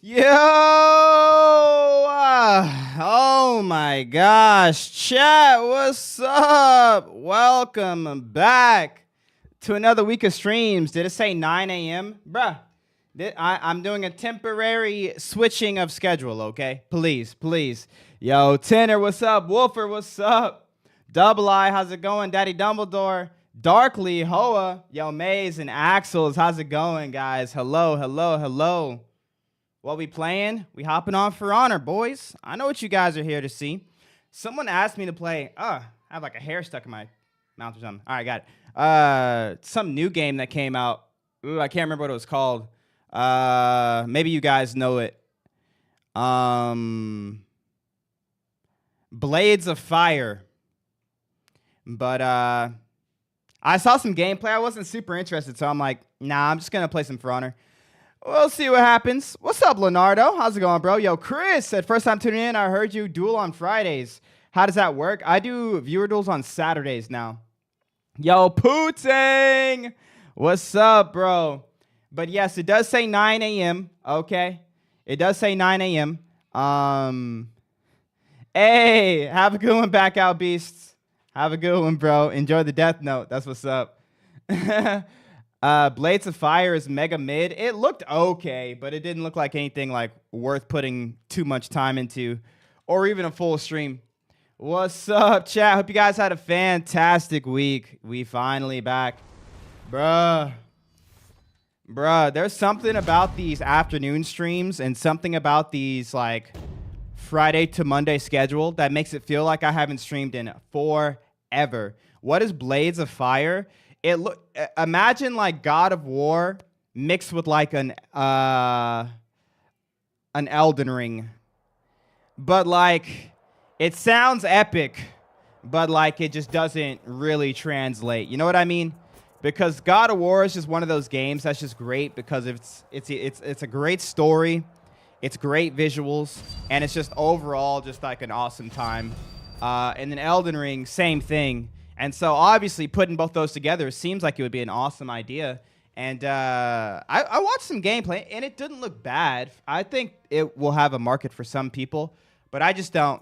Yo! Oh my gosh. Chat, what's up? Welcome back to another week of streams. Did it say 9 a.m.? Bruh, I'm doing a temporary switching of schedule, okay? Please, please. Yo, Tenor, what's up? Wolfer, what's up? Double I, how's it going? Daddy Dumbledore. Darkly, Hoa. Yo, Maze and Axels, how's it going, guys? Hello, hello, hello. What we playing? We hopping on For Honor, boys. I know what you guys are here to see. Someone asked me to play. I have like a hair stuck in my mouth or something. All right, got it. Some new game that came out. Ooh, I can't remember what it was called. Maybe you guys know it. Blades of Fire. But I saw some gameplay. I wasn't super interested, so I'm like, nah, I'm just gonna play some For Honor. We'll see what happens. What's up, Leonardo? How's it going, bro? Yo, Chris said, first time tuning in, I heard you duel on Fridays. How does that work? I do viewer duels on Saturdays now. Yo, Pootang! What's up, bro? But yes, it does say 9 a.m., okay? It does say 9 a.m. Hey, have a good one, Back Out Beasts. Have a good one, bro. Enjoy the Death Note. That's what's up. Blades of Fire is mega mid. It looked okay, but it didn't look like anything like worth putting too much time into or even a full stream. What's up, chat? Hope you guys had a fantastic week. We finally back. Bruh, there's something about these afternoon streams and something about these like Friday to Monday schedule that makes it feel like I haven't streamed in forever. What is Blades of Fire? Imagine like God of War mixed with like an Elden Ring, but like it sounds epic, but like it just doesn't really translate. You know what I mean? Because God of War is just one of those games that's just great because it's a great story, it's great visuals, and it's just overall just like an awesome time. And then Elden Ring, same thing. And so, obviously, putting both those together seems like it would be an awesome idea. And I watched some gameplay, and it didn't look bad. I think it will have a market for some people, but I just don't,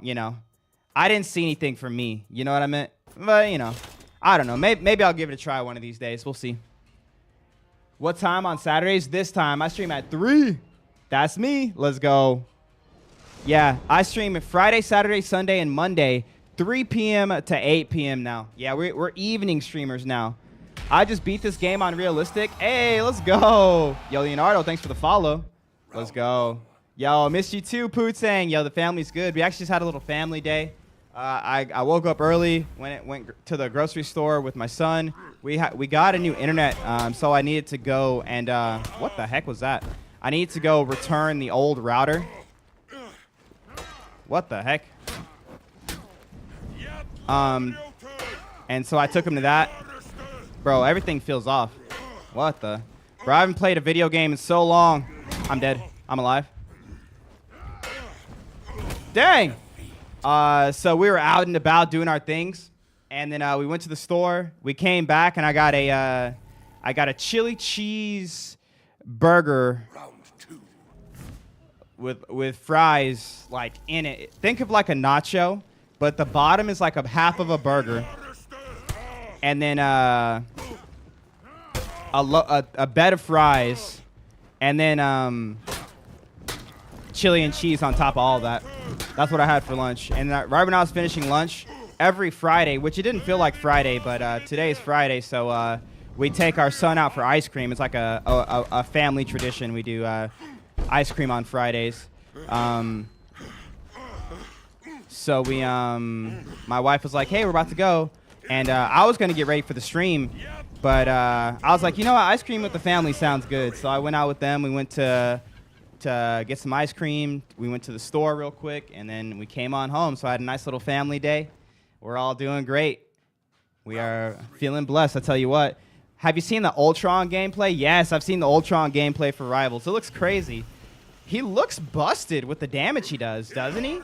I didn't see anything for me. You know what I meant? But, I don't know. Maybe I'll give it a try one of these days. We'll see. What time on Saturdays? This time, I stream at 3. That's me. Let's go. Yeah, I stream Friday, Saturday, Sunday, and Monday. 3 p.m. to 8 p.m. now. Yeah, we're evening streamers now. I just beat this game on Realistic. Hey, let's go. Yo, Leonardo, thanks for the follow. Let's go. Yo, missed you too, Pootang. Yo, the family's good. We actually just had a little family day. I woke up early, went to the grocery store with my son. We got a new internet, so I needed to go and what the heck was that? I needed to go return the old router. What the heck? And so I took him to that. Bro, everything feels off. What the? Bro, I haven't played a video game in so long. I'm dead. I'm alive. Dang. So we were out and about doing our things. And then we went to the store. We came back and I got a chili cheese burger with fries like in it. Think of like a nacho. But the bottom is like a half of a burger, and then a bed of fries, and then chili and cheese on top of all of that. That's what I had for lunch. And right when I was finishing lunch, every Friday, which it didn't feel like Friday, but today is Friday, so we take our son out for ice cream. It's like a family tradition. We do ice cream on Fridays. So we, my wife was like, hey, we're about to go. And I was going to get ready for the stream. But I was like, you know what? Ice cream with the family sounds good. So I went out with them. We went to get some ice cream. We went to the store real quick. And then we came on home. So I had a nice little family day. We're all doing great. We are feeling blessed, I tell you what. Have you seen the Ultron gameplay? Yes, I've seen the Ultron gameplay for Rivals. It looks crazy. He looks busted with the damage he does, doesn't he?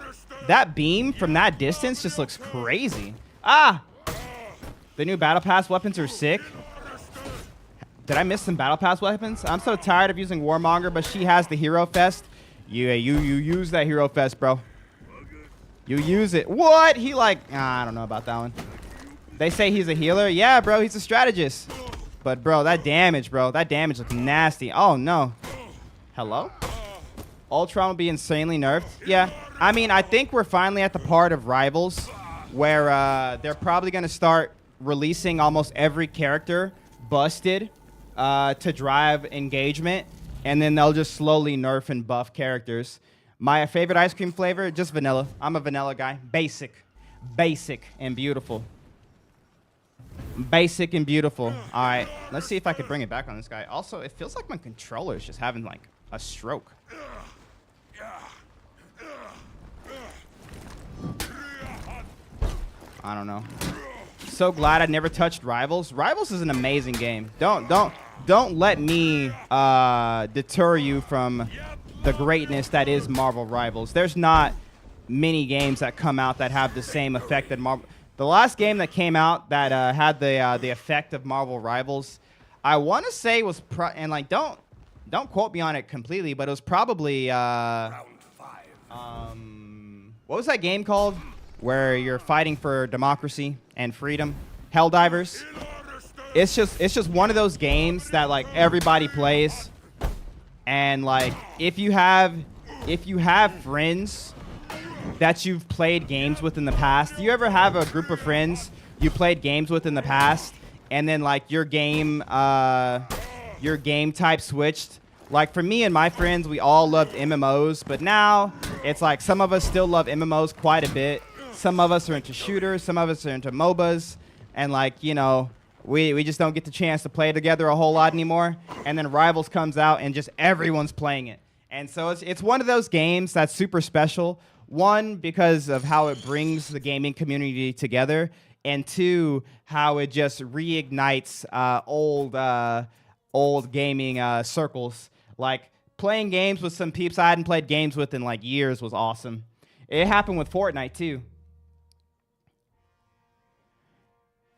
That beam from that distance just looks crazy. Ah! The new Battle Pass weapons are sick. Did I miss some Battle Pass weapons? I'm so tired of using Warmonger, but she has the Hero Fest. Yeah, you use that Hero Fest, bro. You use it. What? He like, I don't know about that one. They say he's a healer. Yeah, bro, he's a strategist. But, bro, that damage, looks nasty. Oh, no. Hello? Ultron will be insanely nerfed. Yeah. I mean, I think we're finally at the part of Rivals where they're probably going to start releasing almost every character busted to drive engagement. And then they'll just slowly nerf and buff characters. My favorite ice cream flavor, just vanilla. I'm a vanilla guy. Basic. Basic and beautiful. Basic and beautiful. All right. Let's see if I could bring it back on this guy. Also, it feels like my controller is just having, like, a stroke. I don't know. So glad I never touched Rivals. Rivals is an amazing game. Don't let me deter you from the greatness that is Marvel Rivals. There's not many games that come out that have the same effect that Marvel. The last game that came out that had the effect of Marvel Rivals, I want to say was and like don't quote me on it completely, but it was probably Round 5. What was that game called where you're fighting for democracy and freedom? Helldivers. It's just one of those games that like everybody plays, and like if you have friends that you've played games with in the past, do you ever have a group of friends you played games with in the past, and then like your game type switched? Like for me and my friends, we all loved MMOs, but now it's like some of us still love MMOs quite a bit. Some of us are into shooters, some of us are into MOBAs, and like, you know, we just don't get the chance to play together a whole lot anymore. And then Rivals comes out and just everyone's playing it. And so it's one of those games that's super special. One, because of how it brings the gaming community together, and two, how it just reignites old gaming circles. Like playing games with some peeps I hadn't played games with in like years was awesome. It happened with Fortnite too.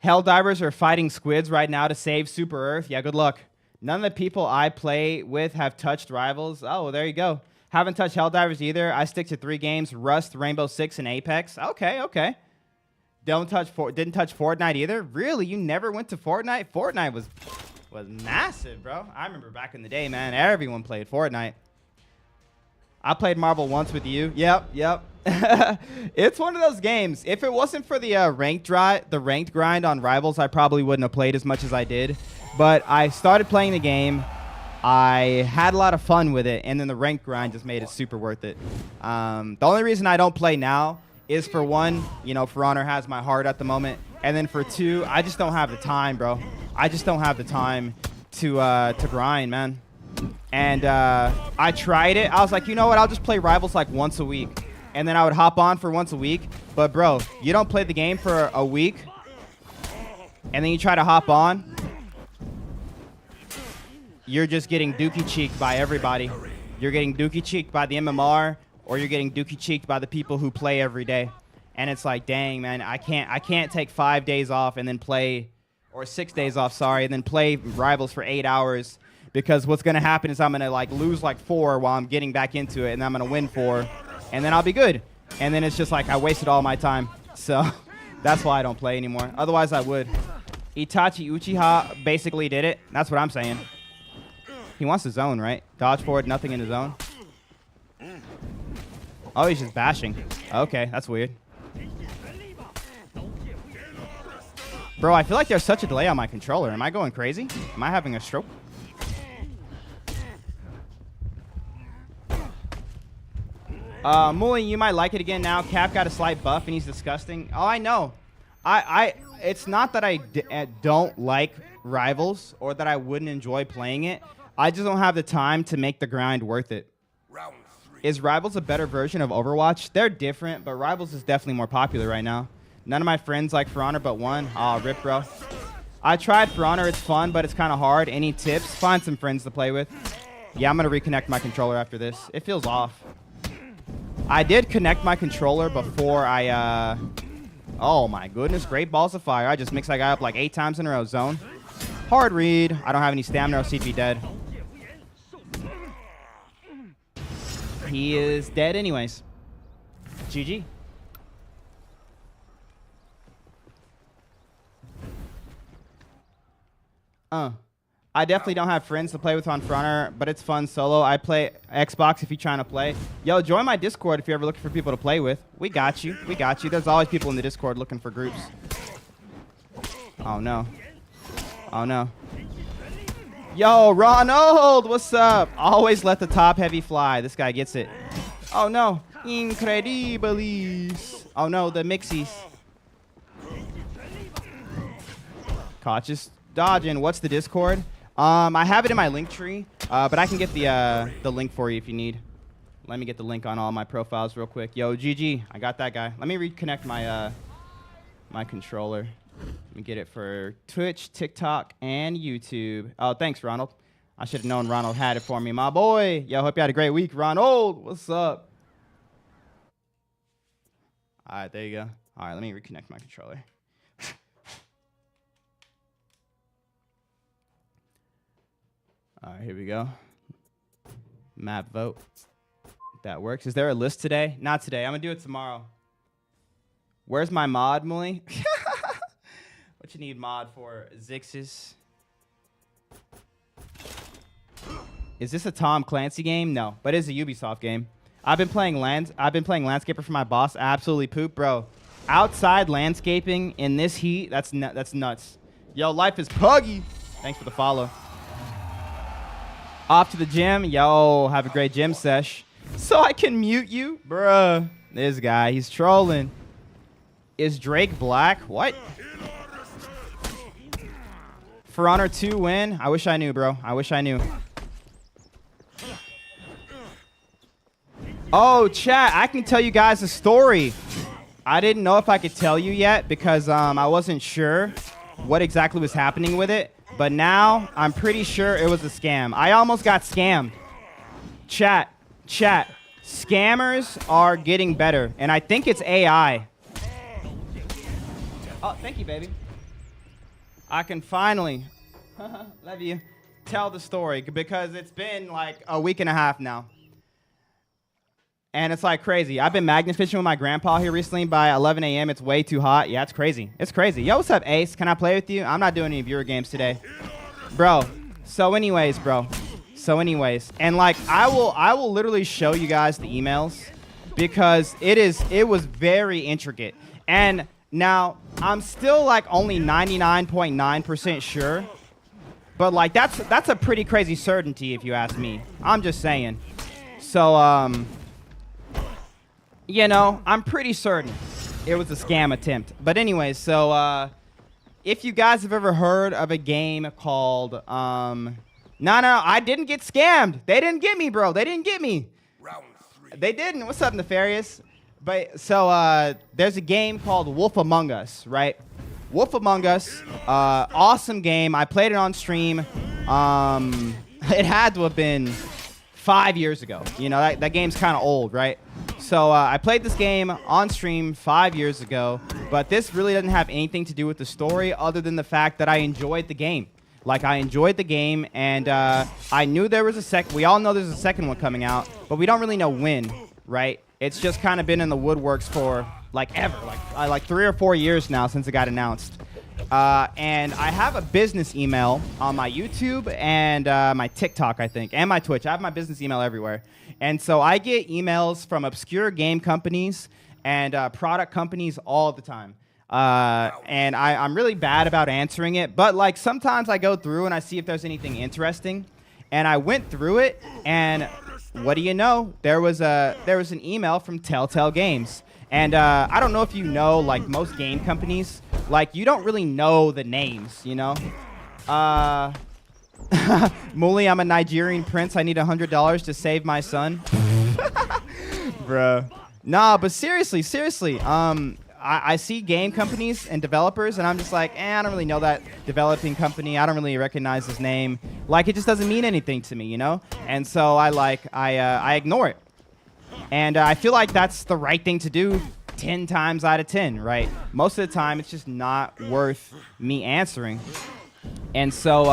Helldivers are fighting squids right now to save Super Earth. Yeah, good luck. None of the people I play with have touched Rivals. Oh, well, there you go. Haven't touched Helldivers either. I stick to 3 games: Rust, Rainbow Six, and Apex. Okay. Didn't touch Fortnite either. Really? You never went to Fortnite? Fortnite was massive, bro. I remember back in the day, man. Everyone played Fortnite. I played Marvel once with you. Yep. It's one of those games. If it wasn't for the ranked grind on Rivals, I probably wouldn't have played as much as I did. But I started playing the game. I had a lot of fun with it, and then the ranked grind just made it super worth it. The only reason I don't play now is, for one, you know, For Honor has my heart at the moment, and then for two, I just don't have the time, bro. I just don't have the time to grind, man. And I tried it. I was like, you know what? I'll just play Rivals like once a week. And then I would hop on for once a week. But, bro, you don't play the game for a week, and then you try to hop on, you're just getting dookie-cheeked by everybody. You're getting dookie-cheeked by the MMR, or you're getting dookie-cheeked by the people who play every day. And it's like, dang, man, I can't take 5 days off and then play, or 6 days off, sorry, and then play Rivals for 8 hours. Because what's going to happen is I'm going to like lose like 4 while I'm getting back into it, and I'm going to win 4, and then I'll be good. And then it's just like I wasted all my time. So that's why I don't play anymore. Otherwise, I would. Itachi Uchiha basically did it. That's what I'm saying. He wants the zone, right? Dodge forward, nothing in the zone. Oh, he's just bashing. Okay, that's weird. Bro, I feel like there's such a delay on my controller. Am I going crazy? Am I having a stroke? Muli, you might like it again now. Cap got a slight buff and he's disgusting. Oh, I know. It's not that I don't like Rivals or that I wouldn't enjoy playing it. I just don't have the time to make the grind worth it. Round 3. Is Rivals a better version of Overwatch? They're different, but Rivals is definitely more popular right now. None of my friends like For Honor but one. Aw, rip, bro. I tried For Honor. It's fun, but it's kind of hard. Any tips? Find some friends to play with. Yeah, I'm going to reconnect my controller after this. It feels off. I did connect my controller before I, oh my goodness, great balls of fire. I just mixed that guy up like 8 times in a row. Zone. Hard read. I don't have any stamina or CP dead. he is dead anyways. GG. I definitely don't have friends to play with on Fronter, but it's fun solo. I play Xbox if you're trying to play. Yo, join my Discord if you're ever looking for people to play with. We got you. We got you. There's always people in the Discord looking for groups. Oh, no. Oh, no. Yo, Ronald, what's up? Always let the top heavy fly. This guy gets it. Oh, no. Incredibilis. Oh, no, the mixies. Cautious dodging. What's the Discord? I have it in my link tree, but I can get the link for you if you need. Let me get the link on all my profiles real quick. Yo, GG, I got that guy. Let me reconnect my my controller. Let me get it for Twitch, TikTok, and YouTube. Oh, thanks, Ronald. I should have known Ronald had it for me. My boy. Yo, hope you had a great week, Ronald. What's up? All right, there you go. All right, let me reconnect my controller. All right, here we go. Map vote. That works. Is there a list today? Not today. I'm going to do it tomorrow. Where's my mod, Muli? What you need mod for? Zixes. Is this a Tom Clancy game? No, but it is a Ubisoft game. I've been playing Landscaper for my boss. Absolutely poop, bro. Outside landscaping in this heat, that's nuts. Yo, life is puggy. Thanks for the follow. Off to the gym. Yo, have a great gym sesh. So I can mute you? Bruh. This guy, he's trolling. Is Drake black? What? For Honor 2 win? I wish I knew, bro. I wish I knew. Oh, chat, I can tell you guys a story. I didn't know if I could tell you yet because I wasn't sure what exactly was happening with it. But now, I'm pretty sure it was a scam. I almost got scammed. Chat. Scammers are getting better. And I think it's AI. Oh, thank you, baby. I can finally, love you, tell the story. Because it's been like a week and a half now. And it's like crazy. I've been magnet fishing with my grandpa here recently. By 11 a.m., it's way too hot. Yeah, it's crazy. It's crazy. Yo, what's up, Ace? Can I play with you? I'm not doing any viewer games today. Bro. So anyways, bro. And like, I will literally show you guys the emails. Because it was very intricate. And now, I'm still like only 99.9% sure. But like, that's a pretty crazy certainty if you ask me. I'm just saying. So, you know, I'm pretty certain it was a scam attempt. But anyway, so if you guys have ever heard of a game called, no, I didn't get scammed. They didn't get me, bro. They didn't get me. Round 3. They didn't. What's up, Nefarious? But so there's a game called Wolf Among Us, right? Wolf Among Us, awesome game. I played it on stream. It had to have been 5 years ago. You know, that game's kind of old, right? So I played this game on stream 5 years ago, but this really doesn't have anything to do with the story other than the fact that I enjoyed the game. Like, I enjoyed the game, and I knew there was we all know there's a second one coming out, but we don't really know when, right? It's just kind of been in the woodworks for, like, ever. Like 3 or 4 years now since it got announced. And I have a business email on my YouTube and my TikTok, I think, and my Twitch. I have my business email everywhere. And so I get emails from obscure game companies and product companies all the time. And I'm really bad about answering it. But, like, sometimes I go through and I see if there's anything interesting. And I went through it, and what do you know? There was an email from Telltale Games. And I don't know if you know, like, most game companies, like, you don't really know the names, you know? Muli, I'm a Nigerian prince. I need $100 to save my son. Bruh. Nah, but seriously. I see game companies and developers, and I'm just like, I don't really know that developing company. I don't really recognize his name. Like, it just doesn't mean anything to me, you know? And so I ignore it. And I feel like that's the right thing to do 10 times out of 10, right? Most of the time, it's just not worth me answering. And so,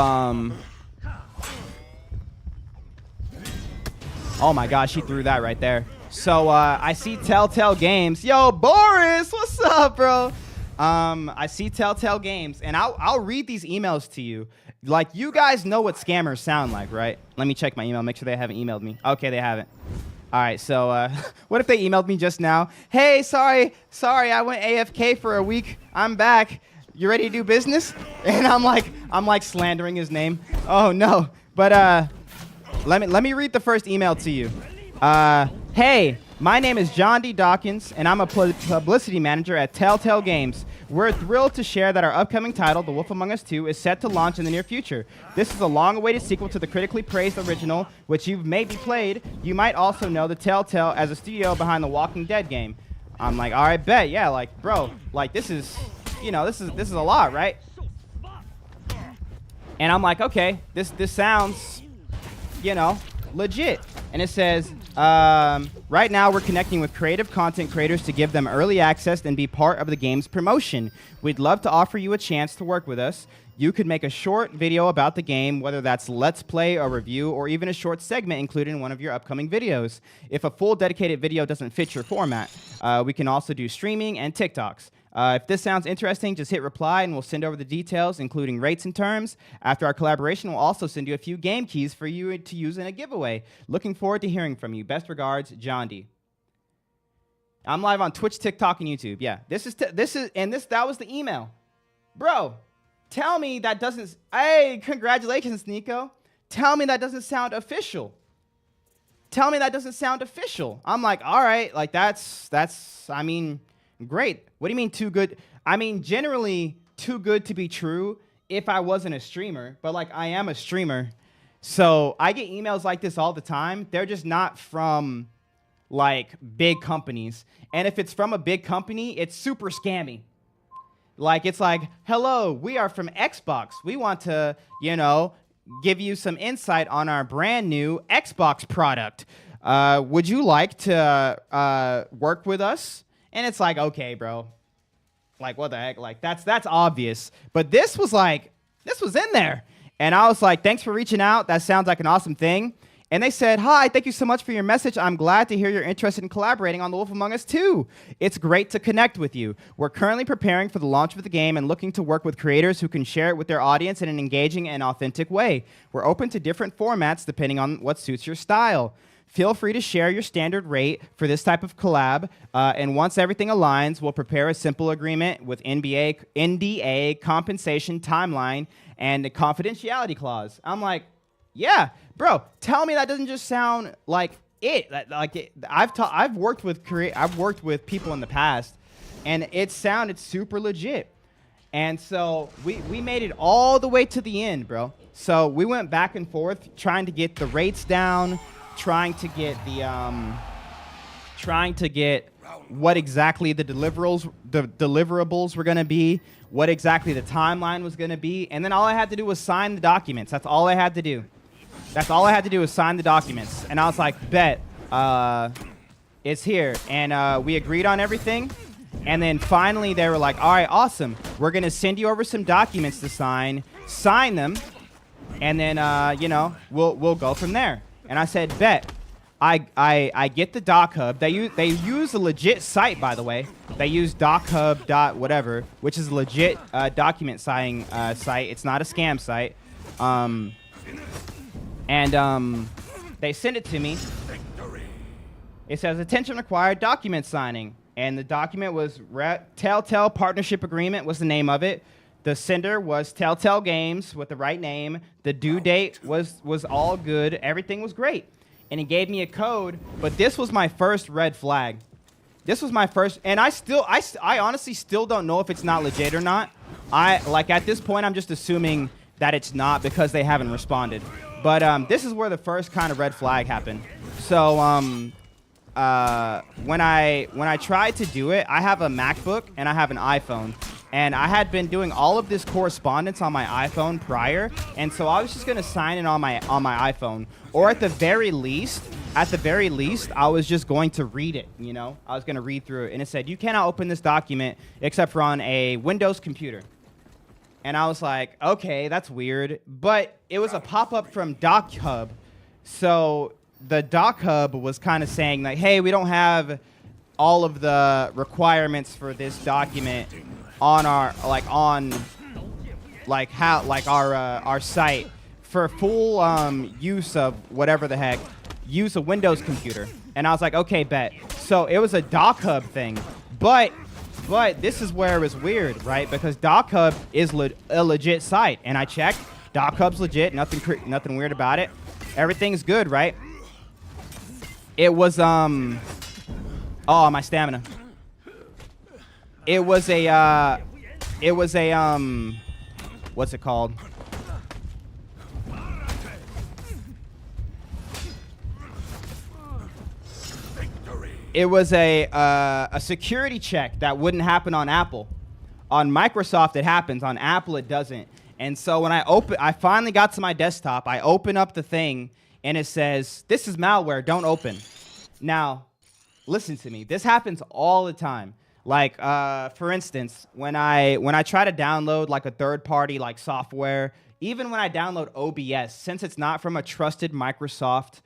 Oh my gosh, he threw that right there. So I see Telltale Games. Yo, Boris, what's up, bro? I see Telltale Games, and I'll read these emails to you. Like, you guys know what scammers sound like, right? Let me check my email, make sure they haven't emailed me. Okay, they haven't. All right, so what if they emailed me just now? Hey, sorry, I went AFK for a week. I'm back. You ready to do business? And I'm like slandering his name. Oh no. But let me read the first email to you. Hey, my name is John D. Dawkins, and I'm a publicity manager at Telltale Games. We're thrilled to share that our upcoming title, The Wolf Among Us 2, is set to launch in the near future. This is a long-awaited sequel to the critically praised original, which you've maybe played. You might also know the Telltale as a studio behind the Walking Dead game. I'm like, all right, bet, yeah, like, bro, like, this is, you know, this is a lot, right? And I'm like, okay, this sounds, you know, legit. And it says, right now we're connecting with creative content creators to give them early access and be part of the game's promotion. We'd love to offer you a chance to work with us. You could make a short video about the game, whether that's Let's Play or review, or even a short segment included in one of your upcoming videos. If a full dedicated video doesn't fit your format, we can also do streaming and TikToks. If this sounds interesting, just hit reply and we'll send over the details, including rates and terms. After our collaboration, we'll also send you a few game keys for you to use in a giveaway. Looking forward to hearing from you. Best regards, John D. I'm live on Twitch, TikTok, and YouTube. Yeah, that was the email. Bro, tell me that doesn't, hey, congratulations, Nico. Tell me that doesn't sound official. Tell me that doesn't sound official. I'm like, all right, like that's, I mean, great. What do you mean too good? I mean, generally too good to be true if I wasn't a streamer, but like I am a streamer. So I get emails like this all the time. They're just not from like big companies. And if it's from a big company, it's super scammy. Like it's like, hello, we are from Xbox. We want to, you know, give you some insight on our brand new Xbox product. Would you like to work with us? And it's like, okay, bro, like what the heck? Like that's obvious. But this was in there. And I was like, thanks for reaching out. That sounds like an awesome thing. And they said, hi, thank you so much for your message. I'm glad to hear you're interested in collaborating on The Wolf Among Us 2. It's great to connect with you. We're currently preparing for the launch of the game and looking to work with creators who can share it with their audience in an engaging and authentic way. We're open to different formats depending on what suits your style. Feel free to share your standard rate for this type of collab, and once everything aligns, we'll prepare a simple agreement with NDA, compensation timeline, and a confidentiality clause. I'm like, yeah, bro, tell me that doesn't just sound like it. I've worked with people in the past, and it sounded super legit. And so we made it all the way to the end, bro. So we went back and forth trying to get the rates down, trying to get what exactly the deliverables were going to be, what exactly the timeline was going to be, and then all I had to do was sign the documents. That's all I had to do. That's all I had to do was sign the documents. And I was like, bet, it's here. And we agreed on everything. And then finally they were like, all right, awesome. We're going to send you over some documents to sign them, and then, you know, we'll go from there. And I said, bet. I get the Doc Hub. They use a legit site, by the way. They use DocHub.whatever, which is a legit document signing site. It's not a scam site. They send it to me. It says, attention required, document signing. And the document was Telltale Partnership Agreement was the name of it. The sender was Telltale Games with the right name. The due date was all good. Everything was great. And he gave me a code, but this was my first red flag. This was my first, and I honestly still don't know if it's not legit or not. At this point, I'm just assuming that it's not because they haven't responded. But this is where the first kind of red flag happened. So when I tried to do it, I have a MacBook and I have an iPhone. And I had been doing all of this correspondence on my iPhone prior, and so I was just gonna sign it on my iPhone. Or at the very least, I was just going to read it, you know? I was gonna read through it, and it said, you cannot open this document except for on a Windows computer. And I was like, okay, that's weird. But it was a pop-up from DocHub. So the Doc Hub was kind of saying like, hey, we don't have all of the requirements for this document on our our site for full use of whatever the heck, use a Windows computer. And I was like, okay, bet. So it was a Doc Hub thing, but this is where it was weird, right? Because Doc Hub is a legit site, and I checked. Doc Hub's legit. Nothing weird about it. Everything's good, right? It was oh, my stamina. It was a what's it called? It was a security check that wouldn't happen on Apple. On Microsoft, it happens. On Apple, it doesn't. And so when I finally got to my desktop, I open up the thing, and it says, this is malware, don't open. Now, listen to me. This happens all the time. Like, for instance, when I try to download like a third-party like software, even when I download OBS, since it's not from a trusted Microsoft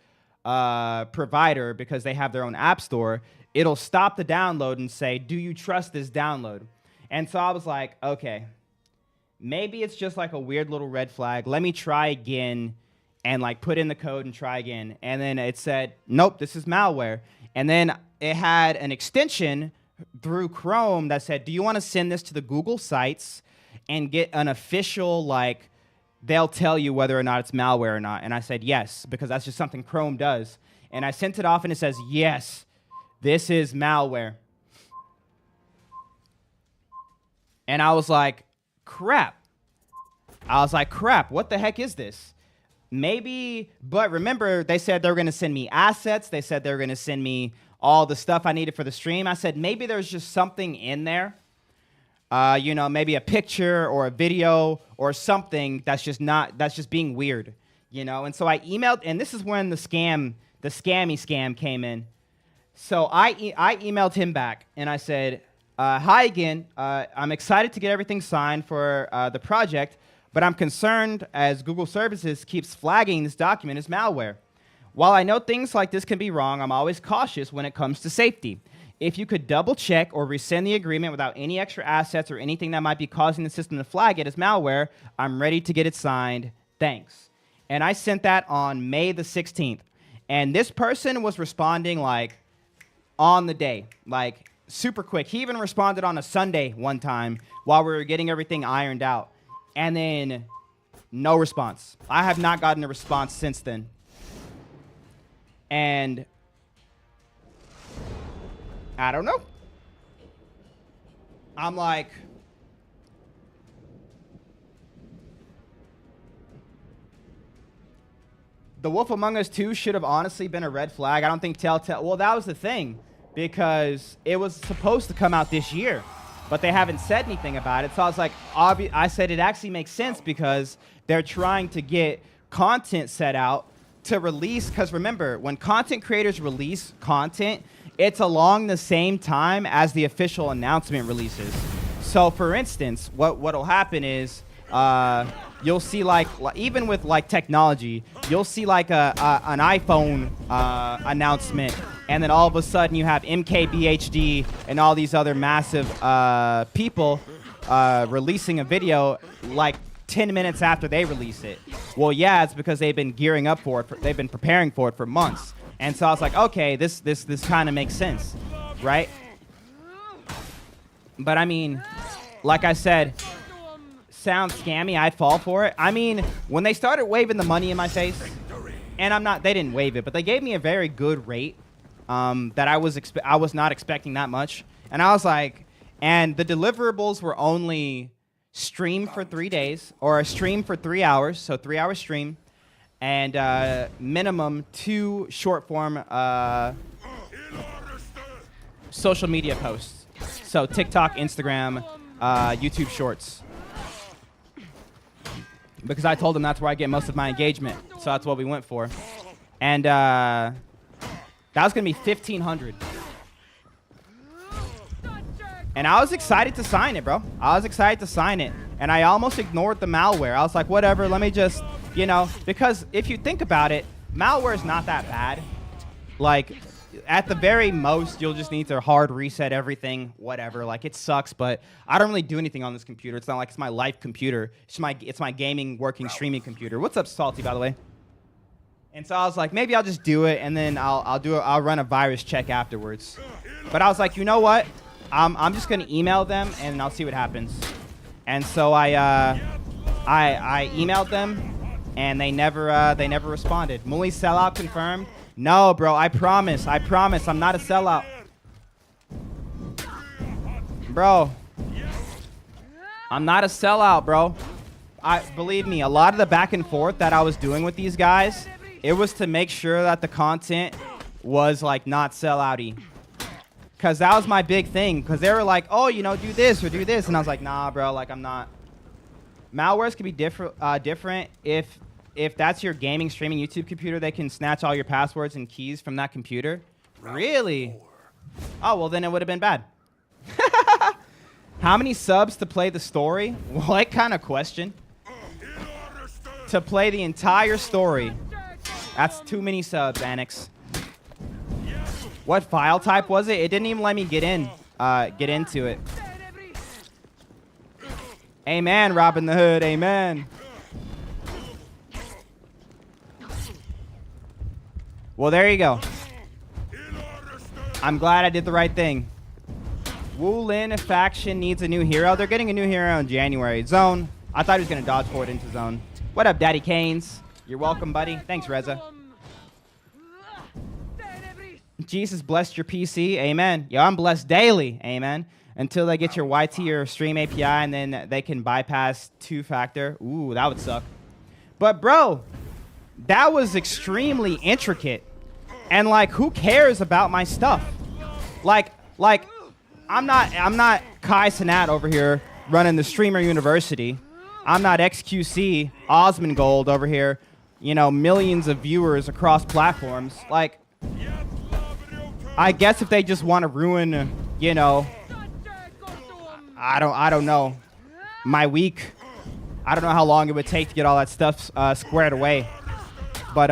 provider because they have their own app store, it'll stop the download and say, do you trust this download? And so I was like, okay, maybe it's just like a weird little red flag. Let me try again and like put in the code and try again. And then it said, nope, this is malware. And then it had an extension through Chrome that said, do you want to send this to the Google sites and get an official, like, they'll tell you whether or not it's malware or not. And I said, yes, because that's just something Chrome does. And I sent it off, and it says, yes, this is malware. And I was like, crap. What the heck is this? Maybe, but remember, they said they were going to send me assets. They said they were going to send me all the stuff I needed for the stream. I said, maybe there's just something in there. Maybe a picture or a video or something that's just being weird, And so I emailed, and this is when the scammy scam came in. So I emailed him back, and I said, hi again. I'm excited to get everything signed for the project, but I'm concerned as Google Services keeps flagging this document as malware. While I know things like this can be wrong, I'm always cautious when it comes to safety. If you could double check or rescind the agreement without any extra assets or anything that might be causing the system to flag it as malware, I'm ready to get it signed. Thanks. And I sent that on May the 16th. And this person was responding like on the day, like super quick. He even responded on a Sunday one time while we were getting everything ironed out. And then no response. I have not gotten a response since then. And I don't know. I'm like, The Wolf Among Us 2 should have honestly been a red flag. I don't think Telltale... Well, that was the thing, because it was supposed to come out this year, but they haven't said anything about it. So I was like, I said it actually makes sense because they're trying to get content set out to release. Because remember, when content creators release content, it's along the same time as the official announcement releases. So for instance, what'll happen is you'll see like even with like technology, you'll see like an iPhone announcement, and then all of a sudden you have MKBHD and all these other massive people releasing a video like 10 minutes after they release it. Well, yeah, it's because they've been gearing up for it. They've been preparing for it for months. And so I was like, okay, this kind of makes sense, right? But I mean, like I said, sounds scammy. I'd fall for it. I mean, when they started waving the money in my face, and they didn't wave it, but they gave me a very good rate that I was not expecting that much. And I was like, and the deliverables were only stream for 3 days, or a stream for 3 hours, so 3-hour stream, and minimum 2 short form social media posts. So TikTok, Instagram, YouTube Shorts. Because I told them that's where I get most of my engagement. So that's what we went for. And that was going to be $1,500. And I was excited to sign it, bro. I was excited to sign it. And I almost ignored the malware. I was like, whatever, let me just, because if you think about it, malware is not that bad. Like, at the very most, you'll just need to hard reset everything, whatever. Like, it sucks, but I don't really do anything on this computer. It's not like it's my life computer. It's my gaming, working, streaming computer. What's up, Salty, by the way? And so I was like, maybe I'll just do it, and then I'll run a virus check afterwards. But I was like, you know what? I'm just gonna email them, and I'll see what happens. And so I emailed them, and they never responded. Muli sellout confirmed. No, bro, I promise, I'm not a sellout. Bro, I'm not a sellout, bro. Believe me, a lot of the back and forth that I was doing with these guys, it was to make sure that the content was, like, not sellouty. Because that was my big thing. Because they were like, oh, you know, do this or do this. And I was like, nah, bro, like, I'm not. Malwares can be different if that's your gaming, streaming, YouTube computer. They can snatch all your passwords and keys from that computer. Really? Oh, well, then it would have been bad. How many subs to play the story? What kind of question? To play the entire story. That's too many subs, Annex. What file type was it? It didn't even let me get into it. Amen, Robin the Hood. Amen. Well, there you go. I'm glad I did the right thing. Wulin faction needs a new hero. They're getting a new hero in January. Zone. I thought he was going to dodge forward into zone. What up, Daddy Canes? You're welcome, buddy. Thanks, Reza. Jesus blessed your PC. Amen. Yo, I'm blessed daily. Amen. Until they get your YT or Stream API, and then they can bypass two-factor. Ooh, that would suck. But, bro, that was extremely intricate. And, like, who cares about my stuff? Like, I'm not Kai Cenat over here running the Streamer University. I'm not XQC, Osmongold over here, you know, millions of viewers across platforms. Like, I guess if they just want to ruin, you know, I don't know, my week. I don't know how long it would take to get all that stuff squared away. But,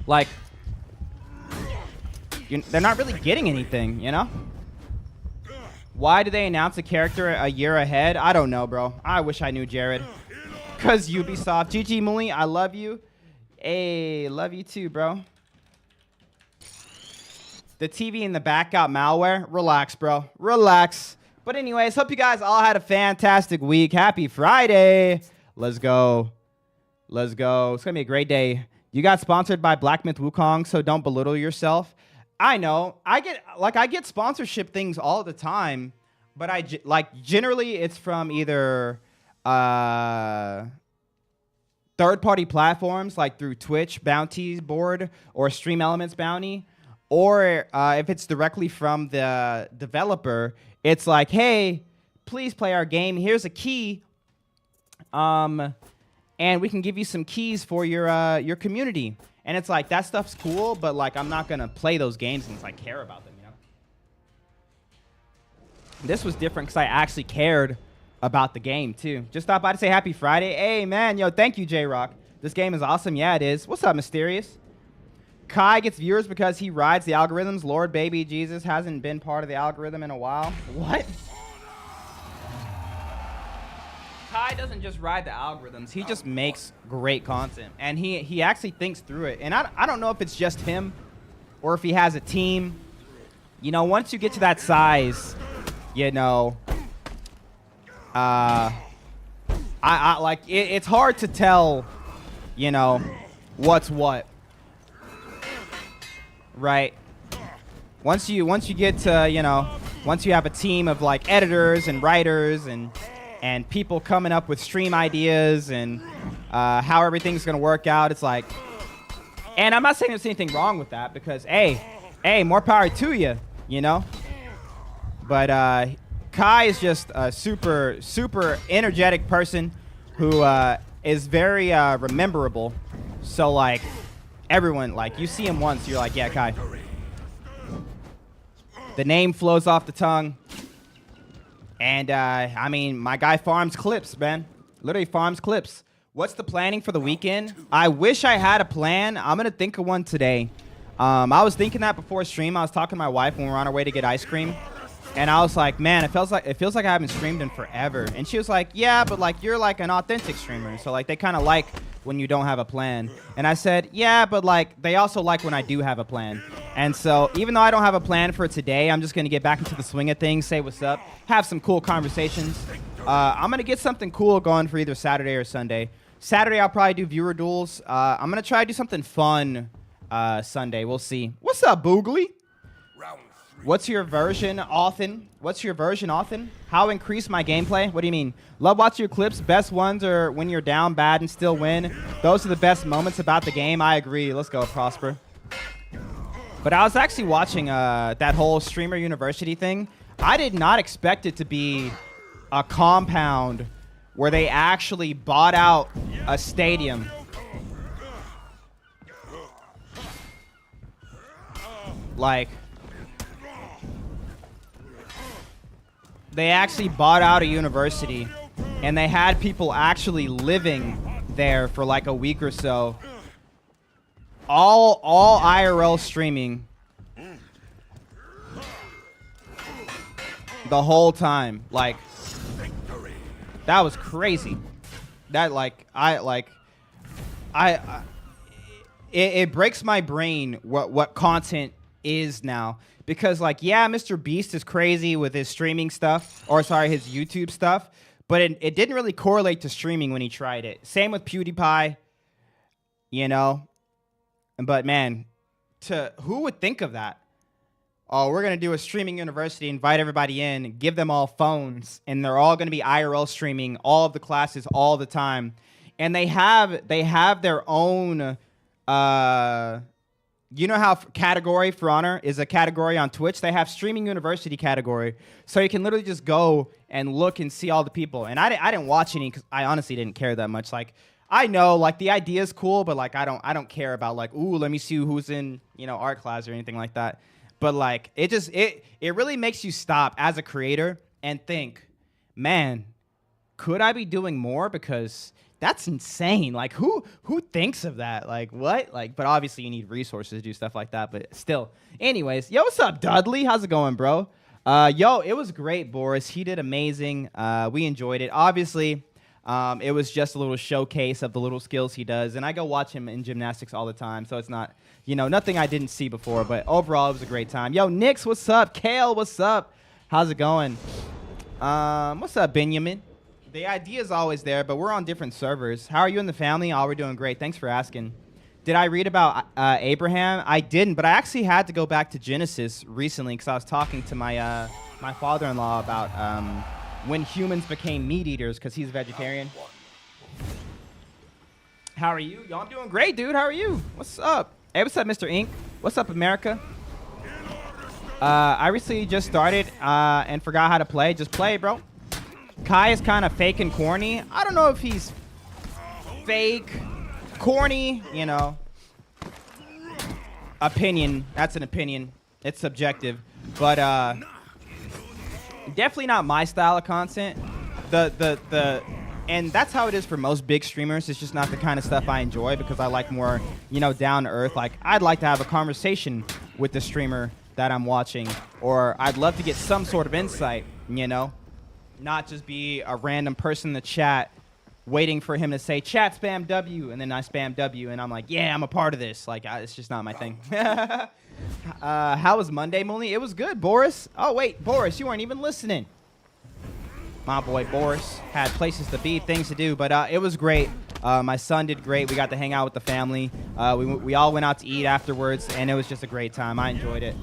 like, they're not really getting anything, you know? Why do they announce a character a year ahead? I don't know, bro. I wish I knew, Jared. Because Ubisoft. GG, Muli, I love you. Hey, love you too, bro. The TV in the back got malware. Relax, bro. Relax. But anyways, hope you guys all had a fantastic week. Happy Friday. Let's go. Let's go. It's going to be a great day. You got sponsored by Black Myth Wukong, so don't belittle yourself. I know. I get sponsorship things all the time, but generally it's from either third-party platforms like through Twitch Bounty Board or Stream Elements Bounty, or if it's directly from the developer, it's like, hey, please play our game. Here's a key, and we can give you some keys for your community. And it's like, that stuff's cool, but like, I'm not gonna play those games unless I care about them, you know? This was different because I actually cared about the game too. Just stopped by to say happy Friday. Hey man, yo, thank you, J-Rock. This game is awesome. Yeah, it is. What's up, Mysterious? Kai gets viewers because he rides the algorithms. Lord baby Jesus hasn't been part of the algorithm in a while. What? Kai doesn't just ride the algorithms. He just makes great content. And he actually thinks through it. And I don't know if it's just him or if he has a team. You know, once you get to that size, you know, it's hard to tell, you know, what's what. Right? Once you get to, you know, once you have a team of like editors and writers and people coming up with stream ideas and how everything's going to work out. It's like, and I'm not saying there's anything wrong with that because, hey, more power to you, you know? But Kai is just a super, super energetic person who is very rememberable. So, like, everyone, like, you see him once, you're like, yeah, Kai. The name flows off the tongue. And, I mean, my guy farms clips, man. Literally farms clips. What's the planning for the weekend? I wish I had a plan. I'm going to think of one today. I was thinking that before stream. I was talking to my wife when we were on our way to get ice cream. And I was like, man, it feels like I haven't streamed in forever. And she was like, yeah, but like you're like an authentic streamer. So like they kind of like when you don't have a plan. And I said, yeah, but like they also like when I do have a plan. And so even though I don't have a plan for today, I'm just going to get back into the swing of things, say what's up, have some cool conversations. I'm going to get something cool going for either Saturday or Sunday. Saturday, I'll probably do viewer duels. I'm going to try to do something fun Sunday. We'll see. What's up, Boogly? What's your version, Authen? What's your version, Authen? How increase my gameplay? What do you mean? Love watching your clips. Best ones are when you're down bad and still win. Those are the best moments about the game. I agree. Let's go, Prosper. But I was actually watching that whole Streamer University thing. I did not expect it to be a compound where they actually bought out a stadium. Like, they actually bought out a university, and they had people actually living there for like a week or so. All IRL streaming the whole time. Like, that was crazy. That it breaks my brain what content is now. Because, like, yeah, Mr. Beast is crazy with his streaming stuff, or sorry, his YouTube stuff, but it didn't really correlate to streaming when he tried it. Same with PewDiePie, you know? But, man, who would think of that? Oh, we're going to do a streaming university, invite everybody in, give them all phones, and they're all going to be IRL streaming all of the classes all the time. And they have their own... you know how category, for honor, is a category on Twitch? They have streaming university category. So you can literally just go and look and see all the people. And I didn't watch any because I honestly didn't care that much. Like, I know, like, the idea is cool, but, like, I don't care about, like, ooh, let me see who's in, you know, art class or anything like that. But, like, it really makes you stop as a creator and think, man, could I be doing more? Because... that's insane. Like, who thinks of that? Like, what? Like, but obviously you need resources to do stuff like that. But still. Anyways, yo, what's up, Dudley? How's it going, bro? Yo, it was great, Boris. He did amazing. We enjoyed it. Obviously, it was just a little showcase of the little skills he does. And I go watch him in gymnastics all the time. So it's not, you know, nothing I didn't see before. But overall, it was a great time. Yo, Nix, what's up? Kale, what's up? How's it going? What's up, Benjamin? The idea is always there, but we're on different servers. How are you and the family? Oh, we're doing great. Thanks for asking. Did I read about Abraham? I didn't, but I actually had to go back to Genesis recently because I was talking to my my father-in-law about when humans became meat eaters because he's a vegetarian. How are you? Yo, I'm doing great, dude. How are you? What's up? Hey, what's up, Mr. Ink? What's up, America? I recently just started and forgot how to play. Just play, bro. Kai is kind of fake and corny. I don't know if he's fake, corny, you know. Opinion. That's an opinion. It's subjective. But definitely not my style of content. And that's how it is for most big streamers. It's just not the kind of stuff I enjoy because I like more, you know, down to earth. Like, I'd like to have a conversation with the streamer that I'm watching. Or I'd love to get some sort of insight, you know. Not just be a random person in the chat waiting for him to say, chat spam W, and then I spam W, and I'm like, yeah, I'm a part of this. Like, it's just not my thing. How was Monday, Mooney? It was good, Boris. Oh, wait, Boris, you weren't even listening. My boy Boris had places to be, things to do, but it was great. My son did great. We got to hang out with the family. We all went out to eat afterwards, and it was just a great time. I enjoyed it.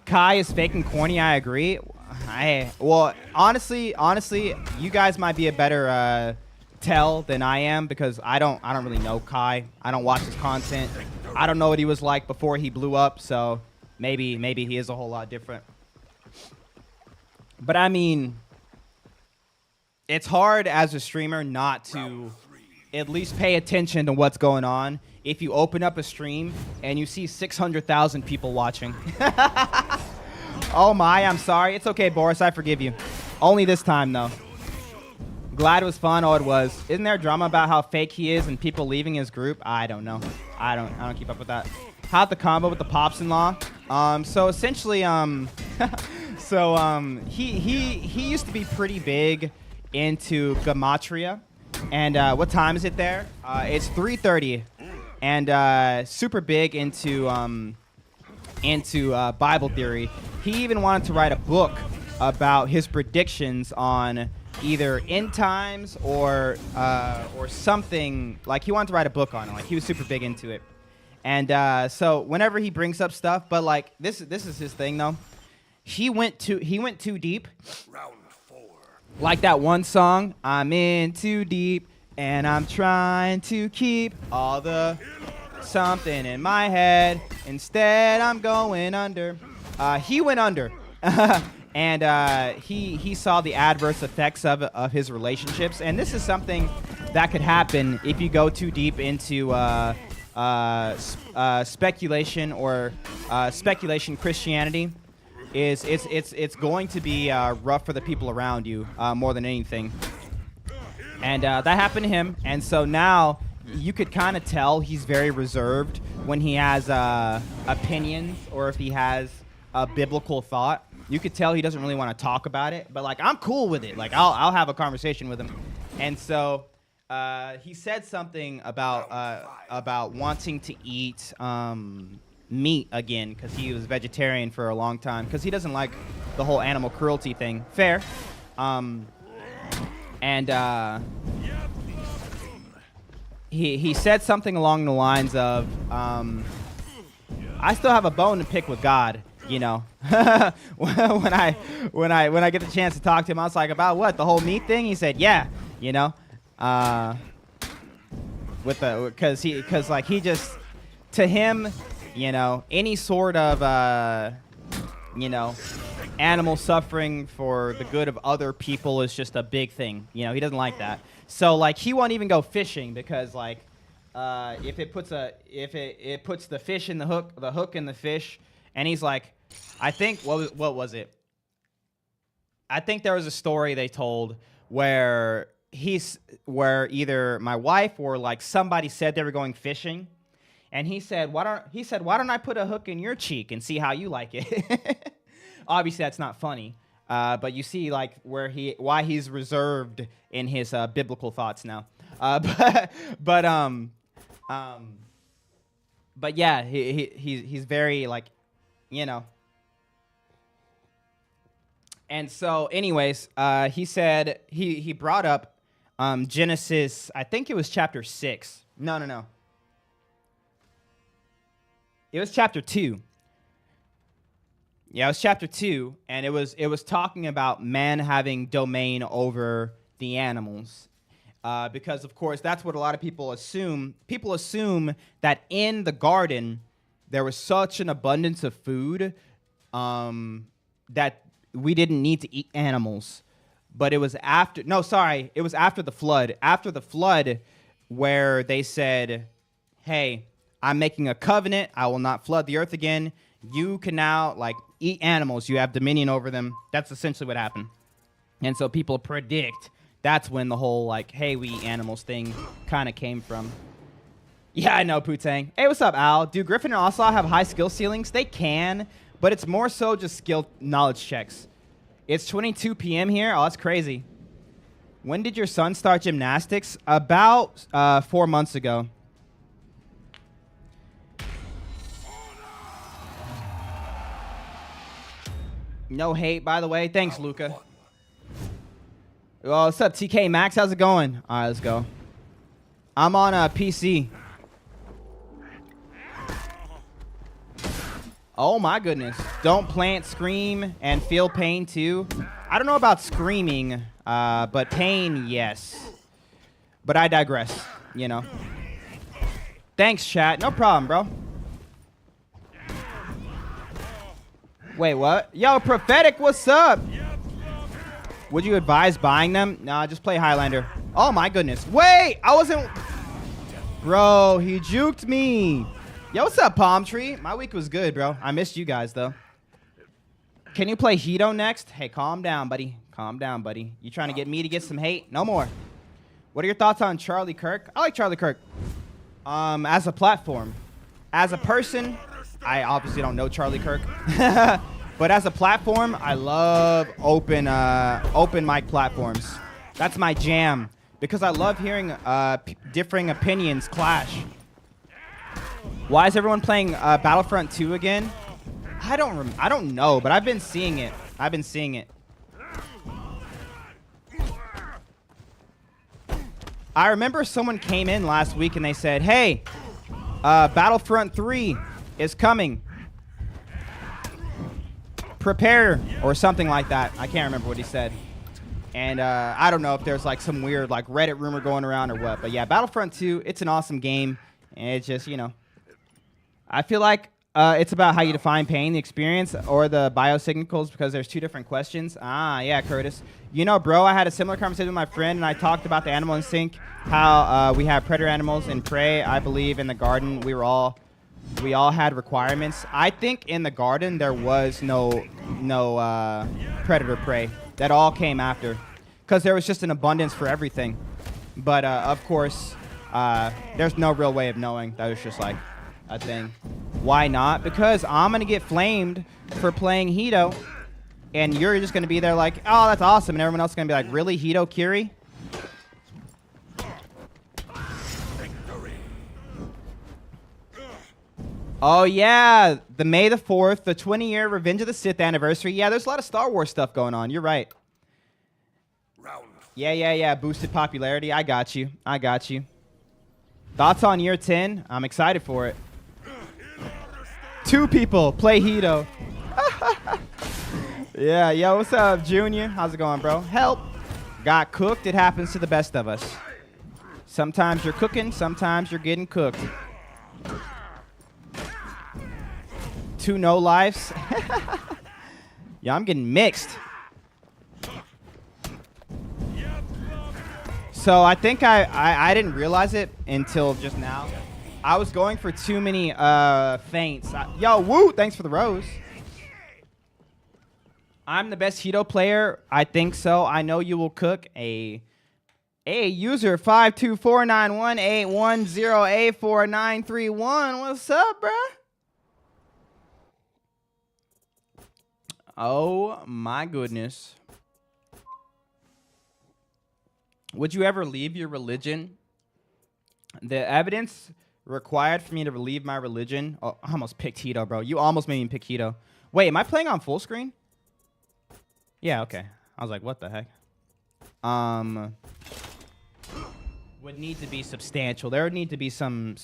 Kai is fake and corny, I agree. Well, honestly, you guys might be a better tell than I am because I don't really know Kai. I don't watch his content. I don't know what he was like before he blew up, so maybe he is a whole lot different. But I mean, it's hard as a streamer not to at least pay attention to what's going on if you open up a stream and you see 600,000 people watching. Oh my, I'm sorry. It's okay, Boris. I forgive you. Only this time, though. Glad it was fun. Oh, it was. Isn't there drama about how fake he is and people leaving his group? I don't know. I don't keep up with that. How'd the combo with the pops-in-law? So essentially, he used to be pretty big into gematria. And what time is it there? It's 3:30, and super big into Bible theory. He even wanted to write a book about his predictions on either end times or something. Like, he wanted to write a book on it. Like, he was super big into it. And so whenever he brings up stuff, but like this is his thing though. He went too deep. Round 4. Like that one song, I'm in too deep and I'm trying to keep all the something in my head. Instead, I'm going under. He went under. And he saw the adverse effects of his relationships. And this is something that could happen if you go too deep into speculation or speculation Christianity. It's going to be rough for the people around you more than anything. And that happened to him. And so now you could kind of tell he's very reserved when he has opinions or if he has a biblical thought. You could tell he doesn't really want to talk about it, but like, I'm cool with it. Like, I'll have a conversation with him. And so he said something about wanting to eat meat again because he was vegetarian for a long time because he doesn't like the whole animal cruelty thing. Fair. He said something along the lines of, I still have a bone to pick with God, you know. when I get the chance to talk to him, I was like, about what, the whole meat thing? He said, yeah, you know, because he just, to him, you know, any sort of you know, animal suffering for the good of other people is just a big thing. You know, he doesn't like that. So like, he won't even go fishing because like, if it puts the fish in the hook in the fish, and he's like, I think what was it? I think there was a story they told where either my wife or like somebody said they were going fishing, and he said, why don't I put a hook in your cheek and see how you like it? Obviously that's not funny, but you see like why he's reserved in his biblical thoughts now. But yeah, he's very like, you know. And so anyways, he said he brought up Genesis, I think it was chapter 6. No. It was chapter 2. Yeah, it was chapter 2, and it was talking about man having domain over the animals. Because, of course, that's what a lot of people assume. People assume that in the garden, there was such an abundance of food that we didn't need to eat animals. But it was after the flood. After the flood, where they said, hey, I'm making a covenant. I will not flood the earth again. You can now, like, eat animals. You have dominion over them. That's essentially what happened. And so people predict that's when the whole, like, hey, we eat animals thing kind of came from. Yeah, I know, Putang. Hey, what's up, Al? Do Griffin and Oslo have high skill ceilings? They can, but it's more so just skill knowledge checks. It's 22 p.m. here. Oh, that's crazy. When did your son start gymnastics? About 4 months ago. No hate, by the way. Thanks, Luca. Oh, what's up, TK Max? How's it going? All right, let's go. I'm on a PC. Oh, my goodness. Don't plant, scream, and feel pain, too. I don't know about screaming, but pain, yes. But I digress, you know. Thanks, chat. No problem, bro. Wait, what? Yo, Prophetic, what's up? Would you advise buying them? Nah, just play Highlander. Oh, my goodness. Wait, I wasn't... Bro, he juked me. Yo, what's up, Palm Tree? My week was good, bro. I missed you guys, though. Can you play Hito next? Hey, calm down, buddy. Calm down, buddy. You trying to get me to get some hate? No more. What are your thoughts on Charlie Kirk? I like Charlie Kirk. As a platform. As a person, I obviously don't know Charlie Kirk. But as a platform, I love open mic platforms. That's my jam. Because I love hearing differing opinions clash. Why is everyone playing Battlefront 2 again? I don't know, but I've been seeing it. I remember someone came in last week and they said, hey, Battlefront 3 is coming. Prepare, or something like that. I can't remember what he said. And I don't know if there's like some weird like Reddit rumor going around or what. But yeah, Battlefront 2, it's an awesome game. And it's just, you know, I feel like it's about how you define pain, the experience, or the biosignals, because there's two different questions. Ah, yeah, Curtis. You know, bro, I had a similar conversation with my friend, and I talked about the animal instinct, how we have predator animals and prey. I believe in the garden, we all had requirements. I think in the garden there was no predator prey. That all came after, because there was just an abundance for everything. But of course, there's no real way of knowing. That was just like a thing. Why not? Because I'm gonna get flamed for playing Hito, and you're just gonna be there like, oh, that's awesome, and everyone else is gonna be like, really, Hito Kiri? Oh yeah, the May the 4th, the 20-year Revenge of the Sith anniversary. Yeah, there's a lot of Star Wars stuff going on. You're right. Yeah. Boosted popularity. I got you. Thoughts on year 10? I'm excited for it. 2 people play Hito. Yeah, yo, what's up, Junior? How's it going, bro? Help. Got cooked. It happens to the best of us. Sometimes you're cooking, sometimes you're getting cooked. 2 no lives. Yeah, I'm getting mixed. So I think I didn't realize it until just now. I was going for too many feints. Yo, woo! Thanks for the rose. I'm the best Hito player. I think so. I know you will cook. A user 5249181084931. What's up, bruh? Oh my goodness. Would you ever leave your religion? The evidence required for me to leave my religion. Oh, I almost picked Hito, bro. You almost made me pick Hito. Wait, am I playing on full screen? Yeah, okay. I was like, what the heck? Would need to be substantial. There would need to be some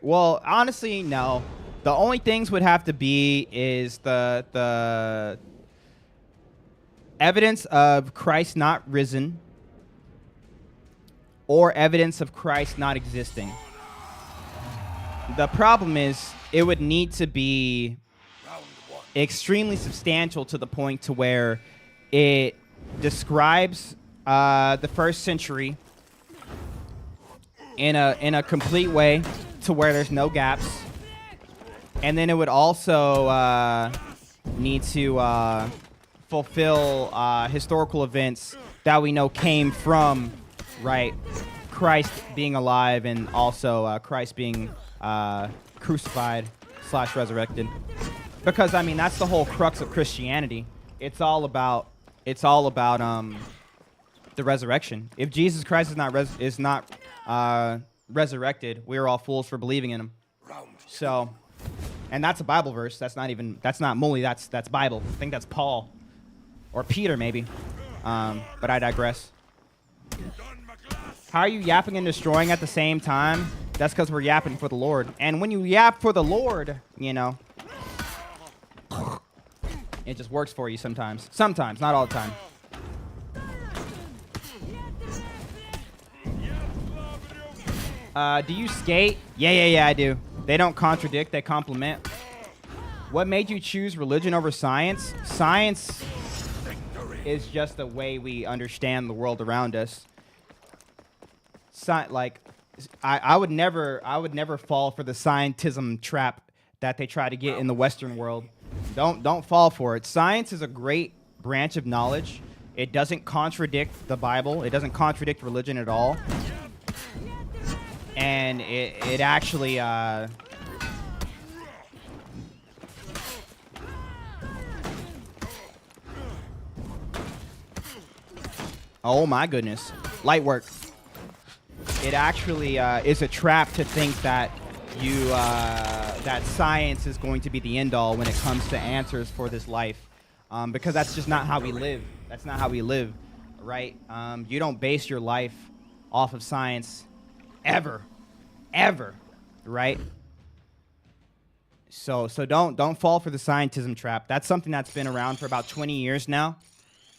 well, honestly, no. The only things would have to be is the evidence of Christ not risen or evidence of Christ not existing. The problem is it would need to be extremely substantial to the point to where it describes the first century in a complete way to where there's no gaps. And then it would also need to fulfill historical events that we know came from, right, Christ being alive and also Christ being crucified / resurrected. Because I mean that's the whole crux of Christianity. It's all about the resurrection. If Jesus Christ is not resurrected, we are all fools for believing in him. So, and that's a Bible verse. That's not Muli. That's Bible. I think that's Paul or Peter maybe. But I digress. How are you yapping and destroying at the same time? That's because we're yapping for the Lord. And when you yap for the Lord, you know, it just works for you sometimes. Sometimes, not all the time. Do you skate? Yeah, I do. They don't contradict, they complement. What made you choose religion over science? Science is just the way we understand the world around us. I would never fall for the scientism trap that they try to get in the Western world. Don't fall for it. Science is a great branch of knowledge. It doesn't contradict the Bible. It doesn't contradict religion at all. And it actually oh my goodness. Light work. It actually is a trap to think that that science is going to be the end all when it comes to answers for this life, because that's just not how we live. That's not how we live, right? You don't base your life off of science ever, right? So don't fall for the scientism trap. That's something that's been around for about 20 years now.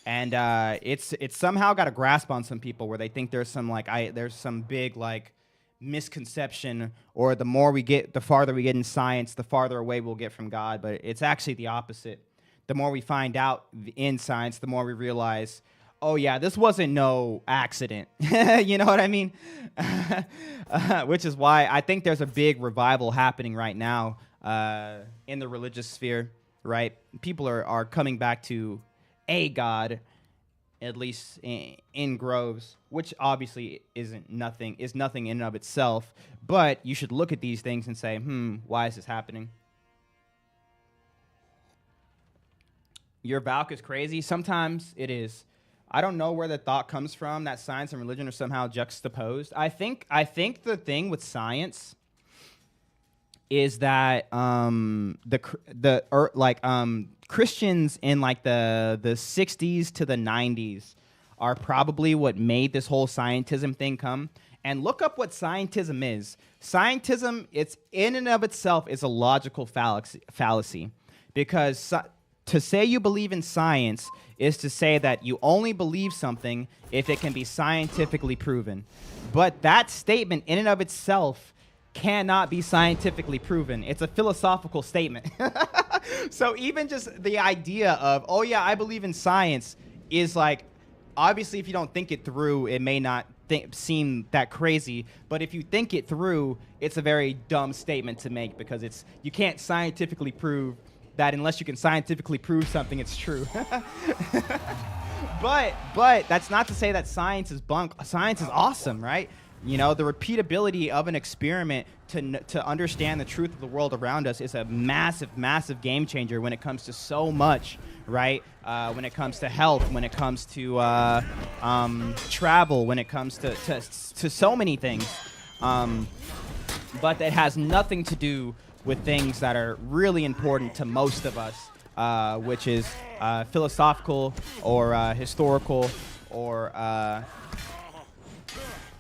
And it's somehow got a grasp on some people where they think there's some big like misconception, or the farther we get in science, the farther away we'll get from God. But it's actually the opposite. The more we find out in science, the more we realize, oh yeah, this wasn't no accident. You know what I mean? Which is why I think there's a big revival happening right now in the religious sphere, right? People are coming back to a God, at least in groves, which obviously is nothing in and of itself. But you should look at these things and say, why is this happening? Your Valk is crazy. Sometimes it is. I don't know where the thought comes from that science and religion are somehow juxtaposed. I think the thing with science is that Christians in like the 60s to the 90s are probably what made this whole scientism thing come. And look up what scientism is. Scientism, it's in and of itself is a logical fallacy, because to say you believe in science is to say that you only believe something if it can be scientifically proven. But that statement in and of itself cannot be scientifically proven. It's a philosophical statement. So even just the idea of, oh yeah, I believe in science is like, obviously if you don't think it through, it may not seem that crazy. But if you think it through, it's a very dumb statement to make, because you can't scientifically prove that unless you can scientifically prove something, it's true. But that's not to say that science is bunk. Science is awesome, right? You know, the repeatability of an experiment to understand the truth of the world around us is a massive, massive game changer when it comes to so much, right? When it comes to health, when it comes to travel, when it comes to so many things. But that has nothing to do with things that are really important to most of us, which is philosophical or historical or...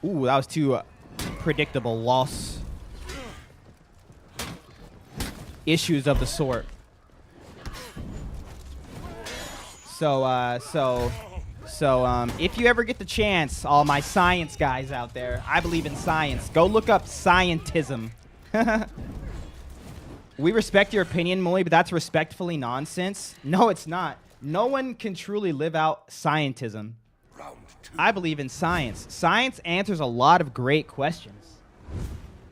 Ooh, that was too predictable. Loss issues of the sort. So, if you ever get the chance, all my science guys out there, I believe in science. Go look up Scientism. We respect your opinion, Mully, but that's respectfully nonsense. No, it's not. No one can truly live out scientism. I believe in science. Science answers a lot of great questions.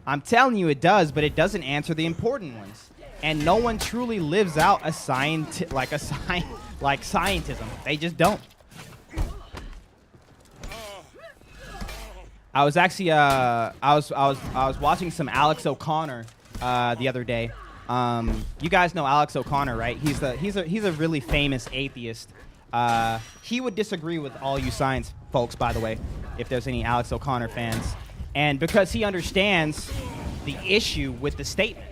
I'm telling you it does, but it doesn't answer the important ones. And no one truly lives out a like scientism. They just don't. I was actually I was watching some Alex O'Connor the other day. You guys know Alex O'Connor, right? He's a really famous atheist. He would disagree with all you science folks, by the way, if there's any Alex O'Connor fans. And because he understands the issue with the statement,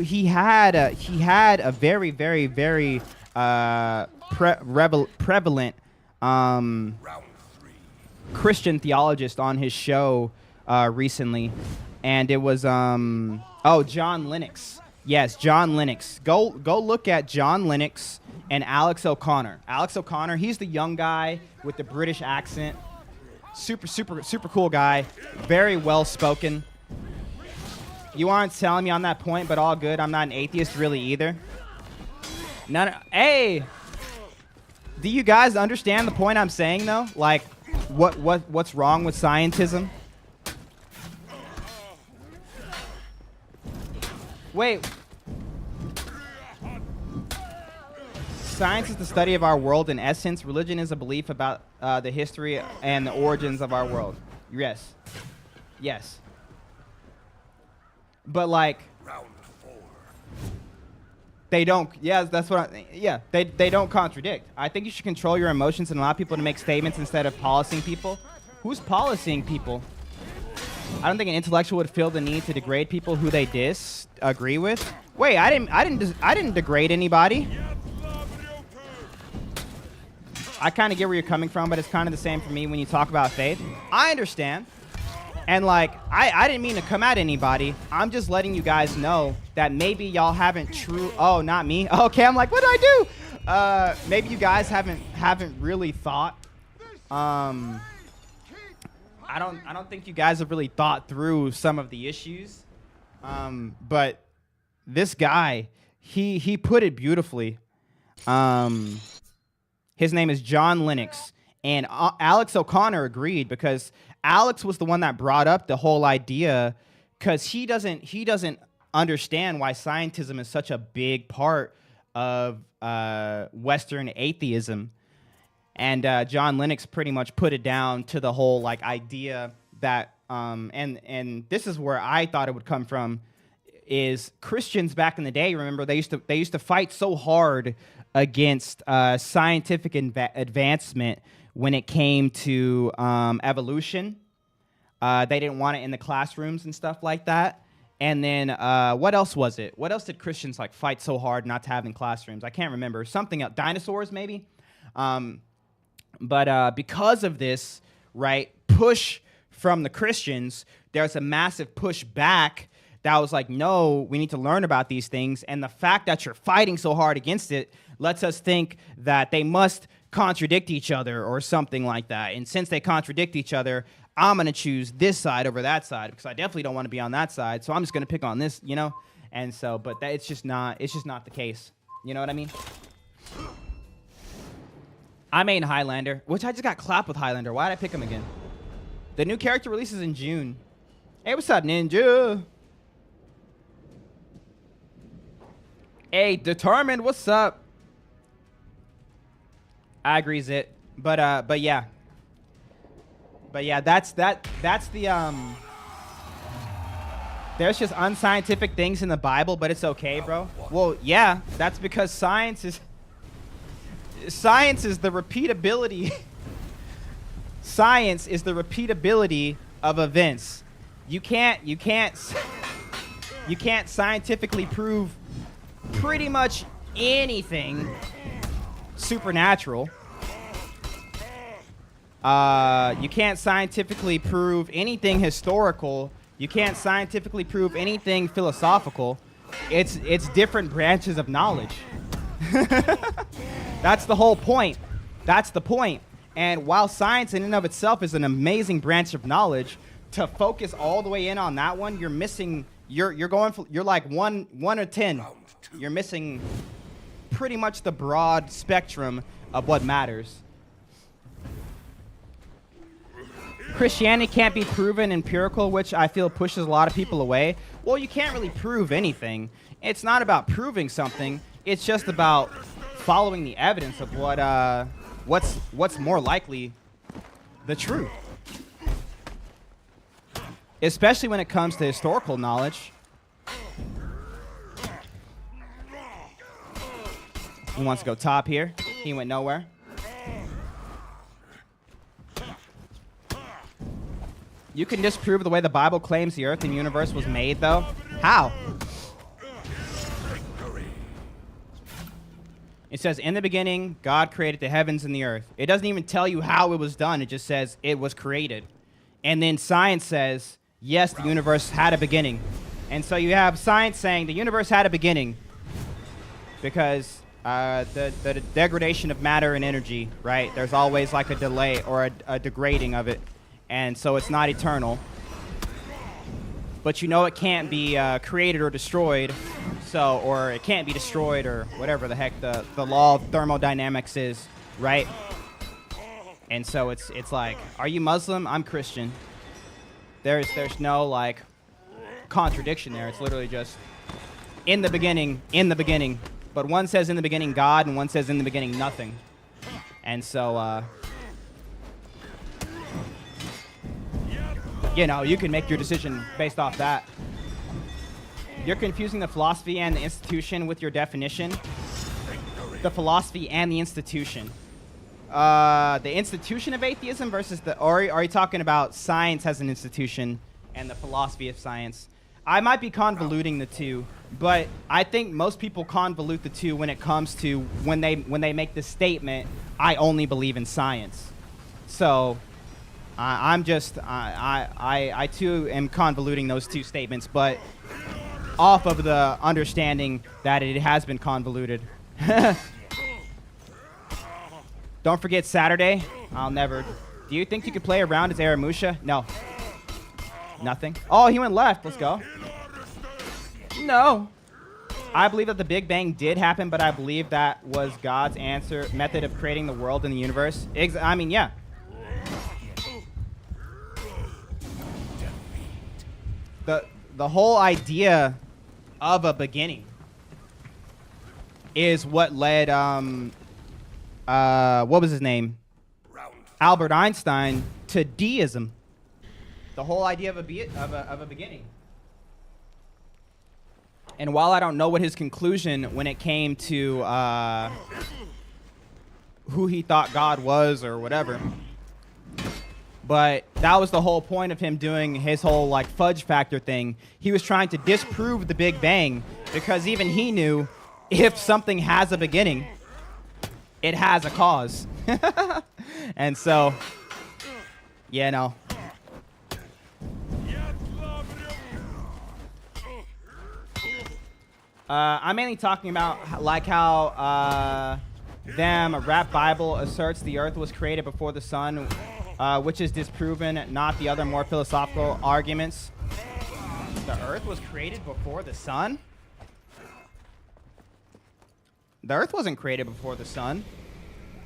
he had a very, very, very prevalent Christian theologist on his show recently, and it was John Lennox. Yes, John Lennox. Go look at John Lennox and Alex O'Connor. Alex O'Connor, he's the young guy with the British accent. Super, super, super cool guy. Very well spoken. You aren't telling me on that point, but all good. I'm not an atheist really either. Hey, do you guys understand the point I'm saying though? Like, what's wrong with scientism? Wait. Science is the study of our world. In essence, religion is a belief about the history and the origins of our world. Yes. Yes. But like, Round 4. they don't. Yeah, that's what. They don't contradict. I think you should control your emotions and allow people to make statements instead of policing people. Who's policing people? I don't think an intellectual would feel the need to degrade people who they disagree with. Wait, I didn't degrade anybody. I kind of get where you're coming from, but it's kind of the same for me when you talk about faith. I understand. And like, I didn't mean to come at anybody. I'm just letting you guys know that maybe y'all haven't oh, not me. Okay, I'm like, what did I do? Maybe you guys haven't really thought. I don't think you guys have really thought through some of the issues. But this guy, he put it beautifully. His name is John Lennox, and Alex O'Connor agreed because Alex was the one that brought up the whole idea, because he doesn't understand why scientism is such a big part of Western atheism. And John Lennox pretty much put it down to the whole like idea that and this is where I thought it would come from, is Christians back in the day. Remember, they used to fight so hard against scientific advancement when it came to evolution. They didn't want it in the classrooms and stuff like that. And then what else was it? What else did Christians like fight so hard not to have in classrooms? I can't remember. Something else. Dinosaurs, maybe. But because of this, right, push from the Christians, there's a massive push back that was like, no, we need to learn about these things. And the fact that you're fighting so hard against it lets us think that they must contradict each other or something like that. And since they contradict each other, I'm going to choose this side over that side because I definitely don't want to be on that side. So I'm just going to pick on this, you know? And so, but it's just not the case. You know what I mean? I main Highlander, which I just got clapped with Highlander. Why did I pick him again? The new character releases in June. Hey, what's up, Ninja? Hey, Determined, what's up? I agree, Zit. But yeah. But yeah, that's the there's just unscientific things in the Bible, but it's okay, bro. Well, yeah, that's because science is the repeatability. Science is the repeatability of events. You can't scientifically prove pretty much anything supernatural. You can't scientifically prove anything historical. You can't scientifically prove anything philosophical. It's different branches of knowledge. That's the whole point. That's the point. And while science in and of itself is an amazing branch of knowledge, to focus all the way in on that one, you're missing. You're like one or 10. You're missing pretty much the broad spectrum of what matters. Christianity can't be proven empirical, which I feel pushes a lot of people away. Well, you can't really prove anything. It's not about proving something. It's just about following the evidence of what's more likely the truth. Especially when it comes to historical knowledge. He wants to go top here. He went nowhere. You can disprove the way the Bible claims the earth and universe was made, though. How? It says, in the beginning, God created the heavens and the earth. It doesn't even tell you how it was done. It just says it was created. And then science says, yes, the universe had a beginning. And so you have science saying the universe had a beginning because the degradation of matter and energy, right? There's always like a delay or a degrading of it. And so it's not eternal. But you know it can't be created or destroyed. So, or it can't be destroyed or whatever the heck the law of thermodynamics is, right? And so it's like, are you Muslim? I'm Christian. There's no like contradiction there. It's literally just in the beginning, But one says in the beginning God, and one says in the beginning nothing. And so, you know, you can make your decision based off that. You're confusing the philosophy and the institution with your definition. The philosophy and the institution. The institution of atheism versus the... Or are you talking about science as an institution and the philosophy of science? I might be convoluting the two, but I think most people convolute the two when it comes to when they make the statement, I only believe in science. So I too am convoluting those two statements, but off of the understanding that it has been convoluted. Don't forget Saturday. I'll never. Do you think you could play around as Aramusha? No. Nothing. Oh, he went left. Let's go. No. I believe that the Big Bang did happen, but I believe that was God's method of creating the world and the universe. I mean, yeah. The whole idea of a beginning is what led what was his name? Albert Einstein to deism. The whole idea of a beginning. And while I don't know what his conclusion when it came to who he thought God was or whatever, but that was the whole point of him doing his whole like fudge factor thing. He was trying to disprove the Big Bang because even he knew if something has a beginning, it has a cause. And so, yeah, no. I'm mainly talking about like how a rap Bible asserts the earth was created before the sun, which is disproven, not the other more philosophical arguments. The earth was created before the sun? The earth wasn't created before the sun.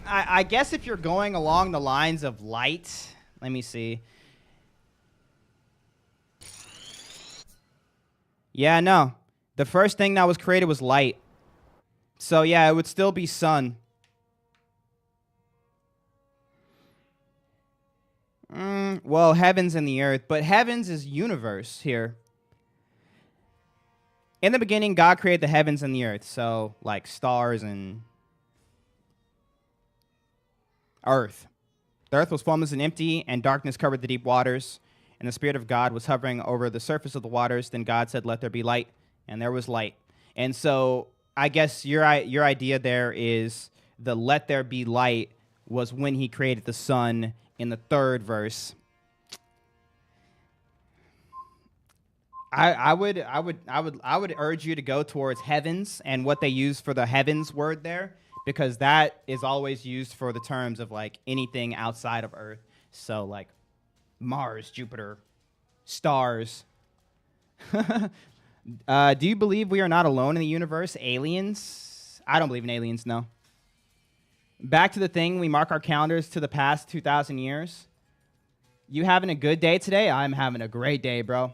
I guess if you're going along the lines of light, let me see. Yeah, no. The first thing that was created was light. So yeah, it would still be sun. Well, heavens and the earth, but heavens is universe here. In the beginning, God created the heavens and the earth, so like stars and earth. The earth was formless and empty, and darkness covered the deep waters, and the Spirit of God was hovering over the surface of the waters. Then God said, "Let there be light," and there was light. And so I guess your idea there is the "let there be light" was when he created the sun in the third verse. I would urge you to go towards heavens and what they use for the heavens word there, because that is always used for the terms of like anything outside of Earth. So like Mars, Jupiter, stars. Do you believe we are not alone in the universe? Aliens? I don't believe in aliens, no. Back to the thing, we mark our calendars to the past 2,000 years. You having a good day today? I'm having a great day, bro.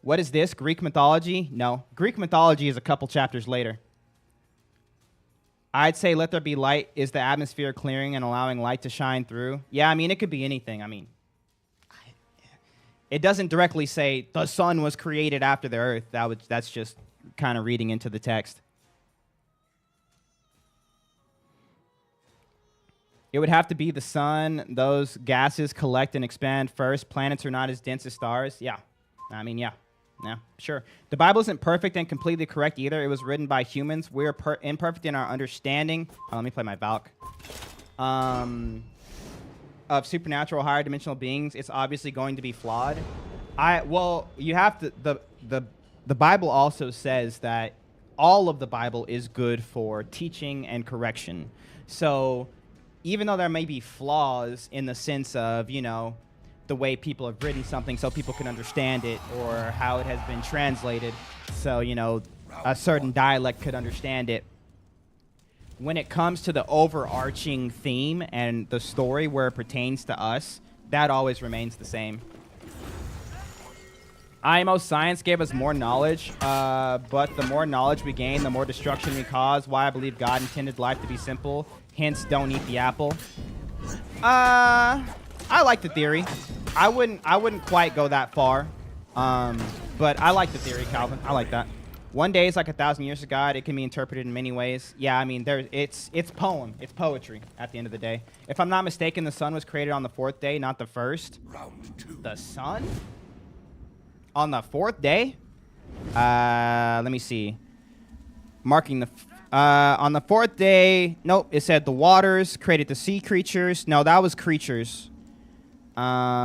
What is this? Greek mythology? No. Greek mythology is a couple chapters later. I'd say let there be light is the atmosphere clearing and allowing light to shine through. Yeah, I mean, it could be anything. I mean, it doesn't directly say the sun was created after the earth. That's just kind of reading into the text. It would have to be the sun. Those gases collect and expand first. Planets are not as dense as stars. Yeah. I mean, yeah. Yeah, sure. The Bible isn't perfect and completely correct either. It was written by humans. We're imperfect in our understanding. Oh, let me play my Valk. Of supernatural, higher dimensional beings. It's obviously going to be flawed. Well, you have to. The Bible also says that all of the Bible is good for teaching and correction. So, even though there may be flaws in the sense of, you know, the way people have written something so people can understand it, or how it has been translated so, you know, a certain dialect could understand it. When it comes to the overarching theme and the story where it pertains to us, that always remains the same. IMO science gave us more knowledge, but the more knowledge we gain, the more destruction we cause. Why I believe God intended life to be simple. Hence, don't eat the apple. I like the theory. I wouldn't quite go that far, but I like the theory, Calvin. I like that. One day is like 1,000 years to God. It can be interpreted in many ways. Yeah, I mean, it's poem. It's poetry at the end of the day. If I'm not mistaken, the sun was created on the 4th day, not the 1st. Round 2. The sun? On the 4th day? Let me see. Marking the... on the 4th day... Nope, it said the waters created the sea creatures. No, that was creatures. Earth...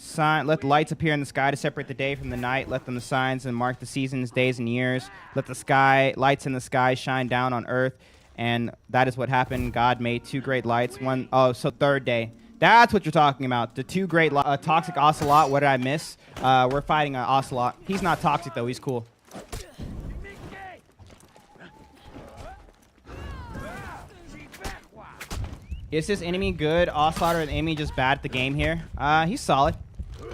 Sign, let the lights appear in the sky to separate the day from the night. Let them the signs and mark the seasons, days, and years. Let the sky, lights in the sky shine down on earth. And that is what happened. God made 2 great lights. So 3rd day. That's what you're talking about. The 2 great toxic ocelot. What did I miss? We're fighting an ocelot. He's not toxic, though. He's cool. Is this enemy good? Ocelot or the enemy just bad at the game here? He's solid.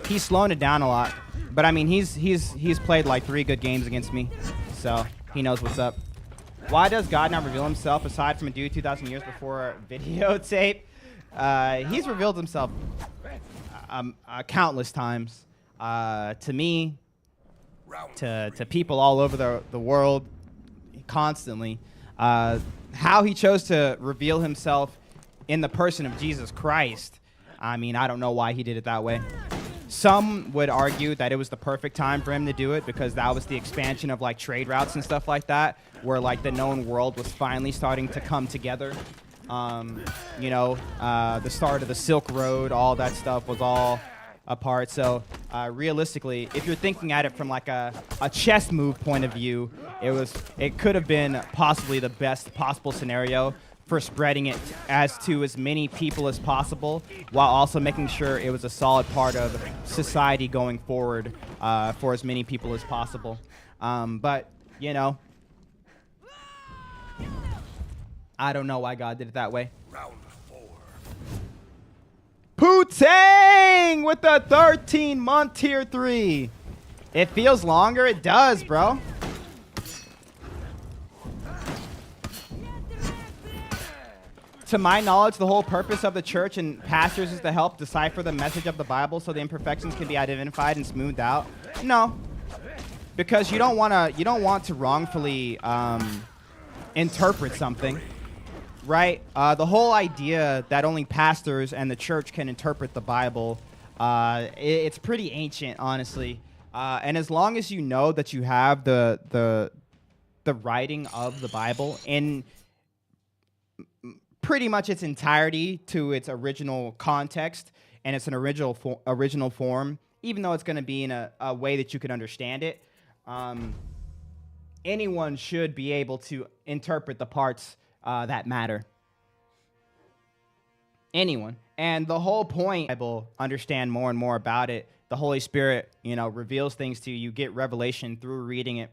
He's slowing it down a lot. But, I mean, he's played like 3 good games against me. So, he knows what's up. Why does God not reveal himself aside from a dude 2,000 years before videotape? He's revealed himself countless times. To me, to people all over the world, constantly. How he chose to reveal himself in the person of Jesus Christ, I mean, I don't know why he did it that way. Some would argue that it was the perfect time for him to do it because that was the expansion of like trade routes and stuff like that, where like the known world was finally starting to come together. You know, the start of the Silk Road, all that stuff was all apart. So realistically, if you're thinking at it from like a chess move point of view, it could have been possibly the best possible scenario for spreading it to as many people as possible, while also making sure it was a solid part of society going forward for as many people as possible. But, you know, I don't know why God did it that way. Round 4. Poo-tang with the 13-month tier 3. It feels longer. It does, bro. To my knowledge, the whole purpose of the church and pastors is to help decipher the message of the Bible so the imperfections can be identified and smoothed out. No, because you don't want to wrongfully interpret something, right? The whole idea that only pastors and the church can interpret the Bible, it's pretty ancient, honestly. And as long as you know that you have the writing of the Bible in pretty much its entirety to its original context, and it's an original form, even though it's going to be in a way that you can understand it, anyone should be able to interpret the parts that matter. Anyone. And the whole point, Bible, understand more and more about it. The Holy Spirit, you know, reveals things to you. You get revelation through reading it.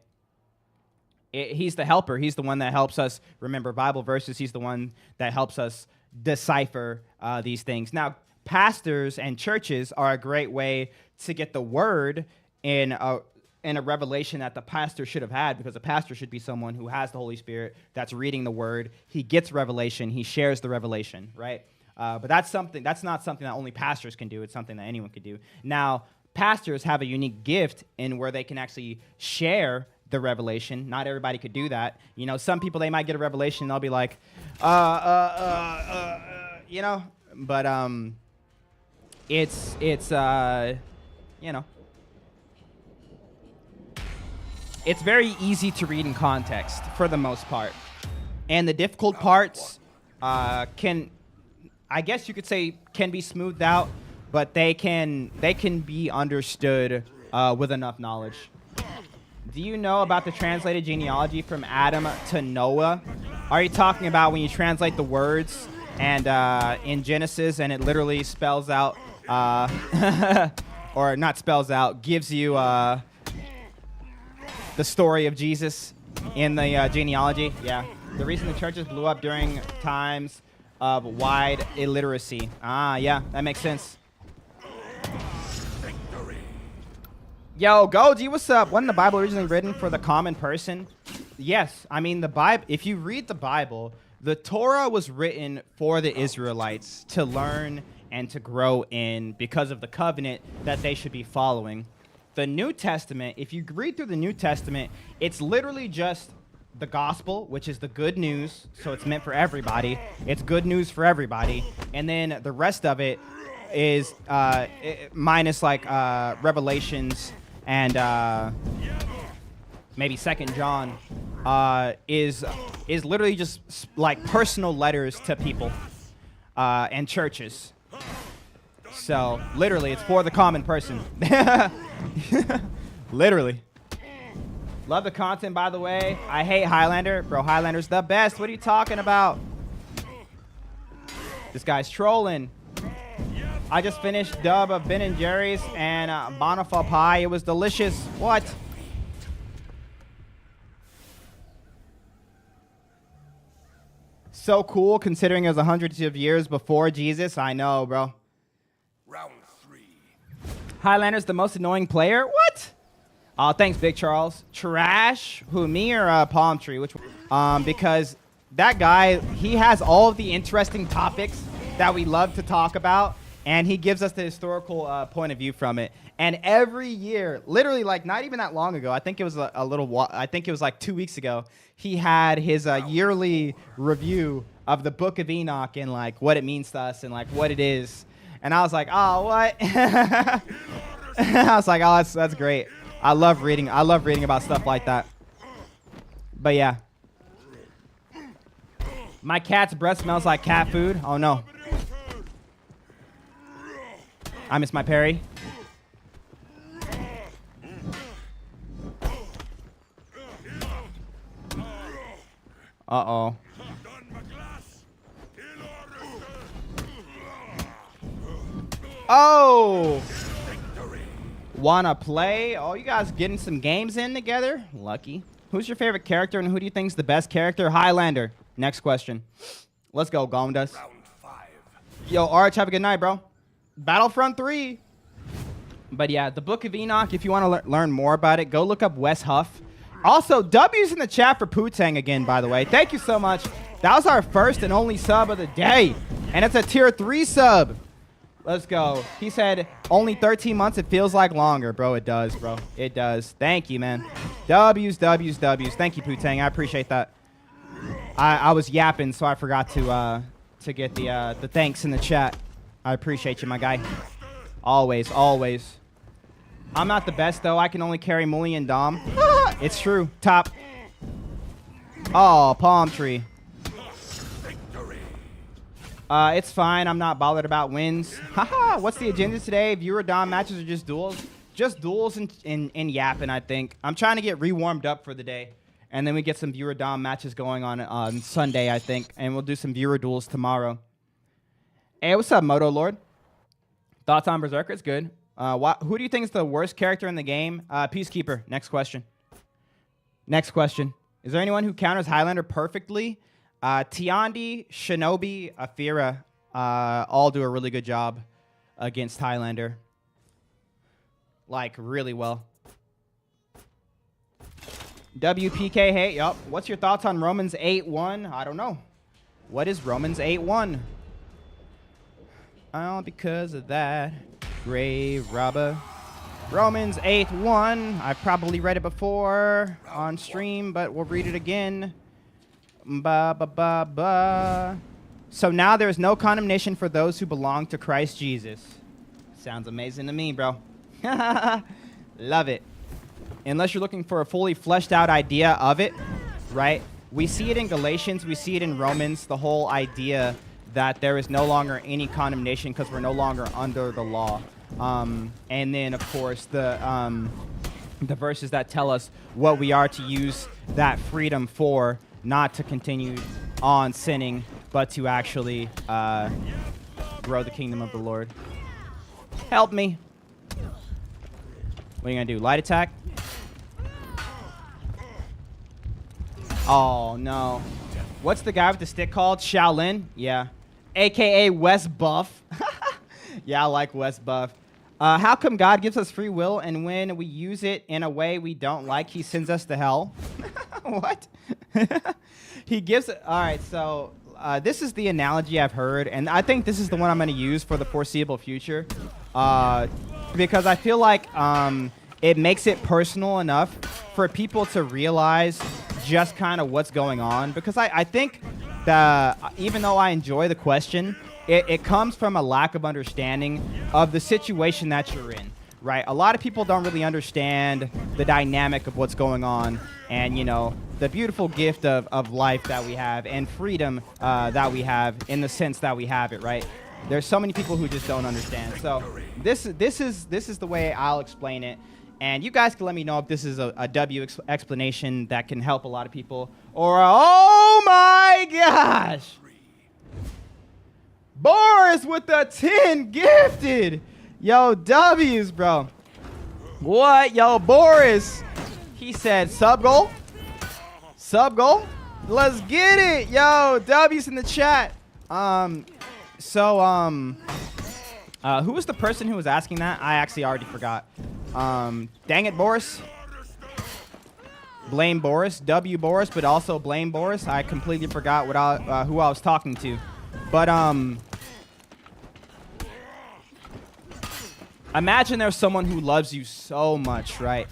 He's the helper. He's the one that helps us remember Bible verses. He's the one that helps us decipher these things. Now, pastors and churches are a great way to get the word in a revelation that the pastor should have had, because a pastor should be someone who has the Holy Spirit that's reading the word. He gets revelation. He shares the revelation, right? But that's not something that only pastors can do. It's something that anyone could do. Now, pastors have a unique gift in where they can actually share the revelation. Not everybody could do that. You know, some people, they might get a revelation and they'll be like, you know, but it's you know, it's very easy to read in context for the most part. And the difficult parts I guess you could say can be smoothed out, but they can be understood with enough knowledge. Do you know about the translated genealogy from Adam to Noah? Are you talking about when you translate the words and in Genesis and it literally spells out, or not spells out, gives you the story of Jesus in the genealogy? Yeah. The reason the churches blew up during times of wide illiteracy. Ah, yeah, that makes sense. Yo, Goji, what's up? Wasn't the Bible originally written for the common person? Yes. I mean, the Bible, if you read the Bible, the Torah was written for the Israelites to learn and to grow in because of the covenant that they should be following. The New Testament, if you read through the New Testament, it's literally just the gospel, which is the good news. So it's meant for everybody. It's good news for everybody. And then the rest of it is minus like Revelations and maybe 2nd John is literally just like personal letters to people and churches. So literally, it's for the common person. Literally. Love the content, by the way. I hate Highlander. Bro, Highlander's the best. What are you talking about? This guy's trolling. I just finished dub of Ben & Jerry's and Bonafide pie. It was delicious. What? So cool considering it was hundreds of years before Jesus. I know, bro. Round 3. Highlander's the most annoying player? What? Oh, thanks, Big Charles. Trash? Who, me or Palm Tree? Which one? Because that guy, he has all of the interesting topics that we love to talk about, and he gives us the historical point of view from it. And every year, literally, like not even that long ago, I think it was I think it was like 2 weeks ago, he had his yearly review of the Book of Enoch and like what it means to us and like what it is. And I was like, oh, what? I was like, oh, that's great. I love reading about stuff like that. But yeah. My cat's breath smells like cat food. Oh no. I miss my parry. Uh-oh. Oh! Wanna play? Oh, you guys getting some games in together? Lucky. Who's your favorite character and who do you think's the best character? Highlander. Next question. Let's go, Gondas. Round 5. Yo, Arch, have a good night, bro. Battlefront 3. But yeah, the Book of Enoch, if you want to learn more about it, go look up Wes Huff. Also, W's in the chat for Poo-Tang again, by the way. Thank you so much. That was our first and only sub of the day. And it's a tier 3 sub. Let's go. He said, only 13 months. It feels like longer. Bro, it does, bro. It does. Thank you, man. W's. Thank you, Poo-Tang. I appreciate that. I was yapping, so I forgot to get the thanks in the chat. I appreciate you, my guy. Always, always. I'm not the best, though. I can only carry Mully and Dom. It's true. Top. Oh, palm tree. It's fine. I'm not bothered about wins. Haha. What's the agenda today? Viewer Dom matches or just duels? Just duels and yapping, I think. I'm trying to get re-warmed up for the day. And then we get some viewer Dom matches going on Sunday, I think. And we'll do some viewer duels tomorrow. Hey, what's up, Moto Lord? Thoughts on Berserker? It's good. Who do you think is the worst character in the game? Peacekeeper. Next question. Next question. Is there anyone who counters Highlander perfectly? Tiandi, Shinobi, Afira all do a really good job against Highlander. Like, really well. WPK, hey, yup. What's your thoughts on Romans 8:1? I don't know. What is Romans 8:1? Oh, because of that grave robber. Romans 8:1. I've probably read it before on stream, but we'll read it again. So now there is no condemnation for those who belong to Christ Jesus. Sounds amazing to me, bro. Love it. Unless you're looking for a fully fleshed out idea of it, right? We see it in Galatians. We see it in Romans. The whole idea that there is no longer any condemnation because we're no longer under the law. And then, of course, the verses that tell us what we are to use that freedom for, not to continue on sinning, but to actually grow the kingdom of the Lord. Help me. What are you going to do? Light attack? Oh, no. What's the guy with the stick called? Shaolin? Yeah. AKA West Buff. Yeah, I like West Buff. How come God gives us free will, and when we use it in a way we don't like, he sends us to hell? What? He gives it. All right, so this is the analogy I've heard, and I think this is the one I'm going to use for the foreseeable future, because I feel like it makes it personal enough for people to realize just kind of what's going on. Because I think that even though I enjoy the question, it comes from a lack of understanding of the situation that you're in, right? A lot of people don't really understand the dynamic of what's going on, and, you know, the beautiful gift of life that we have and freedom that we have in the sense that we have it, right? There's so many people who just don't understand. So this is the way I'll explain it. And you guys can let me know if this is a explanation that can help a lot of people, or oh my gosh, Boris with the 10 gifted. Yo, W's, bro. What? Yo, Boris. He said sub goal. Sub goal. Let's get it. Yo, W's in the chat. Who was the person who was asking that? I actually already forgot. Dang it, Boris. Blame Boris. W Boris, but also blame Boris. I completely forgot what who I was talking to. But imagine there's someone who loves you so much, right?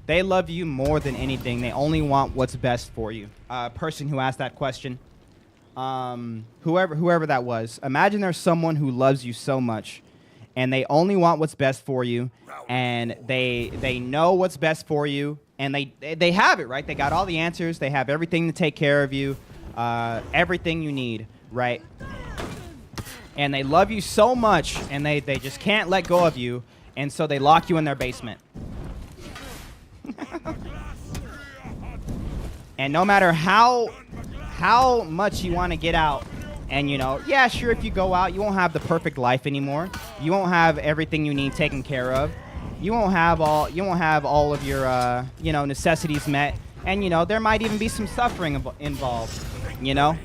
They love you more than anything. They only want what's best for you. Person who asked that question, whoever that was. Imagine there's someone who loves you so much, and they only want what's best for you, and they know what's best for you, and they have it, right? They got all the answers. They have everything to take care of you, everything you need, right? And they love you so much, and they just can't let go of you, and so they lock you in their basement. And no matter how much you want to get out, and, you know, yeah, sure, if you go out, you won't have the perfect life anymore. You won't have everything you need taken care of. You won't have all of your you know, necessities met, and, you know, there might even be some suffering involved, you know.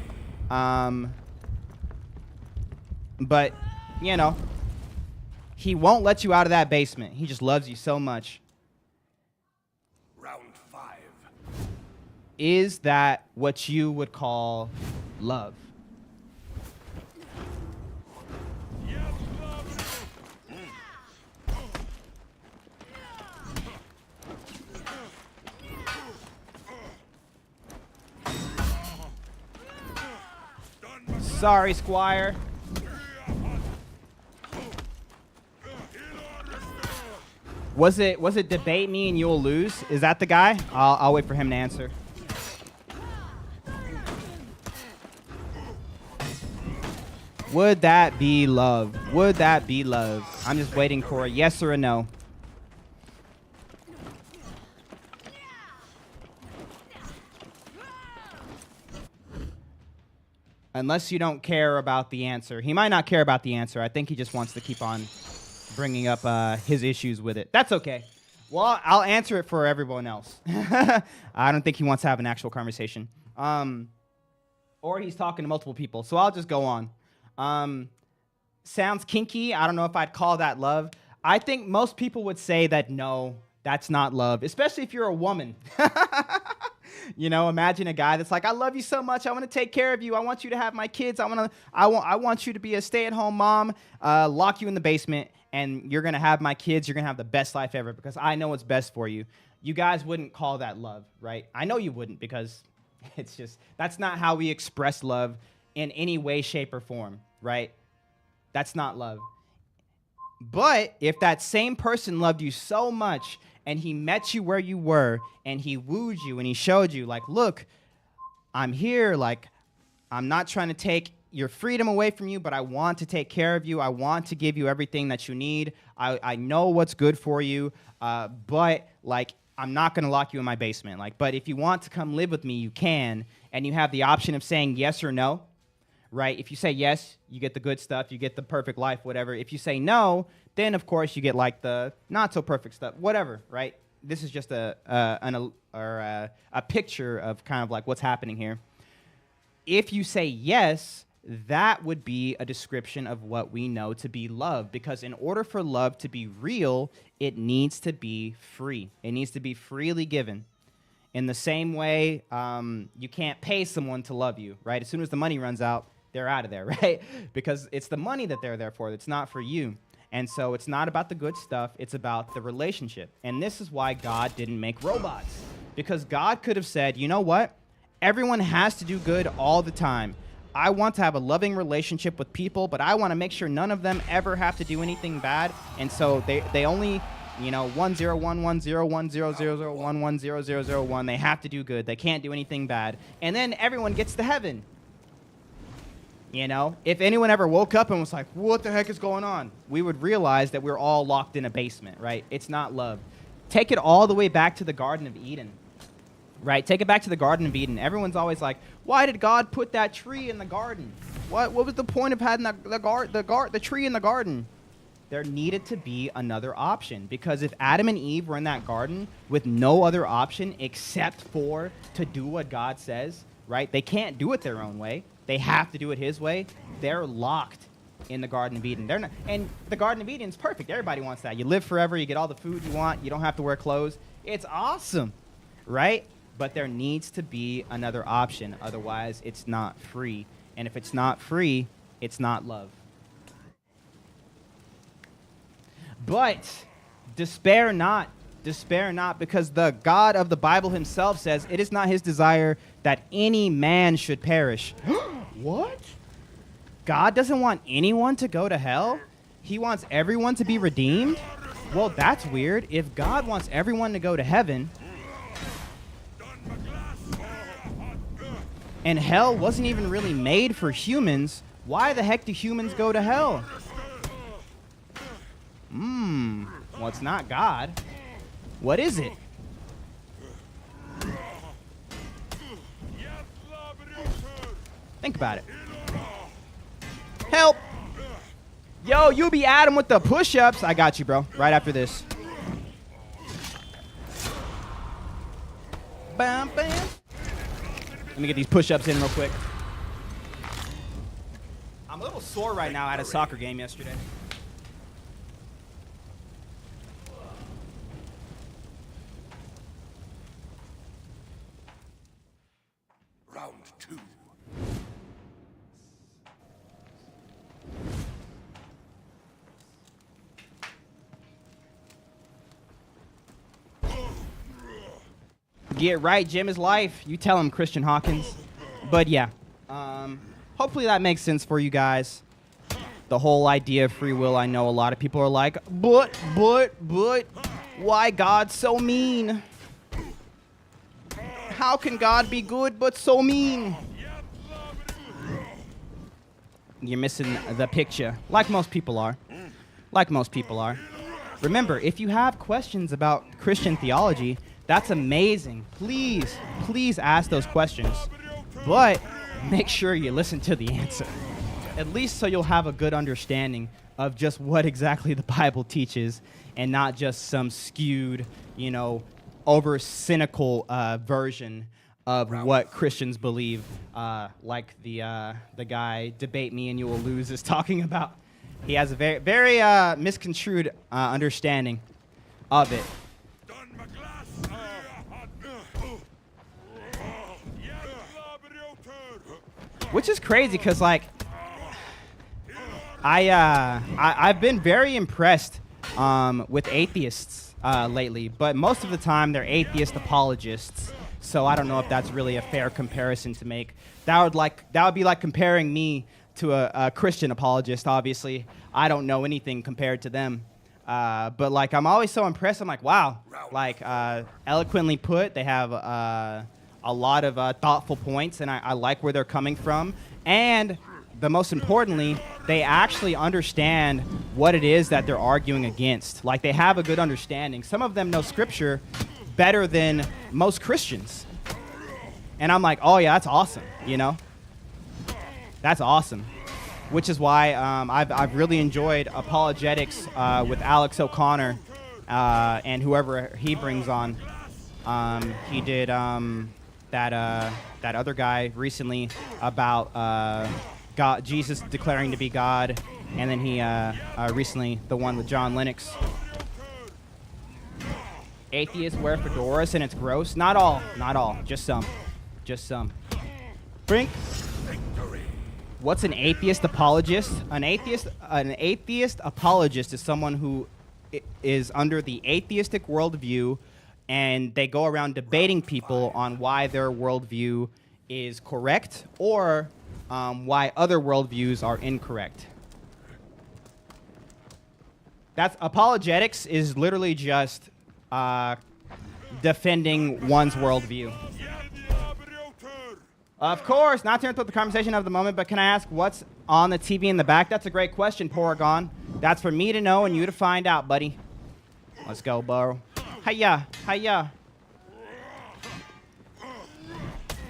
But, you know, he won't let you out of that basement. He just loves you so much. Round 5. Is that what you would call love? Sorry, Squire. Was it debate me and you'll lose? Is that the guy? I'll wait for him to answer. Would that be love? Would that be love? I'm just waiting for a yes or a no. Unless you don't care about the answer. He might not care about the answer. I think he just wants to keep on bringing up his issues with it. That's okay. Well, I'll answer it for everyone else. I don't think he wants to have an actual conversation. Or he's talking to multiple people. So I'll just go on. Sounds kinky. I don't know if I'd call that love. I think most people would say that no, that's not love, especially if you're a woman. You know, imagine a guy that's like, I love you so much. I want to take care of you. I want you to have my kids. I want you to be a stay-at-home mom, lock you in the basement, and you're going to have my kids. You're going to have the best life ever because I know what's best for you. You guys wouldn't call that love, right? I know you wouldn't, because it's just, that's not how we express love in any way, shape, or form, right? That's not love. But if that same person loved you so much and he met you where you were and he wooed you and he showed you, like, look, I'm here, like, I'm not trying to take your freedom away from you, but I want to take care of you. I want to give you everything that you need. I know what's good for you, but, like, I'm not going to lock you in my basement. Like, but if you want to come live with me, you can, and you have the option of saying yes or no, right? If you say yes, you get the good stuff, you get the perfect life, whatever. If you say no, then, of course, you get, like, the not-so-perfect stuff, whatever, right? This is just a picture of kind of, like, what's happening here. If you say yes, that would be a description of what we know to be love. Because in order for love to be real, it needs to be free. It needs to be freely given. In the same way, you can't pay someone to love you, right? As soon as the money runs out, they're out of there, right? Because it's the money that they're there for. It's not for you. And so it's not about the good stuff. It's about the relationship. And this is why God didn't make robots. Because God could have said, you know what? Everyone has to do good all the time. I want to have a loving relationship with people, but I want to make sure none of them ever have to do anything bad. And so they only, 101101000110001. They have to do good. They can't do anything bad. And then everyone gets to heaven. If anyone ever woke up and was like, what the heck is going on? We would realize that we're all locked in a basement, right? It's not love. Take it all the way back to the Garden of Eden, right? Take it back to the Garden of Eden. Everyone's always like, why did God put that tree in the garden? What was the point of having the tree in the garden? There needed to be another option, because if Adam and Eve were in that garden with no other option except for to do what God says, right? They can't do it their own way. They have to do it his way. They're locked in the Garden of Eden. And the Garden of Eden is perfect. Everybody wants that. You live forever. You get all the food you want. You don't have to wear clothes. It's awesome, right? But there needs to be another option. Otherwise, it's not free. And if it's not free, it's not love. But despair not. Despair not, because the God of the Bible himself says it is not his desire that any man should perish. What? God doesn't want anyone to go to hell? He wants everyone to be redeemed? Well, that's weird. If God wants everyone to go to heaven, and hell wasn't even really made for humans, why the heck do humans go to hell? Well, it's not God. What is it? Think about it. Help! Yo, you be Adam with the push-ups. I got you, bro. Right after this. Bam, bam. Let me get these push-ups in real quick. I'm a little sore right now. I had a soccer game yesterday. Round 2. Get right, Jim is life. You tell him, Christian Hawkins. But yeah, hopefully that makes sense for you guys. The whole idea of free will, I know a lot of people are like, but, why God so mean? How can God be good but so mean? You're missing the picture, like most people are. Remember, if you have questions about Christian theology, that's amazing. Please ask those questions. But make sure you listen to the answer. At least so you'll have a good understanding of just what exactly the Bible teaches, and not just some skewed, over cynical version of what Christians believe, like the guy Debate Me and You Will Lose is talking about. He has a very misconstrued understanding of it. Which is crazy, because I've been very impressed with atheists lately, but most of the time they're atheist apologists. So I don't know if that's really a fair comparison to make. That would be like comparing me to a Christian apologist. Obviously, I don't know anything compared to them. But I'm always so impressed. I'm like, wow, eloquently put. They have a lot of thoughtful points, and I like where they're coming from. And the most importantly, they actually understand what it is that they're arguing against. They have a good understanding. Some of them know Scripture better than most Christians. And I'm like, oh yeah, that's awesome, That's awesome. Which is why I've really enjoyed apologetics with Alex O'Connor and whoever he brings on. He did that other guy recently about God, Jesus declaring to be God, and then he recently the one with John Lennox. Atheists wear fedoras and it's gross. Not all, just some, Brink. What's an atheist apologist? An atheist apologist is someone who is under the atheistic worldview, and they go around debating people on why their worldview is correct or why other worldviews are incorrect. That's apologetics is literally just defending one's worldview. Of course, not to interrupt the conversation of the moment, but can I ask what's on the TV in the back? That's a great question, Porygon. That's for me to know and you to find out, buddy. Let's go, bro. Hiya, hiya.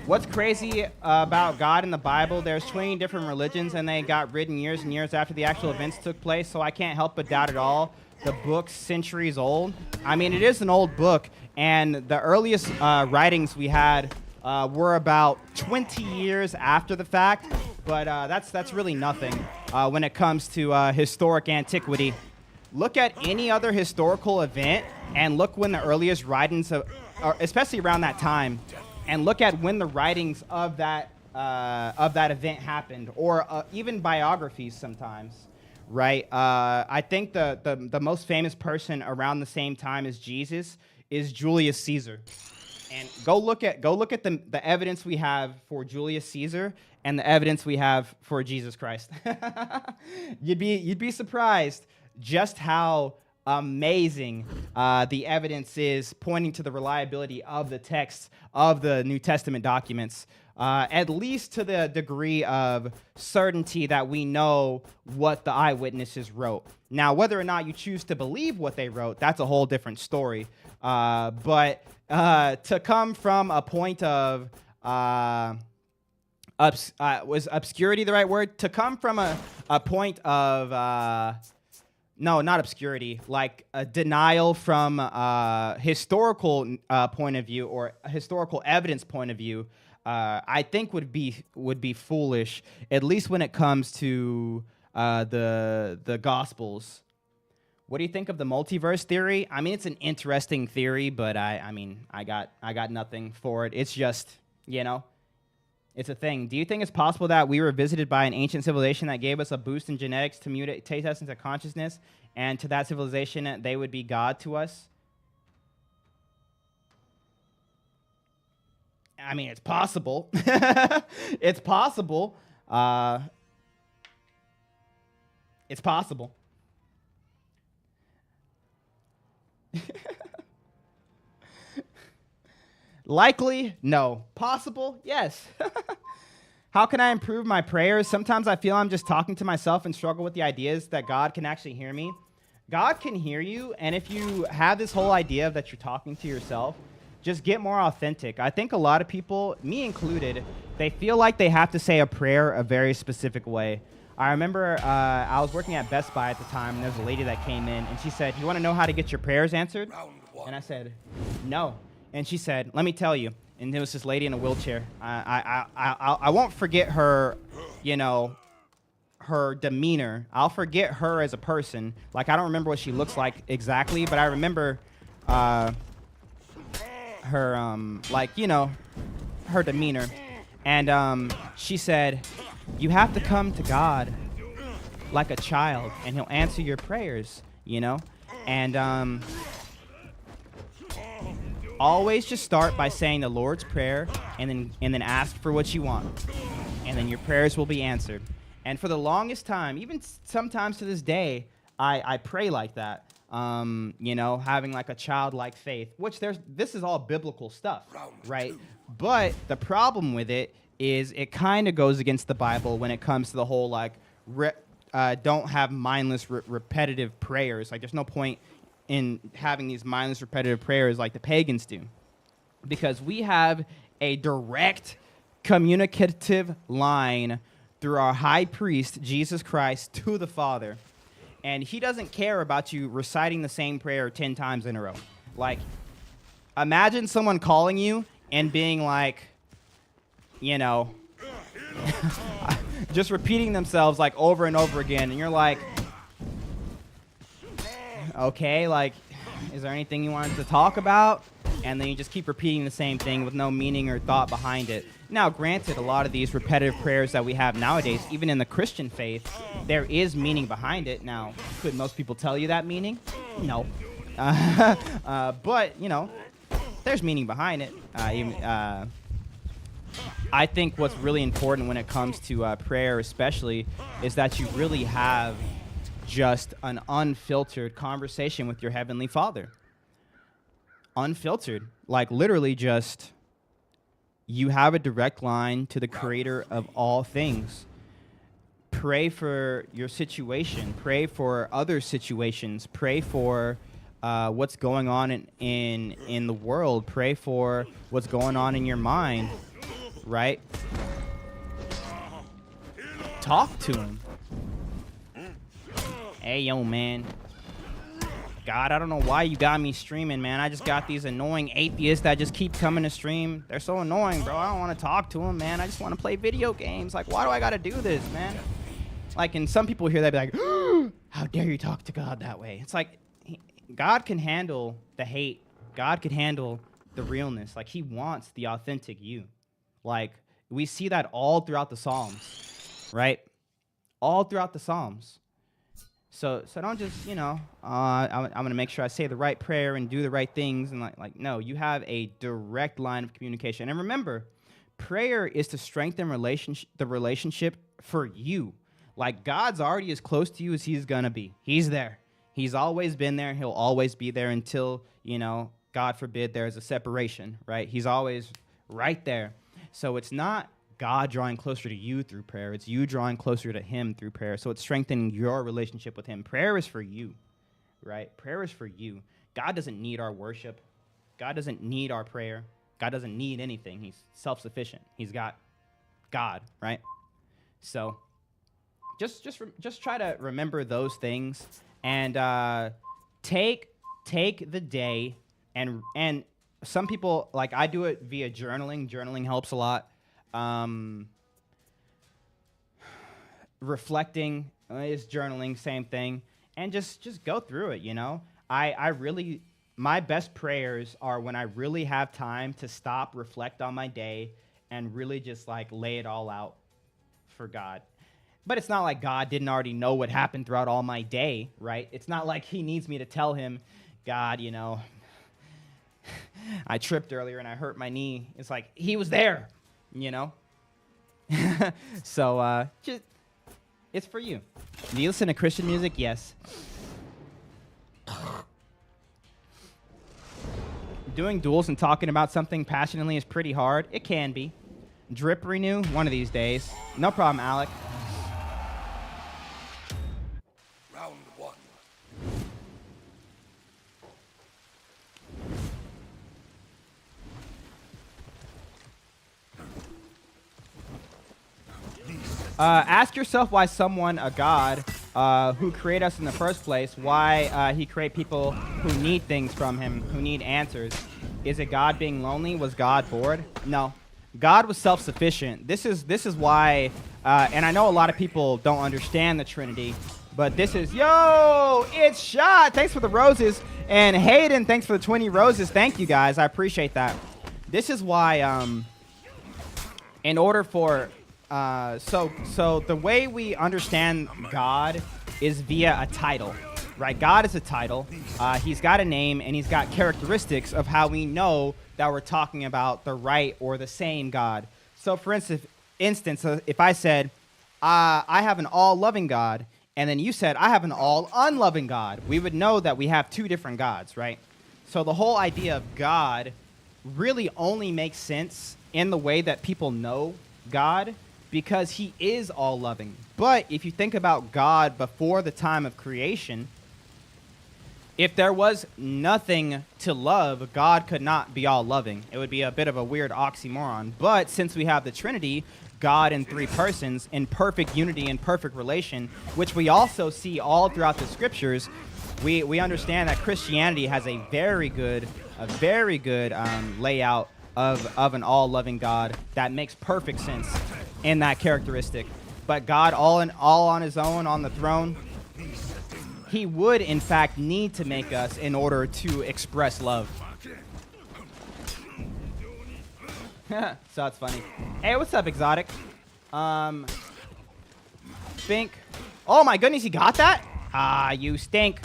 What's crazy about God in the Bible? There's 20 different religions, and they got written years and years after the actual events took place, so I can't help but doubt it all. The book's centuries old. I mean, it is an old book, and the earliest writings we had were about 20 years after the fact, but that's really nothing when it comes to historic antiquity. Look at any other historical event, and look when the earliest writings, especially around that time, and look at when the writings of that event happened, or even biographies sometimes, right? I think the most famous person around the same time as Jesus is Julius Caesar. And go look at the evidence we have for Julius Caesar and the evidence we have for Jesus Christ. You'd be surprised just how amazing the evidence is, pointing to the reliability of the texts of the New Testament documents, at least to the degree of certainty that we know what the eyewitnesses wrote. Now, whether or not you choose to believe what they wrote, that's a whole different story. But to come from a point of was obscurity the right word? To come from a point of no, not obscurity, like a denial from a historical point of view or a historical evidence point of view, I think would be foolish, at least when it comes to the Gospels. What do you think of the multiverse theory? I mean, it's an interesting theory, but I got nothing for it. It's just, it's a thing. Do you think it's possible that we were visited by an ancient civilization that gave us a boost in genetics to mutate us into consciousness, and to that civilization, they would be God to us? I mean, it's possible. It's possible. It's possible. Likely? No. Possible? Yes. How can I improve my prayers? Sometimes I feel I'm just talking to myself and struggle with the ideas that God can actually hear me. God can hear you, and if you have this whole idea that you're talking to yourself, just get more authentic. I think a lot of people, me included, they feel like they have to say a prayer a very specific way. I remember I was working at Best Buy at the time, and there was a lady that came in, and she said, "You want to know how to get your prayers answered?" And I said, "No." And she said, "Let me tell you." And there was this lady in a wheelchair. I won't forget her, her demeanor. I'll forget her as a person. Like, I don't remember what she looks like exactly, but I remember her, her demeanor. And she said, "You have to come to God like a child, and he'll answer your prayers, And always just start by saying the Lord's Prayer, and then ask for what you want, and then your prayers will be answered." And for the longest time, even sometimes to this day, I pray like that. Having like a childlike faith, which this is all biblical stuff, right? But the problem with it is it kind of goes against the Bible when it comes to the whole don't have mindless repetitive prayers. Like, there's no point in having these mindless repetitive prayers like the pagans do, because we have a direct communicative line through our high priest, Jesus Christ, to the Father. And he doesn't care about you reciting the same prayer 10 times in a row. Like, imagine someone calling you and being like, just repeating themselves like over and over again, and you're like, okay, like, is there anything you wanted to talk about? And then you just keep repeating the same thing with no meaning or thought behind it. Now, granted, a lot of these repetitive prayers that we have nowadays, even in the Christian faith, there is meaning behind it. Now, could most people tell you that meaning? No. But, you know, there's meaning behind it. I think what's really important when it comes to prayer especially is that you really have just an unfiltered conversation with your Heavenly Father. Unfiltered. Like literally just you have a direct line to the Creator of all things. Pray for your situation. Pray for other situations. Pray for what's going on in the world. Pray for what's going on in your mind, right? Talk to Him. Hey, yo, man. God, I don't know why you got me streaming, man. I just got these annoying atheists that just keep coming to stream. They're so annoying, bro. I don't want to talk to them, man. I just want to play video games. Like, why do I got to do this, man? Like, and some people hear that be like, how dare you talk to God that way? It's like, God can handle the hate. God can handle the realness. Like, He wants the authentic you. Like, we see that all throughout the Psalms, right? All throughout the Psalms. So don't just, you know, I'm going to make sure I say the right prayer and do the right things. And like, no, you have a direct line of communication. And remember, prayer is to strengthen the relationship for you. Like, God's already as close to you as He's going to be. He's there. He's always been there. He'll always be there until, you know, God forbid there's a separation, right? He's always right there. So it's not God drawing closer to you through prayer. It's you drawing closer to Him through prayer. So it's strengthening your relationship with Him. Prayer is for you, right? Prayer is for you. God doesn't need our worship. God doesn't need our prayer. God doesn't need anything. He's self-sufficient. He's got God, right? So just try to remember those things and take the day and some people, like I do it via journaling. Journaling helps a lot. Reflecting is journaling, same thing, and just go through it, you know. I really, my best prayers are when I really have time to stop, reflect on my day, and really just like lay it all out for God. But it's not like God didn't already know what happened throughout all my day, right? It's not like He needs me to tell Him, God, you know, I tripped earlier and I hurt my knee. It's like He was there. You know? So, just, it's for you. Do you listen to Christian music? Yes. Doing duels and talking about something passionately is pretty hard. It can be. Drip renew, one of these days. No problem, Alec. Round one. Ask yourself why someone, a God, who created us in the first place, why He create people who need things from Him, who need answers. Is it God being lonely? Was God bored? No. God was self-sufficient. This is why, and I know a lot of people don't understand the Trinity, but this is, yo, it's Shot. Thanks for the roses. And Hayden, thanks for the 20 roses. Thank you, guys. I appreciate that. This is why, in order for... So the way we understand God is via a title, right? God is a title. He's got a name, and He's got characteristics of how we know that we're talking about the right or the same God. So, for instance, if I said, I have an all-loving God, and then you said, I have an all-unloving God, we would know that we have two different gods, right? So the whole idea of God really only makes sense in the way that people know God, because He is all-loving. But if you think about God before the time of creation, if there was nothing to love, God could not be all-loving. It would be a bit of a weird oxymoron. But since we have the Trinity, God in three persons, in perfect unity and perfect relation, which we also see all throughout the Scriptures, we understand that Christianity has a very good layout of an all-loving God that makes perfect sense in that characteristic. but God all on his own on the throne, he would in fact need to make us in order to express love. So that's funny. Hey, what's up, Exotic? Think. Oh my goodness, he got that? Ah, you stink.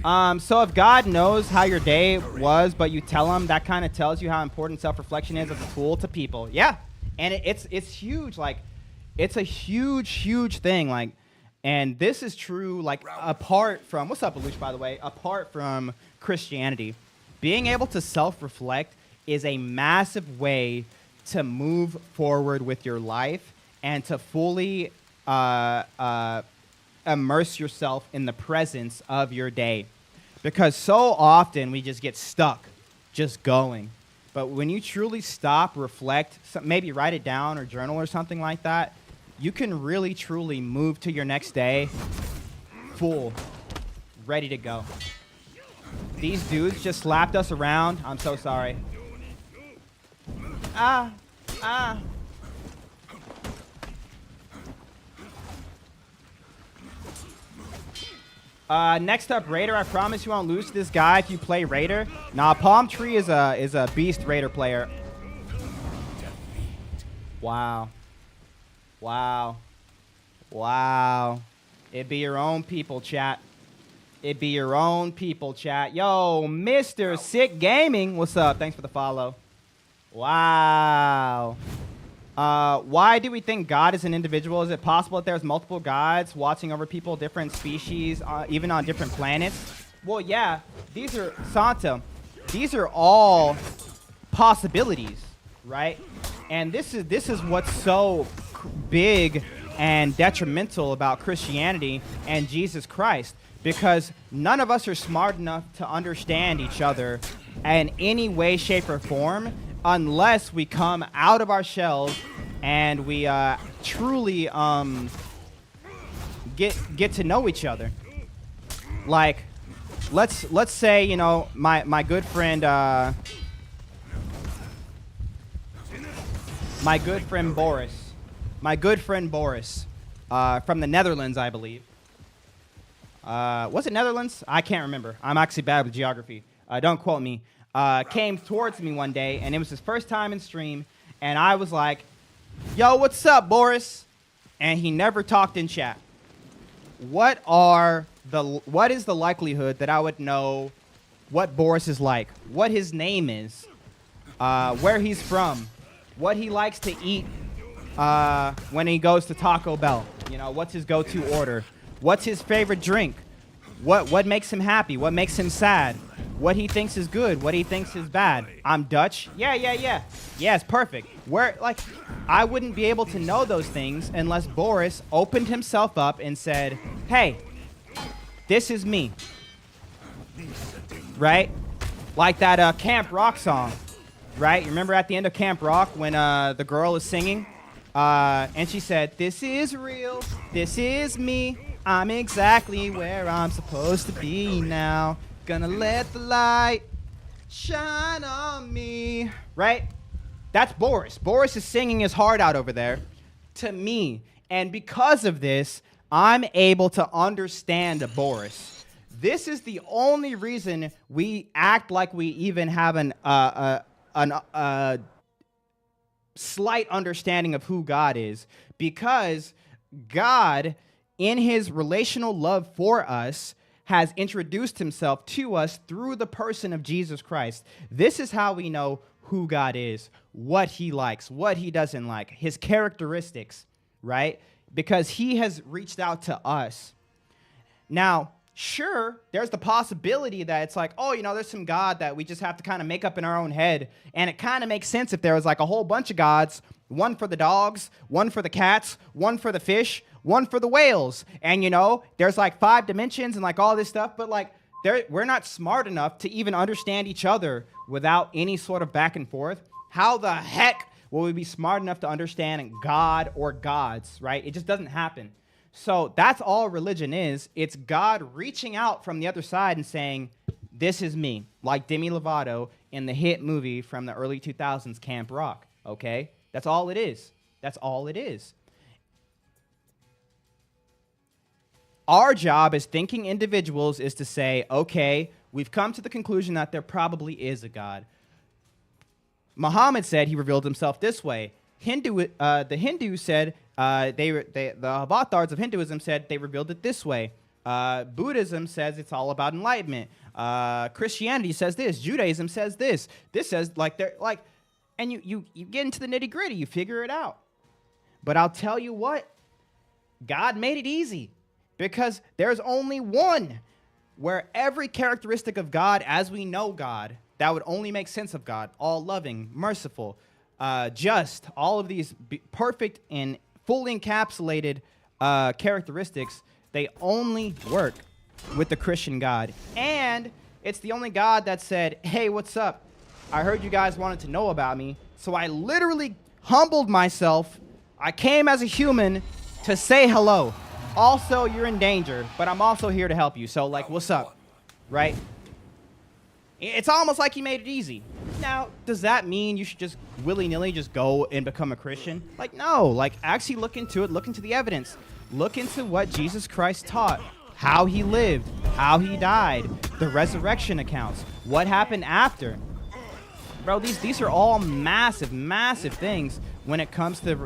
So if God knows how your day was, but you tell him, that kind of tells you how important self-reflection is as a tool to people. Yeah, and it's huge. Like, it's a huge thing. Like, and this is true. Like, apart from what's up, Alush, by the way, apart from Christianity, being able to self-reflect is a massive way to move forward with your life and to fully immerse yourself in the presence of your day. Because so often we just get stuck just going. But when you truly stop, reflect, maybe write it down or journal or something like that, you can really truly move to your next day full, ready to go. These dudes just slapped us around. I'm so sorry. Next up, Raider. I promise you won't lose to this guy if you play Raider. Nah, Palm Tree is a beast Raider player. Wow. Wow. Wow. It be your own people, chat. It be your own people, chat. Yo, Mr. Sick Gaming. What's up? Thanks for the follow. Wow. Why do we think God is an individual? Is it possible that there's multiple gods watching over people, different species, even on different planets? Well, yeah. These are, Santa, these are all possibilities, right? And this is what's so big and detrimental about Christianity and Jesus Christ, because none of us are smart enough to understand each other in any way, shape, or form unless we come out of our shells and we truly get to know each other. Like, let's say, you know, my good friend Boris from the Netherlands, I believe. Was it Netherlands? I can't remember. I'm actually bad with geography. Don't quote me. Came towards me one day, and it was his first time in stream, and I was like, yo, what's up, Boris? And he never talked in chat. What is the likelihood that I would know what Boris is like, what his name is, where he's from, what he likes to eat when he goes to Taco Bell? You know, what's his go-to order? What's his favorite drink? What makes him happy? What makes him sad? What he thinks is good? What he thinks is bad? I'm Dutch. Yeah. Yeah, it's perfect. I wouldn't be able to know those things unless Boris opened himself up and said, hey, this is me. Right? Like that Camp Rock song. Right? You remember at the end of Camp Rock when the girl is singing? And she said, this is real. This is me. I'm exactly where I'm supposed to be now. Gonna let the light shine on me. Right? That's Boris. Boris is singing his heart out over there to me. And because of this, I'm able to understand Boris. This is the only reason we act like we even have an slight understanding of who God is, because God, in his relational love for us, has introduced himself to us through the person of Jesus Christ. This is how we know who God is, what he likes, what he doesn't like, his characteristics, right? Because he has reached out to us. Now, sure, there's the possibility that it's like, oh, you know, there's some God that we just have to kind of make up in our own head. And it kind of makes sense if there was like a whole bunch of gods, one for the dogs, one for the cats, one for the fish, one for the whales. And, you know, there's like 5 dimensions and like all this stuff. But like, we're not smart enough to even understand each other without any sort of back and forth. How the heck will we be smart enough to understand God or gods, right? It just doesn't happen. So that's all religion is. It's God reaching out from the other side and saying, this is me, like Demi Lovato in the hit movie from the early 2000s, Camp Rock, okay? That's all it is. That's all it is. Our job as thinking individuals is to say, okay, we've come to the conclusion that there probably is a God. Muhammad said he revealed himself this way. The Hindus said, the avatars of Hinduism said they revealed it this way. Buddhism says it's all about enlightenment. Christianity says this. Judaism says this. This says and you get into the nitty gritty. You figure it out. But I'll tell you what, God made it easy because there's only one where every characteristic of God as we know God, that would only make sense of God, all loving, merciful, just, all of these perfect and fully encapsulated characteristics, they only work with the Christian God. And it's the only God that said, hey, what's up? I heard you guys wanted to know about me, so I literally humbled myself. I came as a human to say hello. Also, you're in danger, but I'm also here to help you. So, like, what's up? Right? It's almost like he made it easy. Now, does that mean you should just willy-nilly just go and become a Christian? Like, no. Like, actually look into it. Look into the evidence. Look into what Jesus Christ taught. How he lived. How he died. The resurrection accounts. What happened after. Bro, these are all massive, massive things when it comes to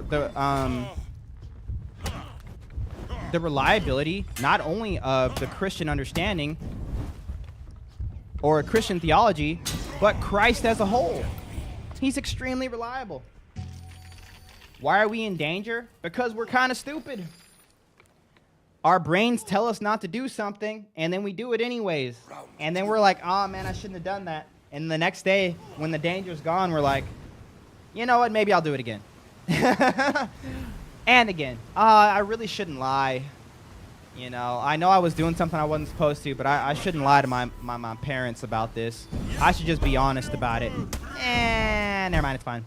the reliability, not only of the Christian understanding or a Christian theology, but Christ as a whole. He's extremely reliable. Why are we in danger? Because we're kind of stupid. Our brains tell us not to do something, and then we do it anyways. And then we're like, oh, man, I shouldn't have done that. And the next day, when the danger's gone, we're like, you know what? Maybe I'll do it again. And again, I really shouldn't lie. You know I was doing something I wasn't supposed to, but I shouldn't lie to my parents about this. I should just be honest about it. Never mind, it's fine.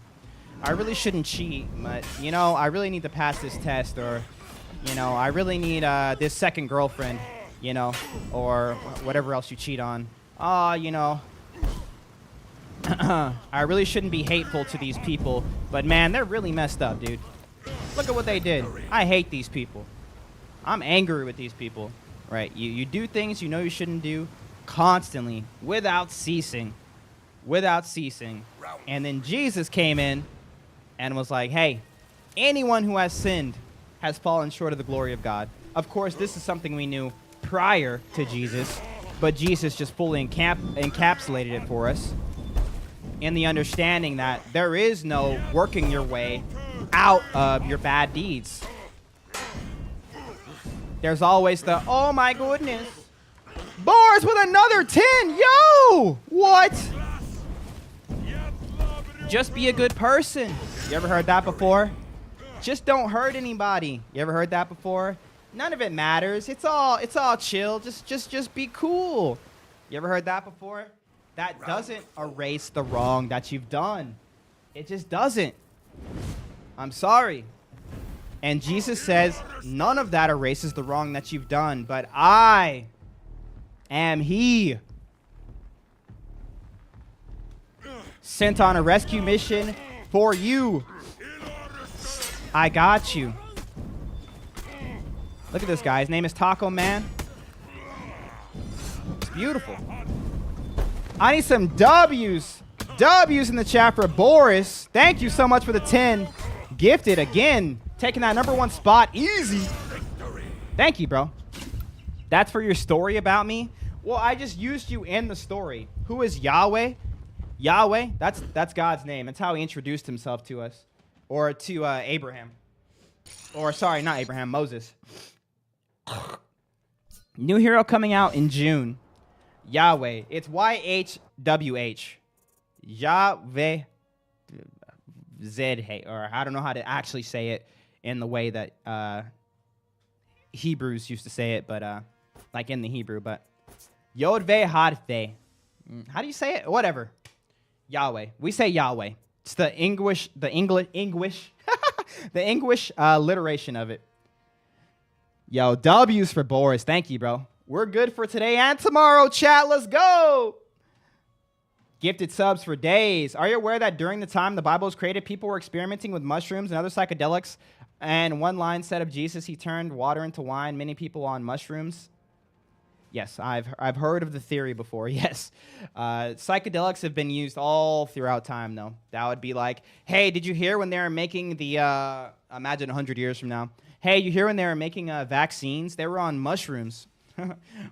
I really shouldn't cheat, but, I really need to pass this test, or, I really need this second girlfriend, or whatever else you cheat on. I really shouldn't be hateful to these people, but, man, they're really messed up, dude. Look at what they did. I hate these people. I'm angry with these people, right? You do things you know you shouldn't do constantly, without ceasing. And then Jesus came in and was like, hey, anyone who has sinned has fallen short of the glory of God. Of course, this is something we knew prior to Jesus, but Jesus just fully encapsulated it for us in the understanding that there is no working your way out of your bad deeds. There's always the, oh my goodness, Boris with another 10, yo! What? Just be a good person. You ever heard that before? Just don't hurt anybody. You ever heard that before? None of it matters. It's all chill. Just be cool. You ever heard that before? That doesn't erase the wrong that you've done. It just doesn't. I'm sorry. And Jesus says, none of that erases the wrong that you've done, but I am he. Sent on a rescue mission for you. I got you. Look at this guy. His name is Taco Man. It's beautiful. I need some W's. W's in the chat for Boris. Thank you so much for the 10. Gifted again. Taking that #1 spot. Easy. Thank you, bro. That's for your story about me? Well, I just used you in the story. Who is Yahweh? Yahweh, that's God's name. That's how he introduced himself to us. Or to Abraham. Or, sorry, not Abraham, Moses. New hero coming out in June. Yahweh. It's YHWH. Yahweh. Zed, or I don't know how to actually say it in the way that Hebrews used to say it, but like in the Hebrew, but Yod-Veh Had-Veh. How do you say it? Whatever. Yahweh. We say Yahweh. It's the English the English alliteration of it. Yo, W's for Boris. Thank you, bro. We're good for today and tomorrow, chat. Let's go. Gifted subs for days. Are you aware that during the time the Bible was created, people were experimenting with mushrooms and other psychedelics? And one line said of Jesus, he turned water into wine. Many people on mushrooms. Yes, I've heard of the theory before, yes. Psychedelics have been used all throughout time, though. That would be like, hey, did you hear when they were making the, imagine 100 years from now. Hey, you hear when they were making vaccines? They were on mushrooms.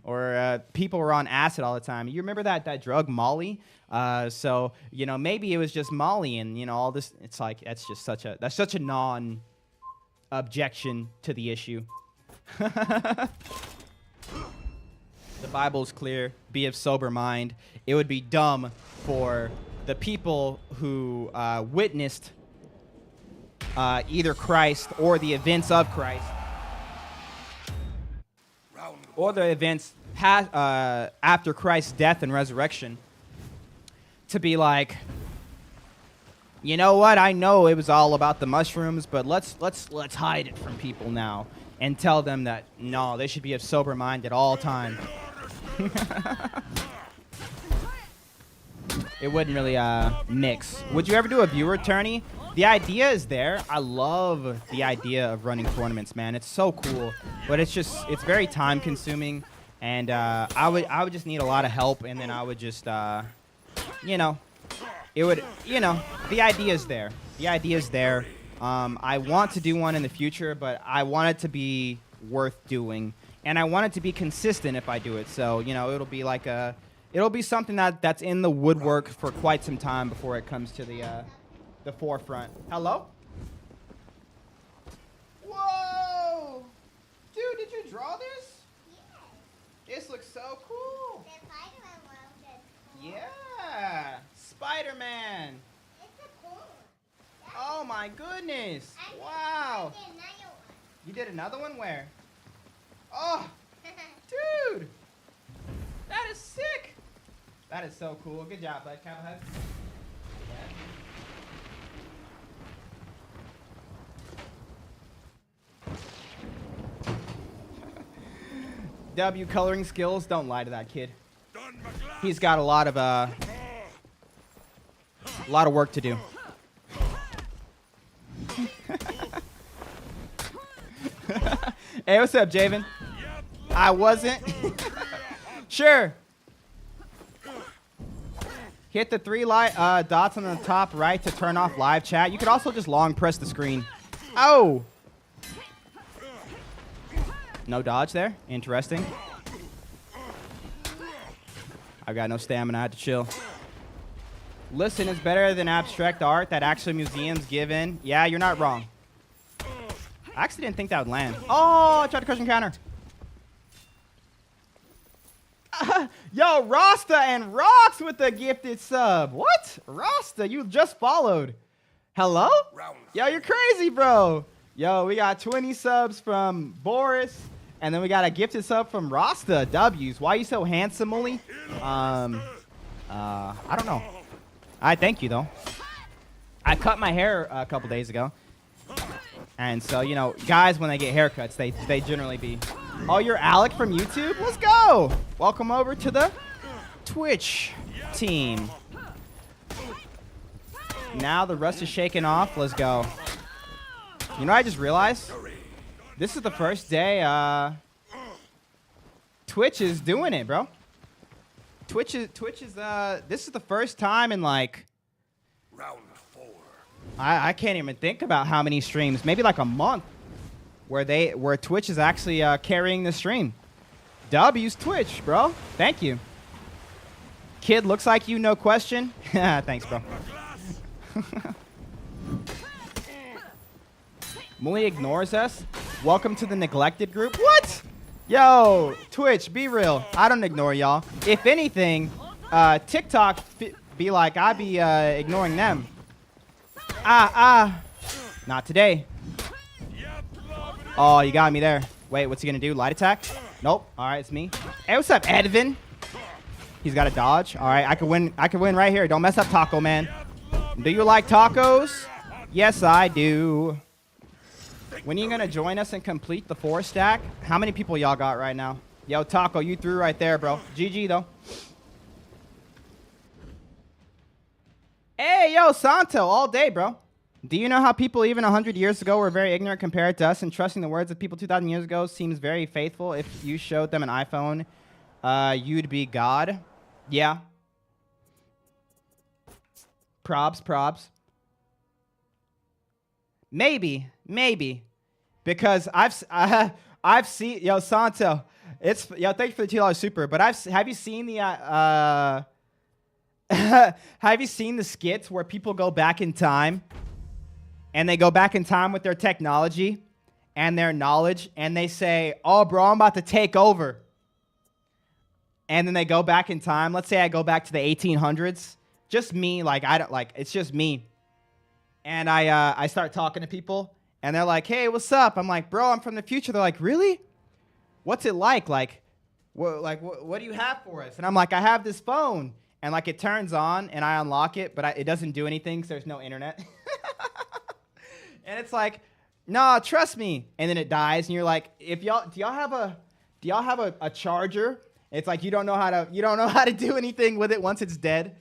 Or people were on acid all the time. You remember that drug Molly? So, you know, maybe it was just Molly and, you know, all this. It's like, that's such a non-objection to the issue. The Bible's clear. Be of sober mind. It would be dumb for the people who witnessed either Christ or the events of Christ, or the events after Christ's death and resurrection, to be like, you know what? I know it was all about the mushrooms, but let's hide it from people now and tell them that no, they should be of sober mind at all times. It wouldn't really mix. Would you ever do a viewer tourney? The idea is there. I love the idea of running tournaments, man. It's so cool, but it's very time consuming, and I would just need a lot of help, and then I would just, you know, the idea is there. The idea is there. I want to do one in the future, but I want it to be worth doing, and I want it to be consistent if I do it. So, you know, it'll be like it'll be something that's in the woodwork for quite some time before it comes to the forefront. Hello? Whoa! Dude, did you draw this? Yeah. This looks so cool. The Spider-Man one is cool. Yeah. Spider-Man. It's a cool one. Oh my goodness. Wow. I did another one. You did another one? Where? Oh, dude. That is sick. That is so cool. Good job, bud. Can I have a hug? W coloring skills, don't lie to that kid. He's got a lot of work to do. Hey, what's up, Javen? I wasn't. Sure. Hit the 3 dots on the top right to turn off live chat. You could also just long press the screen. Oh! No dodge there. Interesting. I've got no stamina. I had to chill. Listen is better than abstract art that actually museums give in. Yeah, you're not wrong. I actually didn't think that would land. Oh, I tried to crush and counter. Yo, Rasta and Rocks with the gifted sub. What? Rasta, you just followed. Hello? Yo, you're crazy, bro. Yo, we got 20 subs from Boris. And then we got a gifted sub from Rasta. W's. Why are you so handsome, Mully? I don't know. I thank you, though. I cut my hair a couple days ago. And so, you know, guys, when they get haircuts, they generally be, oh, you're Alec from YouTube? Let's go. Welcome over to the Twitch team. Now the rust is shaking off. Let's go. You know what I just realized? This is the first day Twitch is doing it, bro. Twitch is this is the first time in like Round 4. I can't even think about how many streams, maybe like a month, where Twitch is actually carrying the stream. W's Twitch, bro. Thank you. Kid looks like you, no question. Thanks, bro. Mully ignores us. Welcome to the neglected group. What? Yo, Twitch, be real. I don't ignore y'all. If anything, TikTok be like I be ignoring them. Not today. Oh, you got me there. Wait, what's he gonna do? Light attack? Nope. All right, it's me. Hey, what's up, Edvin? He's got a dodge. All right, I could win. I could win right here. Don't mess up, Taco Man. Do you like tacos? Yes, I do. When are you gonna join us and complete the 4 stack? How many people y'all got right now? Yo, Taco, you threw right there, bro. GG though. Hey, yo, Santo, all day, bro. Do you know how people even 100 years ago were very ignorant compared to us, and trusting the words of people 2,000 years ago seems very faithful? If you showed them an iPhone, you'd be God. Yeah. Probs. Maybe. Because I've seen, yo, Santo, thank you for the $2 super, but have you seen the, have you seen the skits where people go back in time and they go back in time with their technology and their knowledge and they say, oh, bro, I'm about to take over. And then they go back in time. Let's say I go back to the 1800s. Just me, it's just me. And I start talking to people and they're like, hey, what's up? I'm like, bro, I'm from the future. They're like, really? What's it like? What do you have for us? And I'm like, I have this phone. And it turns on and I unlock it, but it doesn't do anything because there's no internet. And it's like, nah, trust me. And then it dies, and you're like, do y'all have a charger? It's like you don't know how to do anything with it once it's dead.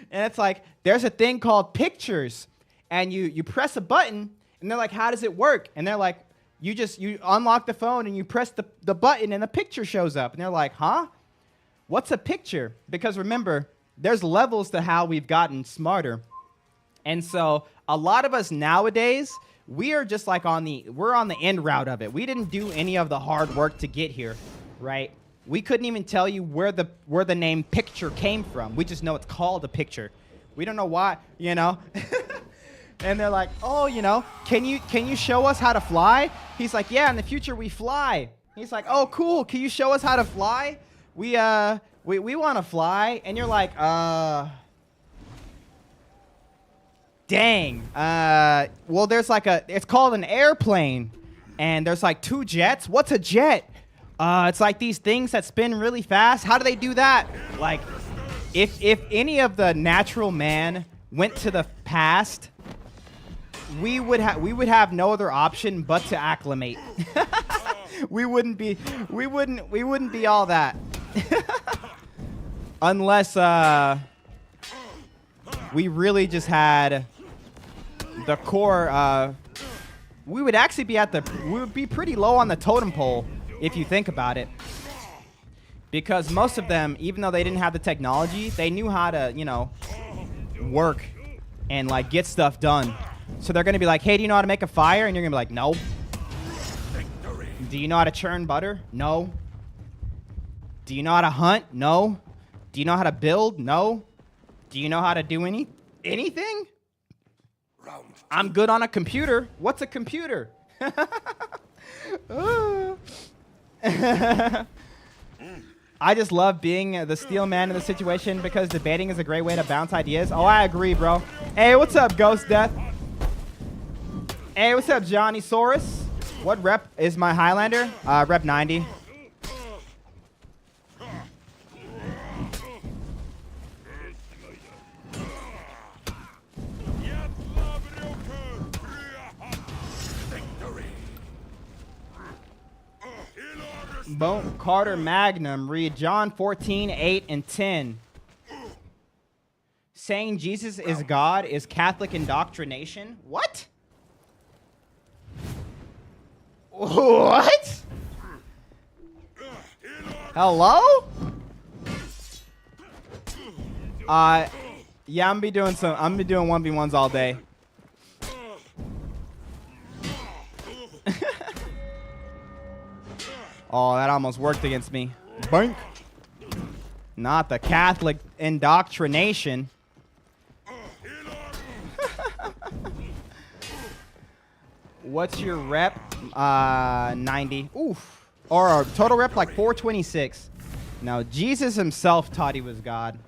And it's like there's a thing called pictures, and you press a button, and they're like, how does it work? And they're like, you unlock the phone and you press the button and the picture shows up, and they're like, huh? What's a picture? Because remember, there's levels to how we've gotten smarter. And so a lot of us nowadays, we are just we're on the end route of it. We didn't do any of the hard work to get here, right? We couldn't even tell you where the name picture came from. We just know it's called a picture. We don't know why, And they're like, oh, can you show us how to fly? He's like, yeah, in the future we fly. He's like, oh, cool. Can you show us how to fly? We want to fly. And you're like, dang. Well, there's it's called an airplane. And there's 2 jets. What's a jet? It's these things that spin really fast. How do they do that? If any of the natural man went to the past, we would have no other option but to acclimate. we wouldn't be all that. Unless we really just had the core. We would actually be we would be pretty low on the totem pole if you think about it, because most of them, even though they didn't have the technology, they knew how to work and get stuff done. So they're gonna be like, hey, do you know how to make a fire? And you're gonna be like, no. Do you know how to churn butter? No. Do you know how to hunt? No. Do you know how to build? No. Do you know how to do anything? I'm good on a computer. What's a computer? I just love being the steel man in the situation because debating is a great way to bounce ideas. Oh, I agree, bro. Hey, what's up, Ghost Death? Hey, what's up, Johnny Saurus? What rep is my Highlander? Rep 90. Bone Carter Magnum, read John 14, 8, and 10. Saying Jesus is God is Catholic indoctrination. What? What? Hello? Yeah, I'm gonna be doing 1v1s all day. Oh, that almost worked against me. Boink. Not the Catholic indoctrination. What's your rep? 90. Oof. Or total rep 426. Now, Jesus himself taught he was God.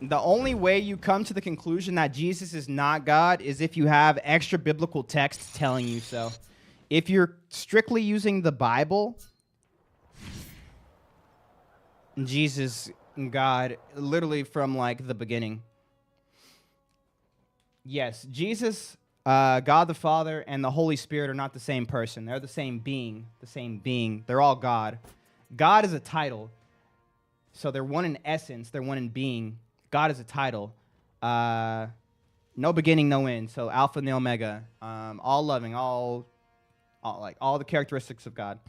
The only way you come to the conclusion that Jesus is not God is if you have extra biblical texts telling you so. If you're strictly using the Bible, Jesus, God, literally from the beginning. Yes, Jesus, God the Father, and the Holy Spirit are not the same person. They're the same being. They're all God. God is a title. So they're one in essence. They're one in being. God is a title. No beginning, no end. So Alpha and the Omega. All loving, all the characteristics of God.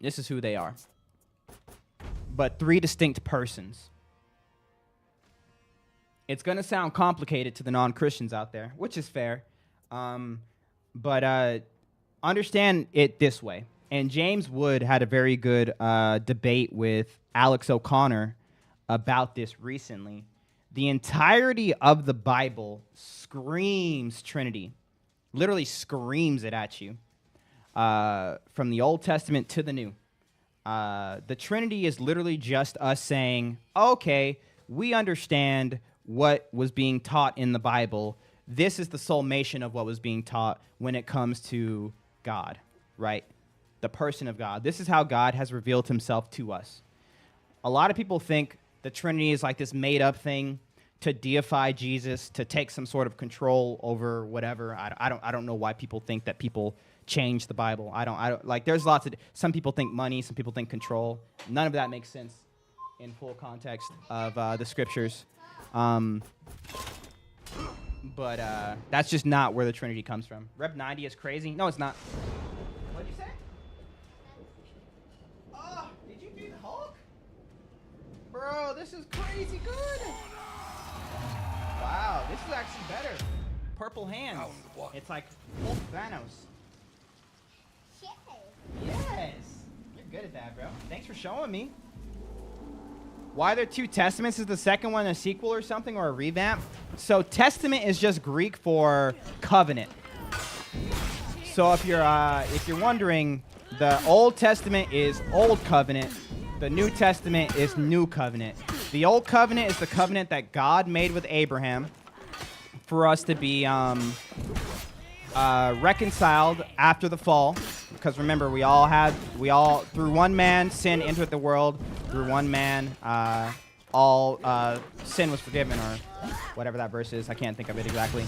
This is who they are. But three distinct persons. It's going to sound complicated to the non-Christians out there, which is fair. But understand it this way. And James Wood had a very good debate with Alex O'Connor about this recently. The entirety of the Bible screams Trinity. Literally screams it at you. From the Old Testament to the New. The Trinity is literally just us saying, okay, we understand what was being taught in the Bible. This is the summation of what was being taught when it comes to God, right? The person of God. This is how God has revealed himself to us. A lot of people think the Trinity is like this made-up thing to deify Jesus, to take some sort of control over whatever. I don't know why people think that people change the Bible. I don't like. There's lots of. Some people think money. Some people think control. None of that makes sense in full context of the scriptures. But that's just not where the Trinity comes from. Rep 90 is crazy. No, it's not. What'd you say? Oh, did you do the Hulk? Bro, this is crazy good. Wow, this is actually better. Purple hands. It's like Hulk Thanos. Yes. You're good at that, bro. Thanks for showing me. Why are there two testaments? Is the second one a sequel or something, or a revamp? So testament is just Greek for covenant. So if you're wondering, the Old Testament is Old Covenant. The New Testament is New Covenant. The Old Covenant is the covenant that God made with Abraham for us to be reconciled after the fall. Because remember, we all through one man sin entered the world. Through one man, all sin was forgiven, or whatever that verse is. I can't think of it exactly.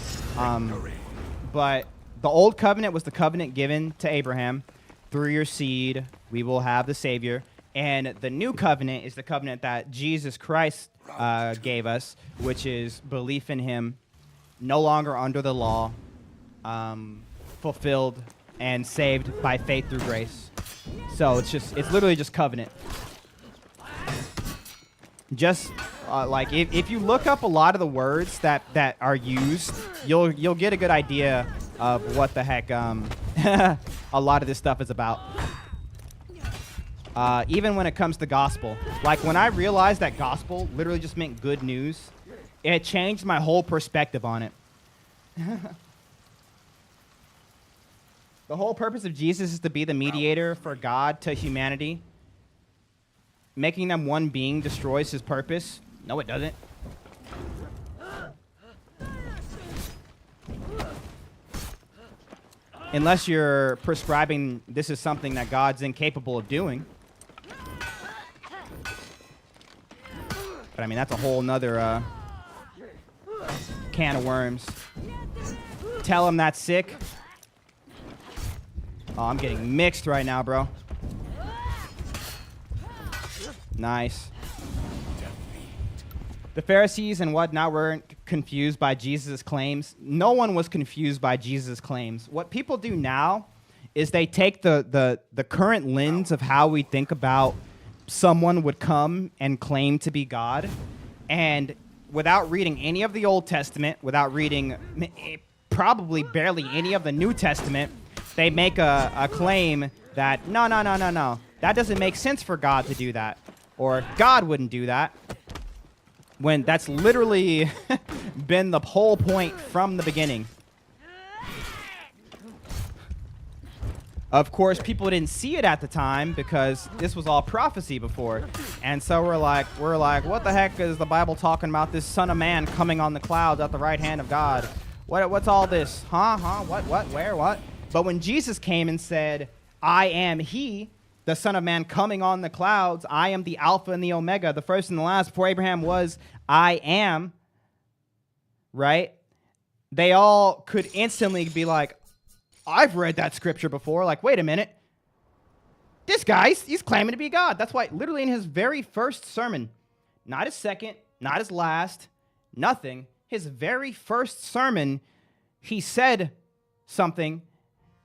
But the old covenant was the covenant given to Abraham. Through your seed, we will have the Savior. And the new covenant is the covenant that Jesus Christ gave us, which is belief in him, no longer under the law, fulfilled and saved by faith through grace. So it's literally just covenant. Just like if you look up a lot of the words that are used, you'll get a good idea of what the heck a lot of this stuff is about. Even when it comes to gospel, like when I realized that gospel literally just meant good news, it changed my whole perspective on it. The whole purpose of Jesus is to be the mediator for God to humanity. Making them one being destroys his purpose. No, it doesn't. Unless you're prescribing this is something that God's incapable of doing. But I mean, that's a whole nother can of worms. Tell him that's sick. Oh, I'm getting mixed right now, bro. Nice. The Pharisees and whatnot weren't confused by Jesus' claims. No one was confused by Jesus' claims. What people do now is they take the current lens of how we think about someone would come and claim to be God, and without reading any of the Old Testament, without reading probably barely any of the New Testament, they make a claim that, no, that doesn't make sense for God to do that, or God wouldn't do that, when that's literally been the whole point from the beginning. Of course, people didn't see it at the time because this was all prophecy before. And so we're like, what the heck is the Bible talking about, this Son of Man coming on the clouds at the right hand of God? What's all this? What, where, what? But when Jesus came and said, I am he, the Son of Man coming on the clouds, I am the Alpha and the Omega, the first and the last, before Abraham was, I am, right? They all could instantly be like, I've read that scripture before. Like, wait a minute. This guy's, he's claiming to be God. That's why literally in his very first sermon, not his second, not his last, nothing, his very first sermon, he said something,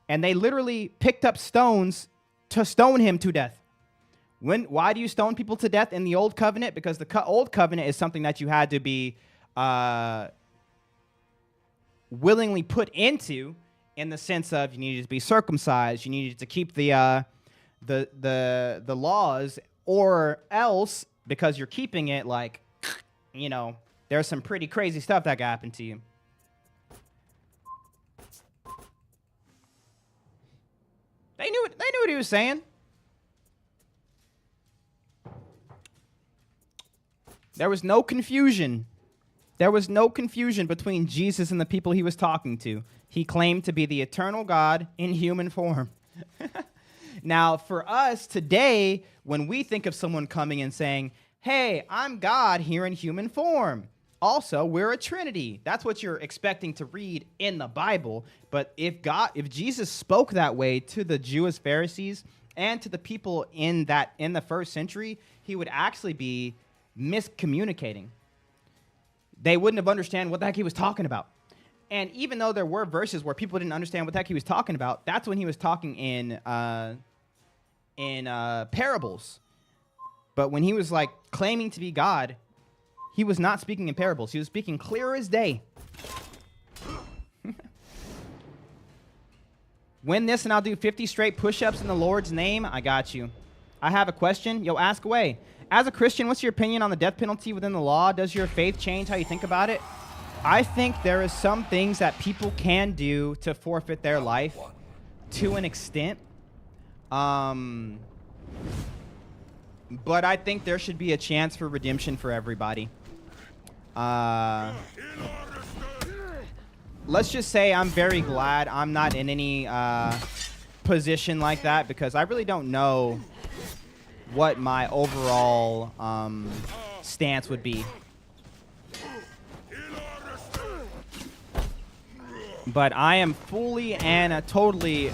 and they literally picked up stones to stone him to death. Why do you stone people to death in the Old Covenant? Because the Old Covenant is something that you had to be willingly put into, in the sense of you needed to be circumcised, you needed to keep the laws, or else, because you're keeping it, like, you know, there's some pretty crazy stuff that could happen to you. They knew what he was saying. There was no confusion. There was no confusion between Jesus and the people he was talking to. He claimed to be the eternal God in human form. Now, for us today, when we think of someone coming and saying, hey, I'm God here in human form. Also, we're a Trinity. That's what you're expecting to read in the Bible. But if Jesus spoke that way to the Jewish Pharisees and to the people in the first century, he would actually be miscommunicating. They wouldn't have understand what the heck he was talking about. And even though there were verses where people didn't understand what the heck he was talking about, that's when he was talking in parables. But when he was like claiming to be God, he was not speaking in parables. He was speaking clear as day. Win this and I'll do 50 straight push-ups in the Lord's name. I got you. I have a question. Yo, ask away. As a Christian, what's your opinion on the death penalty within the law? Does your faith change how you think about it? I think there is some things that people can do to forfeit their life to an extent. But I think there should be a chance for redemption for everybody. Let's just say I'm very glad I'm not in any position like that, because I really don't know what my overall stance would be. But I am fully and totally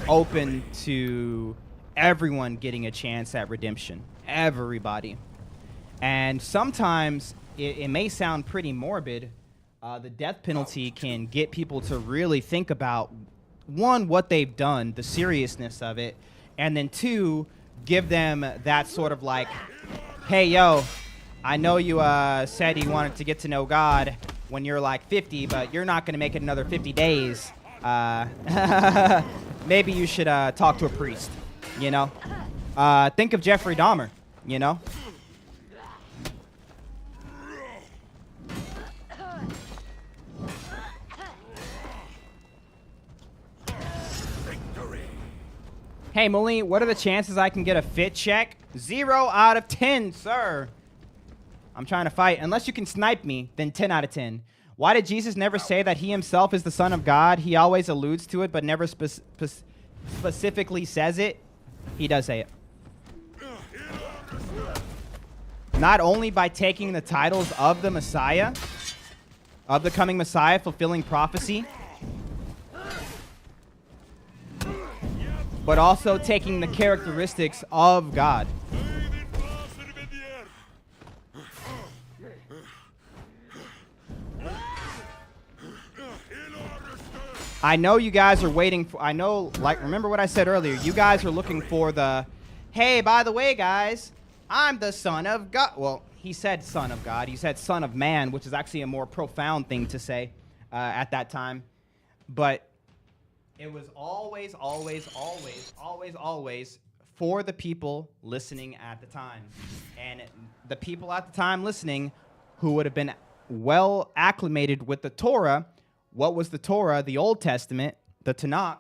open to everyone getting a chance at redemption. Everybody. And sometimes it may sound pretty morbid. The death penalty can get people to really think about, one, what they've done, the seriousness of it, and then two, give them that sort of like, hey, yo, I know you said you wanted to get to know God when you're like 50, but you're not going to make it another 50 days. Maybe you should talk to a priest, you know? Think of Jeffrey Dahmer, you know? Hey, Muli, what are the chances I can get a fit check? 0 out of 10, sir. I'm trying to fight. Unless you can snipe me, then 10 out of 10. Why did Jesus never say that he himself is the Son of God? He always alludes to it, but never specifically says it. He does say it. Not only by taking the titles of the Messiah, of the coming Messiah, fulfilling prophecy, but also taking the characteristics of God. I know you guys are waiting for, remember what I said earlier, you guys are looking for the, hey, by the way, guys, I'm the Son of God. Well, he said Son of God. He said Son of Man, which is actually a more profound thing to say at that time. But it was always for the people listening at the time. And the people at the time listening who would have been well acclimated with the Torah. What was the Torah? The Old Testament, the Tanakh,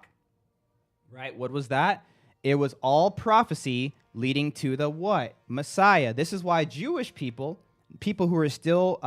right? What was that? It was all prophecy leading to the what? Messiah. This is why Jewish people who are still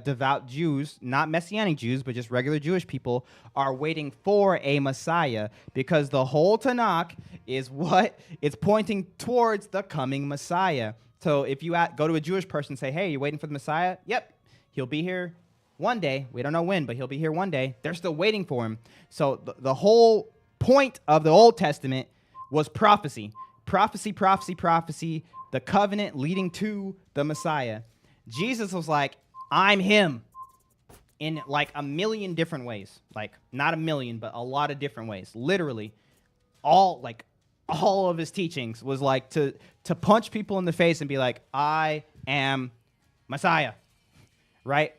devout Jews, not Messianic Jews, but just regular Jewish people, are waiting for a Messiah, because the whole Tanakh is what? It's pointing towards the coming Messiah. So if you go to a Jewish person and say, hey, you waiting for the Messiah? Yep, he'll be here one day. We don't know when, but he'll be here one day. They're still waiting for him. So the whole point of the Old Testament was prophecy. prophecy, prophecy, prophecy, the covenant leading to the Messiah. Jesus was like, I'm him in like a million different ways. Like not a million, but a lot of different ways. Literally all of his teachings was like to punch people in the face and be like, I am Messiah, right?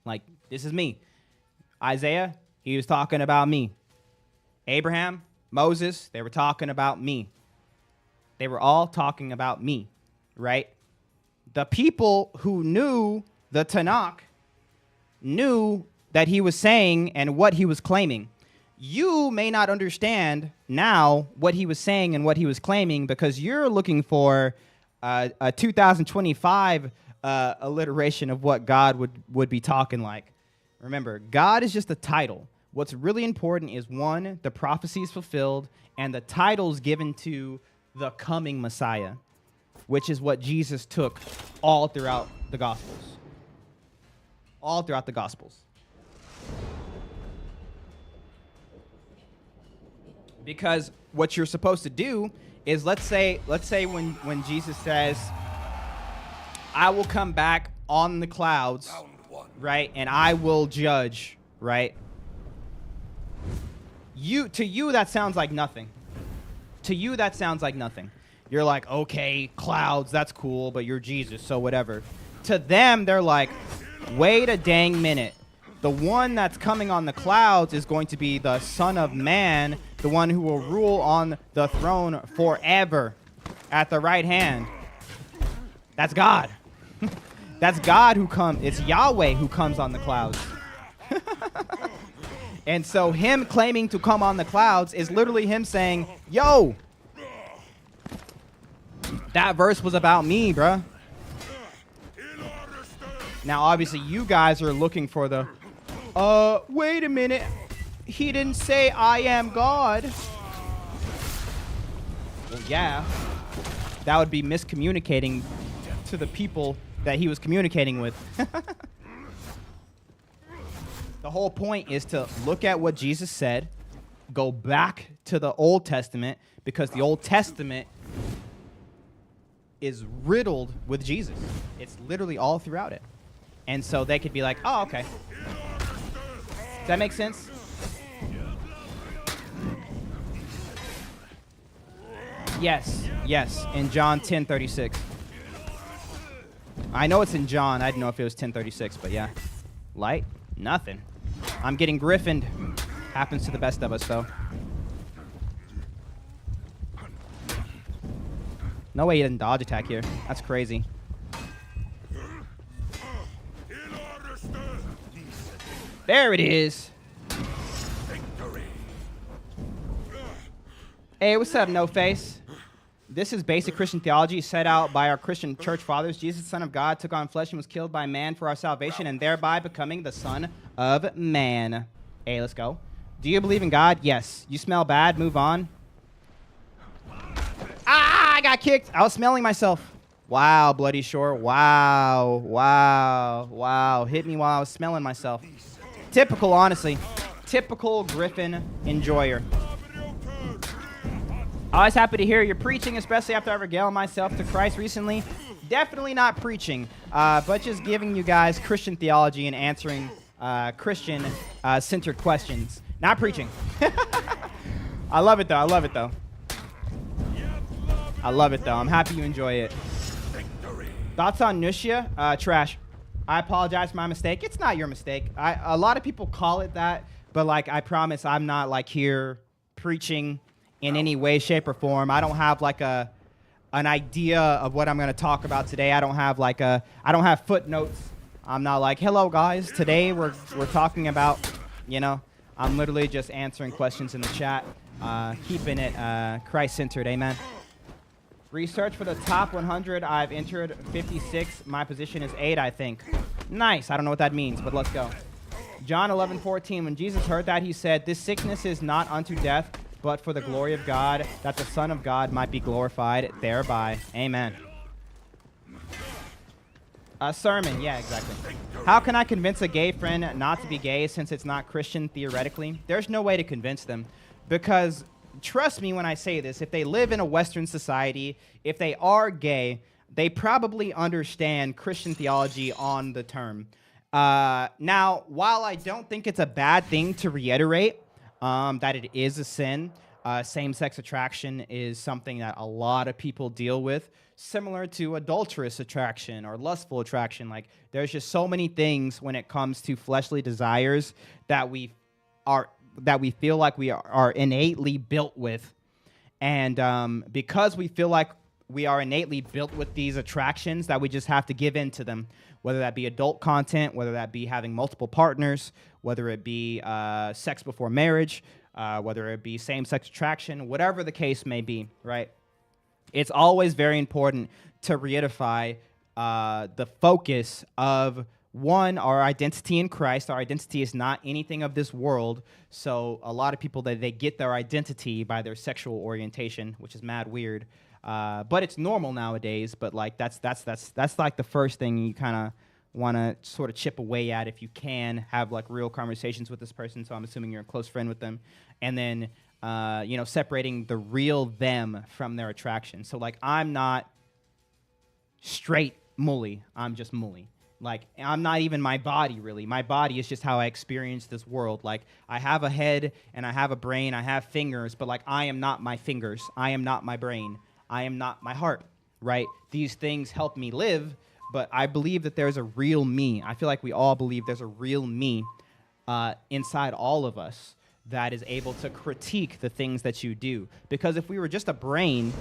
Like, this is me. Isaiah, he was talking about me. Abraham, Moses, they were talking about me. They were all talking about me, right? The people who knew the Tanakh knew that he was saying and what he was claiming. You may not understand now what he was saying and what he was claiming because you're looking for a 2025 alliteration of what God would be talking like. Remember, God is just a title. What's really important is, one, the prophecy is fulfilled, and the titles given to the coming Messiah, which is what Jesus took all throughout the Gospels. All throughout the Gospels. Because what you're supposed to do is, let's say when Jesus says, I will come back on the clouds, right, and I will judge, right? To you, that sounds like nothing. To you, that sounds like nothing. You're like, okay, clouds, that's cool, but you're Jesus, so whatever. To them, they're like, wait a dang minute. The one that's coming on the clouds is going to be the Son of Man, the one who will rule on the throne forever at the right hand. That's God. That's God who comes. It's Yahweh who comes on the clouds. And so him claiming to come on the clouds is literally him saying, yo, that verse was about me, bruh. Now, obviously, you guys are looking for the, wait a minute. He didn't say I am God. Well, yeah. That would be miscommunicating to the people that he was communicating with. The whole point is to look at what Jesus said, go back to the Old Testament, because the Old Testament is riddled with Jesus. It's literally all throughout it. And so they could be like, oh, okay. Does that make sense? Yes, in John 10:36. I know it's in John. I didn't know if it was 10:36, but yeah. Light? Nothing. I'm getting griffined. Happens to the best of us, though. No way he didn't dodge attack here. That's crazy. There it is. Hey, what's up, No Face? This is basic Christian theology set out by our Christian church fathers. Jesus, Son of God, took on flesh and was killed by man for our salvation, and thereby becoming the Son of Man. Hey, let's go. Do you believe in God? Yes. You smell bad? Move on. Ah, I got kicked. I was smelling myself. Wow, Bloody Shore. Wow. Hit me while I was smelling myself. Typical, honestly. Typical Griffin enjoyer. Always happy to hear you're preaching, especially after I regaled myself to Christ recently. Definitely not preaching, but just giving you guys Christian theology and answering Christian-centered questions. Not preaching. I love it, though. I'm happy you enjoy it. Thoughts on Nushya? Trash. I apologize for my mistake. It's not your mistake. A lot of people call it that, but like I promise I'm not like here preaching in any way, shape, or form. I don't have like an idea of what I'm going to talk about today. I don't have footnotes. I'm not like, hello guys, today we're talking about, I'm literally just answering questions in the chat, keeping it Christ-centered, amen. Research for the top 100, I've entered 56. My position is 8, I think. Nice, I don't know what that means, but let's go. John 11:14, when Jesus heard that, he said, this sickness is not unto death, but for the glory of God, that the Son of God might be glorified thereby. Amen. A sermon, yeah, exactly. How can I convince a gay friend not to be gay since it's not Christian theoretically? There's no way to convince them, because trust me when I say this, if they live in a Western society, if they are gay, they probably understand Christian theology on the term. Now, while I don't think it's a bad thing to reiterate that it is a sin, same-sex attraction is something that a lot of people deal with, similar to adulterous attraction or lustful attraction. Like, there's just so many things when it comes to fleshly desires that we feel like we are innately built with. And because we feel like we are innately built with these attractions, that we just have to give in to them, whether that be adult content, whether that be having multiple partners, whether it be sex before marriage, whether it be same-sex attraction, whatever the case may be, right? It's always very important to reiterate the focus of, one, our identity in Christ. Our identity is not anything of this world. So a lot of people, they get their identity by their sexual orientation, which is mad weird. But it's normal nowadays. But like that's like the first thing you kind of want to sort of chip away at if you can have like real conversations with this person. So I'm assuming you're a close friend with them, and then separating the real them from their attraction. So like I'm not straight Mully. I'm just Mully. Like, I'm not even my body, really. My body is just how I experience this world. Like, I have a head, and I have a brain, I have fingers, but, like, I am not my fingers. I am not my brain. I am not my heart, right? These things help me live, but I believe that there's a real me. I feel like we all believe there's a real me inside all of us that is able to critique the things that you do. Because if we were just a brain,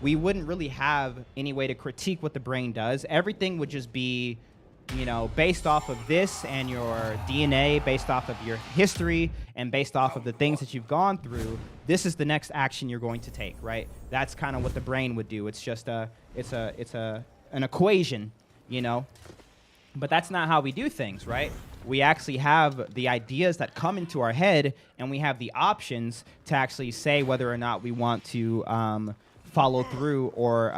we wouldn't really have any way to critique what the brain does. Everything would just be, based off of this and your DNA, based off of your history, and based off of the things that you've gone through. This is the next action you're going to take, right? That's kind of what the brain would do. It's just an equation, But that's not how we do things, right? We actually have the ideas that come into our head, and we have the options to actually say whether or not we want to follow through or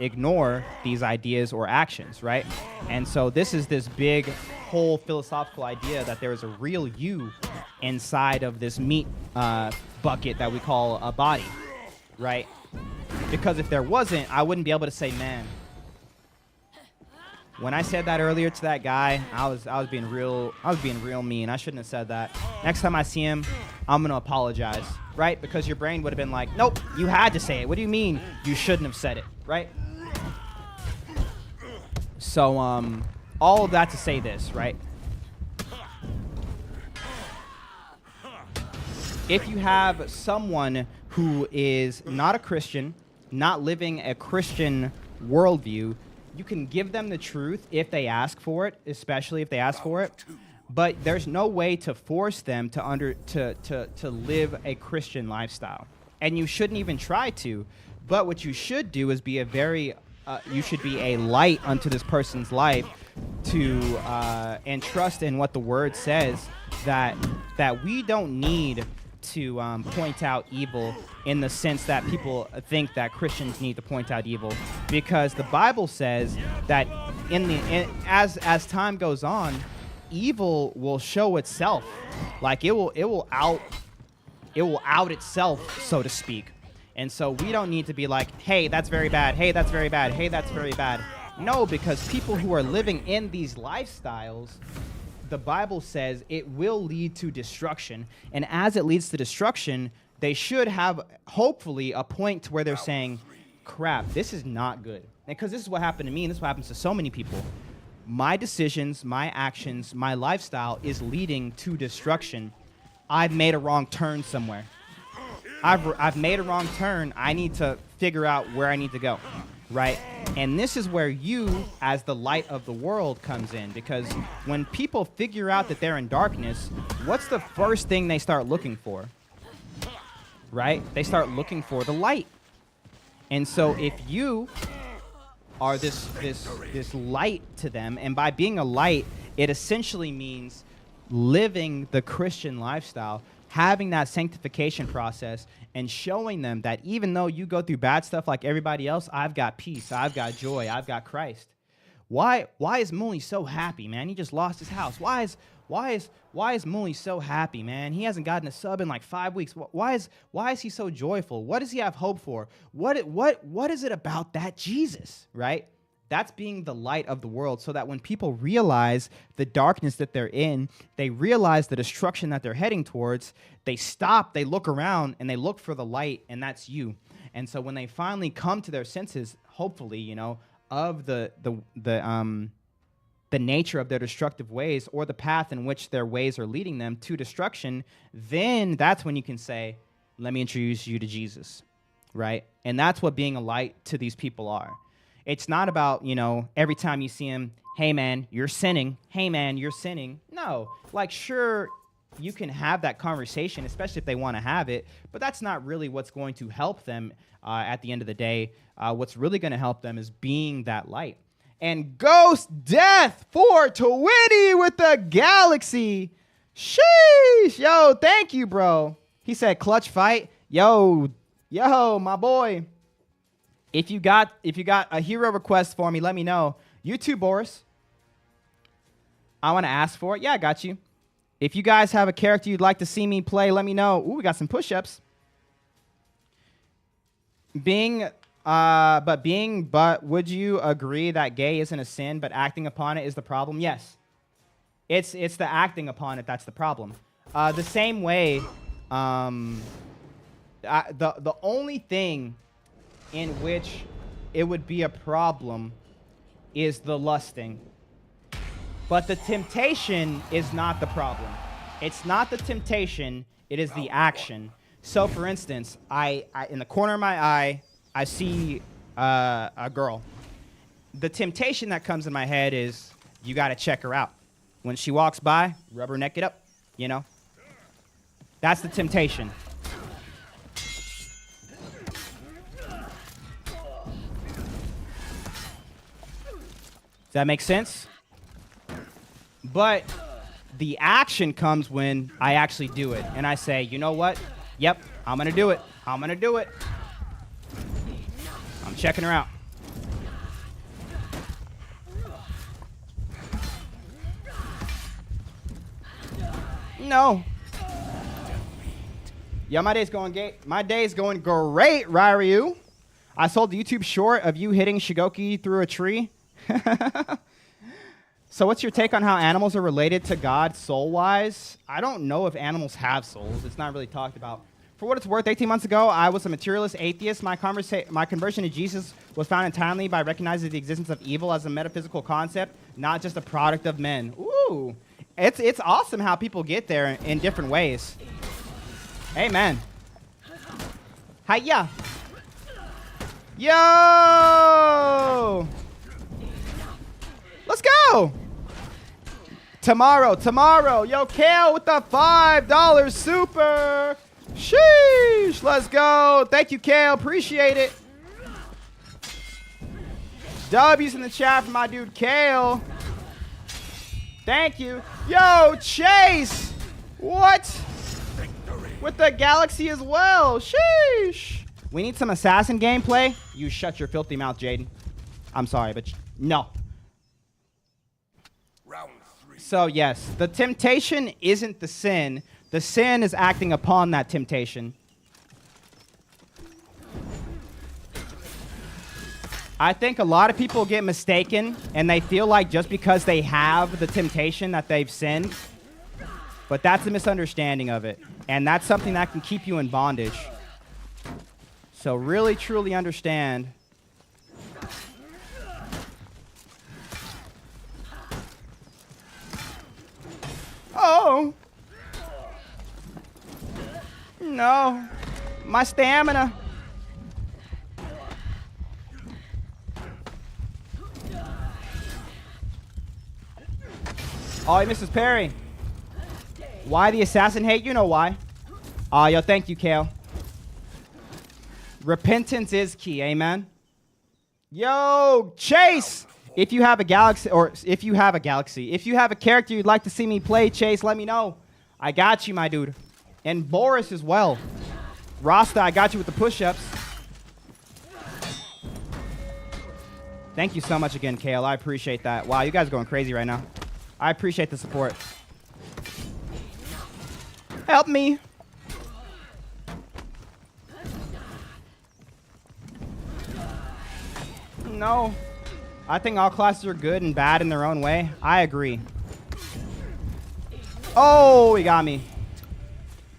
ignore these ideas or actions, right? And so this is this big whole philosophical idea that there is a real you inside of this meat bucket that we call a body, right? Because if there wasn't, I wouldn't be able to say, man, when I said that earlier to that guy, I was being real mean. I shouldn't have said that. Next time I see him, I'm gonna apologize, right? Because your brain would have been like, nope, you had to say it. What do you mean you shouldn't have said it, right? So all of that to say this, right? If you have someone who is not a Christian, not living a Christian worldview, you can give them the truth if they ask for it, especially if they ask for it. But there's no way to force them to live a Christian lifestyle, and you shouldn't even try to. But what you should do is be you should be a light unto this person's life, and trust in what the Word says, that we don't need to point out evil in the sense that people think that Christians need to point out evil, because the Bible says that as time goes on, evil will show itself. Like it will out itself, so to speak. And so we don't need to be like, hey, that's very bad. Hey, that's very bad. Hey, that's very bad. No, because people who are living in these lifestyles, the Bible says it will lead to destruction. And as it leads to destruction, they should have, hopefully, a point to where they're saying, crap, this is not good. Because this is what happened to me, and this is what happens to so many people. My decisions, my actions, my lifestyle is leading to destruction. I've made a wrong turn somewhere. I've made a wrong turn. I need to figure out where I need to go, right? And this is where you, as the light of the world, comes in. Because when people figure out that they're in darkness, what's the first thing they start looking for? Right? They start looking for the light. And so if you are this light to them, and by being a light, it essentially means living the Christian lifestyle, having that sanctification process, and showing them that even though you go through bad stuff like everybody else, I've got peace, I've got joy, I've got Christ. Why is Muli so happy, man? He just lost his house. Why is Muli so happy, man? He hasn't gotten a sub in like 5 weeks. Why is he so joyful? What does he have hope for? What is it about that Jesus, right? That's being the light of the world, so that when people realize the darkness that they're in, they realize the destruction that they're heading towards, they stop, they look around, and they look for the light, and that's you. And so when they finally come to their senses, hopefully, you know, of the nature of their destructive ways, or the path in which their ways are leading them to destruction, then that's when you can say, let me introduce you to Jesus, right? And that's what being a light to these people are. It's not about, you know, every time you see him, hey, man, you're sinning. Hey, man, you're sinning. No, like, sure, you can have that conversation, especially if they want to have it, but that's not really what's going to help them at the end of the day. What's really going to help them is being that light. And Ghost Death 420 with the Galaxy. Sheesh. Yo, thank you, bro. He said clutch fight. Yo, my boy. If you got a hero request for me, let me know. You too, Boris. I want to ask for it. Yeah, I got you. If you guys have a character you'd like to see me play, let me know. Ooh, we got some push-ups. But would you agree that gay isn't a sin, but acting upon it is the problem? Yes. It's the acting upon it that's the problem. The same way, the only thing in which it would be a problem is the lusting. But the temptation is not the problem. It's not the temptation, it is the action. So for instance, I in the corner of my eye, I see a girl. The temptation that comes in my head is, you gotta check her out. When she walks by, rub her neck it up, you know? That's the temptation. Does that make sense? But the action comes when I actually do it. And I say, you know what? Yep, I'm gonna do it. I'm gonna do it. I'm checking her out. No. Yeah, my day's going great. My day's going great, Ryu. I sold the YouTube short of you hitting Shigoki through a tree. So what's your take on how animals are related to God soul-wise? I don't know if animals have souls. It's not really talked about. For what it's worth, 18 months ago, I was a materialist atheist. My conversion to Jesus was found entirely by recognizing the existence of evil as a metaphysical concept, not just a product of men. Ooh. It's awesome how people get there in different ways. Amen. Hiya. Yo! Let's go! Tomorrow. Yo, Kale with the $5 super. Sheesh. Let's go. Thank you, Kale. Appreciate it. W's in the chat for my dude, Kale. Thank you. Yo, Chase. What? With the Galaxy as well. Sheesh. We need some assassin gameplay. You shut your filthy mouth, Jaden. I'm sorry, but no. Round 3. So yes, the temptation isn't the sin. The sin is acting upon that temptation. I think a lot of people get mistaken and they feel like just because they have the temptation that they've sinned. But that's a misunderstanding of it. And that's something that can keep you in bondage. So really, truly understand. Oh. No. My stamina. Oh, he misses parry. Why the assassin hate? You know why. Yo, thank you, Kale. Repentance is key, amen. Yo, Chase! If you have a galaxy, if you have a character you'd like to see me play, Chase, let me know. I got you, my dude. And Boris as well. Rasta, I got you with the push-ups. Thank you so much again, Kale. I appreciate that. Wow, you guys are going crazy right now. I appreciate the support. Help me. No. I think all classes are good and bad in their own way. I agree. Oh, he got me.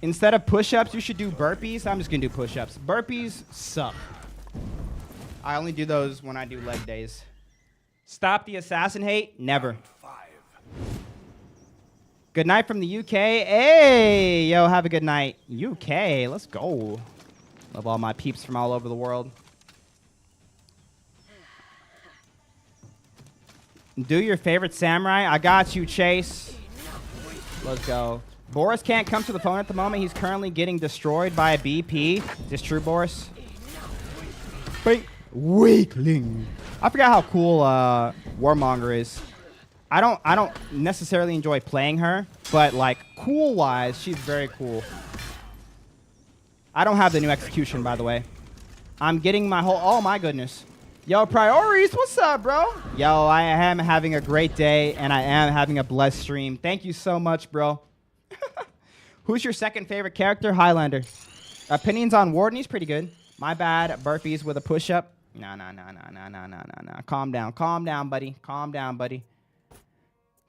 Instead of push-ups, you should do burpees. I'm just going to do push-ups. Burpees suck. I only do those when I do leg days. Stop the assassin hate? Never. Good night from the UK. Hey, yo, have a good night. UK, let's go. Love all my peeps from all over the world. Do your favorite samurai. I got you, Chase. Let's go. Boris can't come to the phone at the moment. He's currently getting destroyed by a BP. Is this true, Boris? Bing. Weakling. I forgot how cool Warmonger is. I don't necessarily enjoy playing her, but like cool-wise, she's very cool. I don't have the new execution, by the way. I'm getting my whole... Oh, my goodness. Yo, Priorities, what's up, bro? Yo, I am having a great day, and I am having a blessed stream. Thank you so much, bro. Who's your second favorite character? Highlander. Opinions on Warden? He's pretty good. My bad. Burpees with a push-up. No. Calm down. Calm down, buddy. Calm down, buddy.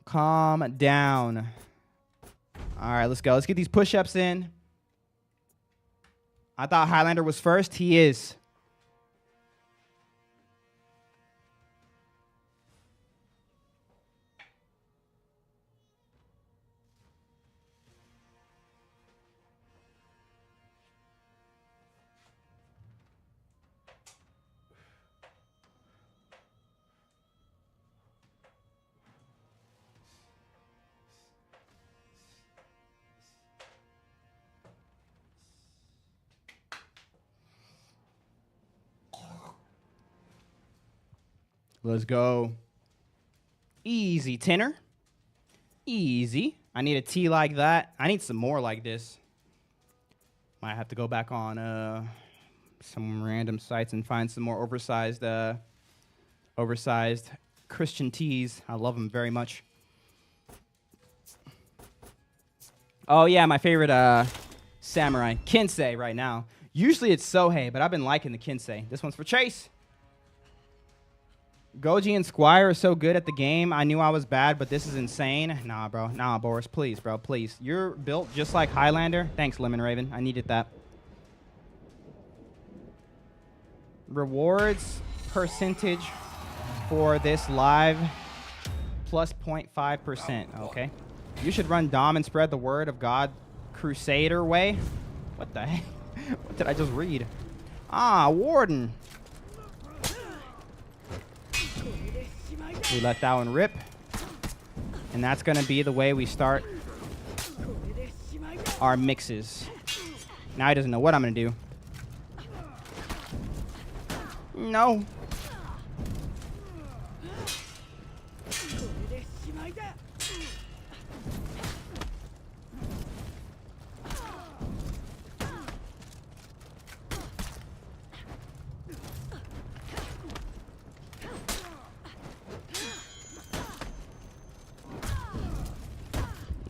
Calm down. All right, let's go. Let's get these push-ups in. I thought Highlander was first. He is. Let's go. Easy, tenor. Easy. I need a tea like that. I need some more like this. Might have to go back on some random sites and find some more oversized Christian teas. I love them very much. Oh, yeah, my favorite samurai. Kinsei right now. Usually it's Sohei, but I've been liking the Kinsei. This one's for Chase. Goji and Squire are so good at the game. I knew I was bad, but this is insane. Nah, bro. Nah, Boris. Please, bro. Please. You're built just like Highlander. Thanks, Lemon Raven. I needed that. Rewards percentage for this live plus 0.5%. Okay. You should run Dom and spread the word of God Crusader way. What the heck? What did I just read? Ah, Warden. We let that one rip. And that's going to be the way we start our mixes. Now he doesn't know what I'm going to do. No.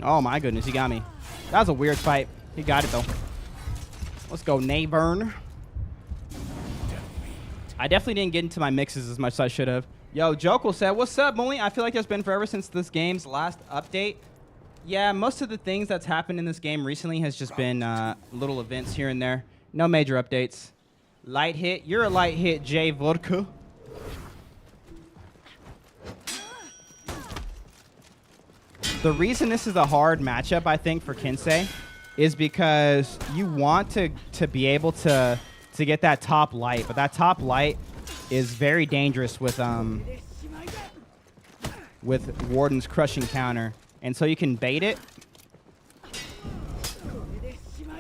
Oh my goodness, he got me. That was a weird fight. He got it though. Let's go, Nayburn. I definitely didn't get into my mixes as much as I should have. Yo, Jokel said, what's up, Muli? I feel like it's been forever since this game's last update. Yeah, most of the things that's happened in this game recently has just been little events here and there. No major updates. Light hit. You're a light hit, Jay Vodka. The reason this is a hard matchup, I think, for Kinsei is because you want to be able to get that top light, but that top light is very dangerous with Warden's crushing counter, and so you can bait it.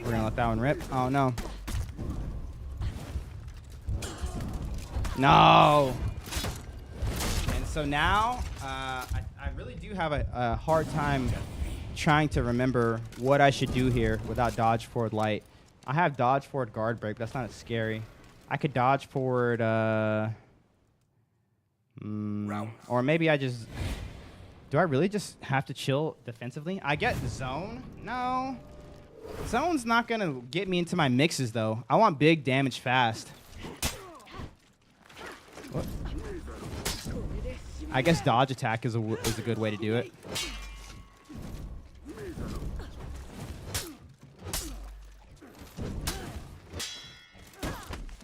We're gonna let that one rip. Oh no! No! And so now I really do have a hard time trying to remember what I should do here without dodge forward light. I have dodge forward guard break, but that's not as scary. I could dodge forward Or maybe I just... Do I really just have to chill defensively? I get zone? No. Zone's not going to get me into my mixes, though. I want big damage fast. What? I guess dodge attack is a good way to do it.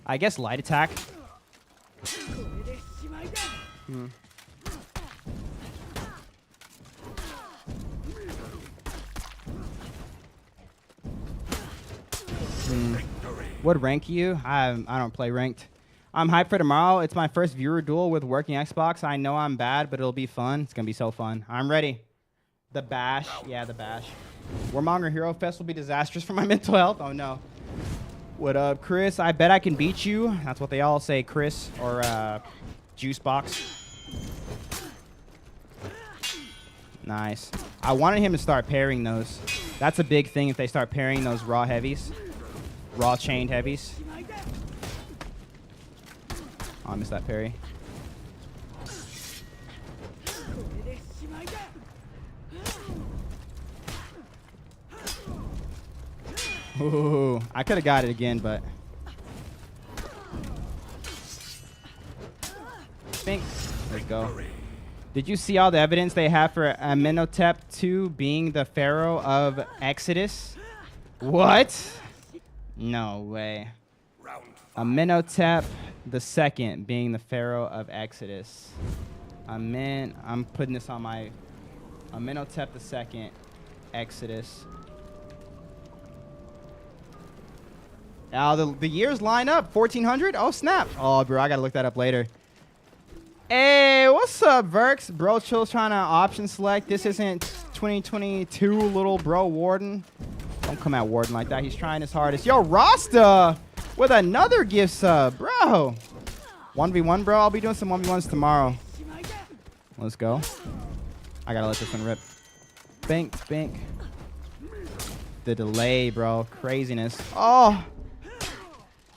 I guess light attack. What rank you? I don't play ranked. I'm hyped for tomorrow. It's my first viewer duel with working Xbox. I know I'm bad, but it'll be fun. It's going to be so fun. I'm ready. The bash. Yeah, the bash. Warmonger Hero Fest will be disastrous for my mental health. Oh, no. What up, Chris? I bet I can beat you. That's what they all say, Chris. Or Juicebox. Nice. I wanted him to start pairing those. That's a big thing if they start pairing those raw heavies. Raw chained heavies. Oh, I missed that parry. Ooh, I could have got it again, but... Think. Let's go. Did you see all the evidence they have for Amenhotep II being the pharaoh of Exodus? What? No way. Amenhotep II being the pharaoh of Exodus. I'm putting this on my Amenhotep II Exodus. The years line up. 1400? Oh, snap. Oh, bro, I got to look that up later. Hey, what's up, Verx? Bro Chill's trying to option select. This isn't 2022, little bro Warden. Don't come at Warden like that. He's trying his hardest. Yo, Rasta with another gift sub, bro. 1v1, bro. I'll be doing some 1v1s tomorrow. Let's go. I got to let this one rip. Bink, bink. The delay, bro. Craziness. Oh.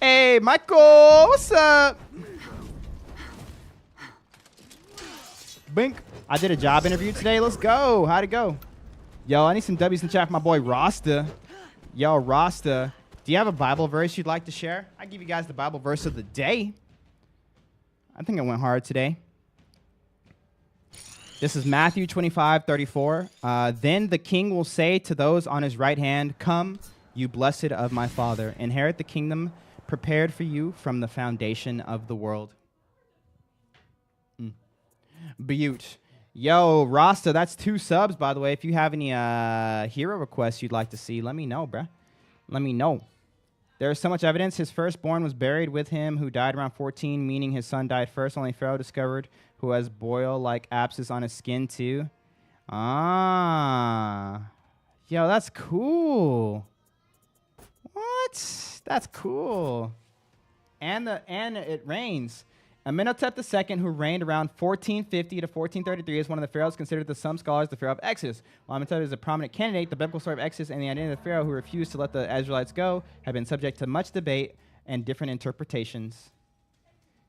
Hey, Michael. What's up? Bink. I did a job interview today. Let's go. How'd it go? Yo, I need some W's in chat for my boy Rasta. Yo, Rasta. Do you have a Bible verse you'd like to share? I give you guys the Bible verse of the day. I think I went hard today. This is Matthew 25:34. Then the king will say to those on his right hand, "Come, you blessed of my Father, inherit the kingdom prepared for you from the foundation of the world." Butte. Yo, Rasta, that's 2 subs, by the way. If you have any hero requests you'd like to see, let me know, bruh. Let me know. There is so much evidence. His firstborn was buried with him, who died around 14, meaning his son died first. Only Pharaoh discovered who has boil-like abscess on his skin, too. Ah. Yo, that's cool. What? That's cool. And it rains. Amenhotep II, who reigned around 1450 to 1433, is one of the pharaohs considered to some scholars the pharaoh of Exodus. While Amenhotep is a prominent candidate, the biblical story of Exodus and the identity of the pharaoh who refused to let the Israelites go have been subject to much debate and different interpretations.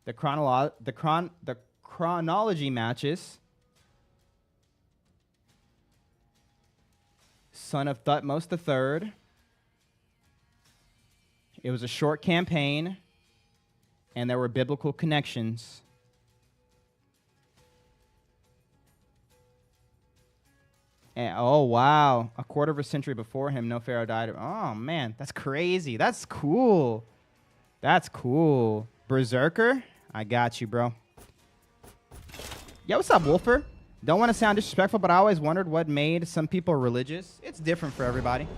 The chronology matches. Son of Thutmose III. It was a short campaign. And there were biblical connections. And, oh, wow. A quarter of a century before him, no pharaoh died. Oh, man. That's crazy. That's cool. That's cool. Berserker? I got you, bro. Yo, what's up, Wolfer? Don't want to sound disrespectful, but I always wondered what made some people religious. It's different for everybody.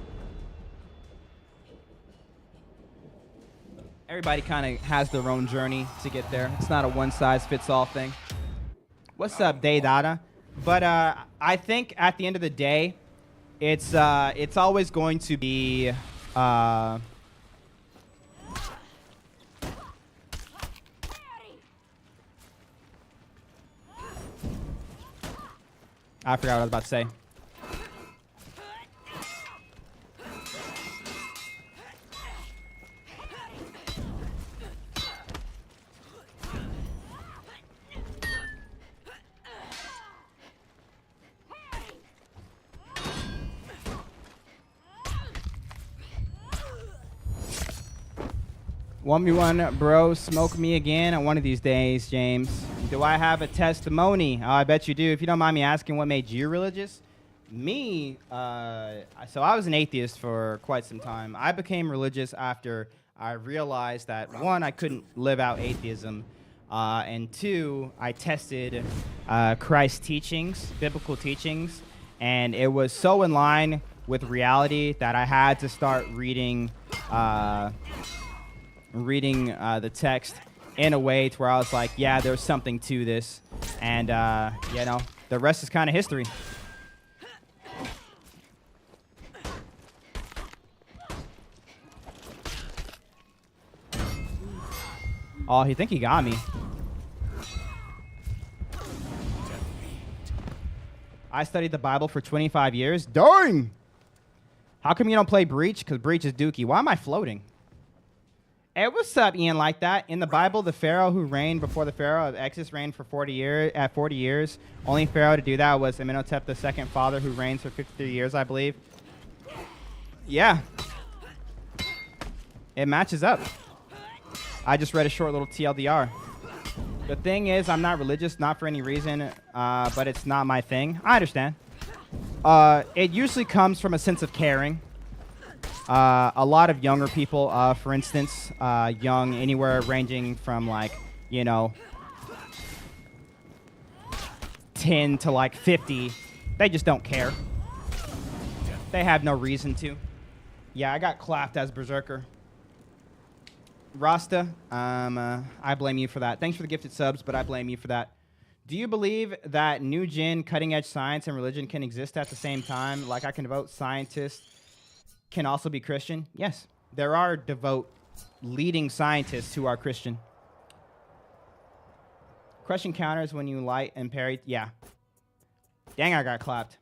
Everybody kind of has their own journey to get there. It's not a one-size-fits-all thing. What's up, Day Dada? But I think at the end of the day, it's always going to be I forgot what I was about to say. 1v1, bro, smoke me again on one of these days, James. Do I have a testimony? Oh, I bet you do. If you don't mind me asking, what made you religious? Me, so I was an atheist for quite some time. I became religious after I realized that, one, I couldn't live out atheism, and two, I tested Christ's teachings, biblical teachings, and it was so in line with reality that I had to start reading the text in a way to where I was like, yeah, there's something to this. And, you know, the rest is kind of history. Oh, he think he got me. I studied the Bible for 25 years. Dang! How come you don't play Breach? Because Breach is dookie. Why am I floating? Hey, what's up, Ian? Like that? In the Bible, the Pharaoh who reigned before the Pharaoh of Exodus reigned for 40 years. Only Pharaoh to do that was Amenhotep II father, who reigns for 53 years, I believe. Yeah. It matches up. I just read a short little TLDR. The thing is, I'm not religious, not for any reason, but it's not my thing. I understand. It usually comes from a sense of caring. A lot of younger people, for instance, young anywhere ranging from like, you know, 10 to like 50, they just don't care. They have no reason to. Yeah, I got clapped as Berserker. Rasta, I blame you for that. Thanks for the gifted subs, but I blame you for that. Do you believe that new gen, cutting-edge science and religion can exist at the same time? Like I can devote scientists can also be Christian? Yes. There are devout leading scientists who are Christian. Crushing counters when you light and parry. Yeah. Dang, I got clapped.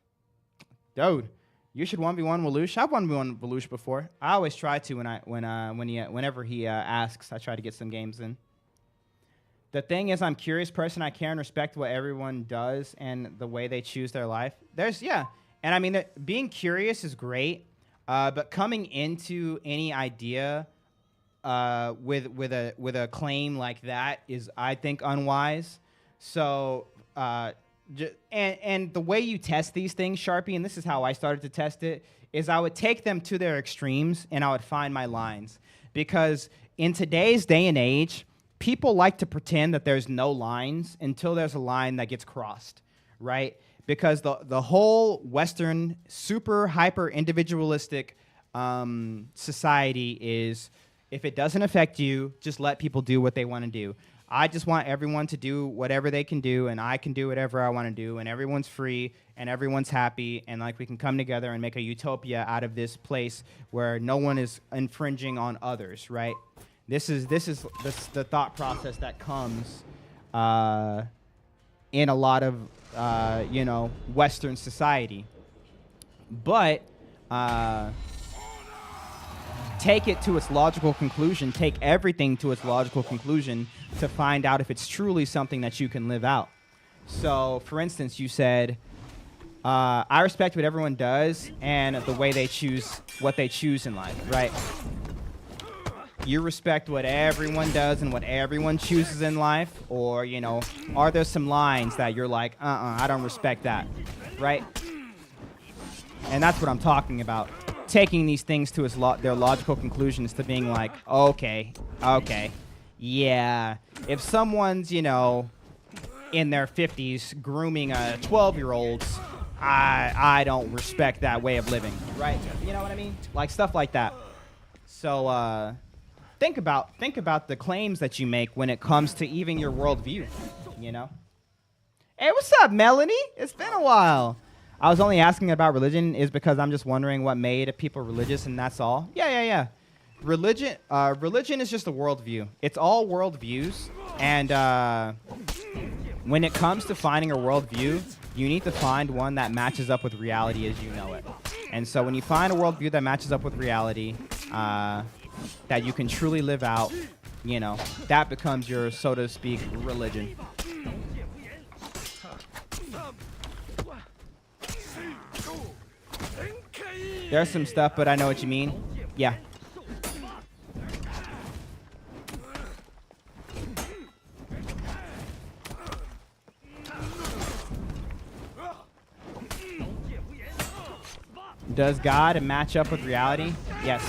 Dude. You should 1v1 Walush. I've 1v1 Walush before. I always try to whenever he asks. I try to get some games in. The thing is, I'm a curious person. I care and respect what everyone does and the way they choose their life. And I mean, being curious is great, but coming into any idea with a claim like that is, I think, unwise. So. And the way you test these things, Sharpie, and this is how I started to test it, is I would take them to their extremes and I would find my lines. Because in today's day and age, people like to pretend that there's no lines until there's a line that gets crossed, right? Because the whole Western super hyper individualistic society is, if it doesn't affect you, just let people do what they want to do. I just want everyone to do whatever they can do, and I can do whatever I want to do, and everyone's free, and everyone's happy, and like we can come together and make a utopia out of this place where no one is infringing on others, right? This is the thought process that comes in a lot of you know, Western society, but. Take it to its logical conclusion, take everything to its logical conclusion to find out if it's truly something that you can live out. So, for instance, you said, I respect what everyone does and the way they choose, what they choose in life, right? You respect what everyone does and what everyone chooses in life? Or, you know, are there some lines that you're like, I don't respect that, right? And that's what I'm talking about. Taking these things to their logical conclusions to being like, okay, yeah. If someone's, you know, in their 50s grooming 12-year-olds, I don't respect that way of living, right? You know what I mean? Like stuff like that. So think about the claims that you make when it comes to even your worldview, you know? Hey, what's up, Melanie? It's been a while. I was only asking about religion is because I'm just wondering what made people religious, and that's all. Yeah. Religion is just a worldview. It's all worldviews, and when it comes to finding a worldview, you need to find one that matches up with reality as you know it. And so when you find a worldview that matches up with reality, that you can truly live out, you know, that becomes your, so to speak, religion. There's some stuff, but I know what you mean. Yeah. Does God match up with reality? Yes.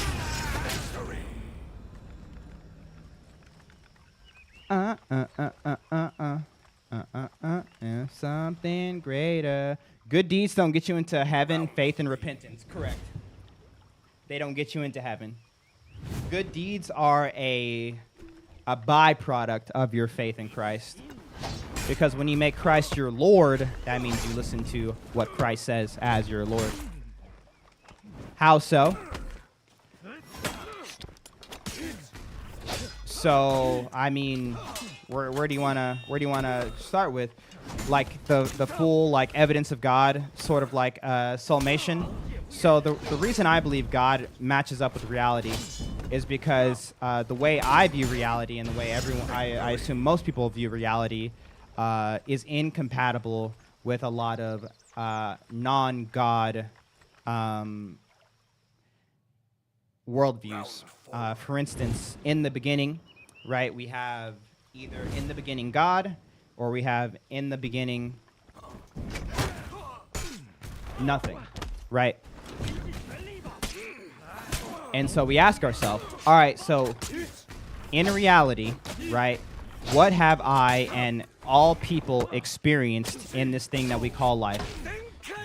Something greater. Good deeds don't get you into heaven, faith, and repentance. Correct. They don't get you into heaven. Good deeds are a byproduct of your faith in Christ. Because when you make Christ your Lord, that means you listen to what Christ says as your Lord. How so? So, I mean, where do you wanna start with? Like the full like evidence of God, sort of like summation. So the reason I believe God matches up with reality is because the way I view reality and the way I assume most people view reality is incompatible with a lot of non-God worldviews. For instance, in the beginning, right, we have either in the beginning God, or we have in the beginning nothing, right? And so we ask ourselves, all right, so in reality, right, what have I and all people experienced in this thing that we call life?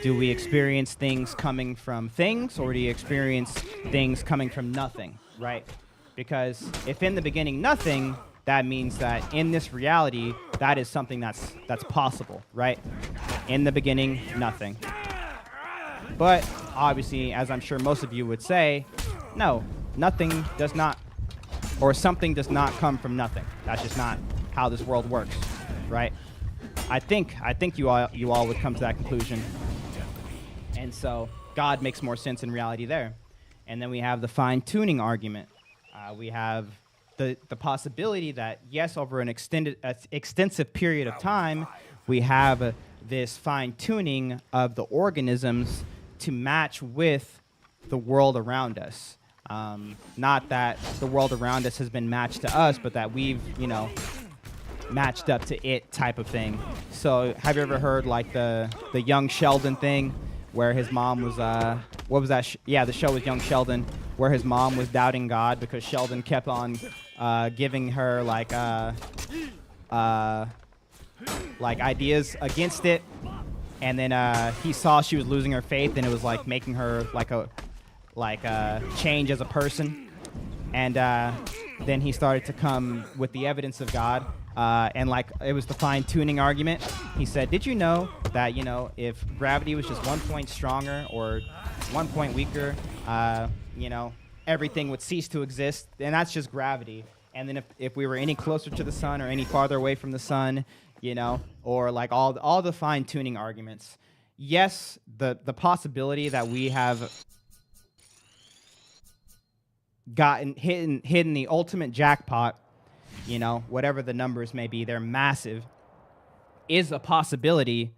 Do we experience things coming from things, or do you experience things coming from nothing, right? Because if in the beginning nothing, that means that in this reality, that is something that's possible, right? In the beginning, nothing. But obviously, as I'm sure most of you would say, no, nothing does not, or something does not come from nothing. That's just not how this world works, right? I think you all would come to that conclusion. And so God makes more sense in reality there. And then we have the fine-tuning argument. We have the possibility that, yes, over an extensive period of time, we have this fine-tuning of the organisms to match with the world around us. Not that the world around us has been matched to us, but that we've, matched up to it type of thing. So have you ever heard like the young Sheldon thing where his mom was, what was that? The show was Young Sheldon, where his mom was doubting God because Sheldon kept on giving her like ideas against it. And then he saw she was losing her faith, and it was like making her change as a person. And then he started to come with the evidence of God. And like it was the fine-tuning argument. He said, did you know that, if gravity was just 1 point stronger or 1 point weaker, everything would cease to exist? And that's just gravity. And then if we were any closer to the sun or any farther away from the sun, or like all the fine-tuning arguments. Yes, the possibility that we have gotten hidden the ultimate jackpot, whatever the numbers may be, they're massive, is a possibility.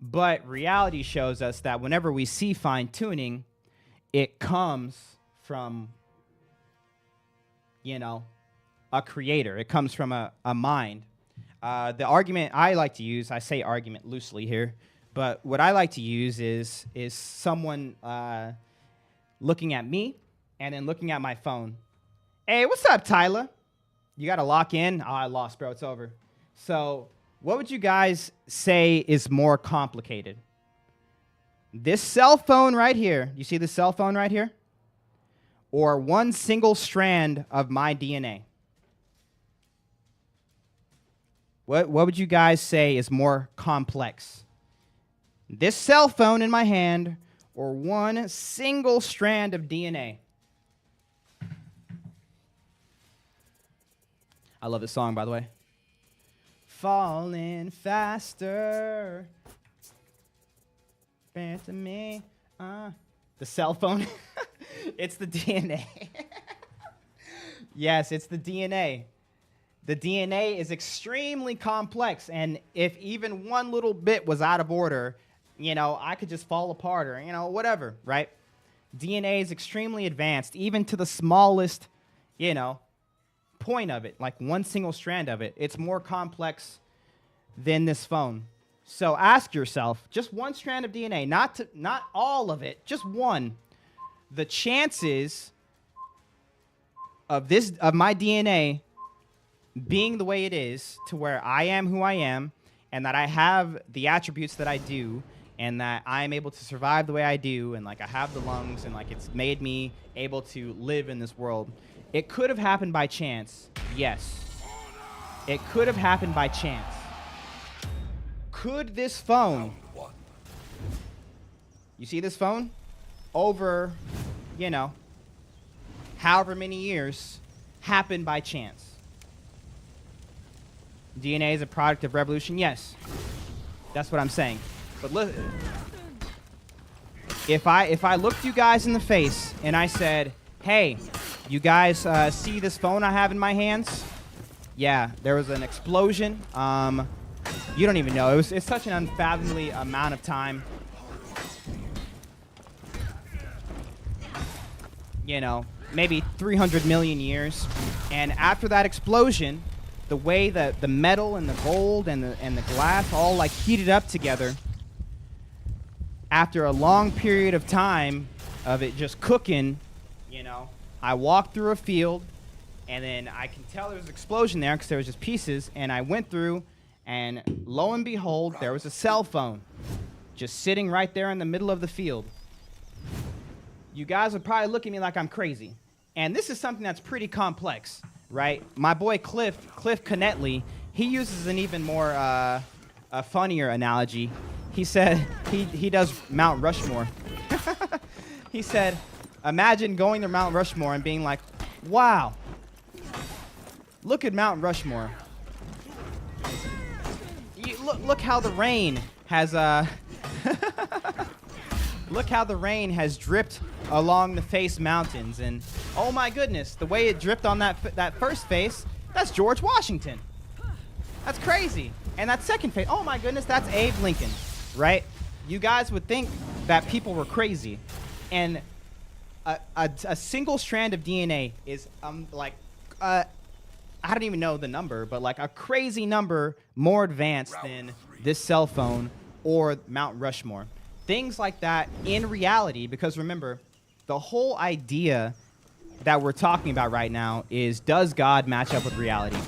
But reality shows us that whenever we see fine-tuning, it comes from, a creator. It comes from a mind. The argument I like to use, I say argument loosely here, but what I like to use is someone looking at me and then looking at my phone. Hey, what's up, Tyler? You got to lock in? Oh, I lost, bro. It's over. So what would you guys say is more complicated? This cell phone right here. You see the cell phone right here? Or one single strand of my DNA? What would you guys say is more complex? This cell phone in my hand or one single strand of DNA? I love this song, by the way. Falling faster. Back to me. The cell phone. It's the DNA. Yes, it's the DNA. The DNA is extremely complex, and if even one little bit was out of order, I could just fall apart or, whatever, right? DNA is extremely advanced, even to the smallest, point of it, like one single strand of it. It's more complex than this phone. So ask yourself, just one strand of DNA, not all of it, just one. The chances of my DNA being the way it is, to where I am who I am, and that I have the attributes that I do, and that I'm able to survive the way I do, and like I have the lungs, and like it's made me able to live in this world. It could have happened by chance. Yes. It could have happened by chance. Could this phone, you see this phone? Over, you know, however many years, happen by chance? DNA is a product of revolution? Yes. That's what I'm saying. But look, if I looked you guys in the face and I said, hey, you guys see this phone I have in my hands? Yeah, there was an explosion. You don't even know. It's such an unfathomably amount of time. You know, maybe 300 million years. And after that explosion, the way that the metal and the gold and the glass all like heated up together, after a long period of time of it just cooking, you know, I walked through a field, and then I can tell there was an explosion there because there was just pieces, and I went through, and lo and behold, there was a cell phone just sitting right there in the middle of the field. You guys would probably look at me like I'm crazy. And this is something that's pretty complex, right? My boy Cliff Canetley, he uses an even more a funnier analogy. He said he does Mount Rushmore. He said, imagine going to Mount Rushmore and being like, wow, look at Mount Rushmore. Look how the rain has look how the rain has dripped along the face mountains, and oh my goodness, the way it dripped on that first face, that's George Washington. That's crazy. And that second face, oh my goodness, that's Abe Lincoln, right? You guys would think that people were crazy, and a single strand of DNA is I don't even know the number, but like a crazy number more advanced than this cell phone or Mount Rushmore. Things like that in reality, because remember, the whole idea that we're talking about right now is, does God match up with reality,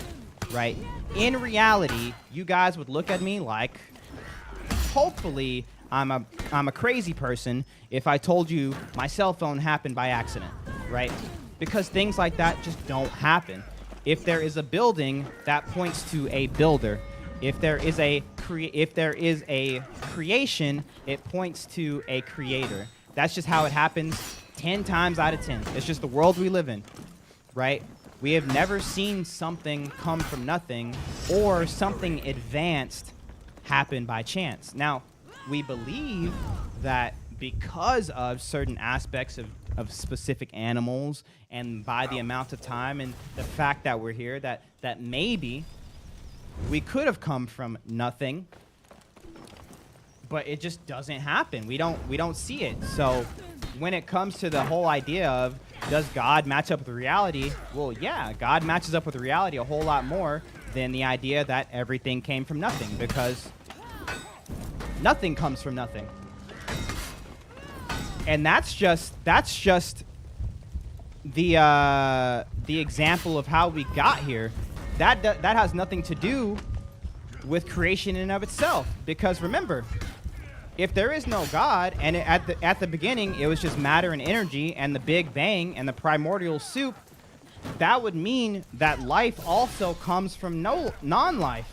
right? In reality, you guys would look at me like, hopefully, I'm a crazy person if I told you my cell phone happened by accident, right? Because things like that just don't happen. If there is a building, that points to a builder. If there is a creation, it points to a creator. That's just how it happens 10 times out of 10. It's just the world we live in, right? We have never seen something come from nothing or something advanced happen by chance. Now, we believe that because of certain aspects of specific animals, and by the amount of time and the fact that we're here, that maybe we could have come from nothing, but it just doesn't happen. We don't see it. So when it comes to the whole idea of, does God match up with reality? Well, yeah, God matches up with reality a whole lot more than the idea that everything came from nothing, because nothing comes from nothing. And that's just the example of how we got here. That has nothing to do with creation in and of itself, because remember, if there is no God, and at the beginning it was just matter and energy and the Big Bang and the primordial soup, that would mean that life also comes from non-life.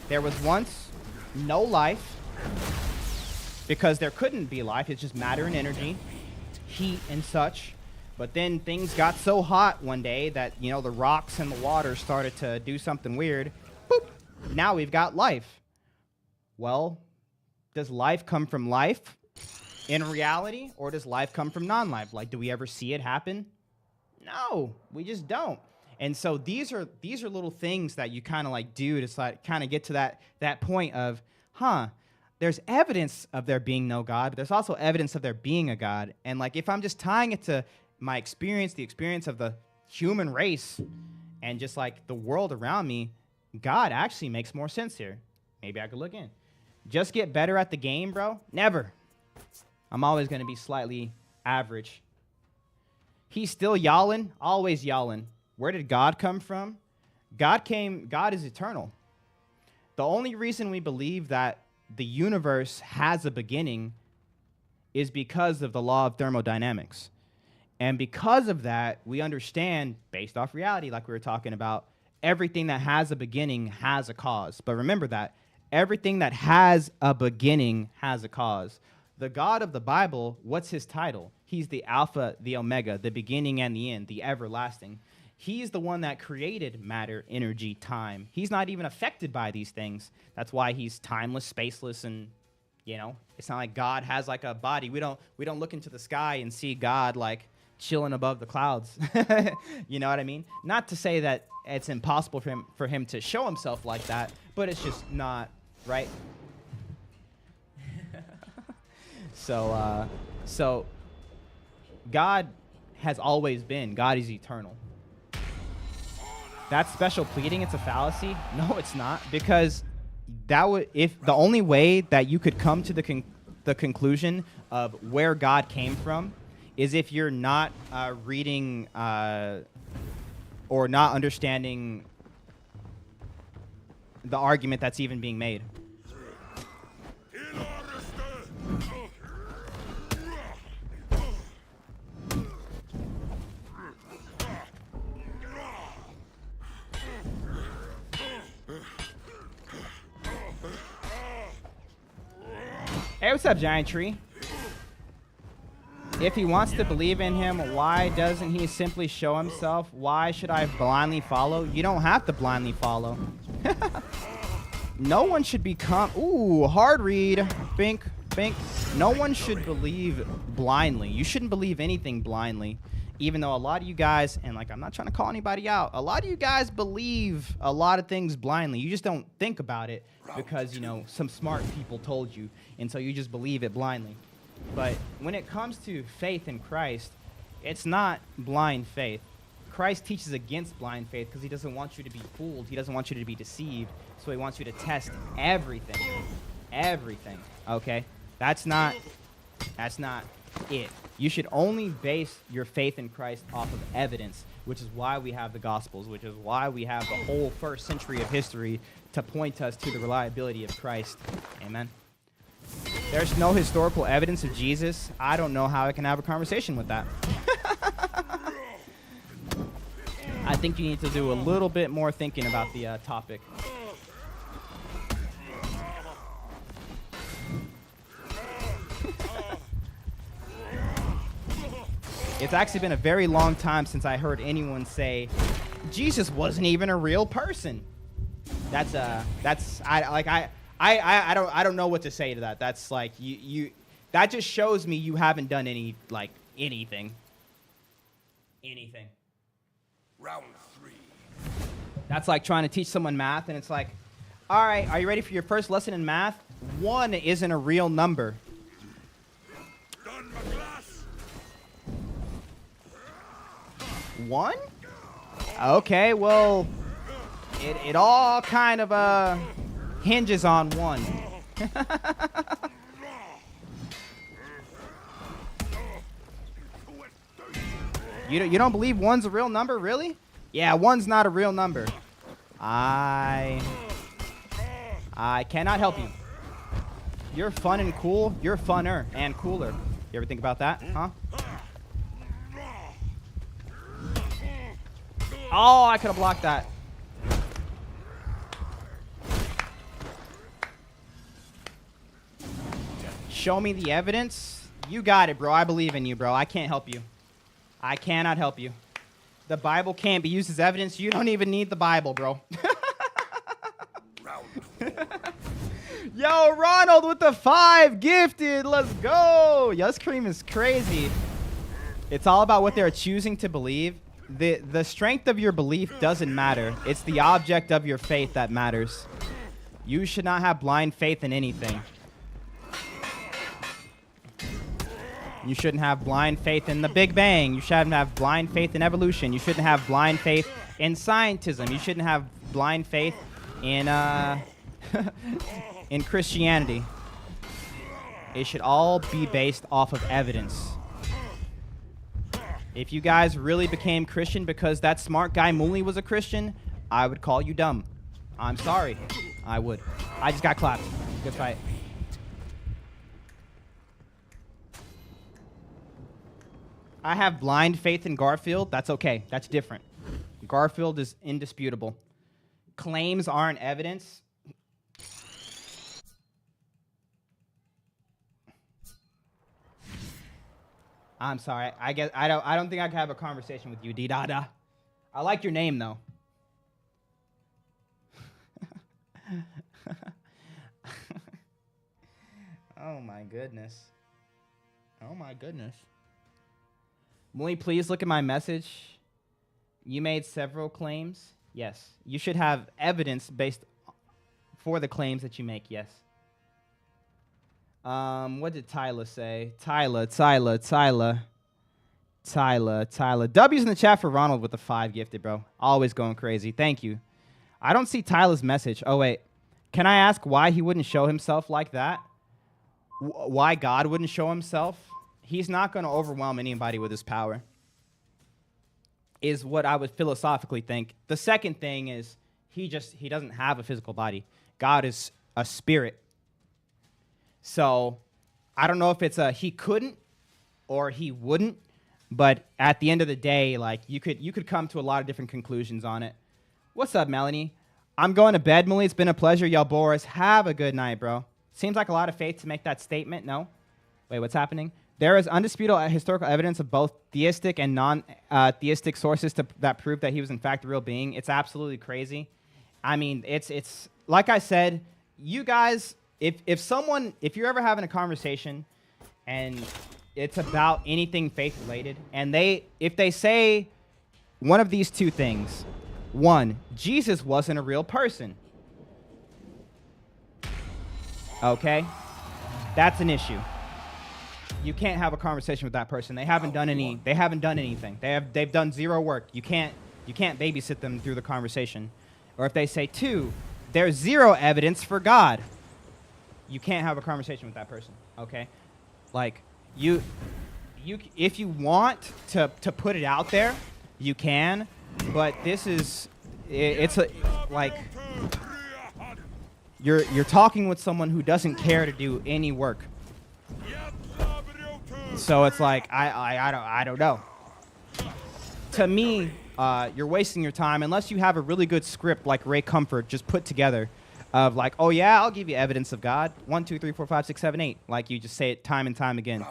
There was once no life, because there couldn't be life. It's just matter and energy, heat and such. But then things got so hot one day that, you know, the rocks and the water started to do something weird. Boop. Now we've got life. Well, does life come from life in reality, or does life come from non-life? Like, do we ever see it happen? No, we just don't. And so these are little things that you kind of like do to kind of get to that point of, there's evidence of there being no God, but there's also evidence of there being a God. And like, if I'm just tying it to my experience, the experience of the human race, and just like the world around me, God actually makes more sense here. Maybe I could look in. Just get better at the game, bro? Never. I'm always going to be slightly average. He's still yawling, always yawling. Where did God come from? God is eternal. The only reason we believe that the universe has a beginning is because of the law of thermodynamics. And because of that, we understand, based off reality, like we were talking about, everything that has a beginning has a cause. But remember that everything that has a beginning has a cause. The God of the Bible, what's his title? He's the Alpha, the Omega, the beginning and the end, the everlasting. He's the one that created matter, energy, time. He's not even affected by these things. That's why he's timeless, spaceless, and, you know, it's not like God has like a body. We don't look into the sky and see God like chilling above the clouds. You know what I mean? Not to say that it's impossible for him to show himself like that, but it's just not, right? So God has always been. God is eternal. That's special pleading. It's a fallacy. No, it's not, because if the only way that you could come to the conclusion of where God came from is if you're not reading or not understanding the argument that's even being made. Hey, what's up, Giant Tree? If he wants to believe in him, why doesn't he simply show himself? Why should I blindly follow? You don't have to blindly follow. No one should become... Ooh, hard read. Bink, bink. No one should believe blindly. You shouldn't believe anything blindly. Even though a lot of you guys, and like I'm not trying to call anybody out, a lot of you guys believe a lot of things blindly. You just don't think about it because, you know, some smart people told you, and so you just believe it blindly. But when it comes to faith in Christ, it's not blind faith. Christ teaches against blind faith because he doesn't want you to be fooled. He doesn't want you to be deceived. So he wants you to test everything. Everything. Okay? That's not it. You should only base your faith in Christ off of evidence, which is why we have the Gospels, which is why we have the whole first century of history to point us to the reliability of Christ. Amen. There's no historical evidence of Jesus. I don't know how I can have a conversation with that. I think you need to do a little bit more thinking about the topic. It's actually been a very long time since I heard anyone say Jesus wasn't even a real person. I don't know what to say to that. That's like you that just shows me you haven't done anything. Round 3. That's like trying to teach someone math, and it's like, all right, are you ready for your first lesson in math? 1 isn't a real number. Done, my class. 1? Okay, well, it all kind of hinges on 1. You don't believe 1's a real number, really? Yeah, 1's not a real number. I cannot help you. You're fun and cool. You're funner and cooler. You ever think about that, huh? Oh, I could have blocked that. Show me the evidence. You got it, bro. I believe in you, bro. I can't help you. I cannot help you. The Bible can't be used as evidence. You don't even need the Bible, bro. Round 4. Yo, Ronald with the 5 gifted. Let's go. Yes Cream is crazy. It's all about what they're choosing to believe. The strength of your belief doesn't matter. It's the object of your faith that matters. You should not have blind faith in anything. You shouldn't have blind faith in the Big Bang. You shouldn't have blind faith in evolution. You shouldn't have blind faith in scientism. You shouldn't have blind faith in in Christianity. It should all be based off of evidence. If you guys really became Christian because that smart guy Muli was a Christian, I would call you dumb. I'm sorry. I would. I just got clapped. Good fight. I have blind faith in Garfield. That's okay. That's different. Garfield is indisputable. Claims aren't evidence. I'm sorry. I don't think I can have a conversation with you, D-Dada. I like your name though. Oh my goodness. Oh my goodness. Will you please look at my message? You made several claims. Yes. You should have evidence based for the claims that you make. Yes. What did Tyler say? Tyler. W's in the chat for Ronald with the 5 gifted, bro. Always going crazy. Thank you. I don't see Tyler's message. Oh, wait. Can I ask why he wouldn't show himself like that? Why God wouldn't show himself? He's not going to overwhelm anybody with his power, is what I would philosophically think. The second thing is he doesn't have a physical body. God is a spirit. So I don't know if it's a he couldn't or he wouldn't, but at the end of the day, like you could come to a lot of different conclusions on it. What's up, Melanie? I'm going to bed, Millie. It's been a pleasure, y'all boys. Have a good night, bro. Seems like a lot of faith to make that statement. No? Wait, what's happening? There is undisputable historical evidence of both theistic and non-theistic sources that prove that he was in fact a real being. It's absolutely crazy. I mean, it's like I said, you guys, if you're ever having a conversation and it's about anything faith related, and if they say one of these two things, one, Jesus wasn't a real person. Okay? That's an issue. You can't have a conversation with that person. They haven't done anything. They've done zero work. You can't babysit them through the conversation. Or if they say two, there's zero evidence for God. You can't have a conversation with that person. Okay? Like you if you want to put it out there, you can, but you're talking with someone who doesn't care to do any work. So it's like I don't know. To me, you're wasting your time unless you have a really good script like Ray Comfort just put together of like, oh yeah, I'll give you evidence of God. 1, 2, 3, 4, 5, 6, 7, 8. Like you just say it time and time again.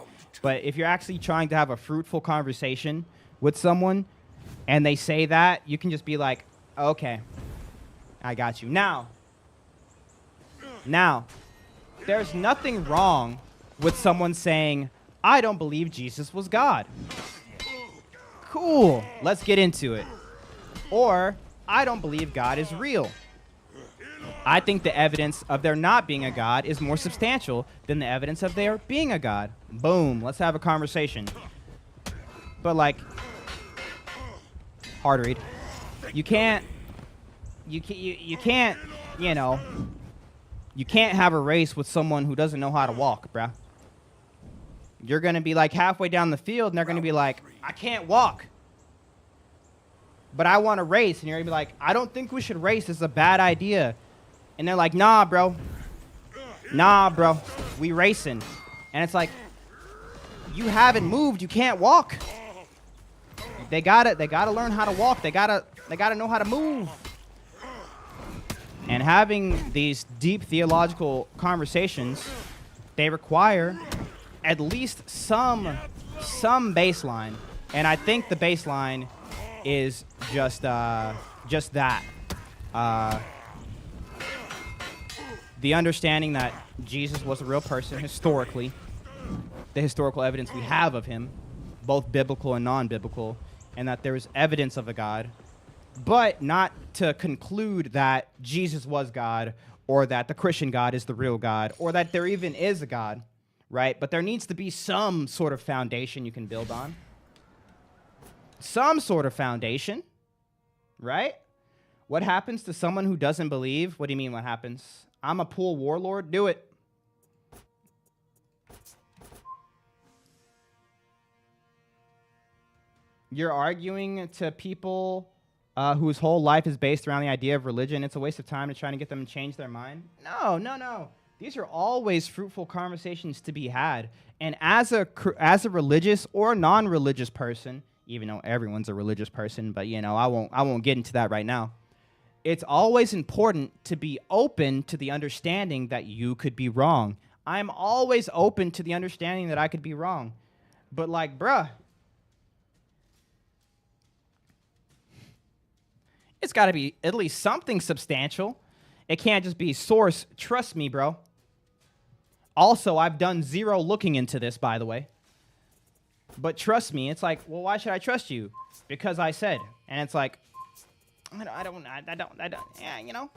But if you're actually trying to have a fruitful conversation with someone and they say that, you can just be like, okay, I got you. Now, there's nothing wrong with someone saying, I don't believe Jesus was God. Cool, let's get into it. Or, I don't believe God is real. I think the evidence of there not being a God is more substantial than the evidence of there being a God. Boom, let's have a conversation. But like, hard read. You can't have a race with someone who doesn't know how to walk, bruh. You're going to be like halfway down the field and they're going to be like, I can't walk, but I want to race. And you're going to be like, I don't think we should race. It's a bad idea. And they're like, nah, bro, we racing. And it's like, you haven't moved. You can't walk. They gotta learn how to walk. They gotta know how to move. And having these deep theological conversations, they require at least some baseline. And I think the baseline is just that. The understanding that Jesus was a real person historically, the historical evidence we have of him, both biblical and non-biblical, and that there is evidence of a God, but not to conclude that Jesus was God or that the Christian God is the real God or that there even is a God, right? But there needs to be some sort of foundation you can build on. Some sort of foundation, right? What happens to someone who doesn't believe? What do you mean what happens? I'm a pool warlord. Do it. You're arguing to people whose whole life is based around the idea of religion. It's a waste of time to try to get them to change their mind. No, no, no. These are always fruitful conversations to be had. And as a religious or non-religious person, even though everyone's a religious person, but you know, I won't get into that right now. It's always important to be open to the understanding that you could be wrong. I'm always open to the understanding that I could be wrong. But like, bruh, it's got to be at least something substantial. It can't just be source. Trust me, bro. Also, I've done zero looking into this, by the way. But trust me, it's like, well, why should I trust you? Because I said. And it's like, I don't, yeah, you know.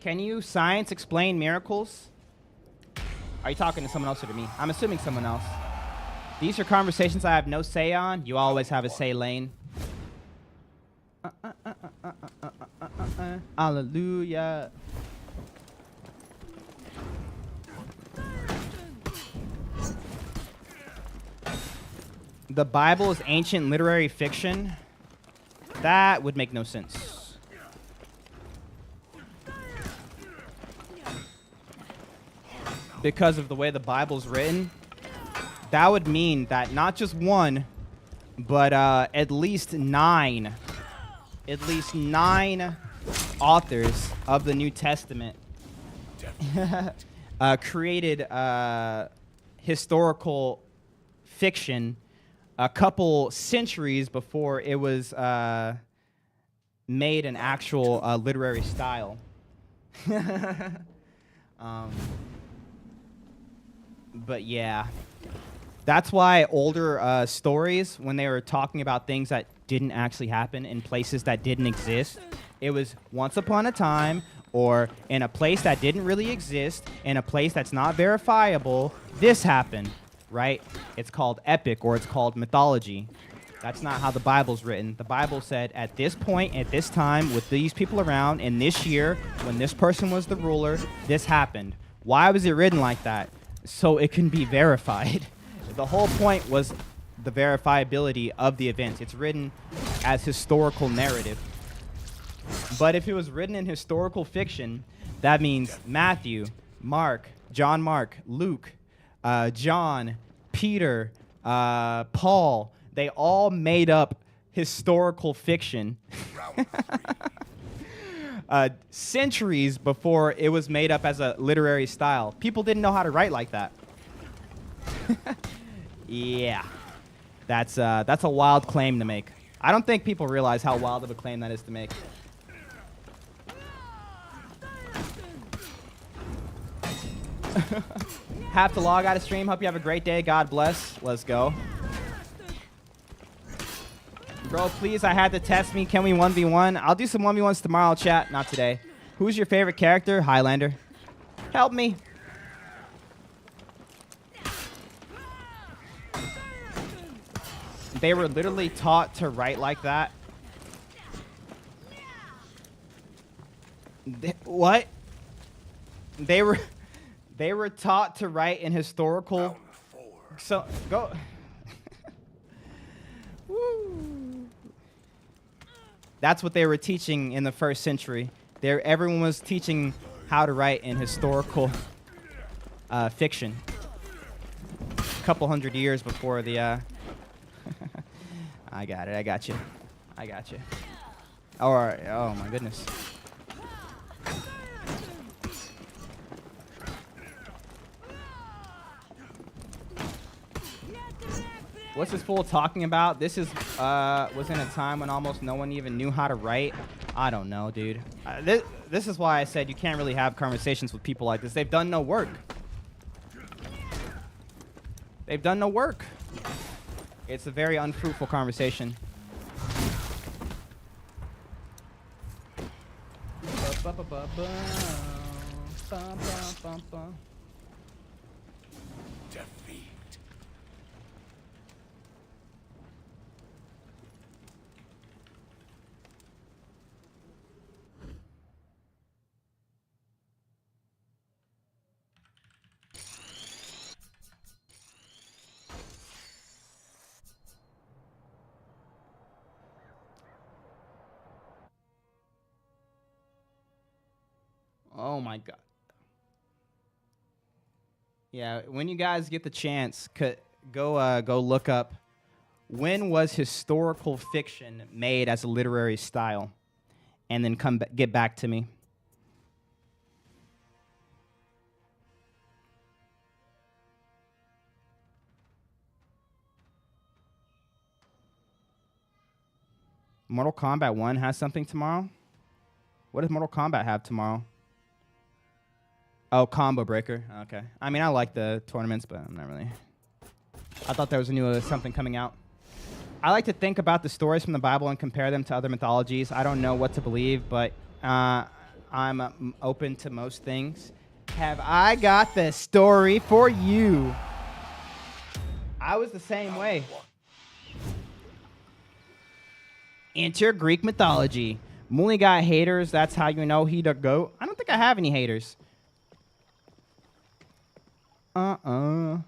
Can you science explain miracles? Are you talking to someone else or to me? I'm assuming someone else. These are conversations I have no say on. You always have a say, Lane. Hallelujah. The Bible is ancient literary fiction? That would make no sense. Because of the way the Bible's written, that would mean that not just one, but at least nine authors of the New Testament created historical fiction a couple centuries before it was made an actual literary style. But yeah, that's why older stories, when they were talking about things that didn't actually happen in places that didn't exist, it was once upon a time, or in a place that didn't really exist, in a place that's not verifiable, this happened, right? It's called epic, or it's called mythology. That's not how the Bible's written. The Bible said, at this point, at this time, with these people around, in this year, when this person was the ruler, this happened. Why was it written like that? So it can be verified. The whole point was the verifiability of the events. It's written as historical narrative. But if it was written in historical fiction, that means Matthew, Mark, John Mark, Luke, John, Peter, Paul, they all made up historical fiction centuries before it was made up as a literary style. People didn't know how to write like that. Yeah, that's a wild claim to make. I don't think people realize how wild of a claim that is to make. Have to log out of stream. Hope you have a great day. God bless. Let's go. Bro, please, I had to test me. Can we 1v1? I'll do some 1v1s tomorrow, chat. Not today. Who's your favorite character? Highlander. Help me. They were literally taught to write like that. What? They were taught to write in historical. So go. Woo. That's what they were teaching in the first century. Everyone was teaching how to write in historical fiction. A couple hundred years before the. I got it. I got you. I got you. All right. Oh my goodness. What's this fool talking about? This is was in a time when almost no one even knew how to write. I don't know, dude. This is why I said you can't really have conversations with people like this. They've done no work. They've done no work. It's a very unfruitful conversation. defeat. Oh my God. Yeah, when you guys get the chance, go look up when was historical fiction made as a literary style, and then get back to me. Mortal Kombat 1 has something tomorrow? What does Mortal Kombat have tomorrow? Oh, Combo Breaker. Okay. I mean, I like the tournaments, but I'm not really. I thought there was a new something coming out. I like to think about the stories from the Bible and compare them to other mythologies. I don't know what to believe, but I'm open to most things. Have I got the story for you? I was the same way. Enter Greek mythology. Muli got haters. That's how you know he the GOAT. I don't think I have any haters. The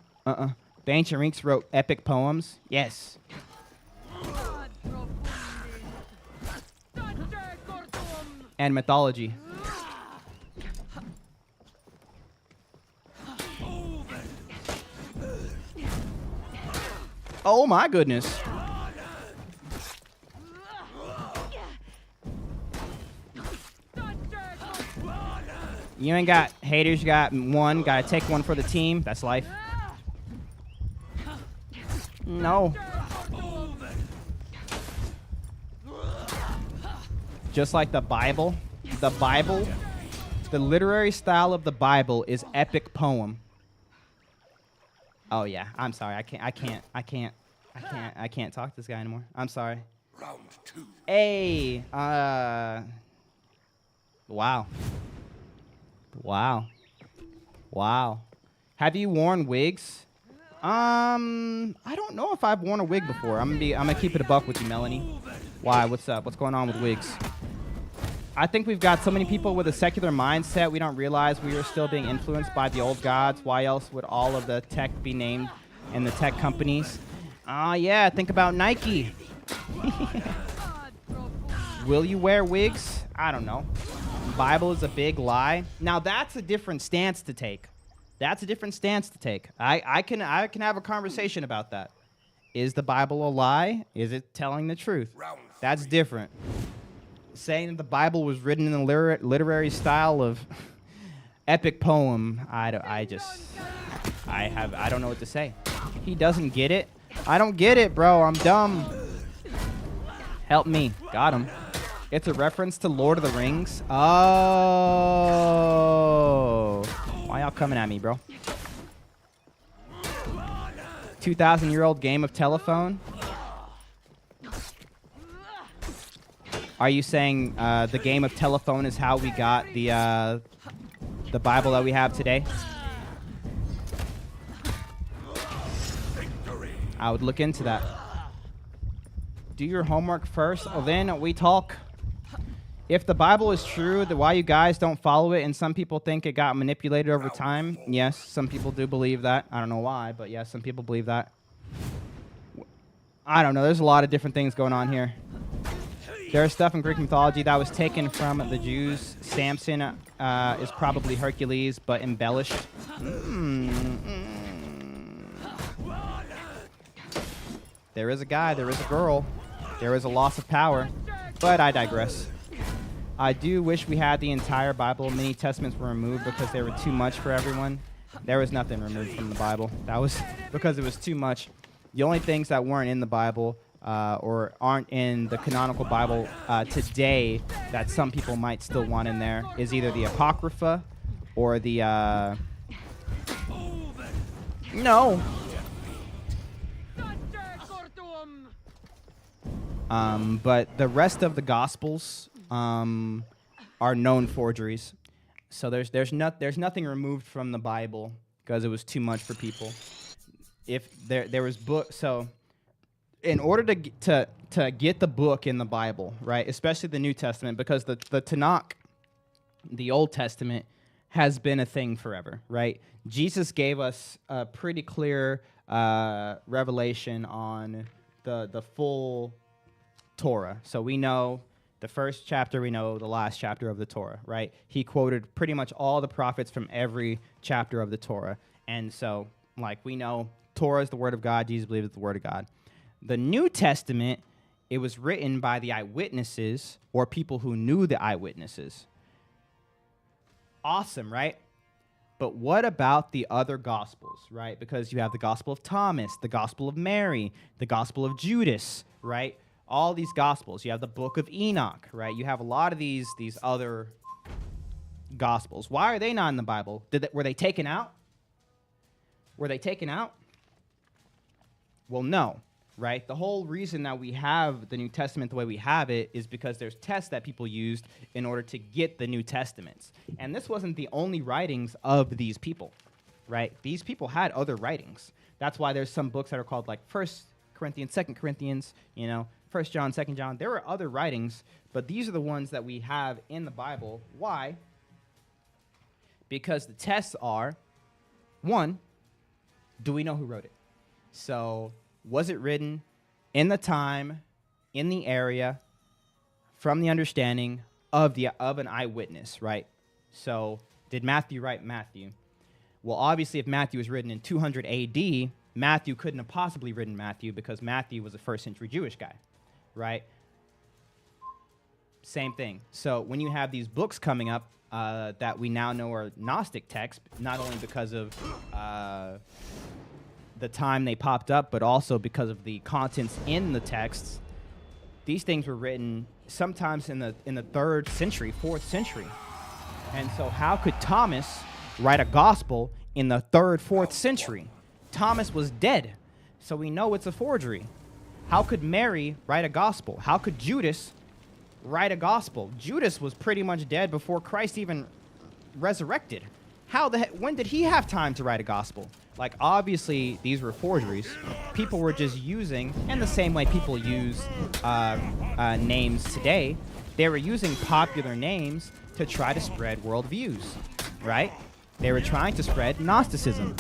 ancient Greeks wrote epic poems. Yes. And mythology. Oh my goodness. You ain't got haters, you got one. Gotta take one for the team. That's life. No. Just like the Bible, the literary style of the Bible is epic poem. Oh yeah, I'm sorry. I can't talk to this guy anymore. I'm sorry. Round 2. Hey, wow. Have you worn wigs? I don't know if I've worn a wig before. I'm gonna keep it a buck with you, Melanie. Why? What's up? What's going on with wigs? I think we've got so many people with a secular mindset, we don't realize we are still being influenced by the old gods. Why else would all of the tech be named in the tech companies? Yeah, think about Nike. Will you wear wigs? I don't know. Bible is a big lie. Now that's a different stance to take. I can have a conversation about that. Is the Bible a lie? Is it telling the truth? That's different. Saying that the Bible was written in the literary style of epic poem, I don't know what to say. He doesn't get it. I don't get it, bro. I'm dumb. Help me. Got him. It's a reference to Lord of the Rings. Oh. Why y'all coming at me, bro? 2,000-year-old game of telephone? Are you saying the game of telephone is how we got the Bible that we have today? I would look into that. Do your homework first, or then we talk. If the Bible is true, then why you guys don't follow it, and some people think it got manipulated over time? Yes, some people do believe that. I don't know why, but yes, some people believe that. I don't know. There's a lot of different things going on here. There's stuff in Greek mythology that was taken from the Jews. Samson is probably Hercules, but embellished. There is a guy, there is a girl, there is a loss of power, but I digress. I do wish we had the entire Bible. Many testaments were removed because they were too much for everyone. There was nothing removed from the Bible. That was because it was too much. The only things that weren't in the Bible or aren't in the canonical Bible today that some people might still want in there is either the Apocrypha or the... No. But the rest of the Gospels are known forgeries. So there's nothing removed from the Bible because it was too much for people. If there was book, so in order to get the book in the Bible, right, especially the New Testament, because the Tanakh, the Old Testament, has been a thing forever, right? Jesus gave us a pretty clear revelation on the full Torah. So we know the first chapter, we know the last chapter of the Torah, right? He quoted pretty much all the prophets from every chapter of the Torah. And so, like, we know Torah is the word of God. Jesus believed it's the word of God. The New Testament, it was written by the eyewitnesses or people who knew the eyewitnesses. Awesome, right? But what about the other gospels, right? Because you have the Gospel of Thomas, the Gospel of Mary, the Gospel of Judas, right? All these gospels. You have the Book of Enoch, right? You have a lot of these other gospels. Why are they not in the Bible? Were they taken out? Were they taken out? Well, no, right? The whole reason that we have the New Testament the way we have it is because there's tests that people used in order to get the New Testaments. And this wasn't the only writings of these people, right? These people had other writings. That's why there's some books that are called like 1 Corinthians, 2 Corinthians, 1 John, 2 John. There were other writings, but these are the ones that we have in the Bible. Why? Because the tests are, one, do we know who wrote it? So, was it written in the time, in the area, from the understanding of an eyewitness, right? So, did Matthew write Matthew? Well, obviously, if Matthew was written in 200 AD, Matthew couldn't have possibly written Matthew because Matthew was a first-century Jewish guy, right? Same thing. So, when you have these books coming up that we now know are Gnostic texts, not only because of the time they popped up, but also because of the contents in the texts. These things were written sometimes in the 3rd century, 4th century. And so how could Thomas write a gospel in the 3rd, 4th century? Thomas was dead, so we know it's a forgery. How could Mary write a gospel? How could Judas write a gospel? Judas was pretty much dead before Christ even resurrected. When did he have time to write a gospel? Like, obviously, these were forgeries. People were just using, and the same way people use names today, they were using popular names to try to spread worldviews, right? They were trying to spread Gnosticism.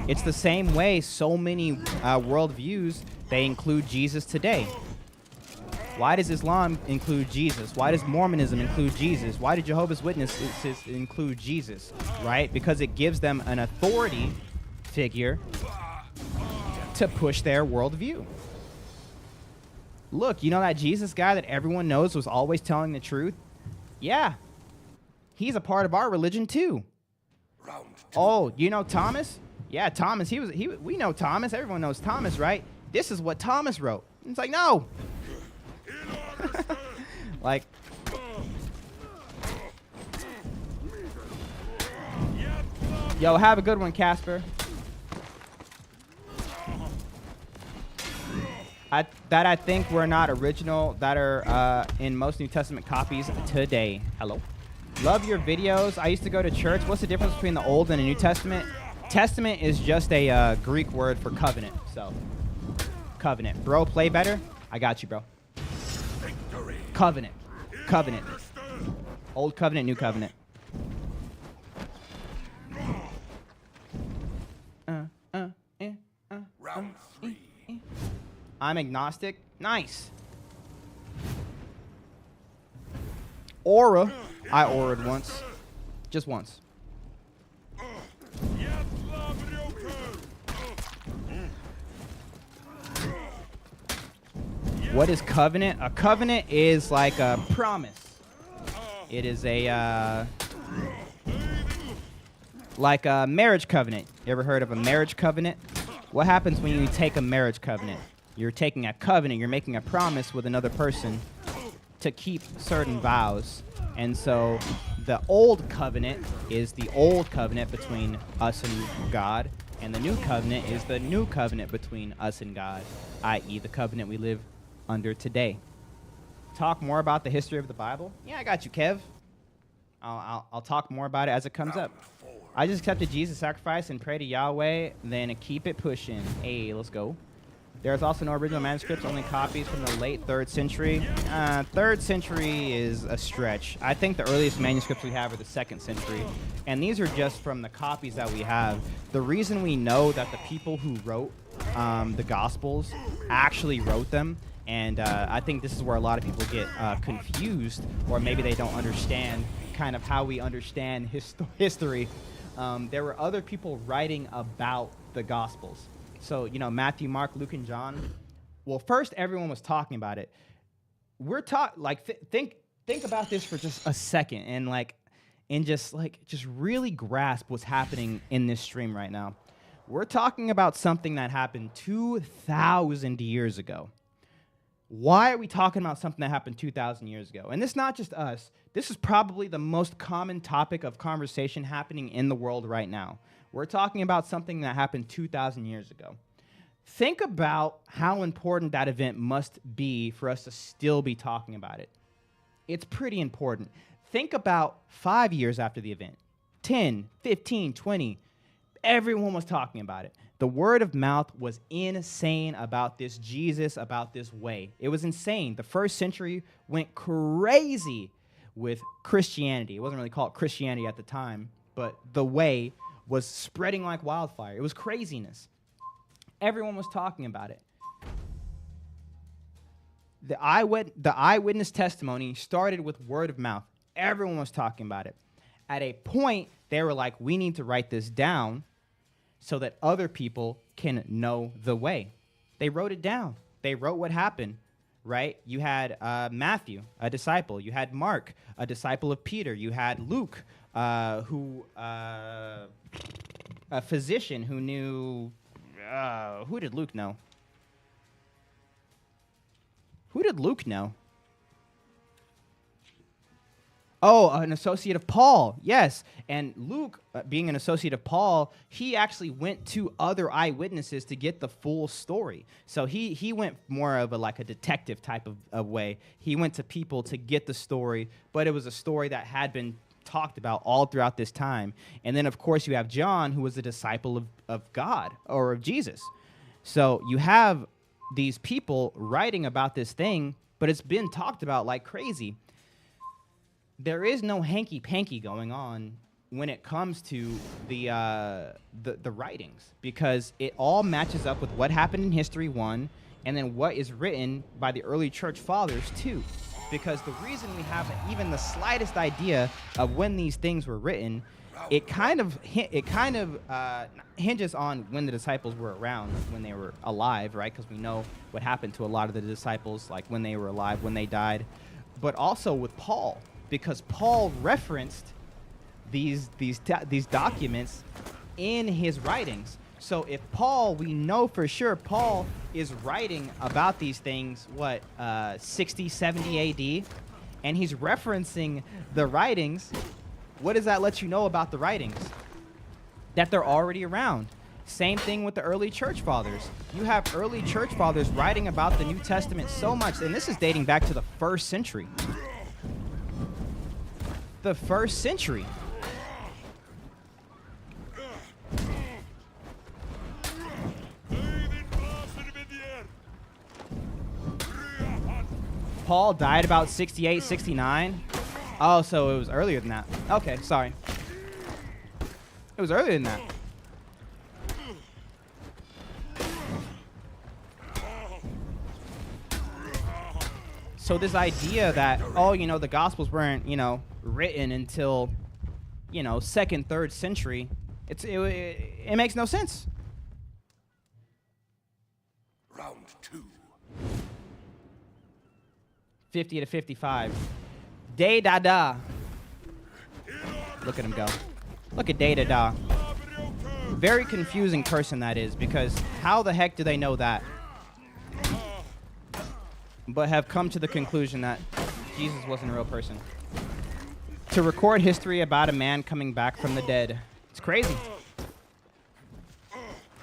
It's the same way so many worldviews, they include Jesus today. Why does Islam include Jesus? Why does Mormonism include Jesus? Why do Jehovah's Witnesses include Jesus, right? Because it gives them an authority figure to push their worldview. Look, you know that Jesus guy that everyone knows was always telling the truth? Yeah. He's a part of our religion too. Oh, you know Thomas? Yeah, Thomas. We know Thomas. Everyone knows Thomas, right? This is what Thomas wrote. It's like, no. Like, yo, have a good one, Casper. I think we're not original that are in most New Testament copies today. Hello. Love your videos. I used to go to church. What's the difference between the Old and the New Testament? Testament is just a Greek word for covenant. So, covenant. Bro, play better? I got you, bro. Covenant. Covenant. Old covenant, new covenant. Round 3. I'm agnostic. Nice. Aura. I auraed once. Just once. What is covenant? A covenant is like a promise. It is a like a marriage covenant. You ever heard of a marriage covenant? What happens when you take a marriage covenant? You're taking a covenant. You're making a promise with another person to keep certain vows. And so the old covenant is the old covenant between us and God, and the new covenant is the new covenant between us and God, i.e. the covenant we live under today. Talk more about the history of the Bible? Yeah, I got you, Kev. I'll talk more about it as it comes up. Round 4. I just accepted Jesus' sacrifice and pray to Yahweh, then keep it pushing. Hey, let's go. There's also no original manuscripts, only copies from the late 3rd century. 3rd century is a stretch. I think the earliest manuscripts we have are the 2nd century. And these are just from the copies that we have. The reason we know that the people who wrote the Gospels actually wrote them, and I think this is where a lot of people get confused, or maybe they don't understand kind of how we understand history. There were other people writing about the Gospels. So, you know, Matthew, Mark, Luke, and John. Well, first, everyone was talking about it. We're think about this for just a second, and just really grasp what's happening in this stream right now. We're talking about something that happened 2,000 years ago. Why are we talking about something that happened 2,000 years ago? And it's not just us. This is probably the most common topic of conversation happening in the world right now. We're talking about something that happened 2,000 years ago. Think about how important that event must be for us to still be talking about it. It's pretty important. Think about 5 years after the event, 10, 15, 20. Everyone was talking about it. The word of mouth was insane about this Jesus, about this way. It was insane. The 1st century went crazy with Christianity. It wasn't really called Christianity at the time, but the way was spreading like wildfire. It was craziness. Everyone was talking about it. The eyewitness testimony started with word of mouth. Everyone was talking about it. At a point, they were like, we need to write this down so that other people can know the way. They wrote it down. They wrote what happened, right? You had Matthew, a disciple. You had Mark, a disciple of Peter. You had Luke, a physician who knew, who did Luke know? Who did Luke know? Oh, an associate of Paul, yes. And Luke, being an associate of Paul, he actually went to other eyewitnesses to get the full story. So he went more of a detective type of way. He went to people to get the story, but it was a story that had been talked about all throughout this time. And then, of course, you have John, who was a disciple of God, or of Jesus. So you have these people writing about this thing, but it's been talked about like crazy. There is no hanky-panky going on when it comes to the writings, because it all matches up with what happened in history, 1, and then what is written by the early church fathers, 2. Because the reason we have even the slightest idea of when these things were written, it kind of hinges on when the disciples were around, when they were alive, right? Because we know what happened to a lot of the disciples, like when they were alive, when they died, but also with Paul. Because Paul referenced these documents in his writings. So if Paul, we know for sure Paul is writing about these things, 60, 70 AD, and he's referencing the writings, what does that let you know about the writings? That they're already around. Same thing with the early church fathers. You have early church fathers writing about the New Testament so much, and this is dating back to the 1st century. The 1st century. Paul died about 68, 69. Oh, so it was earlier than that. Okay, sorry. It was earlier than that. So this idea that, the Gospels weren't, written until, 2nd, 3rd century, it makes no sense. Round 2. 50 to 55. Day da da. Look at him go. Look at Day da da. Very confusing person that is, because how the heck do they know that? But have come to the conclusion that Jesus wasn't a real person. To record history about a man coming back from the dead. It's crazy.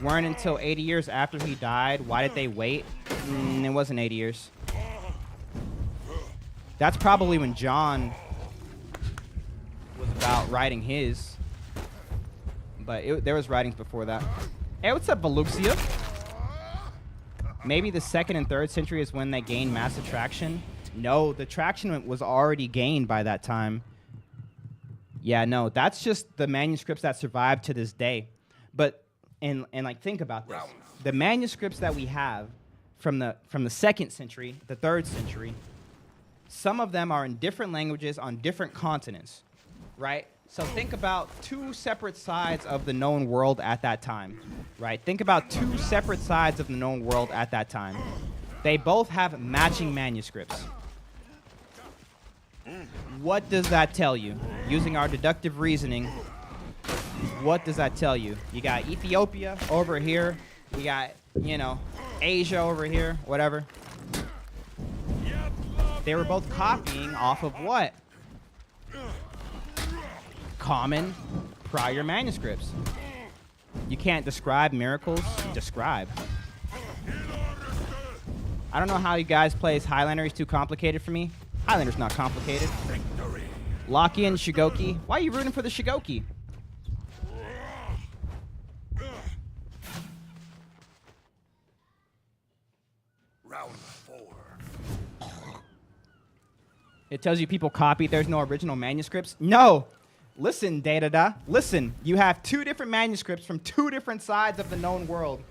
Weren't until 80 years after he died. Why did they wait? It wasn't 80 years. That's probably when John was about writing his. but there was writings before that. Hey, what's up, Veluxia? Maybe the 2nd and 3rd century is when they gained massive traction. No, the traction was already gained by that time. Yeah, no, that's just the manuscripts that survive to this day. But and like think about this: the manuscripts that we have from the 2nd century, the 3rd century, some of them are in different languages on different continents, right? So think about 2 separate sides of the known world at that time, right? Think about 2 separate sides of the known world at that time. They both have matching manuscripts. What does that tell you? Using our deductive reasoning, what does that tell you? You got Ethiopia over here. You got, you know, Asia over here, whatever. They were both copying off of what? Common prior manuscripts. You can't describe miracles, describe. I don't know how you guys play as Highlander. He's too complicated for me. Highlander's not complicated. Locky and Shigoki. Why are you rooting for the Shigoki? Round 4. It tells you people copied. There's no original manuscripts. No. Listen, Data. Listen. You have 2 different manuscripts from 2 different sides of the known world,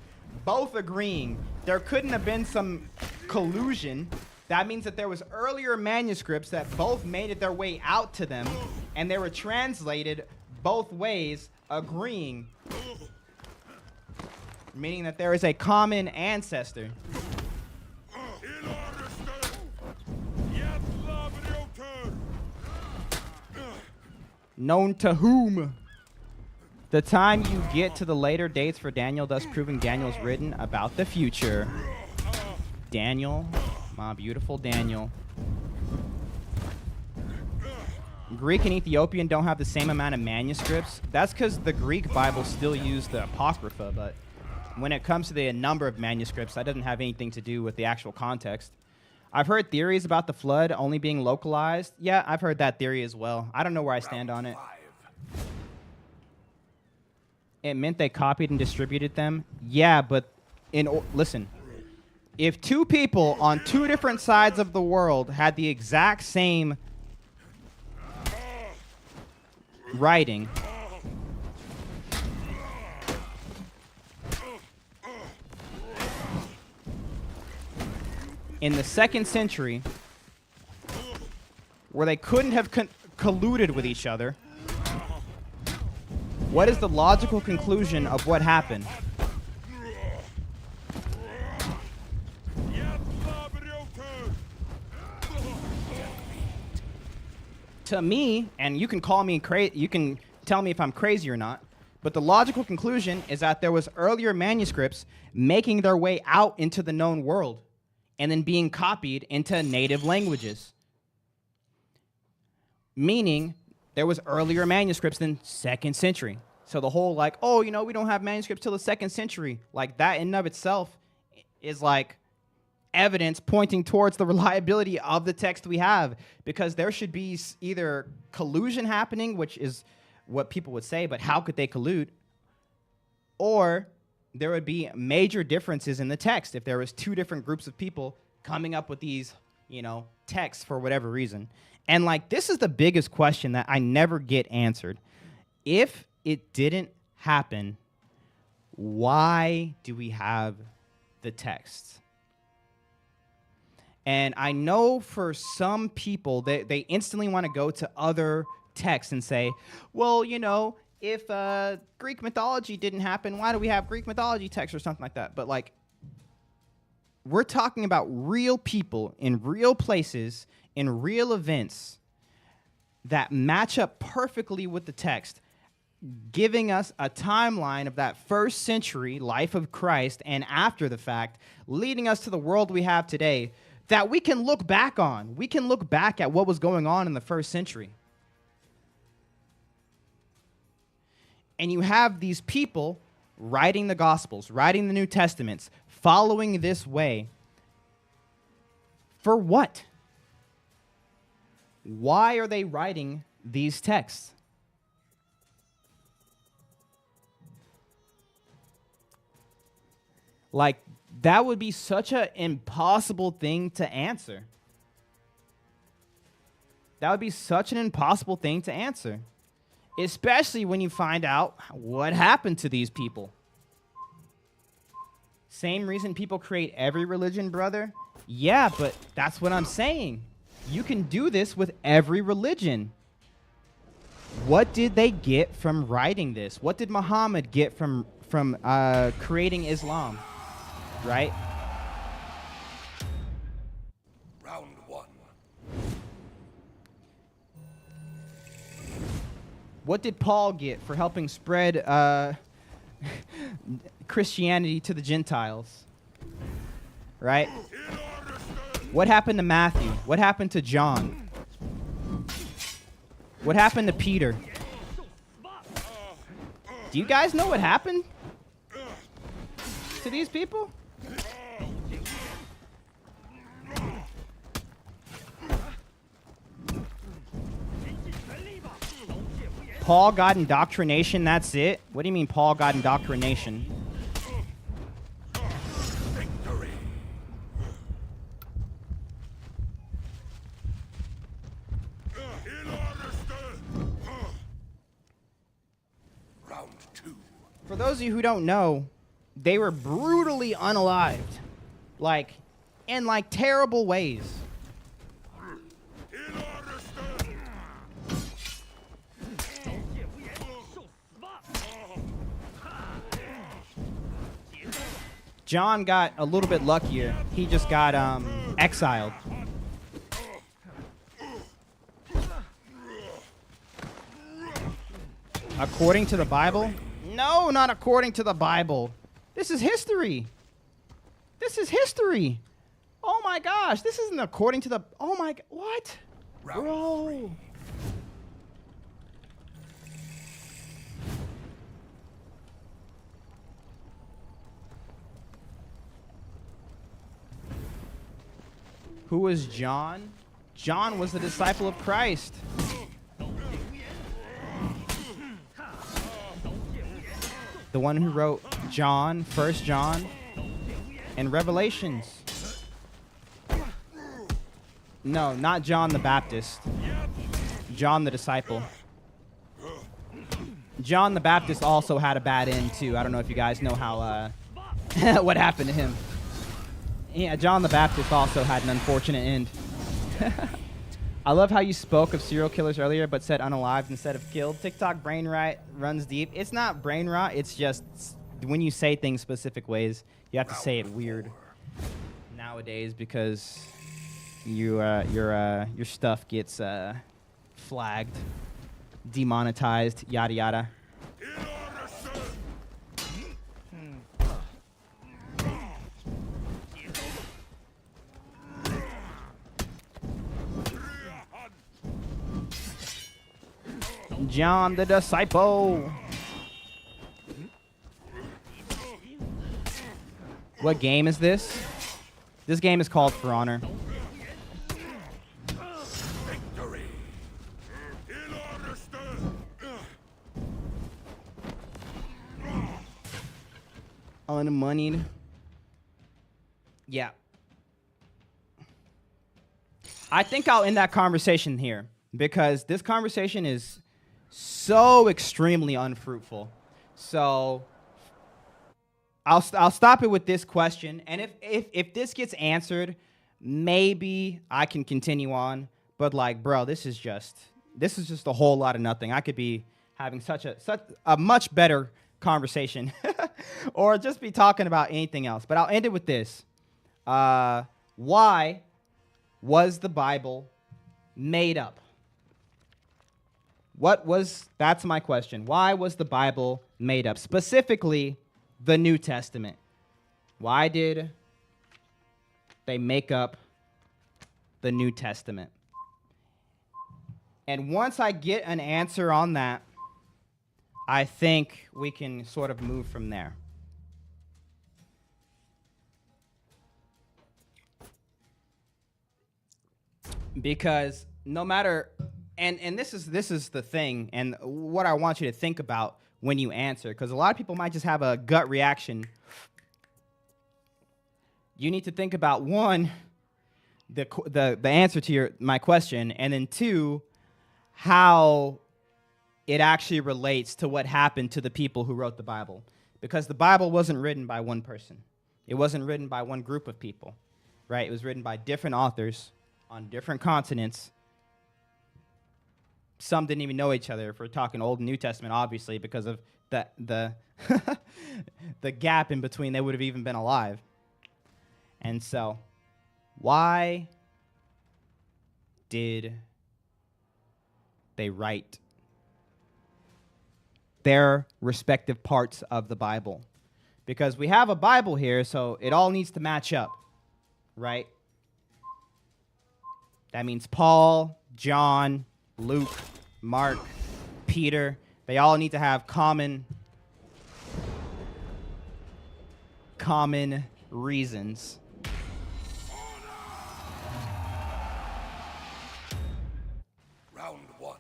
both agreeing. There couldn't have been some collusion. That means that there was earlier manuscripts that both made it their way out to them, and they were translated both ways, agreeing. Meaning that there is a common ancestor. Known to whom? The time you get to the later dates for Daniel, thus proving Daniel's written about the future. Daniel, my beautiful Daniel. Greek and Ethiopian don't have the same amount of manuscripts. That's because the Greek Bible still used the Apocrypha, but when it comes to the number of manuscripts, that doesn't have anything to do with the actual context. I've heard theories about the flood only being localized. Yeah, I've heard that theory as well. I don't know where I stand on it. It meant they copied and distributed them. Yeah, but listen. If 2 people on 2 different sides of the world had the exact same writing, in the 2nd century, where they couldn't have colluded with each other, what is the logical conclusion of what happened? To me, and you can call me you can tell me if I'm crazy or not, but the logical conclusion is that there was earlier manuscripts making their way out into the known world and then being copied into native languages. Meaning there was earlier manuscripts than 2nd century. So the whole like, oh, you know, we don't have manuscripts till the 2nd century, like that in and of itself is like evidence pointing towards the reliability of the text we have, because there should be either collusion happening, which is what people would say, but how could they collude? Or there would be major differences in the text if there was 2 different groups of people coming up with these, you know, texts for whatever reason. And like, this is the biggest question that I never get answered. If it didn't happen, why do we have the texts? And I know for some people, they instantly want to go to other texts and say, well, you know, if Greek mythology didn't happen, why do we have Greek mythology texts or something like that? But like, we're talking about real people in real places, in real events that match up perfectly with the text, giving us a timeline of that 1st century life of Christ and after the fact, leading us to the world we have today that we can look back on. We can look back at what was going on in the 1st century. And you have these people writing the Gospels, writing the New Testaments, following this way. For what? Why are they writing these texts? Like, that would be such an impossible thing to answer. That would be such an impossible thing to answer. Especially when you find out what happened to these people. Same reason people create every religion, brother? Yeah, but that's what I'm saying. You can do this with every religion. What did they get from writing this? What did Muhammad get from creating Islam? Right? Round one. What did Paul get for helping spread Christianity to the Gentiles? Right? What happened to Matthew? What happened to John? What happened to Peter? Do you guys know what happened to these people? Paul got indoctrination, that's it? What do you mean Paul got indoctrination? Victory. Round two. For those of you who don't know, they were brutally unalived. Like, in like terrible ways. John got a little bit luckier. He just got exiled. According to the Bible? No, not according to the Bible. This is history. This is history. Oh my gosh, this isn't according to the... Oh my... What? Bro. Who was John? John was the disciple of Christ. The one who wrote John, 1 John, and Revelations. No, not John the Baptist. John the disciple. John the Baptist also had a bad end too. I don't know if you guys know how what happened to him. Yeah, John the Baptist also had an unfortunate end. I love how you spoke of serial killers earlier, but said unalived instead of killed. TikTok brain rot runs deep. It's not brain rot. It's just when you say things specific ways, you have to say it weird nowadays because your stuff gets flagged, demonetized, yada yada. John the disciple. What game is this? This game is called For Honor. Victory. Unmoneyed. Yeah. I think I'll end that conversation here because this conversation is so extremely unfruitful. So I'll stop it with this question, and if this gets answered, maybe I can continue on. But like, bro, this is just a whole lot of nothing. I could be having such a much better conversation, or just be talking about anything else. But I'll end it with this: why was the Bible made up? That's my question. Why was the Bible made up? Specifically, the New Testament. Why did they make up the New Testament? And once I get an answer on that, I think we can sort of move from there. Because no matter... And this is the thing, and what I want you to think about when you answer, because a lot of people might just have a gut reaction you need to think about, one, the answer to my question, and then two, how it actually relates to what happened to the people who wrote the Bible. Because the Bible wasn't written by one person. It wasn't written by one group of people, right? It was written by different authors on different continents. Some didn't even know each other, if we're talking Old and New Testament, obviously, because of the the gap in between. They would have even been alive. And so, why did they write their respective parts of the Bible? Because we have a Bible here, so it all needs to match up, right? That means Paul, John, Luke, Mark, Peter, they all need to have common reasons. Round one.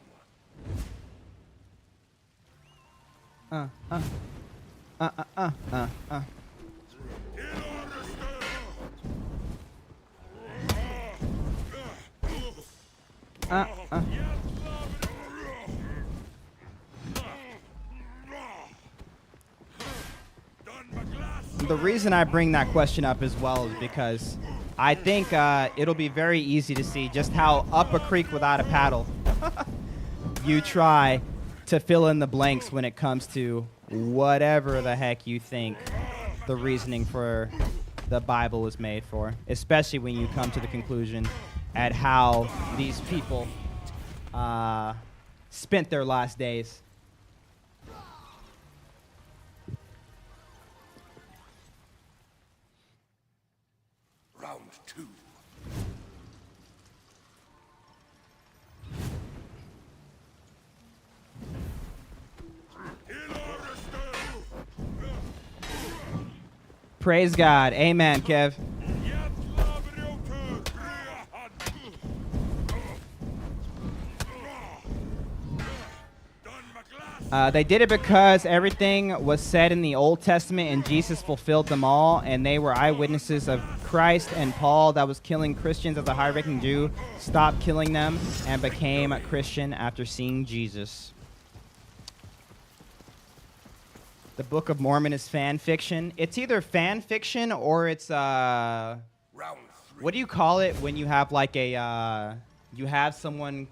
The reason I bring that question up as well is because I think it'll be very easy to see just how up a creek without a paddle you try to fill in the blanks when it comes to whatever the heck you think the reasoning for the Bible is made for, especially when you come to the conclusion at how these people spent their last days. Round two. Praise God. Amen, Kev. They did it because everything was said in the Old Testament and Jesus fulfilled them all, and they were eyewitnesses of Christ. And Paul, that was killing Christians as a high-ranking Jew, stopped killing them and became a Christian after seeing Jesus. The Book of Mormon is fan fiction. It's either fan fiction or it's Round three. what do you call it when you have like a you have someone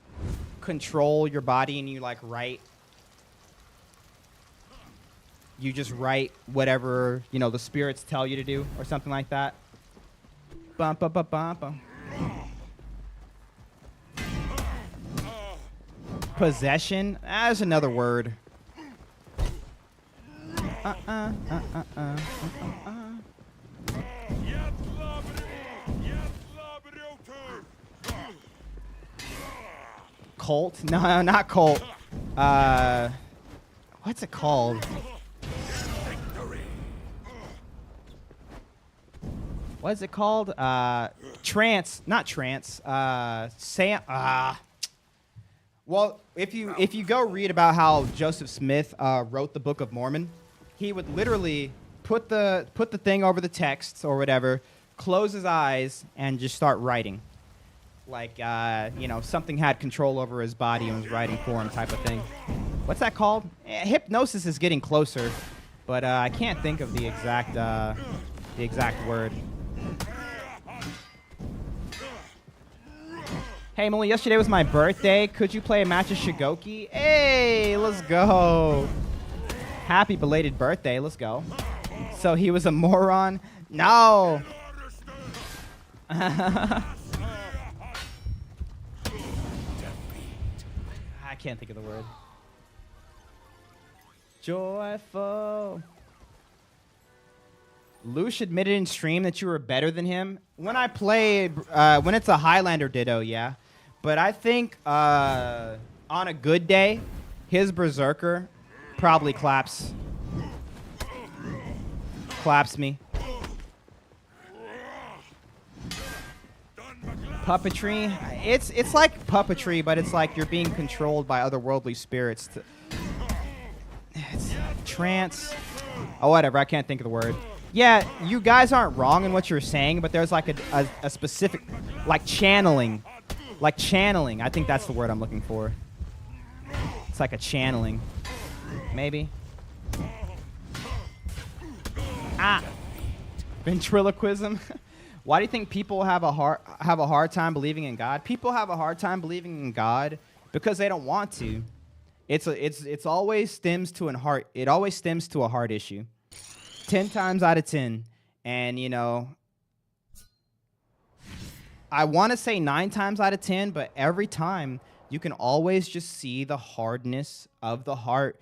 control your body and you like write? You just write whatever, you know, the spirits tell you to do or something like that. Bum, bum, bum, bum, bum. Possession? That's another word. Cult? No, not cult. What's it called? Victory. What is it called? Trance. Not trance. Well, if you go read about how Joseph Smith wrote the Book of Mormon, he would literally put the thing over the text or whatever, close his eyes, and just start writing. Like, you know, something had control over his body and was writing for him type of thing. What's that called? Hypnosis is getting closer, but I can't think of the exact word. Hey, Molly, yesterday was my birthday. Could you play a match of Shigoki? Hey, let's go. Happy belated birthday. Let's go. So he was a moron? No. I can't think of the word. Joyful. Lush admitted in stream that you were better than him. When I play, when it's a Highlander ditto, yeah. But I think on a good day, his Berserker probably claps me. Puppetry, it's like puppetry, but it's like you're being controlled by otherworldly spirits. It's trance. Oh, whatever. I can't think of the word. Yeah, you guys aren't wrong in what you're saying, but there's like a specific, like channeling. Like channeling. I think that's the word I'm looking for. It's like a channeling. Maybe. Ah. Ventriloquism. Why do you think people have a hard time believing in God? People have a hard time believing in God because they don't want to. It's always stems to it always stems to a heart issue. 10 times out of 10. And you know, I want to say 9 times out of 10, but every time you can always just see the hardness of the heart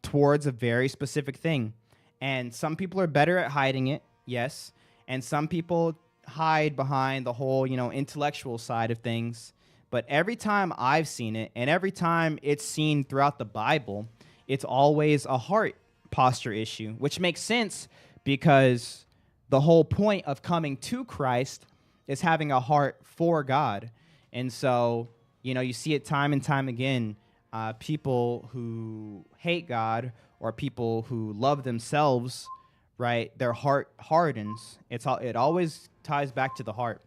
towards a very specific thing. And some people are better at hiding it, yes. And some people hide behind the whole, you know, intellectual side of things. But every time I've seen it, and every time it's seen throughout the Bible, it's always a heart posture issue, which makes sense because the whole point of coming to Christ is having a heart for God. And so, you know, you see it time and time again. People who hate God or people who love themselves, right, their heart hardens. It always ties back to the heart.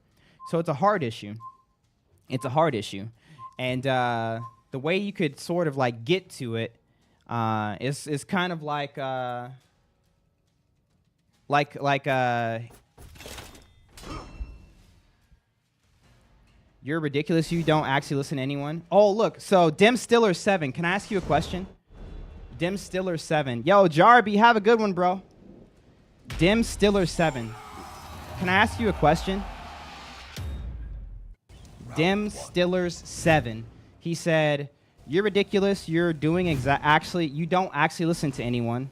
So it's a heart issue. It's a heart issue. And the way you could sort of like get to it is kind of like you're ridiculous. You don't actually listen to anyone. Oh, look. So Dim Stiller 7. Can I ask you a question? Dim Stiller 7. Yo, Jarby, have a good one, bro. Dim Stiller 7. Can I ask you a question? Dim Stillers 7. He said, "You're ridiculous. You're doing you don't actually listen to anyone.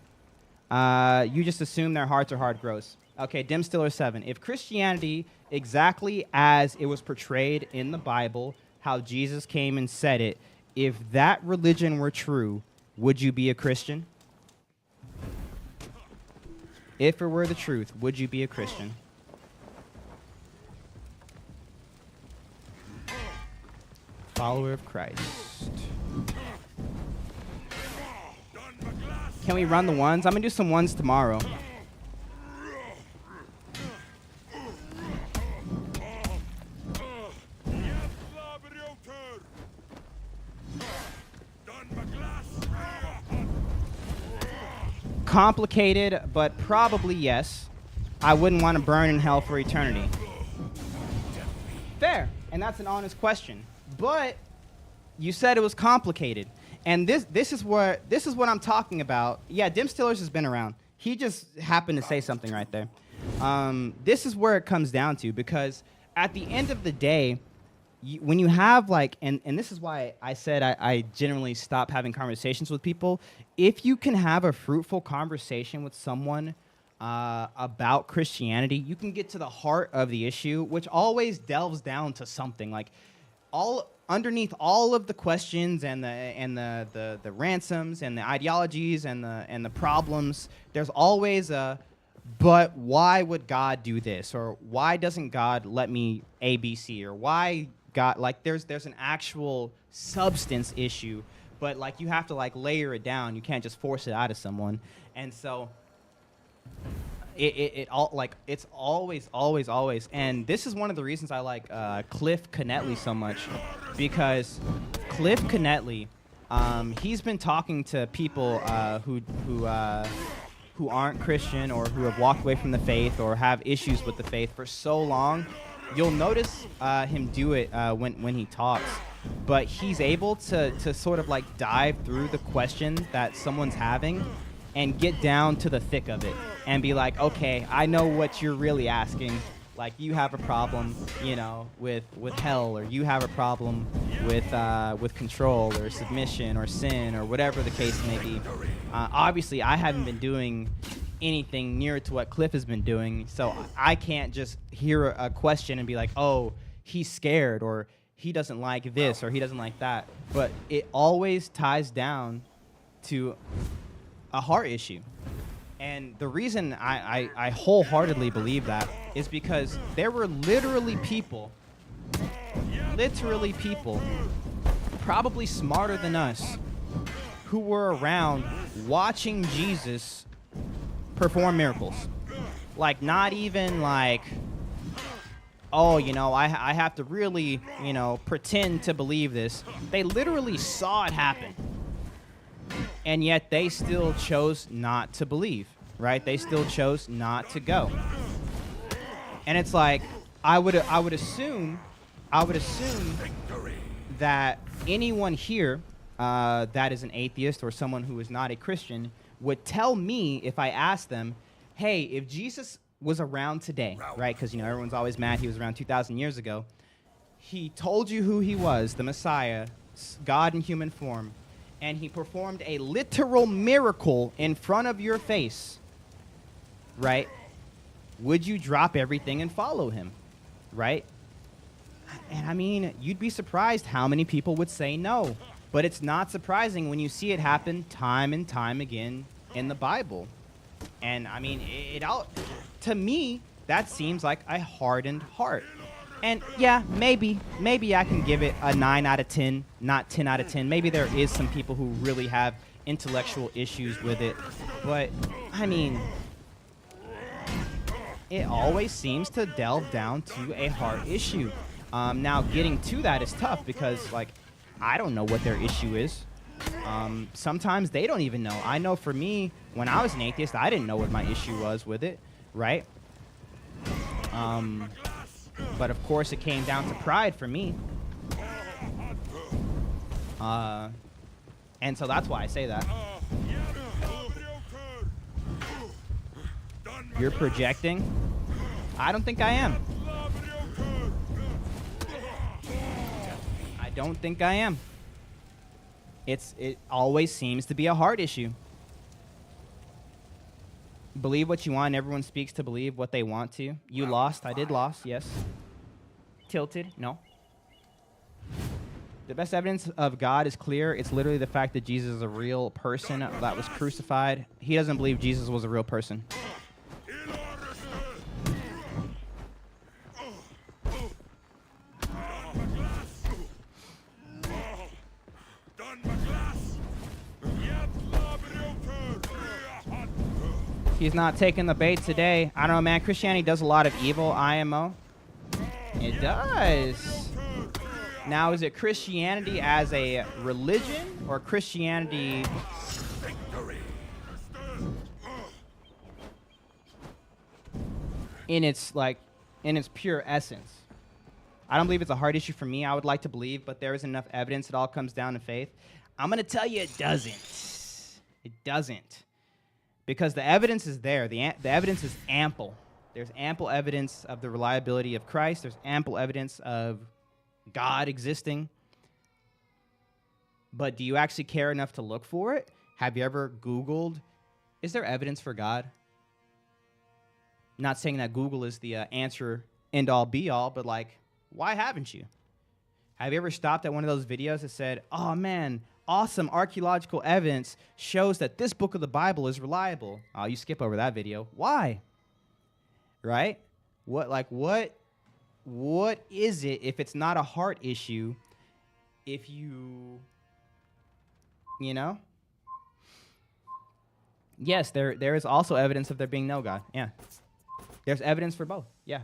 You just assume their hearts are hard gross." Okay, Dim Stiller 7. If Christianity, exactly as it was portrayed in the Bible, how Jesus came and said it, if that religion were true, would you be a Christian? If it were the truth, would you be a Christian? Follower of Christ. Can we run the ones? I'm going to do some ones tomorrow. Complicated, but probably yes. I wouldn't want to burn in hell for eternity. Fair, and that's an honest question. But you said it was complicated, and this is what I'm talking about. Yeah, Dim Stillers has been around. He just happened to say something right there. This is where it comes down to, because at the end of the day, when you have like, and this is why I said I generally stop having conversations with people. If you can have a fruitful conversation with someone about Christianity, you can get to the heart of the issue, which always delves down to something. Like underneath all of the questions and the ransoms and the ideologies and the problems, there's always but why would God do this? Or why doesn't God let me A, B, C? Or why God, like there's an actual substance issue, but like you have to like layer it down. You can't just force it out of someone. And so it all like it's always. And this is one of the reasons I like Cliff Knetley so much, because Cliff Knetley, he's been talking to people who aren't Christian or who have walked away from the faith or have issues with the faith for so long. You'll notice him do it when he talks, but he's able to sort of like dive through the question that someone's having and get down to the thick of it and be like, okay, I know what you're really asking. Like you have a problem, you know, with hell, or you have a problem with control or submission or sin or whatever the case may be. Obviously, I haven't been doing anything near to what Cliff has been doing, so I can't just hear a question and be like, oh, he's scared, or he doesn't like this, or he doesn't like that. But it always ties down to a heart issue. And the reason I wholeheartedly believe that is because there were literally people, probably smarter than us, who were around watching Jesus perform miracles. Like, not even like, oh, you know, I have to really, you know, pretend to believe this. They literally saw it happen. And yet they still chose not to believe, right? They still chose not to go. And it's like, I would assume that anyone here that is an atheist or someone who is not a Christian would tell me if I asked them, hey, if Jesus was around today, right? Because, you know, everyone's always mad he was around 2,000 years ago. He told you who he was, the Messiah, God in human form, and he performed a literal miracle in front of your face, right? Would you drop everything and follow him, right? And I mean, you'd be surprised how many people would say no. But it's not surprising when you see it happen time and time again in the Bible. And I mean, to me, that seems like a hardened heart. And yeah, maybe I can give it a 9 out of 10, not 10 out of 10. Maybe there is some people who really have intellectual issues with it. But I mean, it always seems to delve down to a heart issue. Now, getting to that is tough because, like, I don't know what their issue is. Sometimes they don't even know. I know for me, when I was an atheist, I didn't know what my issue was with it, right? But of course, it came down to pride for me. And so that's why I say that. You're projecting? I don't think I am. I don't think I am. It always seems to be a heart issue. Believe what you want. Everyone speaks to believe what they want to. You lost. I did lost. Yes. Tilted. No. The best evidence of God is clear. It's literally the fact that Jesus is a real person that was crucified. He doesn't believe Jesus was a real person. He's not taking the bait today. I don't know, man. Christianity does a lot of evil, IMO. It does. Now, is it Christianity as a religion or Christianity in its pure essence? I don't believe it's a hard issue for me. I would like to believe, but there is enough evidence. It all comes down to faith. I'm going to tell you it doesn't. It doesn't. Because the evidence is there. The evidence is ample. There's ample evidence of the reliability of Christ. There's ample evidence of God existing. But do you actually care enough to look for it? Have you ever Googled, is there evidence for God? Not saying that Google is the answer, end-all, be-all, but like, why haven't you? Have you ever stopped at one of those videos that said, oh man, awesome archaeological evidence shows that this book of the Bible is reliable? Oh, you skip over that video. Why? Right? What is it if it's not a heart issue? If you know? Yes, there is also evidence of there being no God. Yeah. There's evidence for both. Yeah.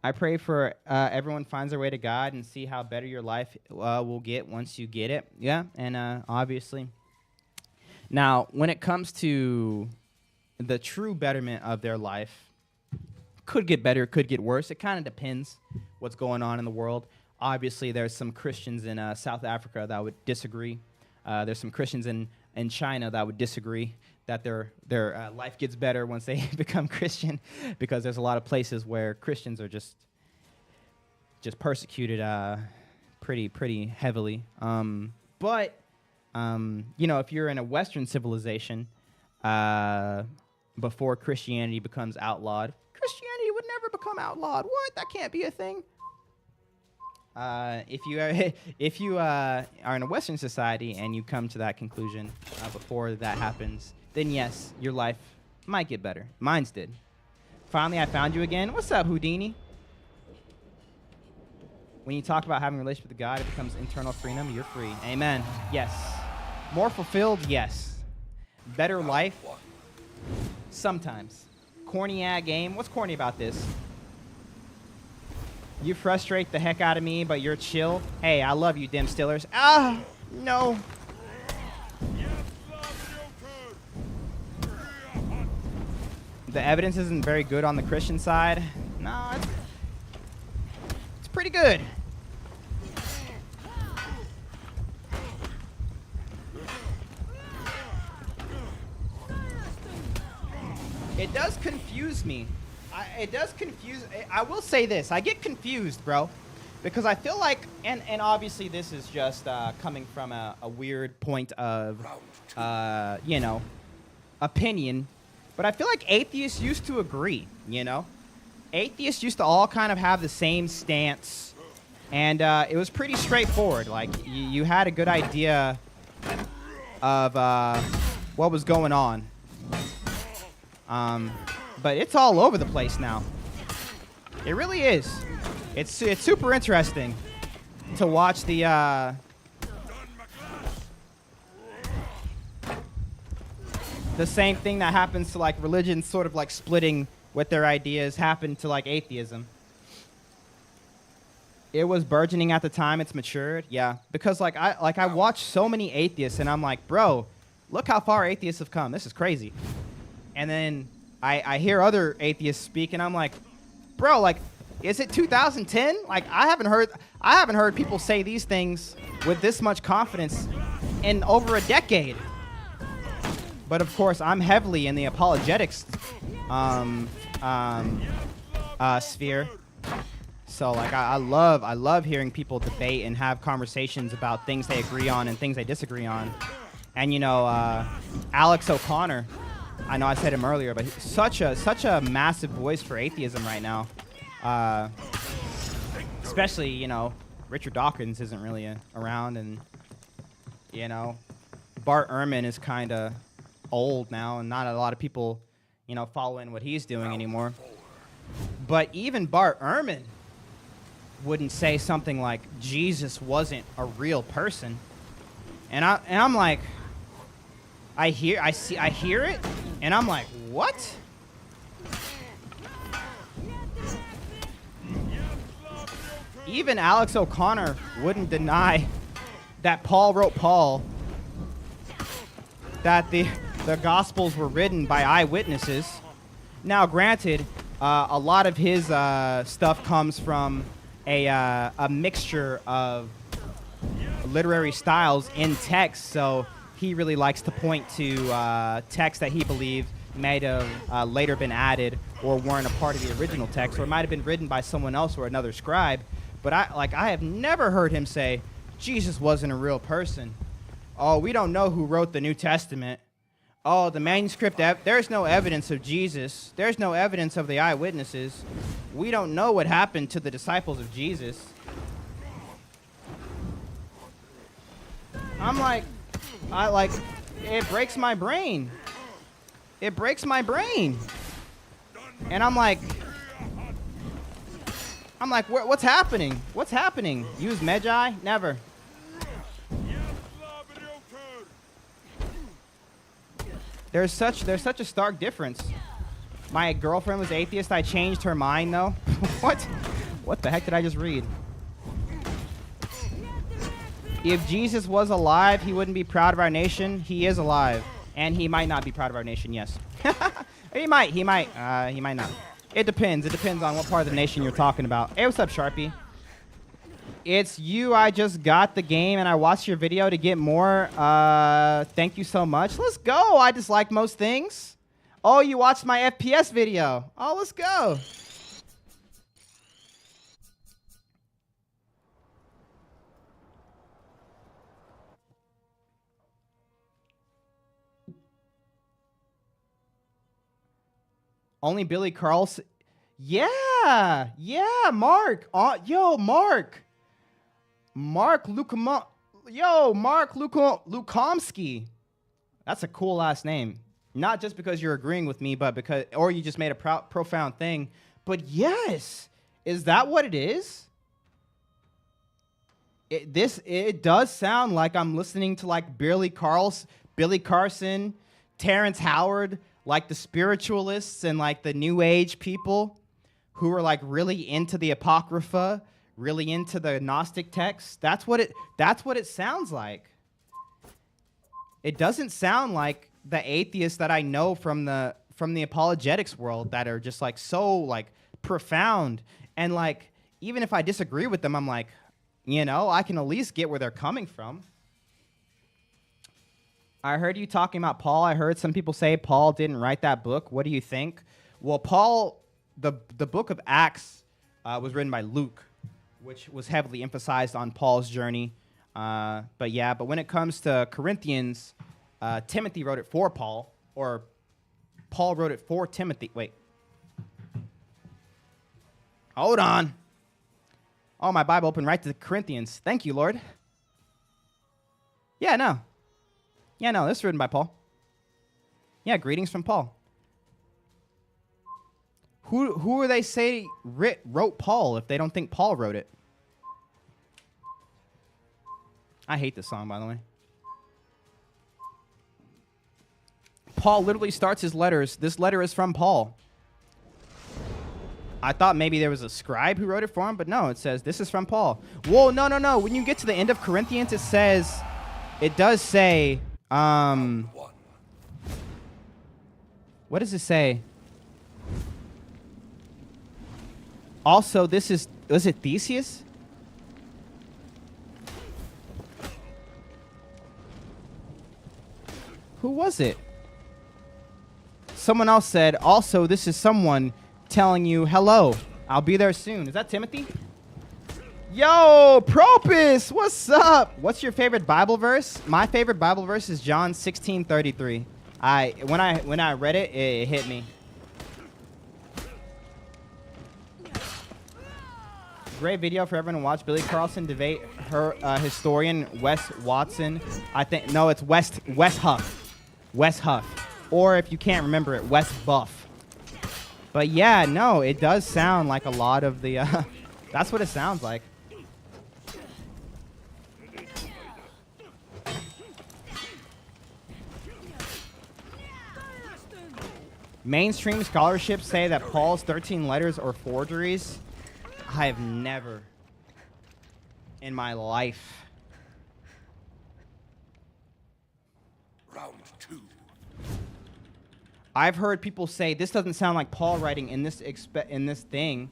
I pray for everyone finds their way to God and see how better your life will get once you get it. Yeah, and obviously. Now, when it comes to the true betterment of their life, could get better, could get worse. It kind of depends what's going on in the world. Obviously, there's some Christians in South Africa that would disagree. There's some Christians in China that would disagree that their life gets better once they become Christian, because there's a lot of places where Christians are just persecuted pretty heavily. But you know, if you're in a Western civilization before Christianity becomes outlawed, Christianity would never become outlawed. What? That can't be a thing. If you are in a Western society and you come to that conclusion before that happens, then yes, your life might get better. Mine's did. Finally, I found you again. What's up, Houdini? When you talk about having a relationship with God, it becomes internal freedom. You're free. Amen. Yes. More fulfilled? Yes. Better life? One. Sometimes. Corny ad game? What's corny about this? You frustrate the heck out of me, but you're chill. Hey, I love you, dim stillers. Ah, no. The evidence isn't very good on the Christian side. No, it's pretty good. It does confuse me. I will say this. I get confused, bro. Because I feel like, and obviously this is just coming from a weird point of, you know, opinion. But I feel like atheists used to agree, you know? Atheists used to all kind of have the same stance. And it was pretty straightforward. Like, you had a good idea of what was going on. But it's all over the place now. It really is. It's super interesting to watch the same thing that happens to like religion sort of like splitting with their ideas happen to like atheism. It was burgeoning at the time. It's matured. Yeah. Because I watch so many atheists and I'm like, bro, look how far atheists have come. This is crazy. And then I hear other atheists speak and I'm like, bro, like, is it 2010? Like, I haven't heard people say these things with this much confidence in over a decade. But of course, I'm heavily in the apologetics sphere. So like, I love hearing people debate and have conversations about things they agree on and things they disagree on. And you know, Alex O'Connor, I know I said him earlier, but he's such a massive voice for atheism right now. Especially, you know, Richard Dawkins isn't really around, and you know, Bart Ehrman is kind of old now, and not a lot of people, you know, following what he's doing anymore. But even Bart Ehrman wouldn't say something like Jesus wasn't a real person, and I'm like, I hear it, and I'm like, what? Even Alex O'Connor wouldn't deny that Paul wrote Paul, that the Gospels were written by eyewitnesses. Now, granted, a lot of his stuff comes from a mixture of literary styles in text, so he really likes to point to texts that he believed might have later been added or weren't a part of the original text, or it might have been written by someone else or another scribe. But I have never heard him say Jesus wasn't a real person. Oh, we don't know who wrote the New Testament. Oh, the manuscript, there's no evidence of Jesus. There's no evidence of the eyewitnesses. We don't know what happened to the disciples of Jesus. I'm like, it breaks my brain. It breaks my brain. And I'm like, what's happening? What's happening? Use Magi? Never. There's such a stark difference. My girlfriend was atheist. I changed her mind, though. What? What the heck did I just read? If Jesus was alive, he wouldn't be proud of our nation. He is alive, and he might not be proud of our nation. Yes, he might not. It depends. It depends on what part of the nation you're talking about. Hey, what's up, Sharpie? It's you. I just got the game, and I watched your video to get more. Thank you so much. Let's go. I dislike most things. Oh, you watched my FPS video. Oh, let's go. Only Billy Carlson. Yeah, Mark. Yo, Mark. Mark Lukomsky. That's a cool last name. Not just because you're agreeing with me, but because, or you just made a profound thing. But yes, is that what it is? It does sound like I'm listening to like Billy Carson, Terrence Howard, like the spiritualists and like the New Age people who are like really into the Apocrypha, really into the Gnostic texts. That's what it sounds like. It doesn't sound like the atheists that I know from the apologetics world that are just like so like profound, and like even if I disagree with them, I'm like, you know, I can at least get where they're coming from. I heard you talking about Paul. I heard some people say Paul didn't write that book. What do you think? Well, Paul, the book of Acts was written by Luke, which was heavily emphasized on Paul's journey. But when it comes to Corinthians, Timothy wrote it for Paul, or Paul wrote it for Timothy. Wait. Hold on. Oh, my Bible opened right to the Corinthians. Thank you, Lord. Yeah, no, this is written by Paul. Yeah, greetings from Paul. Who are they say wrote Paul if they don't think Paul wrote it? I hate this song, by the way. Paul literally starts his letters. This letter is from Paul. I thought maybe there was a scribe who wrote it for him, but no, it says this is from Paul. Whoa, no. When you get to the end of Corinthians, it does say, what does it say? Also, was it Theseus? Who was it? Someone else said, also, this is someone telling you, hello, I'll be there soon. Is that Timothy? Yo, Propus, what's up? What's your favorite Bible verse? My favorite Bible verse is John 16:33. When I read it, it hit me. Great video for everyone to watch. Billy Carlson debate her historian Wes Watson. It's Wes Huff. Wes Huff. Or if you can't remember it, Wes Buff. But yeah, no, it does sound like a lot of the, that's what it sounds like. Mainstream scholarships say that Paul's 13 letters are forgeries. I have never in my life. Round 2. I've heard people say this doesn't sound like Paul writing in this thing.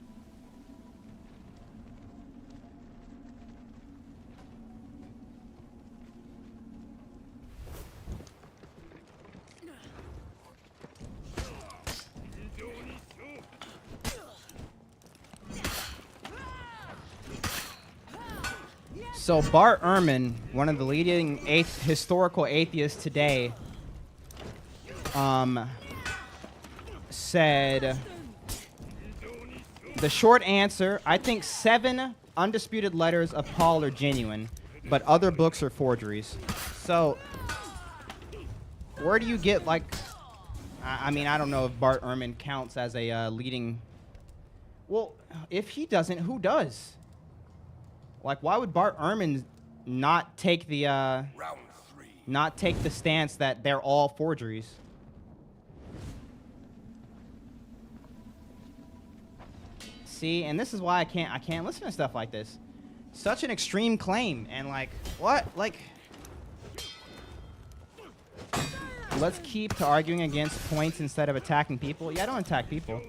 So Bart Ehrman, one of the leading historical atheists today, said the short answer, I think 7 undisputed letters of Paul are genuine, but other books are forgeries. So where do you get, like, I mean, I don't know if Bart Ehrman counts as a leading. Well, if he doesn't, who does? Like, why would Bart Ehrman not take the Round 3. not take the stance that they're all forgeries? See, and this is why I can't listen to stuff like this. Such an extreme claim, and like, what? Like, let's keep to arguing against points instead of attacking people. Yeah, I don't attack people.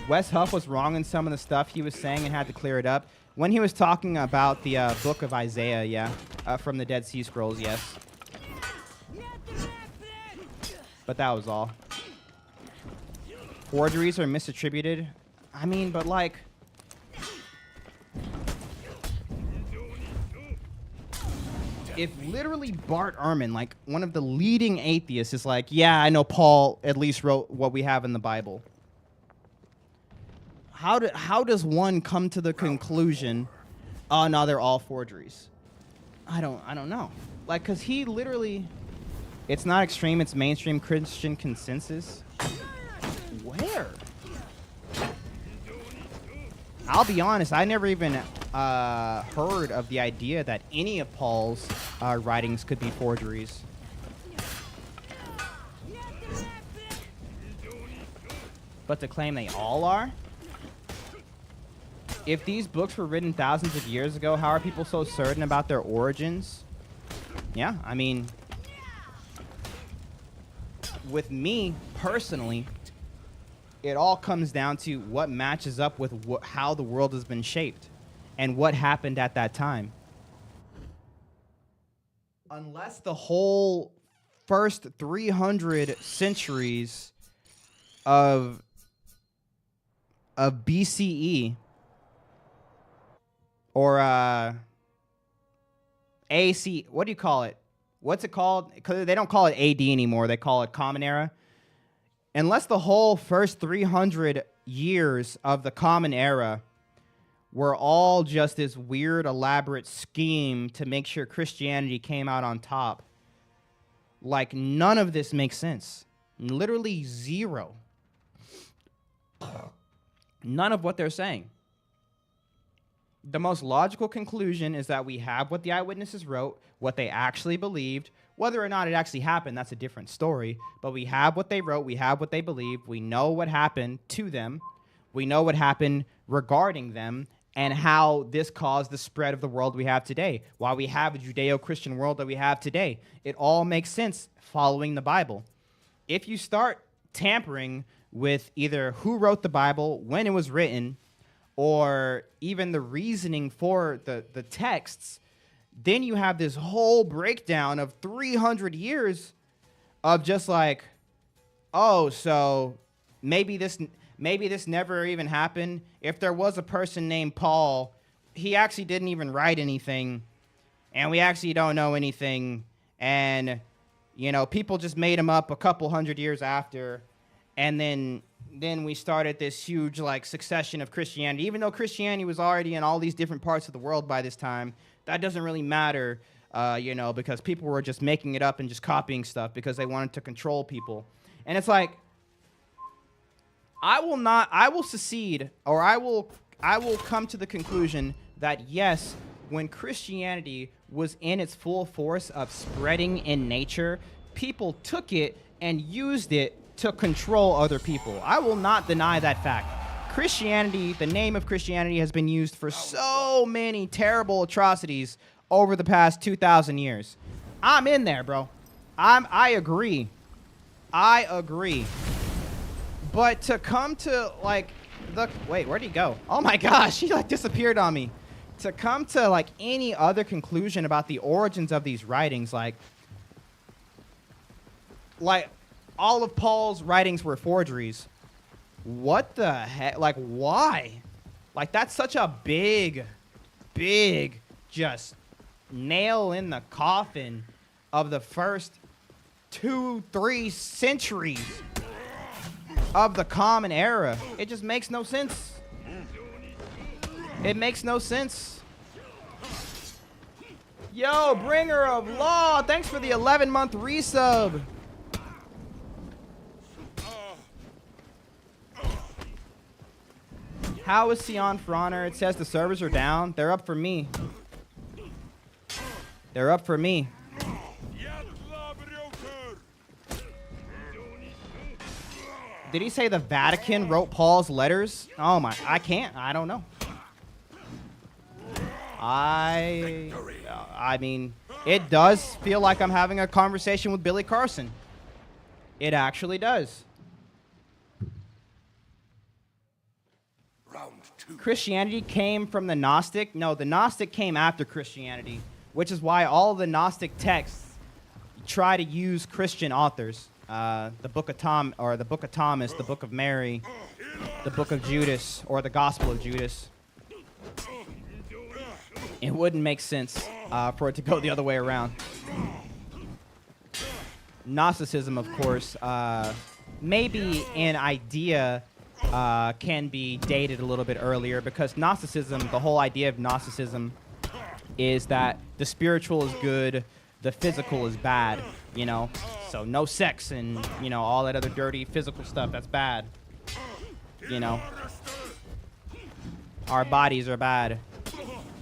Wes Huff was wrong in some of the stuff he was saying and had to clear it up. When he was talking about the book of Isaiah, yeah, from the Dead Sea Scrolls, yes. But that was all. Forgeries are misattributed. I mean, but like, if literally Bart Ehrman, like one of the leading atheists, is like, yeah, I know Paul at least wrote what we have in the Bible. How does one come to the conclusion, oh no, they're all forgeries? I don't know. Like, cause he literally, it's not extreme, it's mainstream Christian consensus. Where? I'll be honest, I never even heard of the idea that any of Paul's writings could be forgeries. But to claim they all are? If these books were written thousands of years ago, how are people so certain about their origins? Yeah, I mean, with me personally, it all comes down to what matches up with how the world has been shaped and what happened at that time. Unless the whole first 300 centuries of BCE or AC, what do you call it? What's it called? Because they don't call it AD anymore. They call it Common Era. Unless the whole first 300 years of the Common Era were all just this weird, elaborate scheme to make sure Christianity came out on top, like, none of this makes sense. Literally zero. None of what they're saying. The most logical conclusion is that we have what the eyewitnesses wrote, what they actually believed. Whether or not it actually happened, that's a different story. But we have what they wrote, we have what they believed, we know what happened to them, we know what happened regarding them, and how this caused the spread of the world we have today. Why we have a Judeo-Christian world that we have today. It all makes sense following the Bible. If you start tampering with either who wrote the Bible, when it was written, or even the reasoning for the texts, then you have this whole breakdown of 300 years of just like, oh, so maybe this never even happened. If there was a person named Paul, he actually didn't even write anything, and we actually don't know anything, and, you know, people just made him up a couple hundred years after, and then we started this huge, like, succession of Christianity. Even though Christianity was already in all these different parts of the world by this time, that doesn't really matter, you know, because people were just making it up and just copying stuff because they wanted to control people. And it's like, I will secede, or I will come to the conclusion that, yes, when Christianity was in its full force of spreading in nature, people took it and used it to control other people. I will not deny that fact. Christianity, the name of Christianity, has been used for so many terrible atrocities over the past 2,000 years. I'm in there, bro. I agree. I agree. But to come to, like, wait, where'd he go? Oh my gosh, he, like, disappeared on me. To come to, like, any other conclusion about the origins of these writings, like all of Paul's writings were forgeries. What the heck? Like, why? Like, that's such a big, just nail in the coffin of the first 2-3 centuries of the Common Era. It just makes no sense. It makes no sense. Yo, Bringer of Law, thanks for the 11-month resub. How is Sion for Honor? It says the servers are down. They're up for me. They're up for me. Did he say the Vatican wrote Paul's letters? Oh my, I don't know. I mean, it does feel like I'm having a conversation with Billy Carson. It actually does. Round 2. Christianity came from the Gnostic. No, the Gnostic came after Christianity, which is why all of the Gnostic texts try to use Christian authors. The Book of Thomas, the Book of Mary, the Book of Judas, or the Gospel of Judas. It wouldn't make sense for it to go the other way around. Gnosticism, of course, maybe an idea can be dated a little bit earlier, because Gnosticism, the whole idea of Gnosticism is that the spiritual is good, the physical is bad, you know? So no sex and, you know, all that other dirty physical stuff, that's bad. You know? Our bodies are bad.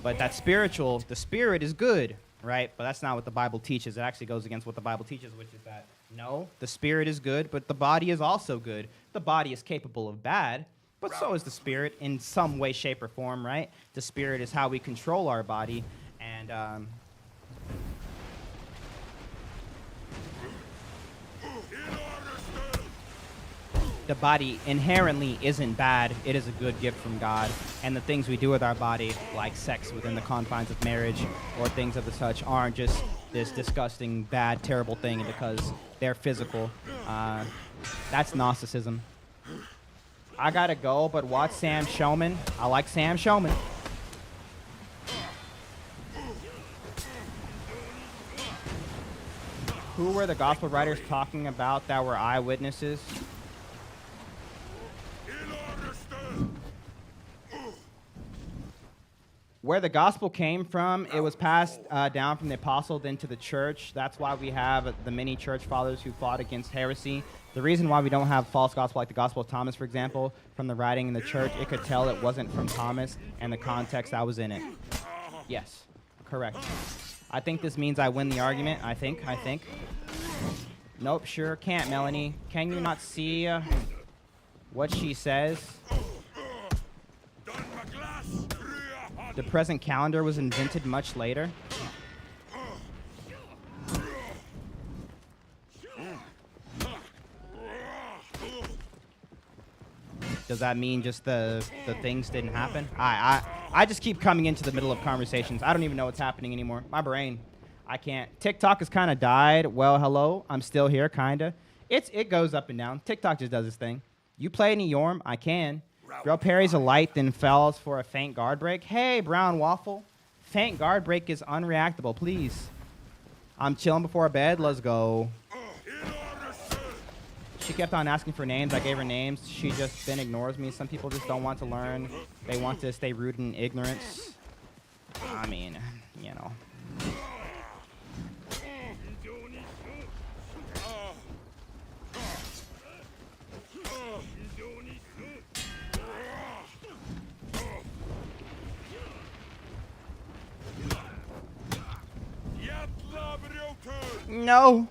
But that spiritual, the spirit is good, right? But that's not what the Bible teaches. It actually goes against what the Bible teaches, which is that, no, the spirit is good, but the body is also good. The body is capable of bad, but so is the spirit in some way, shape, or form, right? The spirit is how we control our body, and the body inherently isn't bad. It is a good gift from God. And the things we do with our body, like sex within the confines of marriage or things of the such, aren't just this disgusting, bad, terrible thing because they're physical. That's Gnosticism. I gotta go, but watch Sam Showman. I like Sam Showman. Who were the gospel writers talking about that were eyewitnesses? Where the gospel came from, it was passed down from the apostle then to the church. That's why we have the many church fathers who fought against heresy. The reason why we don't have false gospel like the Gospel of Thomas, for example, from the writing in the church, it could tell it wasn't from Thomas and the context that was in it. Yes, correct. I think this means I win the argument. I think. Nope, sure can't, Melanie. Can you not see what she says? The present calendar was invented much later. Does that mean just the things didn't happen? I just keep coming into the middle of conversations. I don't even know what's happening anymore. My brain, I can't. TikTok has kind of died. Well, hello. I'm still here, kind of. It goes up and down. TikTok just does its thing. You play any Yorm? I can. Drill parries a light, then falls for a faint guard break. Hey, Brown Waffle. Faint guard break is unreactable, please. I'm chilling before bed. Let's go. She kept on asking for names. I gave her names. She just then ignores me. Some people just don't want to learn. They want to stay rooted in ignorance. I mean, you know. No.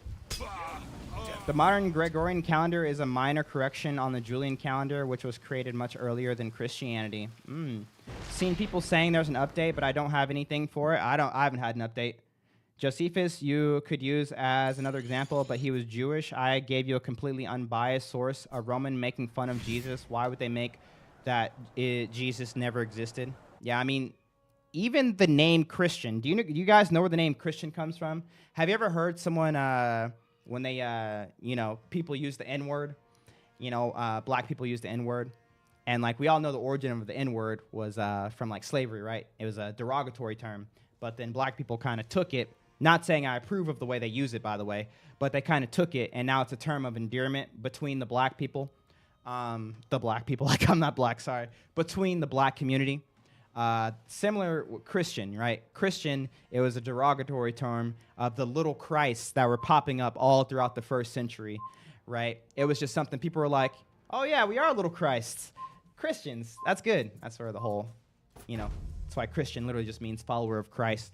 The modern Gregorian calendar is a minor correction on the Julian calendar, which was created much earlier than Christianity. Seen people saying there's an update, but I don't have anything for it. I haven't had an update. Josephus, you could use as another example, but he was Jewish. I gave you a completely unbiased source, a Roman making fun of Jesus. Why would they make that Jesus never existed? Yeah, I mean, even the name Christian. Do you guys know where the name Christian comes from? Have you ever heard someone when they people use the N-word? Black people use the N-word, and like we all know the origin of the N-word was from like slavery, right? It was a derogatory term, but then black people kind of took it. Not saying I approve of the way they use it, by the way, but they kind of took it, and now it's a term of endearment between the black people. Like I'm not black, sorry. Between the black community. Similar with Christian, right? Christian, it was a derogatory term of the little Christs that were popping up all throughout the first century, right? It was just something people were like, oh yeah, we are little Christs. Christians, that's good. That's sort of the whole, that's why Christian literally just means follower of Christ.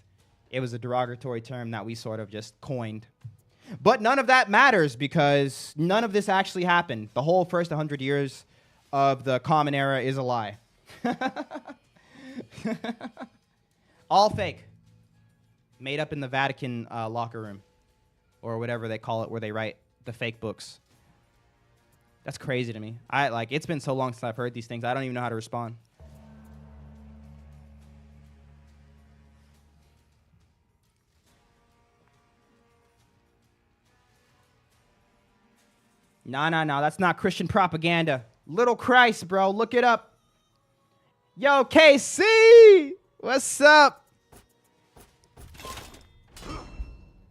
It was a derogatory term that we sort of just coined. But none of that matters because none of this actually happened. The whole first 100 years of the Common Era is a lie. All fake. Made up in the Vatican locker room or whatever they call it where they write the fake books. That's crazy to me. It's been so long since I've heard these things. I don't even know how to respond. No, that's not Christian propaganda. Little Christ, bro. Look it up. Yo, KC! What's up?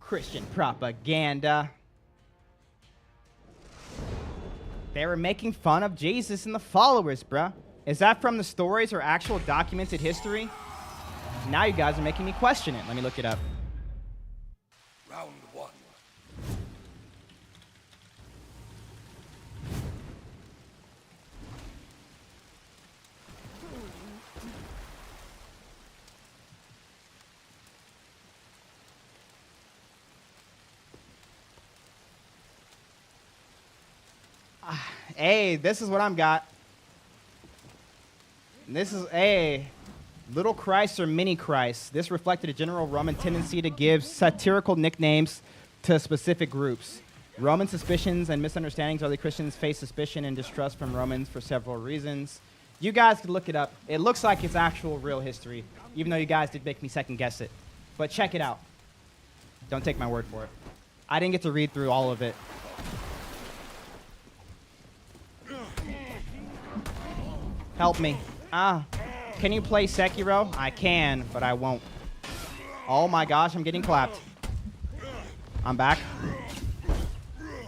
Christian propaganda. They were making fun of Jesus and the followers, bruh. Is that from the stories or actual documented history? Now you guys are making me question it. Let me look it up. Round one. Hey, this is what I'm got. This is a little Christ or mini Christ. This reflected a general Roman tendency to give satirical nicknames to specific groups. Roman suspicions and misunderstandings. Early Christians faced suspicion and distrust from Romans for several reasons. You guys could look it up. It looks like it's actual real history, even though you guys did make me second guess it. But check it out. Don't take my word for it. I didn't get to read through all of it. Help me. Can you play Sekiro? I can, but I won't. Oh my gosh, I'm getting clapped. I'm back.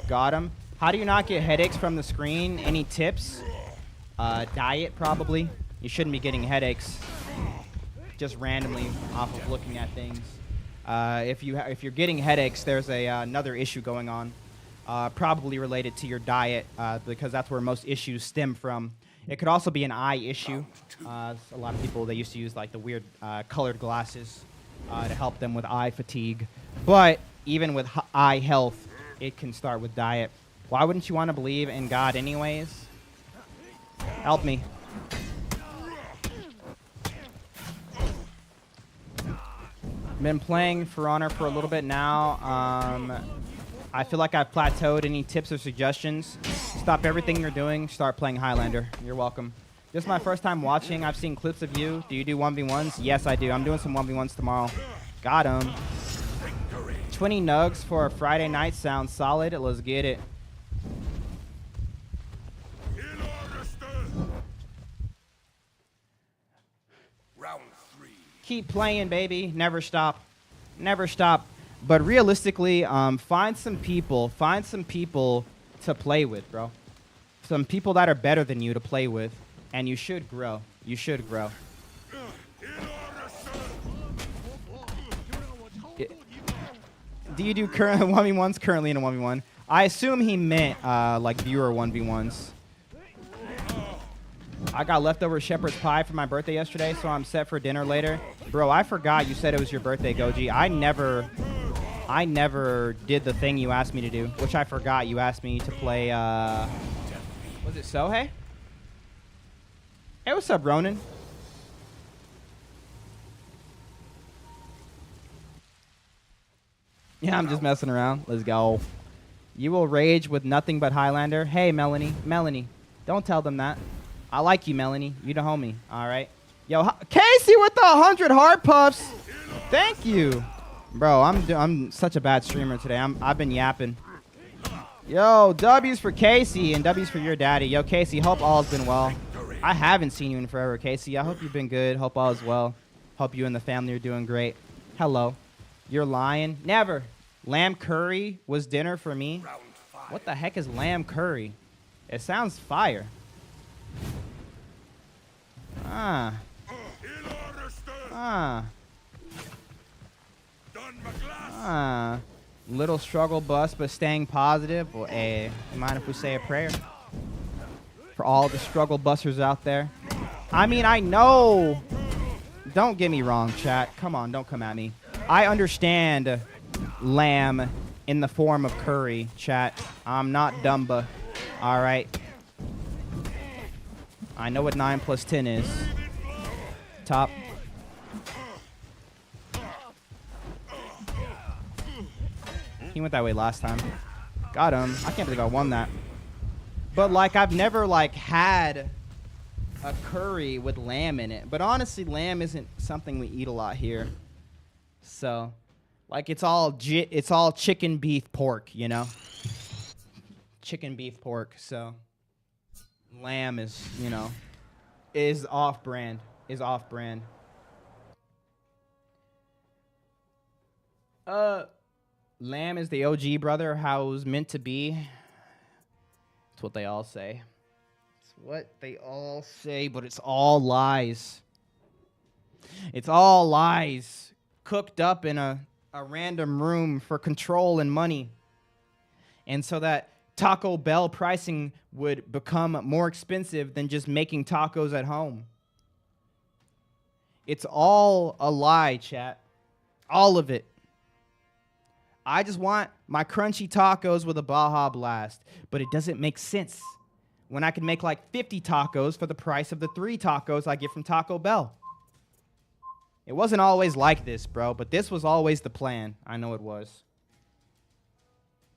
Got him. How do you not get headaches from the screen? Any tips? Diet, probably. You shouldn't be getting headaches just randomly off of looking at things. If you're getting headaches, there's another issue going on, probably related to your diet, because that's where most issues stem from. It could also be an eye issue. A lot of people, they used to use like the weird colored glasses to help them with eye fatigue. But even with eye health, it can start with diet. Why wouldn't you want to believe in God anyways? Help me. Been playing For Honor for a little bit now. I feel like I've plateaued. Any tips or suggestions? Stop everything you're doing. Start playing Highlander. You're welcome. This is my first time watching. I've seen clips of you. Do you do 1v1s? Yes, I do. I'm doing some 1v1s tomorrow. Got him. 20 nugs for a Friday night sounds solid. Let's get it. Round 3. Keep playing, baby. Never stop. Never stop. But realistically, find some people to play with, bro. Some people that are better than you to play with, and you should grow. You should grow. Do you do current 1v1s? Currently in a 1v1. I assume he meant like viewer 1v1s. I got leftover shepherd's pie for my birthday yesterday, so I'm set for dinner later. Bro, I forgot you said it was your birthday, Goji. I never did the thing you asked me to do, which I forgot. You asked me to play, was it Sohei? Hey, what's up, Ronan? Yeah, I'm just messing around. Let's go. You will rage with nothing but Highlander. Hey, Melanie. Melanie, don't tell them that. I like you, Melanie. You the homie. All right. Yo, Casey with the 100 heart puffs. Thank you. Bro, I'm such a bad streamer today. I've been yapping. Yo, W's for Casey and W's for your daddy. Yo, Casey, hope all's been well. I haven't seen you in forever, Casey. I hope you've been good. Hope all is well. Hope you and the family are doing great. Hello. You're lying? Never. Lamb curry was dinner for me. What the heck is lamb curry? It sounds fire. Little struggle bus, but staying positive. Well, hey, you mind if we say a prayer? For all the struggle busters out there. I mean, I know. Don't get me wrong, chat. Come on, don't come at me. I understand lamb in the form of curry, chat. I'm not Dumba. All right. I know what 9 plus 10 is. Top. He went that way last time. Got him. I can't believe I won that. But, like, I've never, like, had a curry with lamb in it. But honestly, lamb isn't something we eat a lot here. So, like, it's all chicken, beef, pork, you know? Chicken, beef, pork. So, lamb is, you know, is off-brand. Is off-brand. Lamb is the OG brother, how it was meant to be. That's what they all say. It's what they all say, but it's all lies. It's all lies cooked up in a random room for control and money. And so that Taco Bell pricing would become more expensive than just making tacos at home. It's all a lie, chat. All of it. I just want my crunchy tacos with a Baja Blast, but it doesn't make sense when I could make like 50 tacos for the price of the 3 tacos I get from Taco Bell? It wasn't always like this, bro, but this was always the plan. I know it was.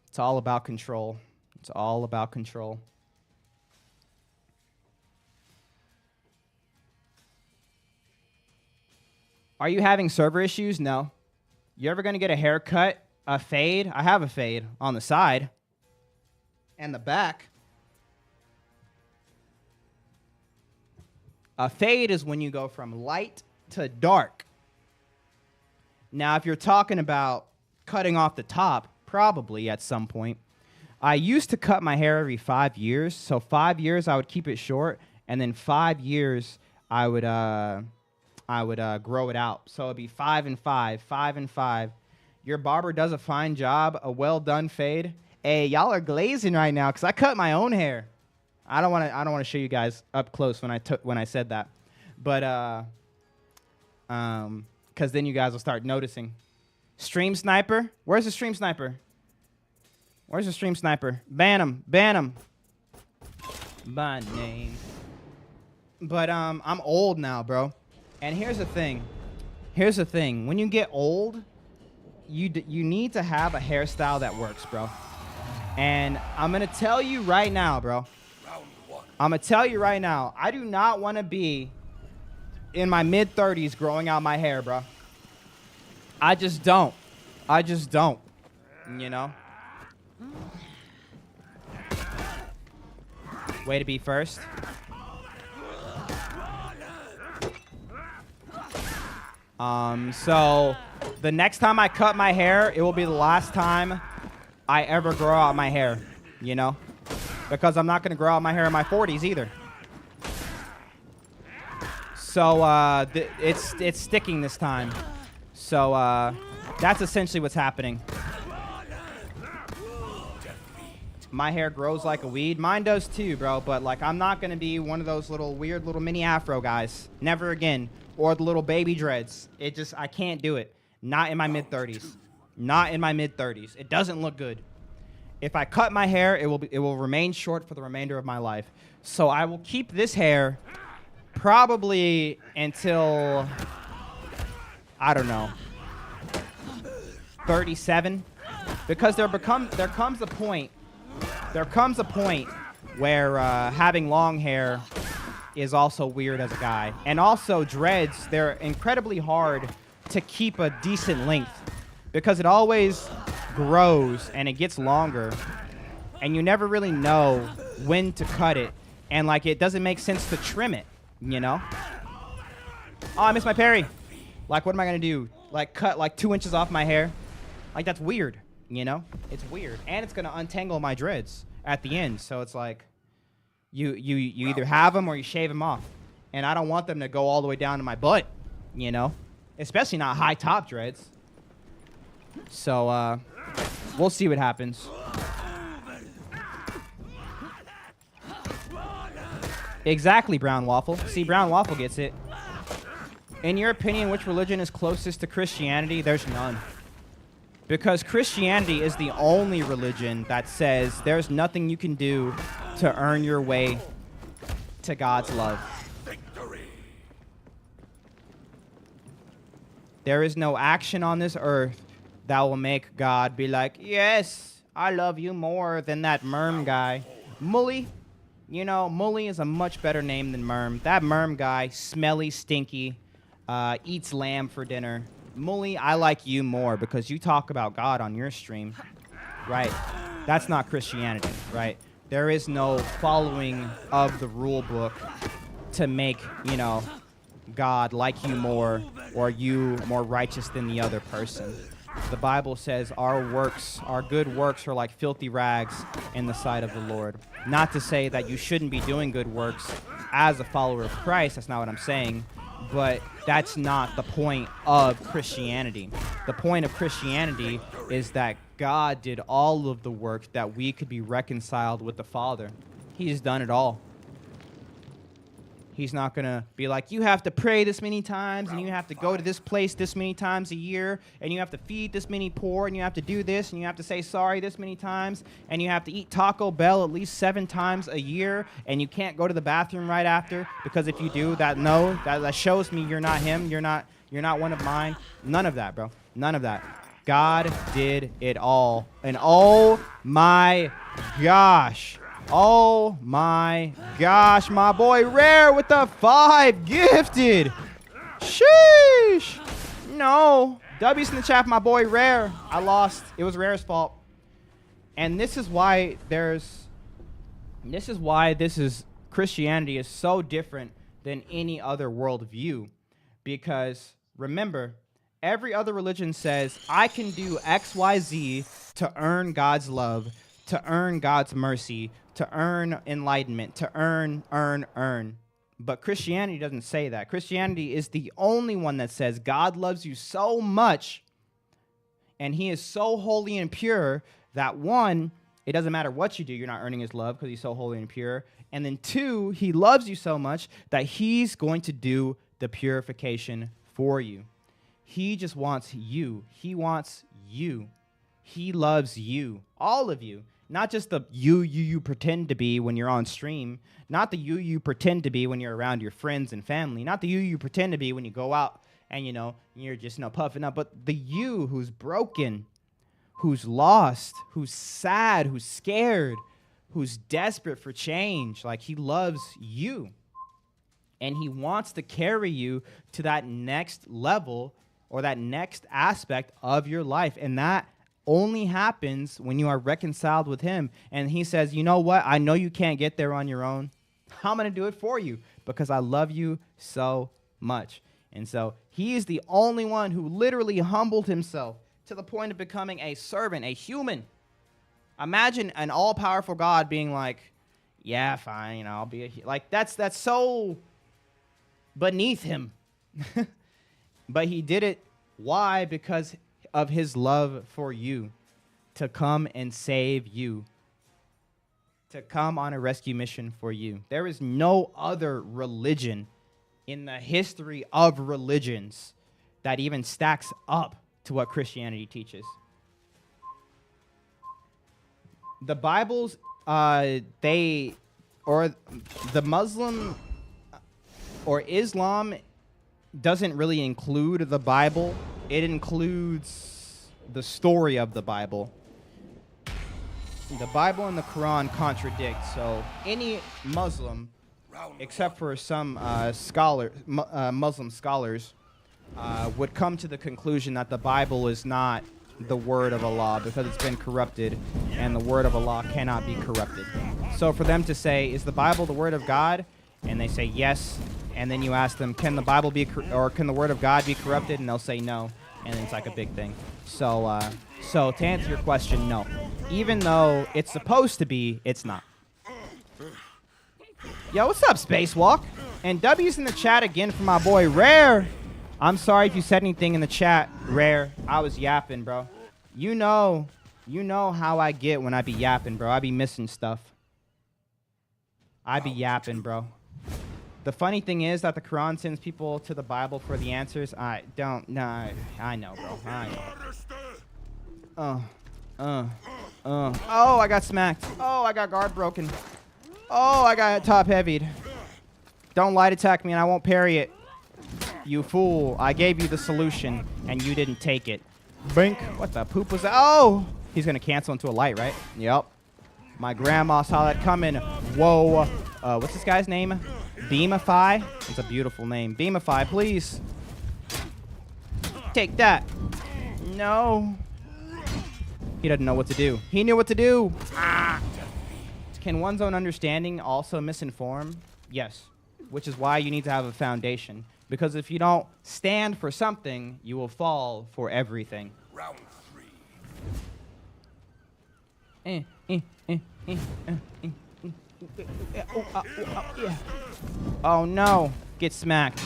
It's all about control. It's all about control. Are you having server issues? No. You ever going to get a haircut, a fade? I have a fade on the side and the back. A fade is when you go from light to dark. Now, if you're talking about cutting off the top, probably at some point. I used to cut my hair every 5 years. So 5 years, I would keep it short. And then 5 years, I would grow it out. So it'd be 5 and 5, 5 and 5. Your barber does a fine job, a well done fade. Hey, y'all are glazing right now because I cut my own hair. I don't want to show you guys up close when I said that, but because then you guys will start noticing. Stream sniper, where's the stream sniper? Where's the stream sniper? Ban him, ban him. By name. But I'm old now, bro. And here's the thing. Here's the thing. When you get old, you need to have a hairstyle that works, bro. And I'm gonna tell you right now, bro. I'm gonna tell you right now. I do not want to be in my mid-30s growing out my hair, bro. I just don't. I just don't. You know. Way to be first. So the next time I cut my hair, it will be the last time I ever grow out my hair, you know? Because I'm not going to grow out my hair in my 40s either. So it's sticking this time. So that's essentially what's happening. My hair grows like a weed. Mine does too, bro. But like, I'm not going to be one of those little weird little mini afro guys. Never again. Or the little baby dreads. I can't do it. Not in my mid-30s. Not in my mid-30s. It doesn't look good. If I cut my hair, it will remain short for the remainder of my life. So I will keep this hair probably until, I don't know, 37. Because there comes a point where having long hair is also weird as a guy. And also dreads, they're incredibly hard to keep a decent length because it always grows and it gets longer and you never really know when to cut it, and like it doesn't make sense to trim it, you know? Oh, I missed my parry. Like, what am I gonna do? Like cut like 2 inches off my hair? Like, that's weird, you know? It's weird. And it's gonna untangle my dreads at the end. So it's like you either have them or you shave them off. And I don't want them to go all the way down to my butt, you know? Especially not high top dreads. So we'll see what happens. Exactly, Brown Waffle. See, Brown Waffle gets it. In your opinion, which religion is closest to Christianity? There's none. Because Christianity is the only religion that says there's nothing you can do to earn your way to God's love. Victory. There is no action on this earth that will make God be like, yes, I love you more than that Merm guy. Mully, you know, Mully is a much better name than Merm. That Merm guy, smelly, stinky, eats lamb for dinner. Mully, I like you more because you talk about God on your stream, right? That's not Christianity, right? There is no following of the rule book to make, you know, God like you more or you more righteous than the other person. The Bible says our works, our good works are like filthy rags in the sight of the Lord. Not to say that you shouldn't be doing good works as a follower of Christ. That's not what I'm saying. But that's not the point of Christianity. The point of Christianity is that God did all of the work that we could be reconciled with the Father. He's done it all. He's not going to be like, you have to pray this many times, and you have to go to this place this many times a year, and you have to feed this many poor, and you have to do this, and you have to say sorry this many times, and you have to eat Taco Bell at least 7 times a year, and you can't go to the bathroom right after, because if you do, that shows me you're not him, you're not one of mine. None of that, bro. None of that. God did it all. And oh my gosh. Oh my gosh, my boy Rare with the 5 gifted. Sheesh. No. W's in the chat, my boy Rare. I lost. It was Rare's fault. And this is why Christianity is so different than any other worldview. Because remember, every other religion says, I can do X, Y, Z to earn God's love, to earn God's mercy, to earn enlightenment, to earn. But Christianity doesn't say that. Christianity is the only one that says God loves you so much, and he is so holy and pure that 1, it doesn't matter what you do, you're not earning his love because he's so holy and pure. And then 2, he loves you so much that he's going to do the purification for you. He just wants you. He wants you. He loves you, all of you. Not just the you pretend to be when you're on stream. Not the you pretend to be when you're around your friends and family. Not the you pretend to be when you go out and, you're just, puffing up. But the you who's broken, who's lost, who's sad, who's scared, who's desperate for change. Like, he loves you. And he wants to carry you to that next level or that next aspect of your life. And that only happens when you are reconciled with him. And he says, you know what? I know you can't get there on your own. I'm going to do it for you because I love you so much. And so he is the only one who literally humbled himself to the point of becoming a servant, a human. Imagine an all-powerful God being like, yeah, fine, I'll be a like that's so beneath him. But he did it. Why? Because of his love for you, to come and save you, to come on a rescue mission for you. There is no other religion in the history of religions that even stacks up to what Christianity teaches. The Bibles, the Muslim or Islam doesn't really include the Bible. It includes the story of the Bible. The Bible and the Quran contradict. So any Muslim, except for some Muslim scholars, would come to the conclusion that the Bible is not the word of Allah because it's been corrupted, and the word of Allah cannot be corrupted. So for them to say, is the Bible the word of God? And they say yes. And then you ask them, can the Bible be, or can the word of God be corrupted? And they'll say no. And it's like a big thing. So to answer your question, no. Even though it's supposed to be, it's not. Yo, what's up, Spacewalk? And W's in the chat again for my boy Rare. I'm sorry if you said anything in the chat, Rare. I was yapping, bro. You know how I get when I be yapping, bro. I be missing stuff. I be yapping, bro. The funny thing is that the Quran sends people to the Bible for the answers. I don't know. I know, bro. I know. Oh, I got smacked. Oh, I got guard broken. Oh, I got top heavied. Don't light attack me and I won't parry it. You fool. I gave you the solution and you didn't take it. Bink. What the poop was that? Oh! He's going to cancel into a light, right? Yep. My grandma saw that coming. Whoa. What's this guy's name? Beamify? It's a beautiful name. Beamify, please. Take that. No. He doesn't know what to do. He knew what to do. Ah. Can one's own understanding also misinform? Yes. Which is why you need to have a foundation. Because if you don't stand for something, you will fall for everything. Round 3. Oh no, get smacked.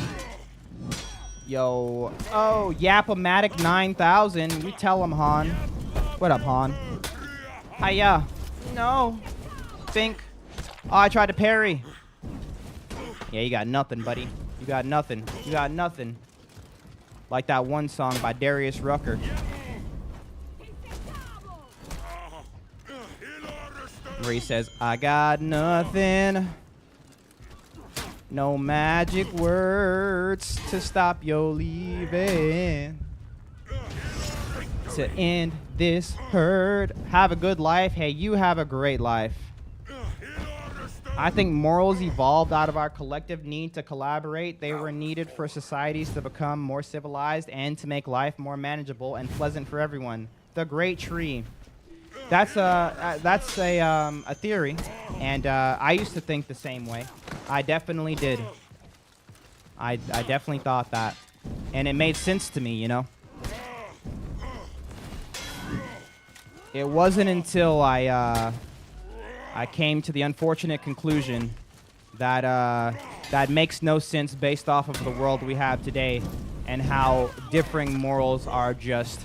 Yo, oh, Yap-O-Matic 9000. You tell him, Han. What up, Han? Hiya. No. Think. Oh, I tried to parry. Yeah, you got nothing, buddy. You got nothing. You got nothing. Like that one song by Darius Rucker. Where he says, I got nothing. No magic words to stop your leaving. To end this hurt. Have a good life. Hey, you have a great life. I think morals evolved out of our collective need to collaborate. They were needed for societies to become more civilized and to make life more manageable and pleasant for everyone. The Great Tree. That's a theory, and I used to think the same way. I definitely did. I definitely thought that, and it made sense to me, you know. It wasn't until I came to the unfortunate conclusion that that makes no sense based off of the world we have today and how differing morals are just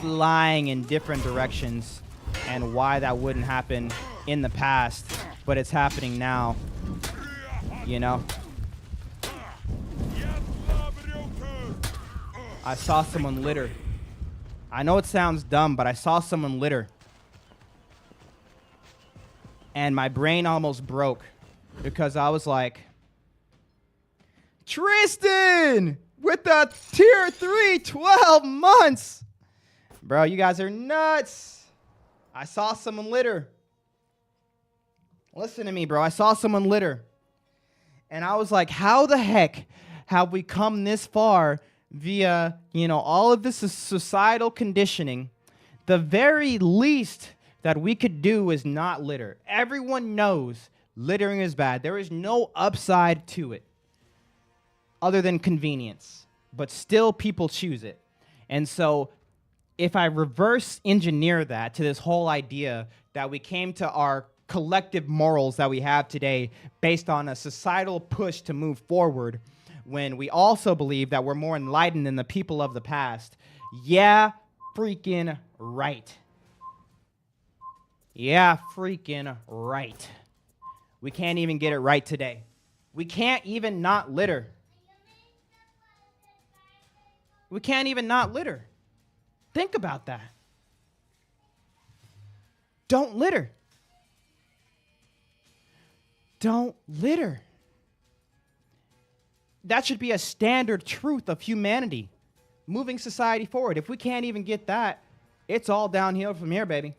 flying in different directions, and why that wouldn't happen in the past, but it's happening now, you know. I saw someone litter. I know it sounds dumb, but I saw someone litter. And my brain almost broke because I was like, Tristan, with the tier 3, 12 months. Bro, you guys are nuts. I saw someone litter. Listen to me, bro. I saw someone litter. And I was like, how the heck have we come this far via, you know, all of this is societal conditioning? The very least that we could do is not litter. Everyone knows littering is bad. There is no upside to it other than convenience, but still people choose it. And so if I reverse engineer that to this whole idea that we came to our collective morals that we have today based on a societal push to move forward, when we also believe that we're more enlightened than the people of the past, yeah, freaking right. Yeah, freaking right. We can't even get it right today. We can't even not litter. We can't even not litter. Think about that. Don't litter. Don't litter. That should be a standard truth of humanity, moving society forward. If we can't even get that, it's all downhill from here, baby.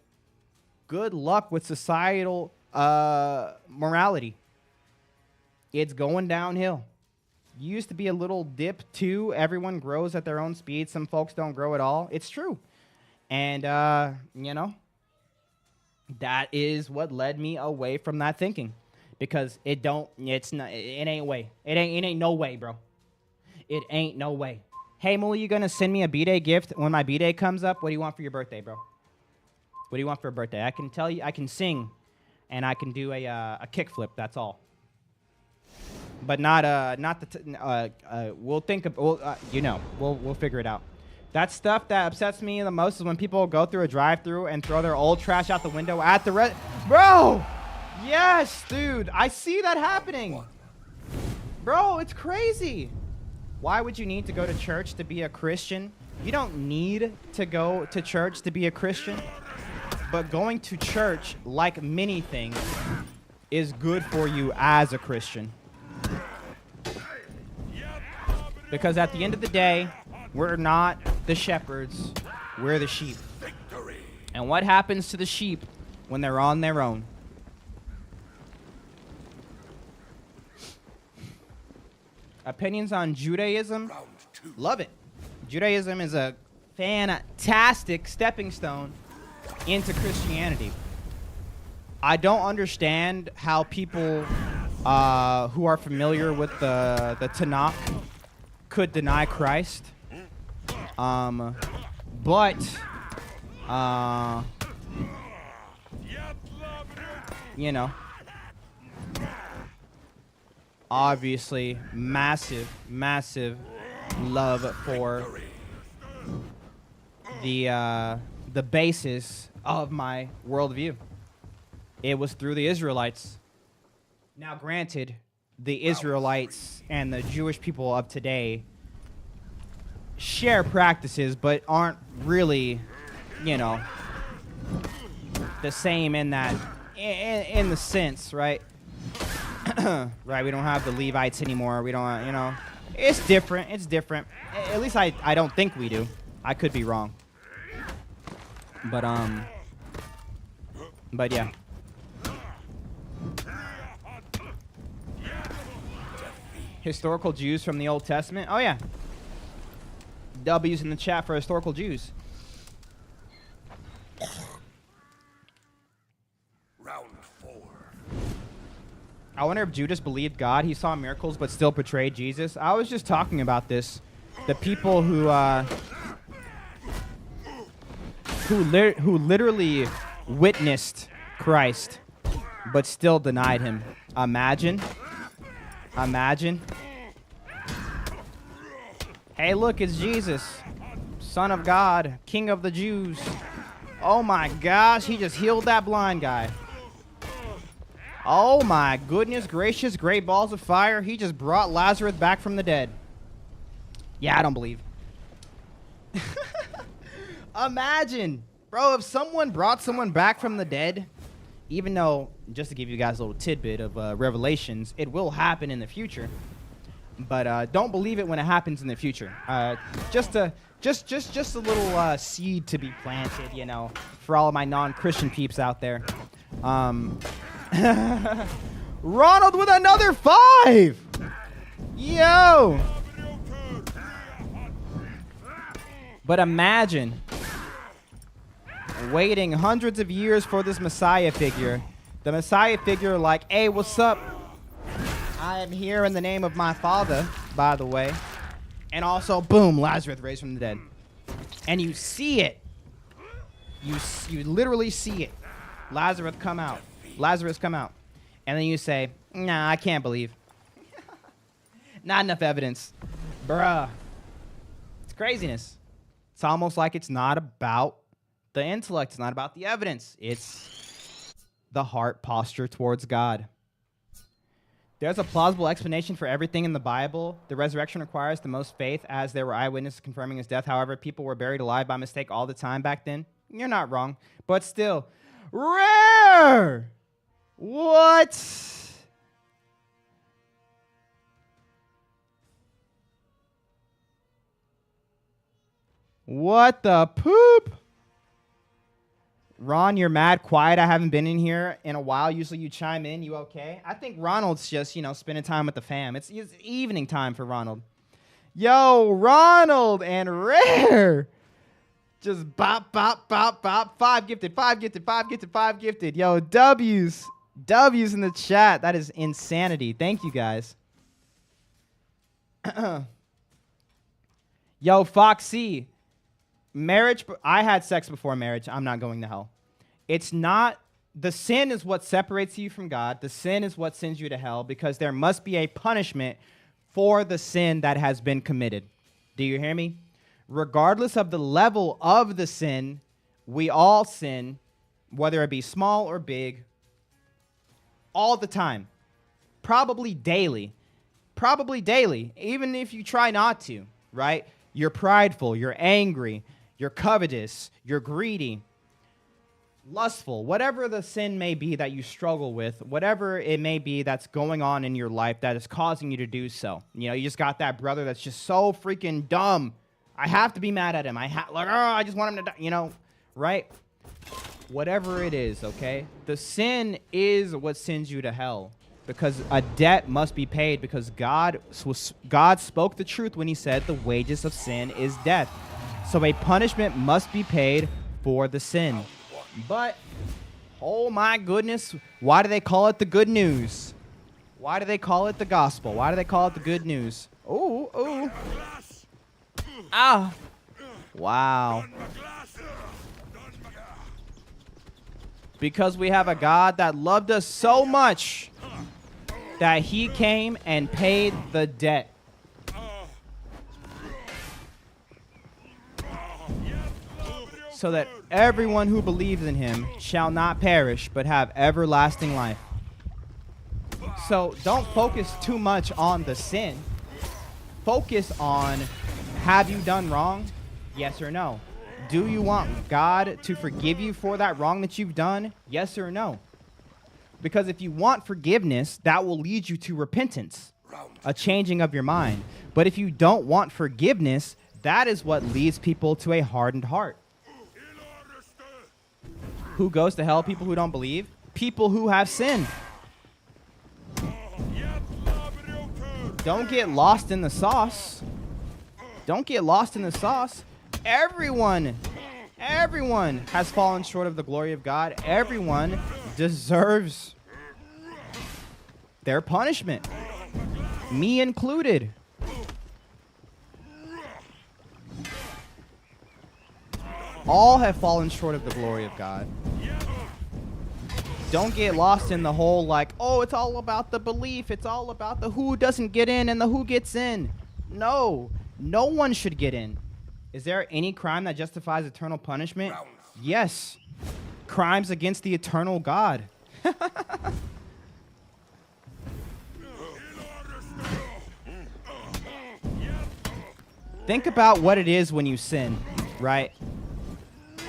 Good luck with societal morality. It's going downhill. Used to be a little dip too. Everyone grows at their own speed. Some folks don't grow at all. It's true. And, you know, that is what led me away from that thinking. Because it ain't way. It ain't no way, bro. It ain't no way. Hey, Muli, you gonna send me a B-Day gift when my B-Day comes up? What do you want for your birthday, bro? What do you want for a birthday? I can tell you, I can sing, and I can do a kickflip. That's all. But we'll think of, we'll figure it out. That stuff that upsets me the most is when people go through a drive-through and throw their old trash out the window at the bro. Yes, dude. I see that happening. Bro, it's crazy. Why would you need to go to church to be a Christian? You don't need to go to church to be a Christian. But going to church, like many things, is good for you as a Christian. Because at the end of the day, we're not the shepherds, we're the sheep. And what happens to the sheep when they're on their own? Opinions on Judaism? Love it. Judaism is a fantastic stepping stone into Christianity. I don't understand how people who are familiar with the Tanakh could deny Christ. You know, obviously massive love for the basis of my worldview. It was through the Israelites. Now, granted, the Israelites and the Jewish people of today share practices, but aren't really, you know, the same in that, in the sense, right? Right, we don't have the Levites anymore. We don't, you know, it's different. It's different. At least I don't think we do. I could be wrong. But yeah. Historical Jews from the Old Testament. Oh yeah. W's in the chat for historical Jews. Round 4. I wonder if Judas believed God. He saw miracles but still betrayed Jesus. I was just talking about this. The people who literally witnessed Christ but still denied him. Imagine. Hey, look, it's Jesus, Son of God, King of the Jews. Oh my gosh, he just healed that blind guy. Oh my goodness gracious, great balls of fire. He just brought Lazarus back from the dead. Yeah, I don't believe. Imagine, bro, if someone brought someone back from the dead, even though, just to give you guys a little tidbit of Revelations, it will happen in the future. But don't believe it when it happens in the future. Just a little seed to be planted, you know, for all of my non-Christian peeps out there. Ronald with another 5! Yo! But imagine waiting hundreds of years for this Messiah figure. The Messiah figure like, hey, what's up? I am here in the name of my Father, by the way. And also, boom, Lazarus raised from the dead. And you see it. You literally see it. Lazarus come out. And then you say, nah, I can't believe. Not enough evidence. Bruh. It's craziness. It's almost like it's not about the intellect. It's not about the evidence. It's the heart posture towards God. There's a plausible explanation for everything in the Bible. The resurrection requires the most faith, as there were eyewitnesses confirming his death. However, people were buried alive by mistake all the time back then. You're not wrong. But still, rare! What? What the poop? Ron, you're mad quiet. I haven't been in here in a while. Usually you chime in. You okay? I think Ronald's just, you know, spending time with the fam. It's evening time for Ronald. Yo, Ronald and Rare. Just bop, bop, bop, bop. 5 gifted, 5 gifted, 5 gifted, 5 gifted. Yo, W's in the chat. That is insanity. Thank you, guys. Yo, Foxy. Marriage, I had sex before marriage. I'm not going to hell. It's not, the sin is what separates you from God. The sin is what sends you to hell, because there must be a punishment for the sin that has been committed. Do you hear me? Regardless of the level of the sin, we all sin, whether it be small or big, all the time. Probably daily. Even if you try not to, right? You're prideful, you're angry, you're covetous, you're greedy, lustful, whatever the sin may be that you struggle with, whatever it may be that's going on in your life that is causing you to do so. You know, you just got that brother that's just so freaking dumb. I have to be mad at him. I just want him to die, you know, right? Whatever it is, okay? The sin is what sends you to hell, because a debt must be paid, because God spoke the truth when he said the wages of sin is death. So a punishment must be paid for the sin. But, oh my goodness, why do they call it the good news? Why do they call it the gospel? Why do they call it the good news? Oh, oh. Ah. Wow. Because we have a God that loved us so much that he came and paid the debt. So that everyone who believes in him shall not perish, but have everlasting life. So don't focus too much on the sin. Focus on, have you done wrong? Yes or no? Do you want God to forgive you for that wrong that you've done? Yes or no? Because if you want forgiveness, that will lead you to repentance, a changing of your mind. But if you don't want forgiveness, that is what leads people to a hardened heart. Who goes to hell? People who don't believe. People who have sinned. Don't get lost in the sauce. Don't get lost in the sauce. Everyone has fallen short of the glory of God. Everyone deserves their punishment. Me included. All have fallen short of the glory of God. Don't get lost in the whole like, oh, it's all about the belief. It's all about the who doesn't get in and the who gets in. No, no one should get in. Is there any crime that justifies eternal punishment? Yes. Crimes against the eternal God. Think about what it is when you sin, right?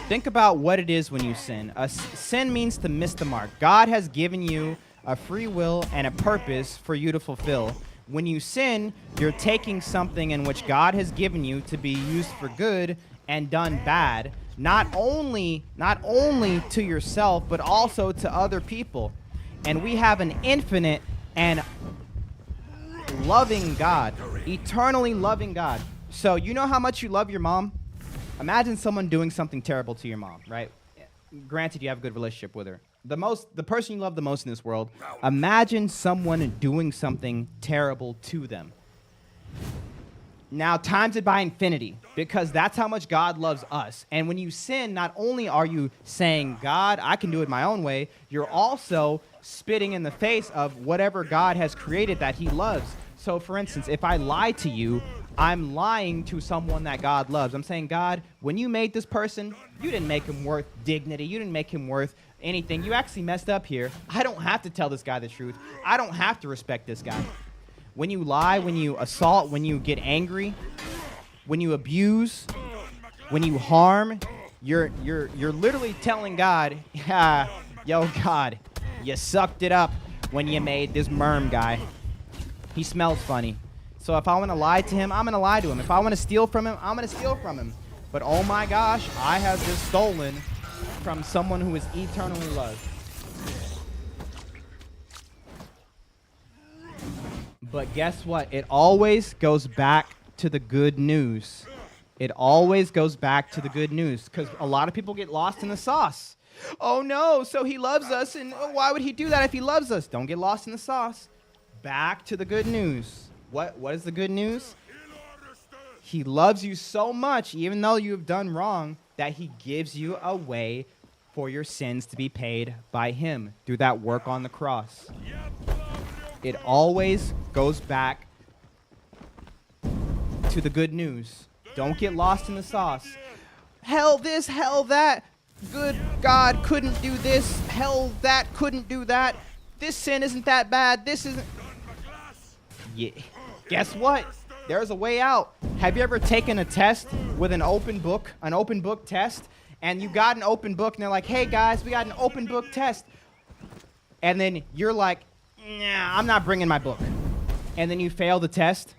Think about what it is when you sin. Sin means to miss the mark. God has given you a free will and a purpose for you to fulfill. When you sin, you're taking something in which God has given you to be used for good and done bad, not only to yourself, but also to other people. And we have an infinite and loving God, eternally loving God. So you know how much you love your mom? Imagine someone doing something terrible to your mom, right? Granted, you have a good relationship with her. The person you love the most in this world, imagine someone doing something terrible to them. Now, times it by infinity, because that's how much God loves us. And when you sin, not only are you saying, God, I can do it my own way, you're also spitting in the face of whatever God has created that he loves. So, for instance, if I lie to you, I'm lying to someone that God loves. I'm saying, God, when you made this person, you didn't make him worth dignity. You didn't make him worth anything. You actually messed up here. I don't have to tell this guy the truth. I don't have to respect this guy. When you lie, when you assault, when you get angry, when you abuse, when you harm, you're literally telling God, yo, God, you sucked it up when you made this merm guy. He smells funny. So if I want to lie to him, I'm going to lie to him. If I want to steal from him, I'm going to steal from him. But oh my gosh, I have just stolen from someone who is eternally loved. But guess what? It always goes back to the good news. It always goes back to the good news, because a lot of people get lost in the sauce. Oh no, so he loves us, and why would he do that if he loves us? Don't get lost in the sauce. Back to the good news. What is the good news? He loves you so much, even though you have done wrong, that he gives you a way for your sins to be paid by him through that work on the cross. It always goes back to the good news. Don't get lost in the sauce. Hell this, hell that. Good God couldn't do this. Hell that couldn't do that. This sin isn't that bad. This isn't... Yeah. Guess what? There's a way out. Have you ever taken a test with an open book test, and you got an open book, and they're like, hey guys, we got an open book test. And then you're like, nah, I'm not bringing my book. And then you fail the test.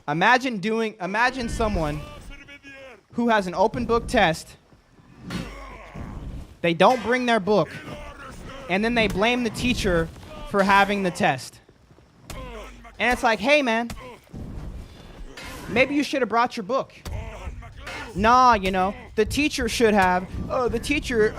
Imagine someone who has an open book test. They don't bring their book. And then they blame the teacher for having the test. And it's like, hey, man, maybe you should have brought your book. Nah, the teacher should have. Oh, the teacher,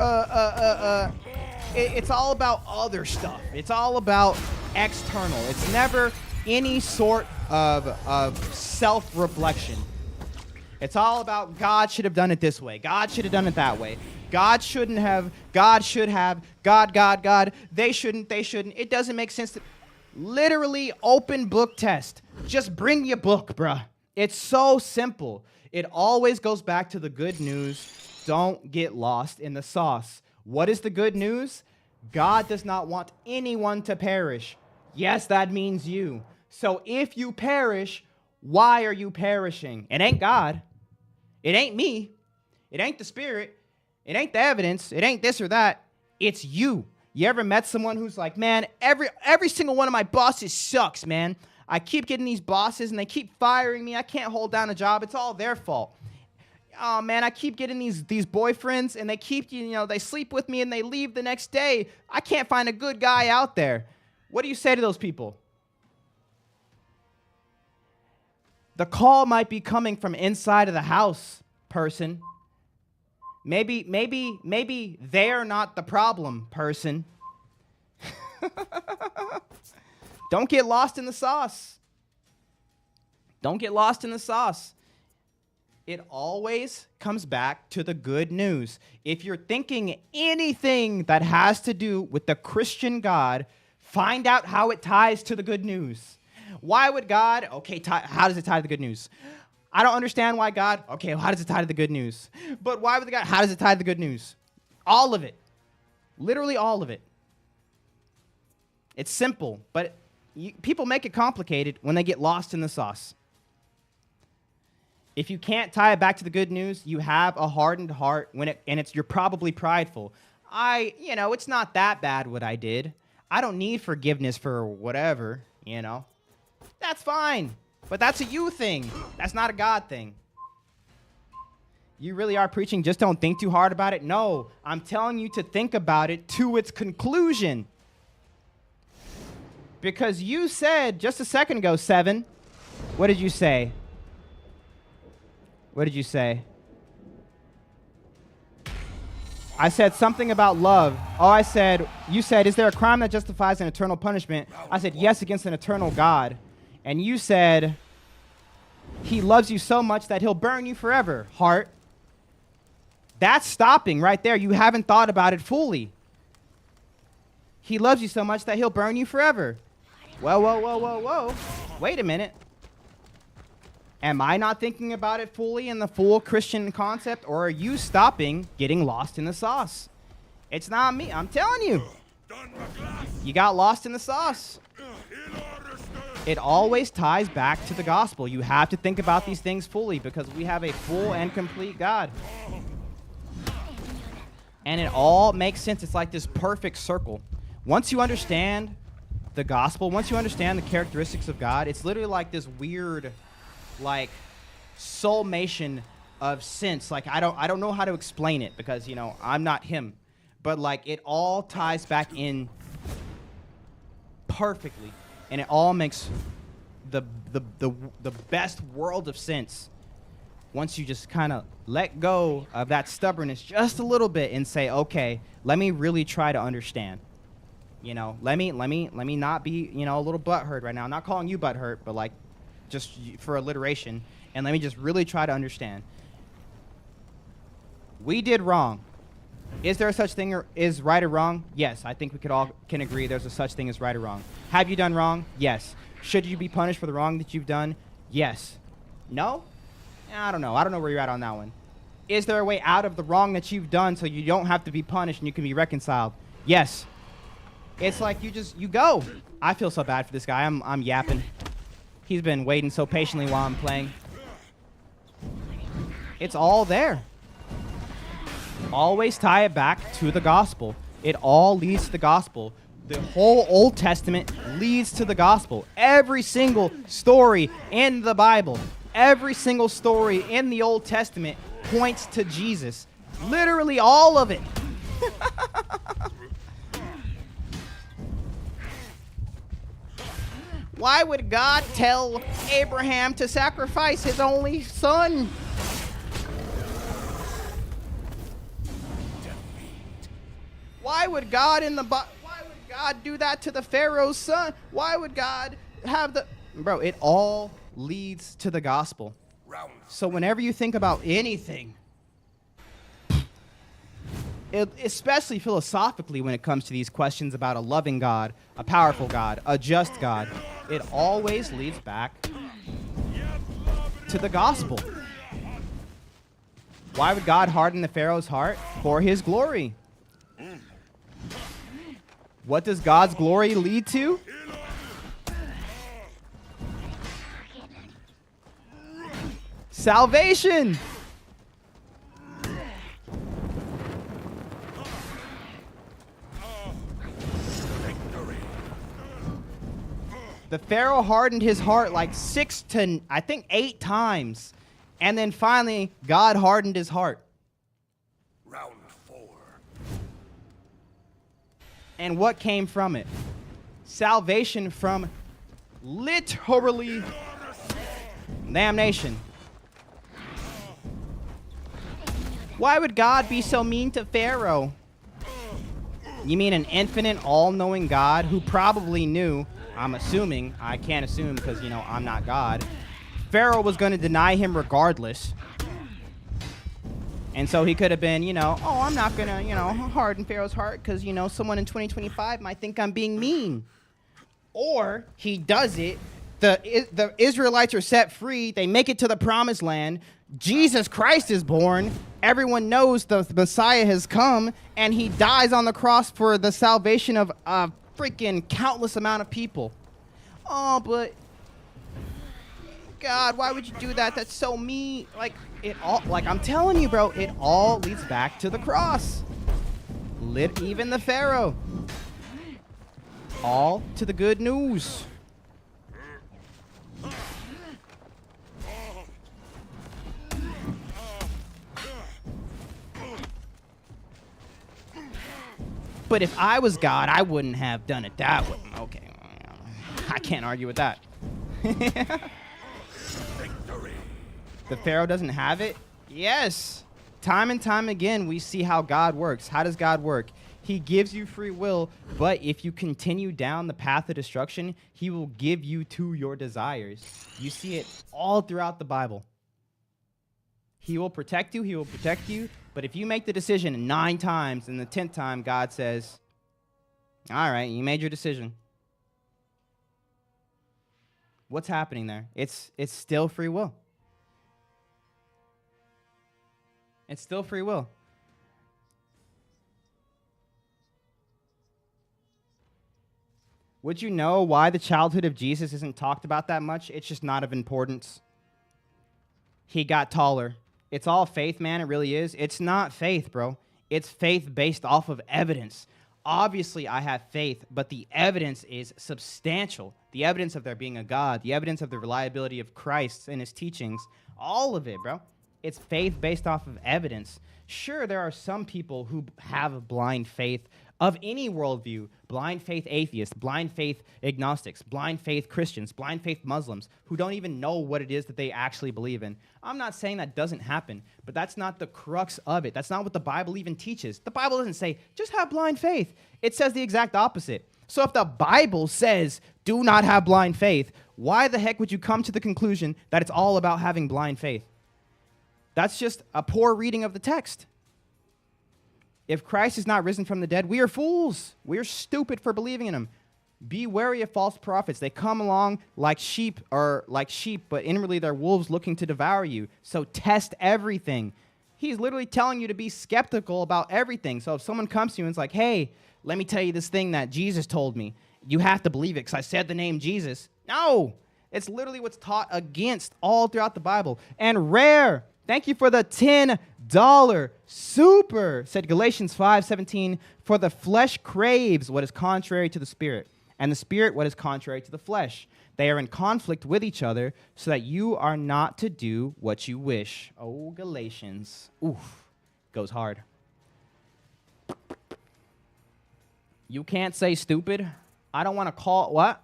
it's all about other stuff. It's all about external. It's never any sort of self-reflection. It's all about God should have done it this way. God should have done it that way. God shouldn't have. God should have. God. They shouldn't. It doesn't make sense. Literally open book test. Just bring your book, bruh. It's so simple. It always goes back to the good news. Don't get lost in the sauce. What is the good news? God does not want anyone to perish. Yes, that means you. So if you perish, why are you perishing? It ain't God. It ain't me. It ain't the Spirit. It ain't the evidence. It ain't this or that. It's you. You ever met someone who's like, man, every single one of my bosses sucks, man. I keep getting these bosses and they keep firing me. I can't hold down a job. It's all their fault. Oh, man, I keep getting these boyfriends and they keep, they sleep with me and they leave the next day. I can't find a good guy out there. What do you say to those people? The call might be coming from inside of the house, person. Maybe they're not the problem, person. Don't get lost in the sauce. Don't get lost in the sauce. It always comes back to the good news. If you're thinking anything that has to do with the Christian God, find out how it ties to the good news. Why would God, how does it tie to the good news? I don't understand why God, well, how does it tie to the good news? But why would God, how does it tie to the good news? All of it. Literally all of it. It's simple, but people make it complicated when they get lost in the sauce. If you can't tie it back to the good news, you have a hardened heart you're probably prideful. It's not that bad what I did. I don't need forgiveness for whatever, That's fine. But that's a you thing. That's not a God thing. You really are preaching, just don't think too hard about it? No, I'm telling you to think about it to its conclusion. Because you said just a second ago, 7. What did you say? What did you say? I said something about love. You said, is there a crime that justifies an eternal punishment? I said, yes, against an eternal God. And you said, he loves you so much that he'll burn you forever, heart. That's stopping right there. You haven't thought about it fully. He loves you so much that he'll burn you forever. Whoa. Wait a minute. Am I not thinking about it fully in the full Christian concept, or are you stopping, getting lost in the sauce? It's not me. I'm telling you. You got lost in the sauce. It always ties back to the gospel. You have to think about these things fully because we have a full and complete God. And it all makes sense. It's like this perfect circle. Once you understand the gospel, once you understand the characteristics of God, it's literally like this weird, summation of sense. I don't know how to explain it because, I'm not him. But, it all ties back in perfectly. And it all makes the best world of sense once you just kind of let go of that stubbornness just a little bit and say, okay, let me really try to understand. Let me not be, a little butthurt right now. I'm not calling you butthurt, but just for alliteration. And let me just really try to understand. We did wrong. Is there a such thing is right or wrong? Yes, I think we can agree there's a such thing as right or wrong. Have you done wrong? Yes. Should you be punished for the wrong that you've done? Yes. No? I don't know. I don't know where you're at on that one. Is there a way out of the wrong that you've done so you don't have to be punished and you can be reconciled? Yes. It's like you go. I feel so bad for this guy. I'm yapping. He's been waiting so patiently while I'm playing. It's all there. Always tie it back to the gospel. It all leads to the gospel. The whole Old Testament leads to the gospel. Every single story in the Bible, every single story in the Old Testament points to Jesus. Literally all of it. Why would God tell Abraham to sacrifice his only son? Why would God do that to the Pharaoh's son? Why would God have it all leads to the gospel. So whenever you think about anything, especially philosophically when it comes to these questions about a loving God, a powerful God, a just God, it always leads back to the gospel. Why would God harden the Pharaoh's heart? For his glory. What does God's glory lead to? Salvation. The Pharaoh hardened his heart like 6 to, I think, 8 times. And then finally, God hardened his heart. Round 4. And what came from it? Salvation from literally damnation. Why would God be so mean to Pharaoh? You mean an infinite, all-knowing God who probably knew, I'm assuming, I can't assume because, you know, I'm not God, Pharaoh was going to deny him regardless. And so he could have been, you know, oh, I'm not going to, you know, harden Pharaoh's heart because, you know, someone in 2025 might think I'm being mean. Or he does it. The Israelites are set free. They make it to the promised land. Jesus Christ is born. Everyone knows the Messiah has come. And he dies on the cross for the salvation of a freaking countless amount of people. Oh, but God, why would you do that? That's so mean. Like, I'm telling you, bro, it all leads back to the cross. Even the Pharaoh. All to the good news. But if I was God, I wouldn't have done it that way. Okay, I can't argue with that. The Pharaoh doesn't have it? Yes. Time and time again, we see how God works. How does God work? He gives you free will, but if you continue down the path of destruction, he will give you to your desires. You see it all throughout the Bible. He will protect you, but if you make the decision 9 times and the 10th time, God says, all right, you made your decision. What's happening there? It's still free will. It's still free will. Would you know why the childhood of Jesus isn't talked about that much? It's just not of importance. He got taller. It's all faith, man. It really is. It's not faith, bro. It's faith based off of evidence. Obviously, I have faith, but the evidence is substantial. The evidence of there being a God, the evidence of the reliability of Christ and his teachings, all of it, bro. It's faith based off of evidence. Sure, there are some people who have blind faith of any worldview, blind faith atheists, blind faith agnostics, blind faith Christians, blind faith Muslims, who don't even know what it is that they actually believe in. I'm not saying that doesn't happen, but that's not the crux of it. That's not what the Bible even teaches. The Bible doesn't say, just have blind faith. It says the exact opposite. So if the Bible says, do not have blind faith, why the heck would you come to the conclusion that it's all about having blind faith? That's just a poor reading of the text. If Christ is not risen from the dead, we are fools. We are stupid for believing in him. Be wary of false prophets. They come along like sheep, but inwardly they're wolves looking to devour you. So test everything. He's literally telling you to be skeptical about everything. So if someone comes to you and is like, hey, let me tell you this thing that Jesus told me, you have to believe it because I said the name Jesus. No, it's literally what's taught against all throughout the Bible. And rare. Thank you for the $10 super, said Galatians 5:17, for the flesh craves what is contrary to the spirit, and the spirit what is contrary to the flesh. They are in conflict with each other, so that you are not to do what you wish. Oh, Galatians. Oof, goes hard. You can't say stupid. I don't want to call, what?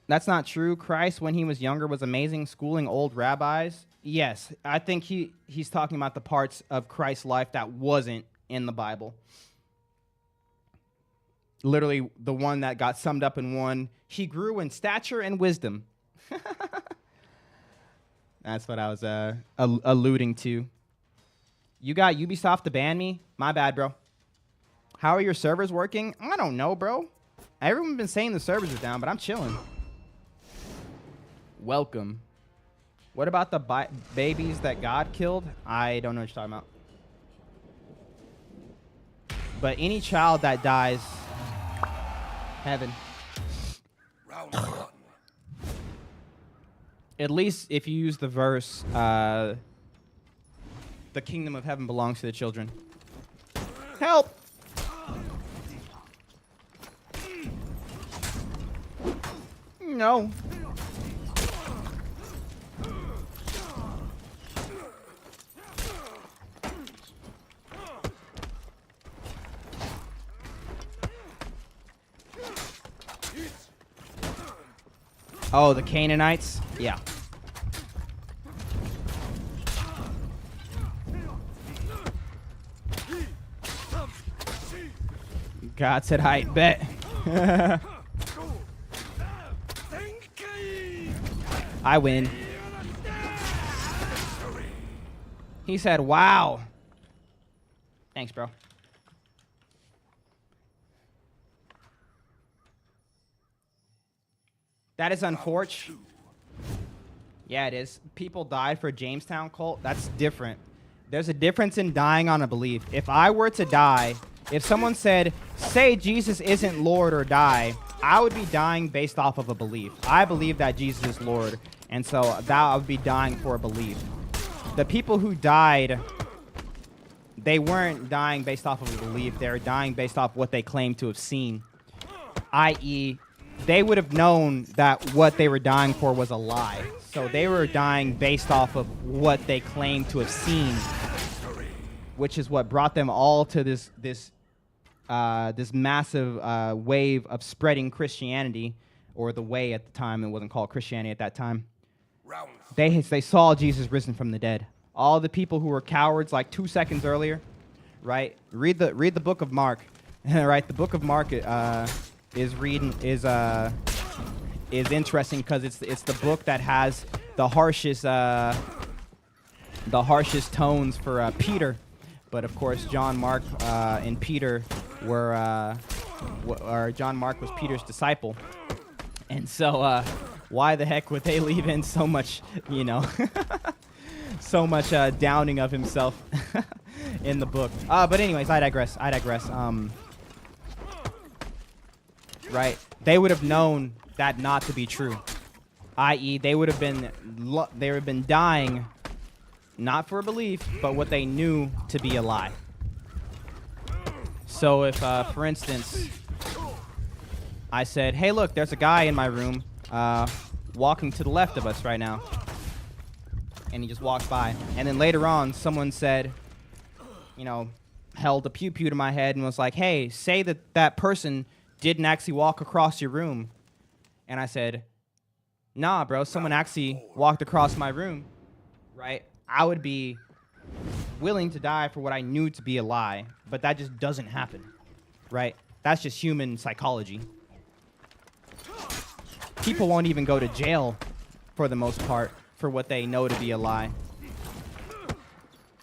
That's not true. Christ, when he was younger, was amazing, schooling old rabbis. Yes, I think he's talking about the parts of Christ's life that wasn't in the Bible. Literally, the one that got summed up in one, he grew in stature and wisdom. That's what I was alluding to. You got Ubisoft to ban me? My bad, bro. How are your servers working? I don't know, bro. Everyone's been saying the servers are down, but I'm chilling. Welcome. What about the babies that God killed? I don't know what you're talking about. But any child that dies heaven. Round one. At least if you use the verse, the kingdom of heaven belongs to the children. Help! No. Oh, the Canaanites? Yeah. God said, I bet. I win. He said, wow. Thanks, bro. That is unfortunate. Yeah, it is. People died for Jamestown cult. That's different. There's a difference in dying on a belief. If I were to die, if someone said, say Jesus isn't Lord or die, I would be dying based off of a belief. I believe that Jesus is Lord, and so that I would be dying for a belief. The people who died, they weren't dying based off of a belief. They were dying based off what they claimed to have seen, i.e., they would have known that what they were dying for was a lie. So they were dying based off of what they claimed to have seen, which is what brought them all to this massive wave of spreading Christianity, or the way at the time. It wasn't called Christianity at that time. They saw Jesus risen from the dead. All the people who were cowards like 2 seconds earlier, right? Read the book of Mark, right? The book of Mark is interesting because it's the book that has the harshest tones for Peter, but of course John Mark and Peter were John Mark was Peter's disciple, and so why the heck would they leave in so much, so much downing of himself in the book? But anyways, I digress. Right? They would have known that not to be true, i.e., they would have been dying not for a belief, but what they knew to be a lie. So if, for instance, I said, "Hey, look, there's a guy in my room walking to the left of us right now," and he just walked by, and then later on, someone said, held a pew to my head and was like, "Hey, say that person didn't actually walk across your room." And I said, "Nah, bro, someone actually walked across my room," right? I would be willing to die for what I knew to be a lie, but that just doesn't happen, right? That's just human psychology. People won't even go to jail, for the most part, for what they know to be a lie,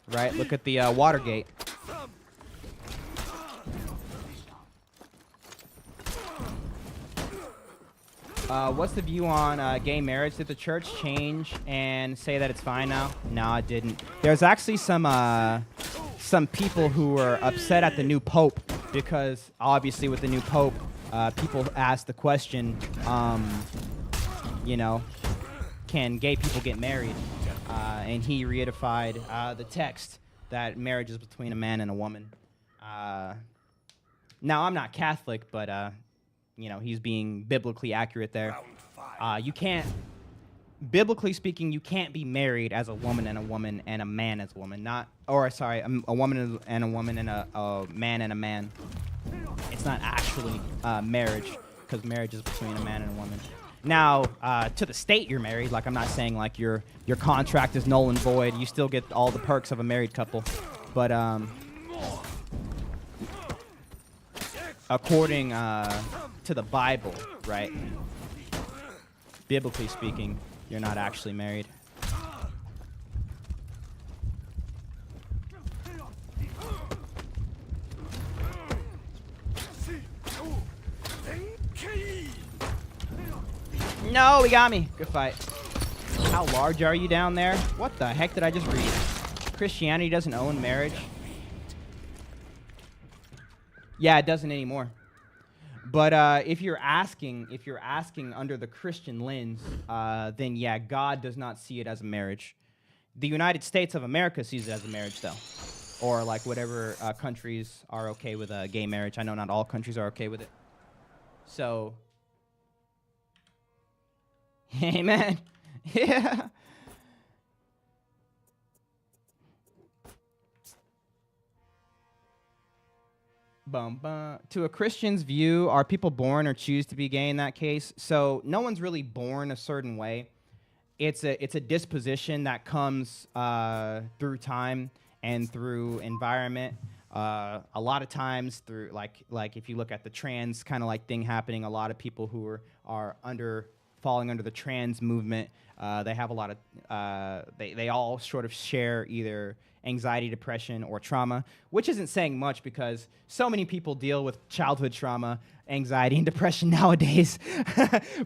right? Look at the Watergate. What's the view on gay marriage? Did the church change and say that it's fine now? No, it didn't. There's actually some people who were upset at the new pope because obviously with the new pope, people asked the question, can gay people get married? And he reified the text that marriage is between a man and a woman. Now, I'm not Catholic, but he's being biblically accurate there. You can't, biblically speaking, you can't be married as a woman and a man as a woman. A woman and a woman and a man and a man. It's not actually marriage, because marriage is between a man and a woman. Now, to the state you're married, like I'm not saying like your contract is null and void. You still get all the perks of a married couple, but according to the Bible, right? Biblically speaking, you're not actually married. No, he got me. Good fight. How large are you down there? What the heck did I just read? Christianity doesn't own marriage. Yeah, it doesn't anymore. But if you're asking under the Christian lens, then yeah, God does not see it as a marriage. The United States of America sees it as a marriage, though, or like whatever countries are okay with gay marriage. I know not all countries are okay with it. So, amen. Yeah. Bum, bum. To a Christian's view, are people born or choose to be gay in that case? So no one's really born a certain way. It's a disposition that comes through time and through environment. A lot of times through like if you look at the trans kind of like thing happening, a lot of people who are falling under the trans movement, they have a lot of they all sort of share either anxiety, depression, or trauma, which isn't saying much because so many people deal with childhood trauma, anxiety, and depression nowadays.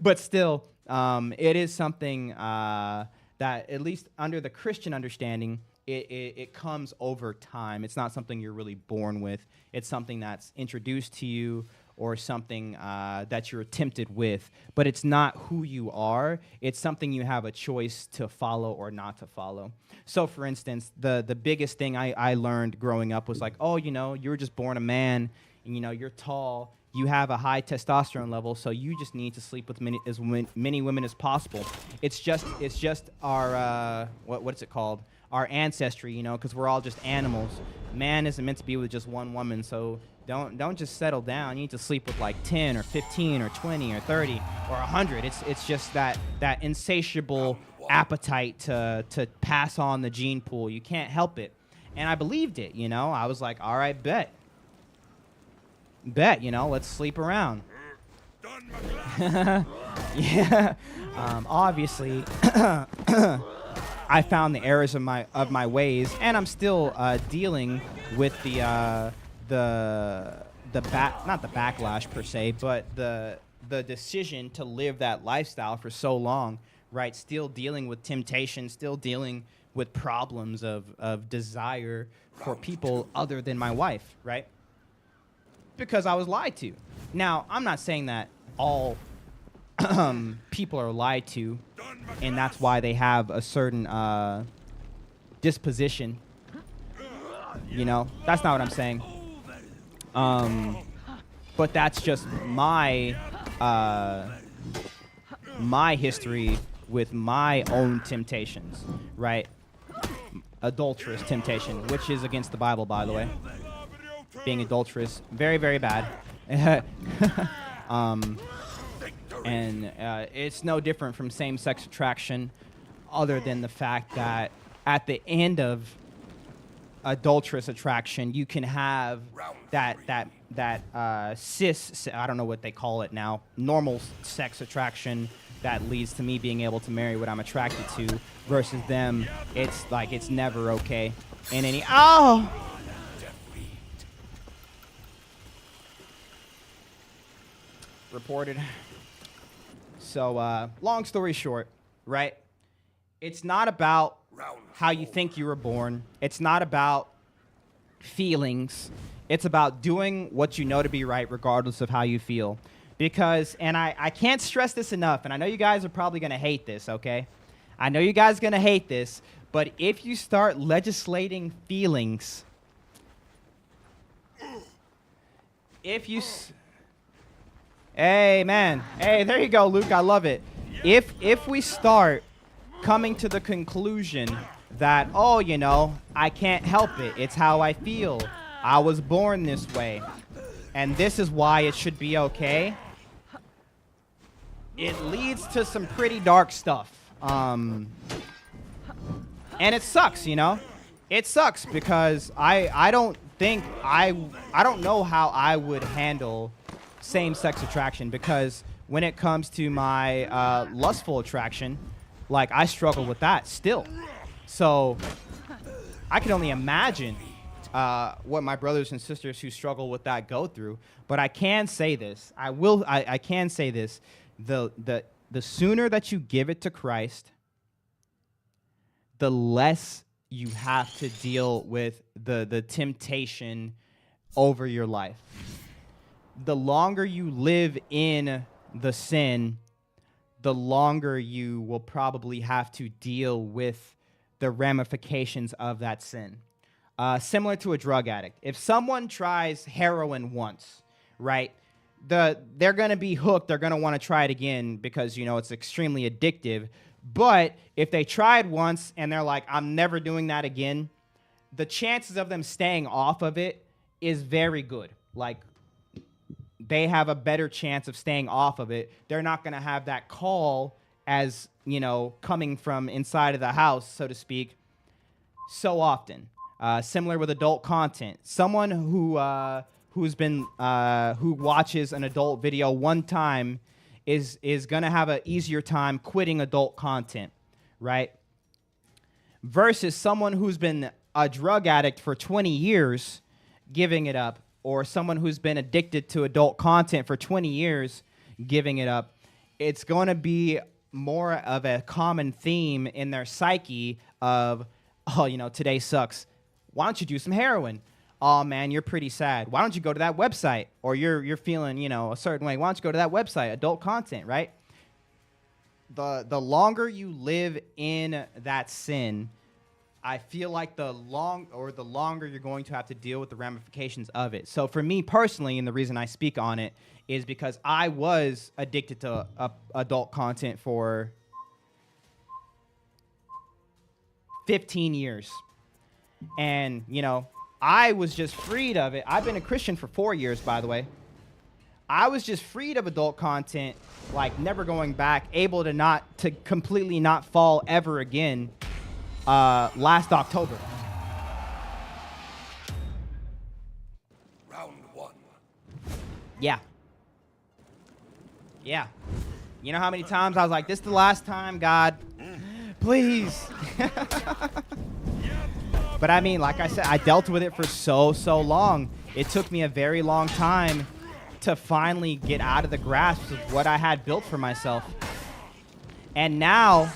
But still, it is something that, at least under the Christian understanding, it comes over time. It's not something you're really born with. It's something that's introduced to you or something that you're tempted with. But it's not who you are. It's something you have a choice to follow or not to follow. So, for instance, the biggest thing I learned growing up was like, oh, you know, you were just born a man, and, you know, you're tall. You have a high testosterone level, so you just need to sleep with many women as possible. It's just our what's it called? Our ancestry, you know, because we're all just animals. Man isn't meant to be with just one woman, so don't just settle down. You need to sleep with like 10 or 15 or 20 or 30 or 100. It's just that insatiable appetite to pass on the gene pool. You can't help it. And I believed it, you know. I was like, all right, bet, you know, let's sleep around. Yeah. Obviously, I found the errors of my ways, and I'm still dealing with not the backlash per se, but the decision to live that lifestyle for so long, right? Still dealing with temptation, still dealing with problems of desire for people other than my wife, right? Because I was lied to. Now, I'm not saying that all people are lied to, and that's why they have a certain disposition. You know, that's not what I'm saying. But that's just my history with my own temptations, right? Adulterous temptation, which is against the Bible, by the way. Being adulterous, very, very bad. And it's no different from same-sex attraction, other than the fact that at the end of adulterous attraction, you can have that cis, I don't know what they call it now, normal sex attraction that leads to me being able to marry what I'm attracted to, versus them, it's like it's never okay. And reported. So, long story short, right? It's not about how you think you were born. It's not about feelings. It's about doing what you know to be right, regardless of how you feel. Because, and I can't stress this enough, and I know you guys are probably going to hate this, okay? I know you guys are going to hate this, but if you start legislating feelings, Hey, man. Hey, there you go, Luke. I love it. If we start coming to the conclusion that, oh, you know, I can't help it. It's how I feel. I was born this way. And this is why it should be okay. It leads to some pretty dark stuff. And it sucks, you know? It sucks because I don't know how I would handle same-sex attraction, because when it comes to my lustful attraction, like, I struggle with that still. So I can only imagine what my brothers and sisters who struggle with that go through. But I can say this. I can say this. The sooner that you give it to Christ, the less you have to deal with the temptation over your life. the longer you live in the sin, the longer you will probably have to deal with the ramifications of that sin. Similar to a drug addict. If someone tries heroin once, right, they're going to be hooked. They're going to want to try it again because, you know, it's extremely addictive. But if they tried once and they're like, I'm never doing that again, the chances of them staying off of it is very good. Like, they have a better chance of staying off of it. They're not going to have that call as, you know, coming from inside of the house, so to speak, so often. Similar with adult content. Someone who watches an adult video one time is going to have an easier time quitting adult content, right? Versus someone who's been a drug addict for 20 years giving it up, or someone who's been addicted to adult content for 20 years giving it up. It's going to be more of a common theme in their psyche of, oh, you know, today sucks. Why don't you do some heroin? Oh, man, you're pretty sad. Why don't you go to that website? Or you're feeling, you know, a certain way. Why don't you go to that website? Adult content, right? The longer you live in that sin, I feel like the longer you're going to have to deal with the ramifications of it. So for me personally, and the reason I speak on it is because I was addicted to adult content for 15 years. And, you know, I was just freed of it. I've been a Christian for 4 years, by the way. I was just freed of adult content, like never going back, able to completely not fall ever again. Last October. Round one. Yeah. You know how many times I was like, this is the last time, God. Please. But I mean, like I said, I dealt with it for so long. It took me a very long time to finally get out of the grasp of what I had built for myself. And now,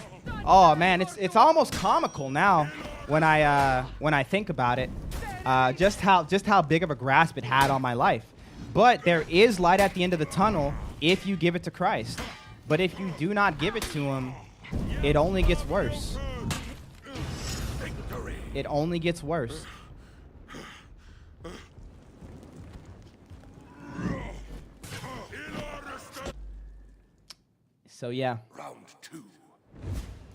oh man, it's almost comical now when I think about it, just how big of a grasp it had on my life. But there is light at the end of the tunnel if you give it to Christ. But if you do not give it to him, it only gets worse. It only gets worse. So yeah. Round two.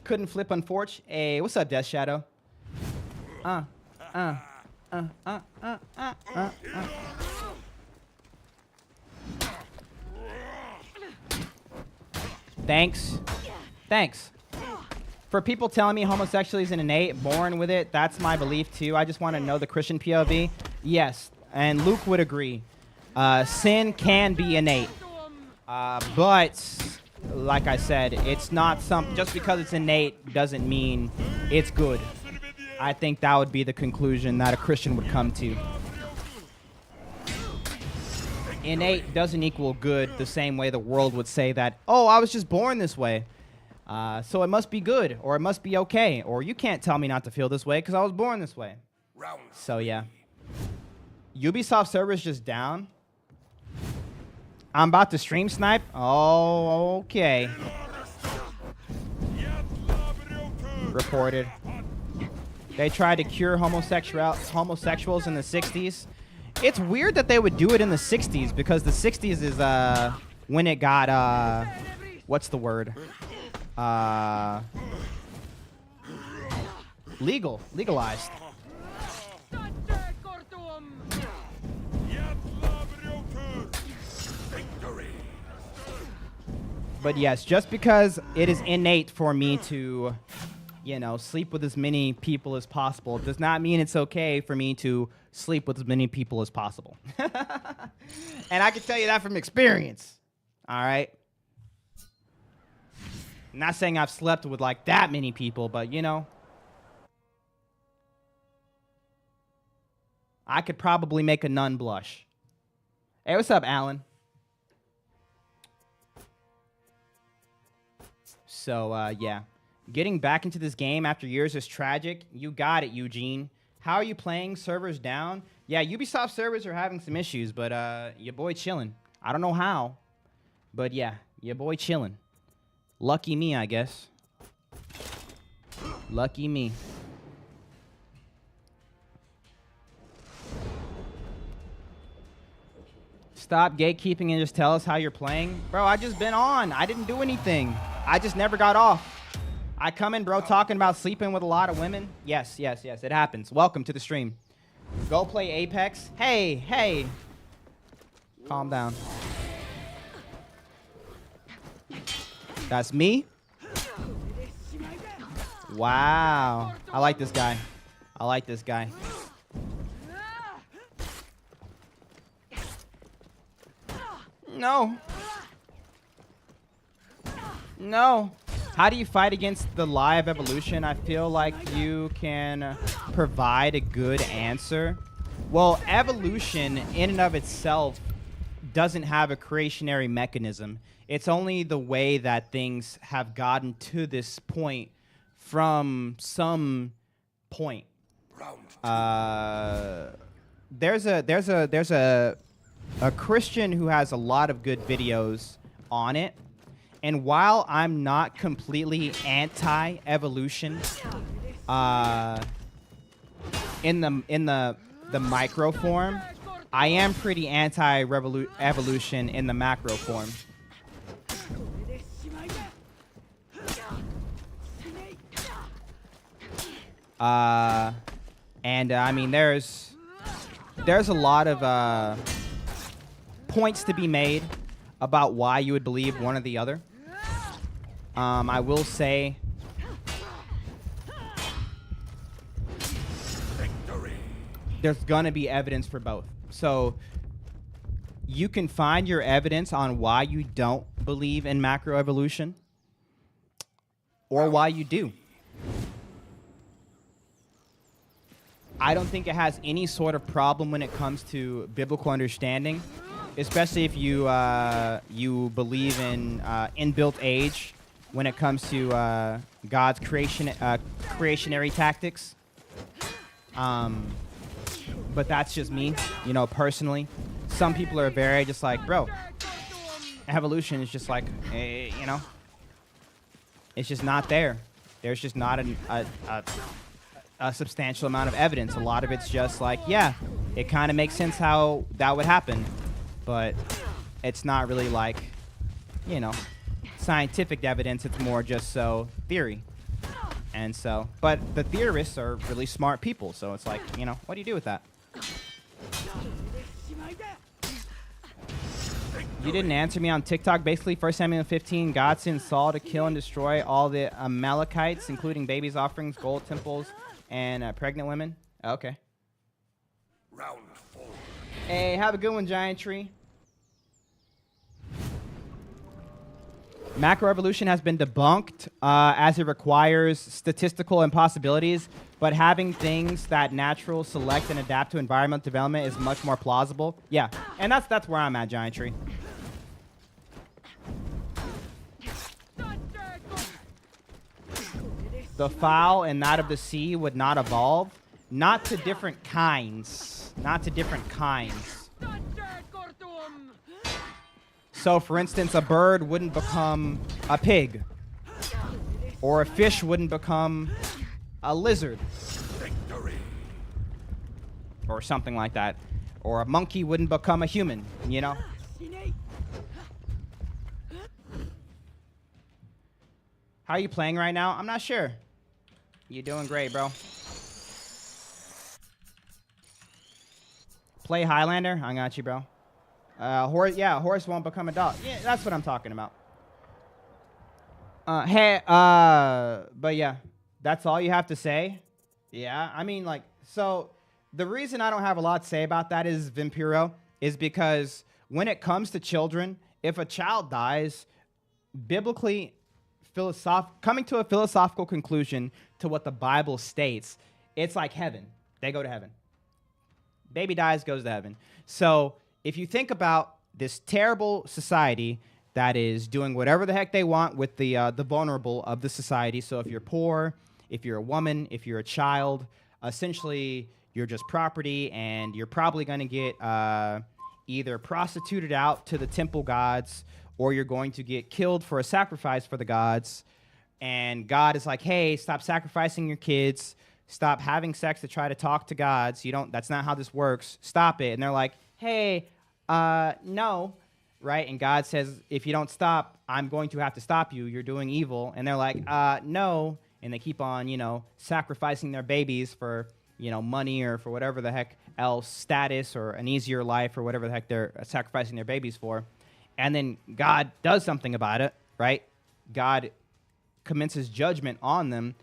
Couldn't flip unfortunate. Hey, what's up, Death Shadow? Thanks. For people telling me homosexuality is an innate, born with it, that's my belief too. I just want to know the Christian POV. Yes, and Luke would agree. Sin can be innate. But like I said, it's not just because it's innate doesn't mean it's good. I think that would be the conclusion that a Christian would come to. Innate doesn't equal good the same way the world would say that, oh, I was just born this way. So it must be good, or it must be okay, or you can't tell me not to feel this way because I was born this way. So yeah. Ubisoft server's just down. I'm about to stream snipe. Oh, okay. Reported. They tried to cure homosexuals in the 60s. It's weird that they would do it in the 60s because the 60s is when it got what's the word? Legalized. But yes, just because it is innate for me to, you know, sleep with as many people as possible does not mean it's okay for me to sleep with as many people as possible. And I can tell you that from experience. All right. I'm not saying I've slept with like that many people, but you know, I could probably make a nun blush. Hey, what's up, Alan? So, yeah. Getting back into this game after years is tragic. You got it, Eugene. How are you playing? Servers down? Yeah, Ubisoft servers are having some issues, but your boy chilling. I don't know how, but yeah, your boy chilling. Lucky me, I guess. Lucky me. Stop gatekeeping and just tell us how you're playing. Bro, I just been on. I didn't do anything. I just never got off. I come in, bro, talking about sleeping with a lot of women. Yes, yes, yes, it happens. Welcome to the stream. Go play Apex. Hey, hey. Calm down. That's me? Wow. I like this guy. I like this guy. No. No. How do you fight against the lie of evolution? I feel like you can provide a good answer. Well, evolution in and of itself doesn't have a creationary mechanism. It's only the way that things have gotten to this point from some point. There's a Christian who has a lot of good videos on it. And while I'm not completely anti-evolution, in the micro form, I am pretty anti-evolution in the macro form. I mean, there's a lot of points to be made about why you would believe one or the other. I will say there's gonna be evidence for both. So you can find your evidence on why you don't believe in macroevolution or why you do. I don't think it has any sort of problem when it comes to biblical understanding, especially if you you believe in inbuilt age when it comes to God's creationary tactics. But that's just me, you know, personally. Some people are very just like, bro, evolution is just like, you know, it's just not there. There's just not a substantial amount of evidence. A lot of it's just like, yeah, it kind of makes sense how that would happen, but it's not really like, you know, scientific evidence. It's more just so theory. And so, but the theorists are really smart people, so it's like, you know, what do you do with that? You didn't answer me on TikTok. Basically, 1 Samuel 15, God sent Saul to kill and destroy all the Amalekites, including babies' offerings, gold temples, and pregnant women. Okay. Round 4. Hey, have a good one, Giant Tree. Macroevolution has been debunked as it requires statistical impossibilities, but having things that natural select and adapt to environmental development is much more plausible. Yeah, and that's where I'm at, Giant Tree. The fowl and that of the sea would not evolve, not to different kinds, not to different kinds. So, for instance, a bird wouldn't become a pig, or a fish wouldn't become a lizard, or something like that, or a monkey wouldn't become a human, you know? How are you playing right now? I'm not sure. You're doing great, bro. Play Highlander? I got you, bro. Horse, yeah, horse won't become a dog. Yeah, that's what I'm talking about. But yeah, that's all you have to say. Yeah, I mean, like, so the reason I don't have a lot to say about that is, Vampiro, is because when it comes to children, if a child dies, biblically, coming to a philosophical conclusion to what the Bible states, it's like heaven. They go to heaven. Baby dies, goes to heaven. So if you think about this terrible society that is doing whatever the heck they want with the vulnerable of the society, so if you're poor, if you're a woman, if you're a child, essentially you're just property, and you're probably going to get either prostituted out to the temple gods, or you're going to get killed for a sacrifice for the gods. And God is like, hey, stop sacrificing your kids. Stop having sex to try to talk to gods. That's not how this works. Stop it. And they're like, hey, no. Right? And God says, if you don't stop, I'm going to have to stop you. You're doing evil. And they're like, no. And they keep on, sacrificing their babies for, money or for whatever the heck else, status or an easier life or whatever the heck they're sacrificing their babies for. And then God does something about it, right? God commences judgment on them.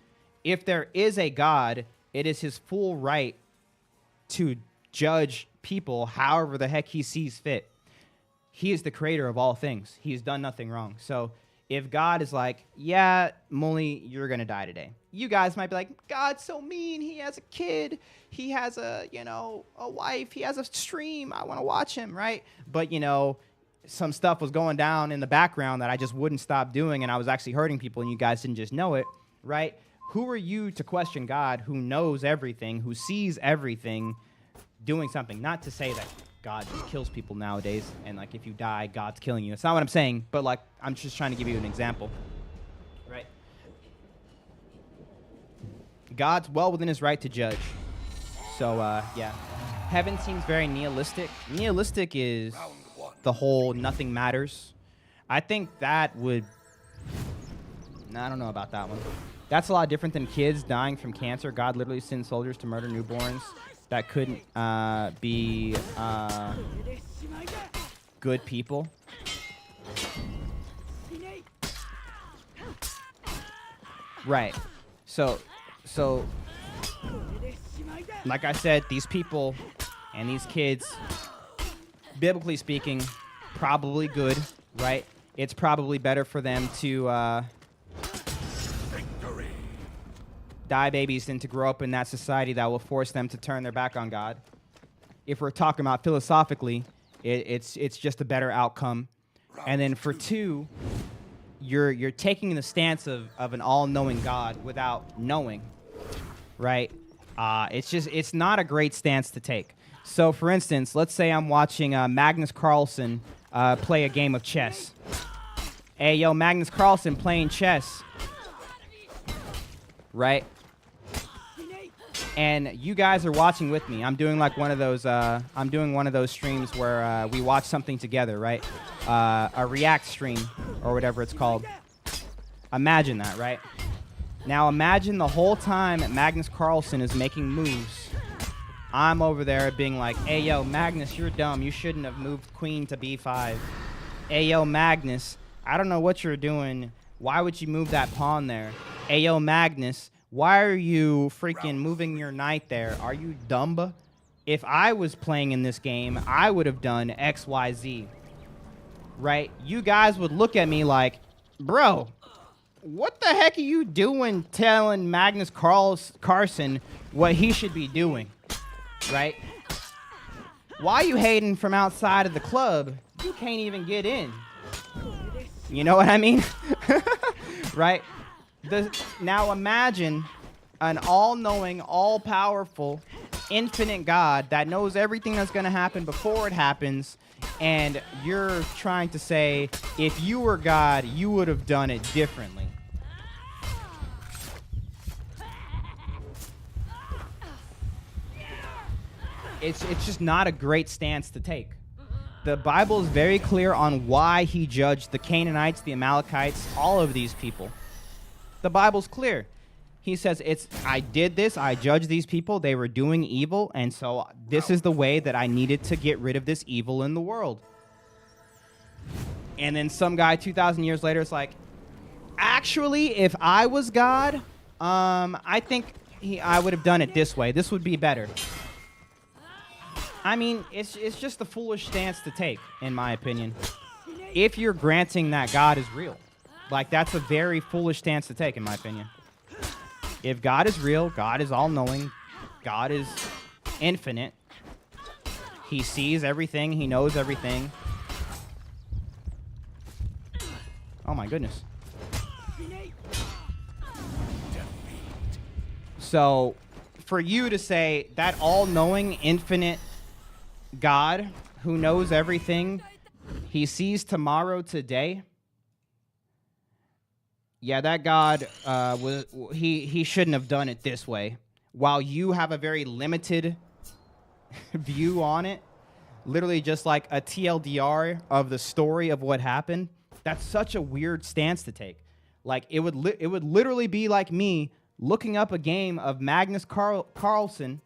If there is a God, it is his full right to judge people however the heck he sees fit. He is the creator of all things. He's done nothing wrong. So if God is like, yeah, Mully, you're going to die today. You guys might be like, God's so mean. He has a kid. He has a wife. He has a stream. I want to watch him, right? But, some stuff was going down in the background that I just wouldn't stop doing, and I was actually hurting people, and you guys didn't just know it, right? Who are you to question God, who knows everything, who sees everything, doing something? Not to say that God just kills people nowadays, and like if you die, God's killing you. It's not what I'm saying, but like I'm just trying to give you an example, right? God's well within his right to judge. So yeah, heaven seems very nihilistic. Nihilistic is the whole nothing matters. I think that would, I don't know about that one. That's a lot different than kids dying from cancer. God literally sends soldiers to murder newborns that couldn't be good people. Right. So, like I said, these people and these kids, biblically speaking, probably good, right? It's probably better for them to die babies than to grow up in that society that will force them to turn their back on God. If we're talking about philosophically, it's just a better outcome. And then for two, you're taking the stance of an all-knowing God without knowing, right? It's not a great stance to take. So, for instance, let's say I'm watching Magnus Carlsen play a game of chess. Hey, yo, Magnus Carlsen playing chess, right? And you guys are watching with me. I'm doing like one of those. I'm doing one of those streams where we watch something together, right? A React stream or whatever it's called. Imagine that, right? Now imagine the whole time that Magnus Carlsen is making moves, I'm over there being like, hey, yo, Magnus, you're dumb. You shouldn't have moved queen to b5. Hey, yo, Magnus, I don't know what you're doing. Why would you move that pawn there? Hey, yo, Magnus, why are you freaking moving your knight there? Are you dumb? If I was playing in this game, I would have done X, Y, Z. Right? You guys would look at me like, bro, what the heck are you doing telling Magnus Carlsen what he should be doing? Right? Why are you hating from outside of the club? You can't even get in. You know what I mean? Right? Now imagine an all-knowing, all-powerful, infinite God that knows everything that's going to happen before it happens, and you're trying to say, if you were God, you would have done it differently. It's just not a great stance to take. The Bible is very clear on why he judged the Canaanites, the Amalekites, all of these people. The Bible's clear. He says, I did this, I judged these people, they were doing evil, and so this is the way that I needed to get rid of this evil in the world. And then some guy 2,000 years later is like, actually, if I was God, I think I would have done it this way. This would be better. I mean, it's just a foolish stance to take, in my opinion. If you're granting that God is real. Like, that's a very foolish stance to take, in my opinion. If God is real, God is all-knowing, God is infinite, he sees everything, he knows everything. Oh my goodness. So, for you to say that all-knowing, infinite God who knows everything, he sees tomorrow today. Yeah, that God he shouldn't have done it this way. While you have a very limited view on it, literally just like a TLDR of the story of what happened. That's such a weird stance to take. Like it would literally be like me looking up a game of Magnus Carlsen,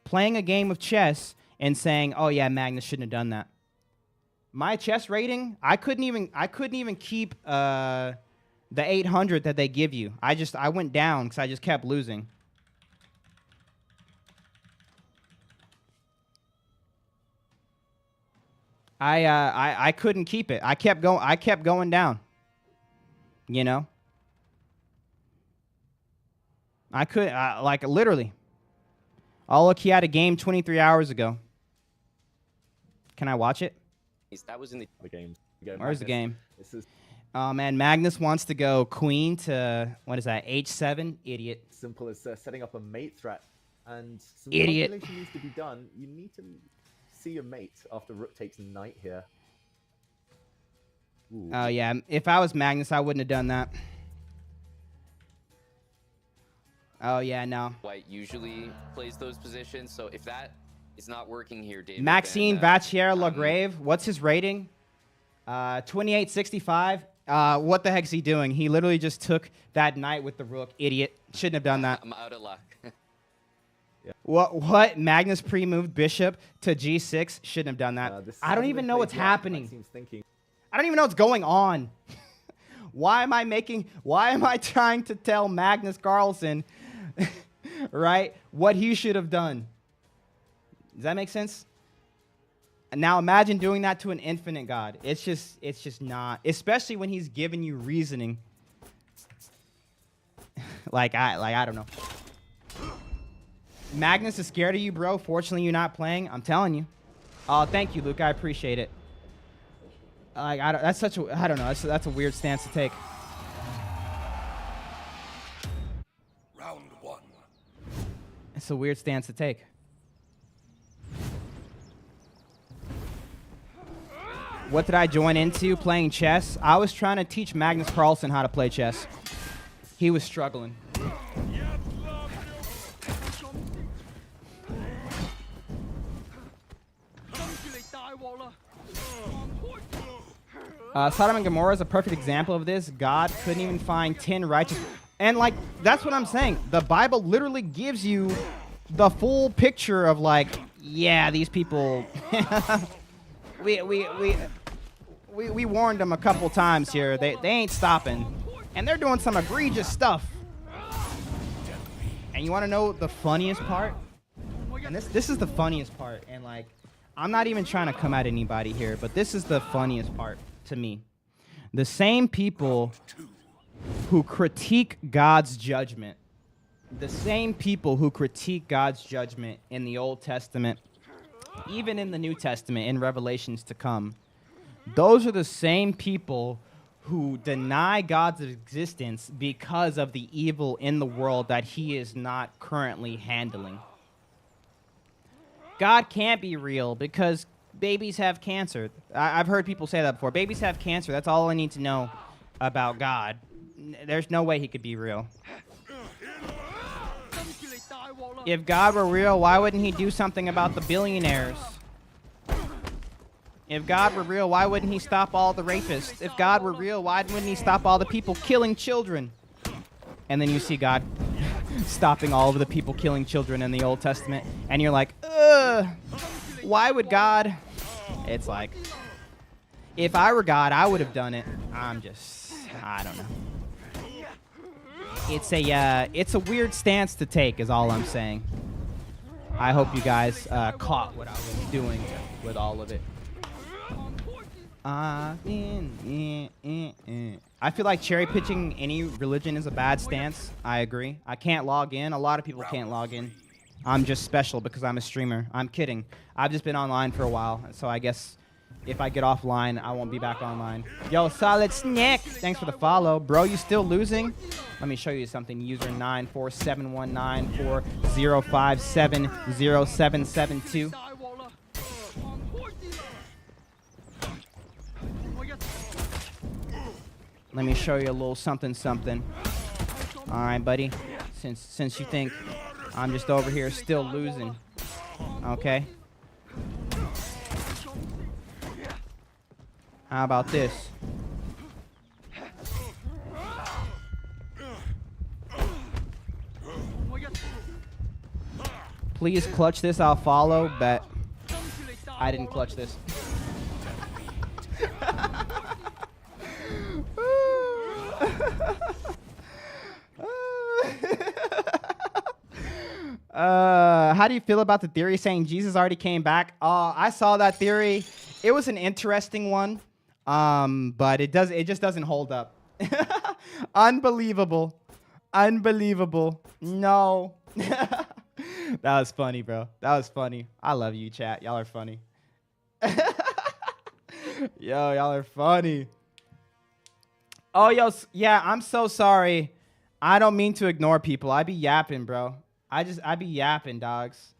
playing a game of chess, and saying, "Oh yeah, Magnus shouldn't have done that." My chess rating, I couldn't even keep the 800 that they give you. I went down because I just kept losing. I couldn't keep it. I kept going down. You know? I could like literally. Oh, look, he had a game 23 hours ago. Can I watch it? That was in the game. Where's the game? This is Oh man, Magnus wants to go queen to what is that? H7, idiot. simple as setting up a mate threat, and some Idiot. calculation needs to be done. You need to see a mate after rook takes knight here. Ooh. Oh yeah, if I was Magnus, I wouldn't have done that. Oh yeah, no. White usually plays those positions, so if that is not working here, David. Maxime then, Vachier-Lagrave, what's his rating? 2865. What the heck's he doing? He literally just took that knight with the rook. Idiot. Shouldn't have done that. I'm out of luck. What? Magnus pre-moved bishop to g6. Shouldn't have done that. I don't even know what's happening. I don't even know what's going on. Why am I trying to tell Magnus Carlsen, right, what he should have done? Does that make sense? Now imagine doing that to an infinite God. It's just not, especially when he's giving you reasoning. I don't know. Magnus is scared of you, bro. Fortunately, you're not playing. I'm telling you. Oh, thank you, Luke. I appreciate it. I don't know. That's a weird stance to take. Round one. It's a weird stance to take. What did I join into playing chess? I was trying to teach Magnus Carlsen how to play chess. He was struggling. Sodom and Gomorrah is a perfect example of this. God couldn't even find 10 righteous. And like, that's what I'm saying. The Bible literally gives you the full picture of like, yeah, these people, we warned them a couple times here. They ain't stopping. And they're doing some egregious stuff. And you want to know the funniest part? And this is the funniest part. And like, I'm not even trying to come at anybody here, but this is the funniest part to me. The same people who critique God's judgment, the same people who critique God's judgment in the Old Testament, even in the New Testament, in Revelations to come, those are the same people who deny God's existence because of the evil in the world that he is not currently handling. God can't be real because babies have cancer. I've heard people say that before. Babies have cancer. That's all I need to know about God. There's no way he could be real. If God were real, why wouldn't he do something about the billionaires? If God were real, why wouldn't he stop all the rapists? If God were real, why wouldn't he stop all the people killing children? And then you see God stopping all of the people killing children in the Old Testament. And you're like, ugh, why would God? It's like, if I were God, I would have done it. I don't know. It's a weird stance to take is all I'm saying. I hope you guys caught what I was doing with all of it. I feel like cherry pitching any religion is a bad stance. I agree. I can't log in. A lot of people can't log in. I'm just special because I'm a streamer. I'm kidding. I've just been online for a while, so I guess If I get offline, I won't be back online. Yo, Solid Snack, thanks for the follow. Bro, you still losing? Let me show you something. User 9471940570772. Let me show you a little something something. All right, buddy. Since you think I'm just over here still losing. Okay. How about this? Please clutch this, I'll follow, but I didn't clutch this. How do you feel about the theory saying Jesus already came back? I saw that theory. It was an interesting one, but it just doesn't hold up. Unbelievable. No. That was funny, bro. That was funny. I love you, chat. Y'all are funny. Yo, y'all are funny. Oh, yo, yeah, I'm so sorry. I don't mean to ignore people. I be yapping, bro. I be yapping, dogs.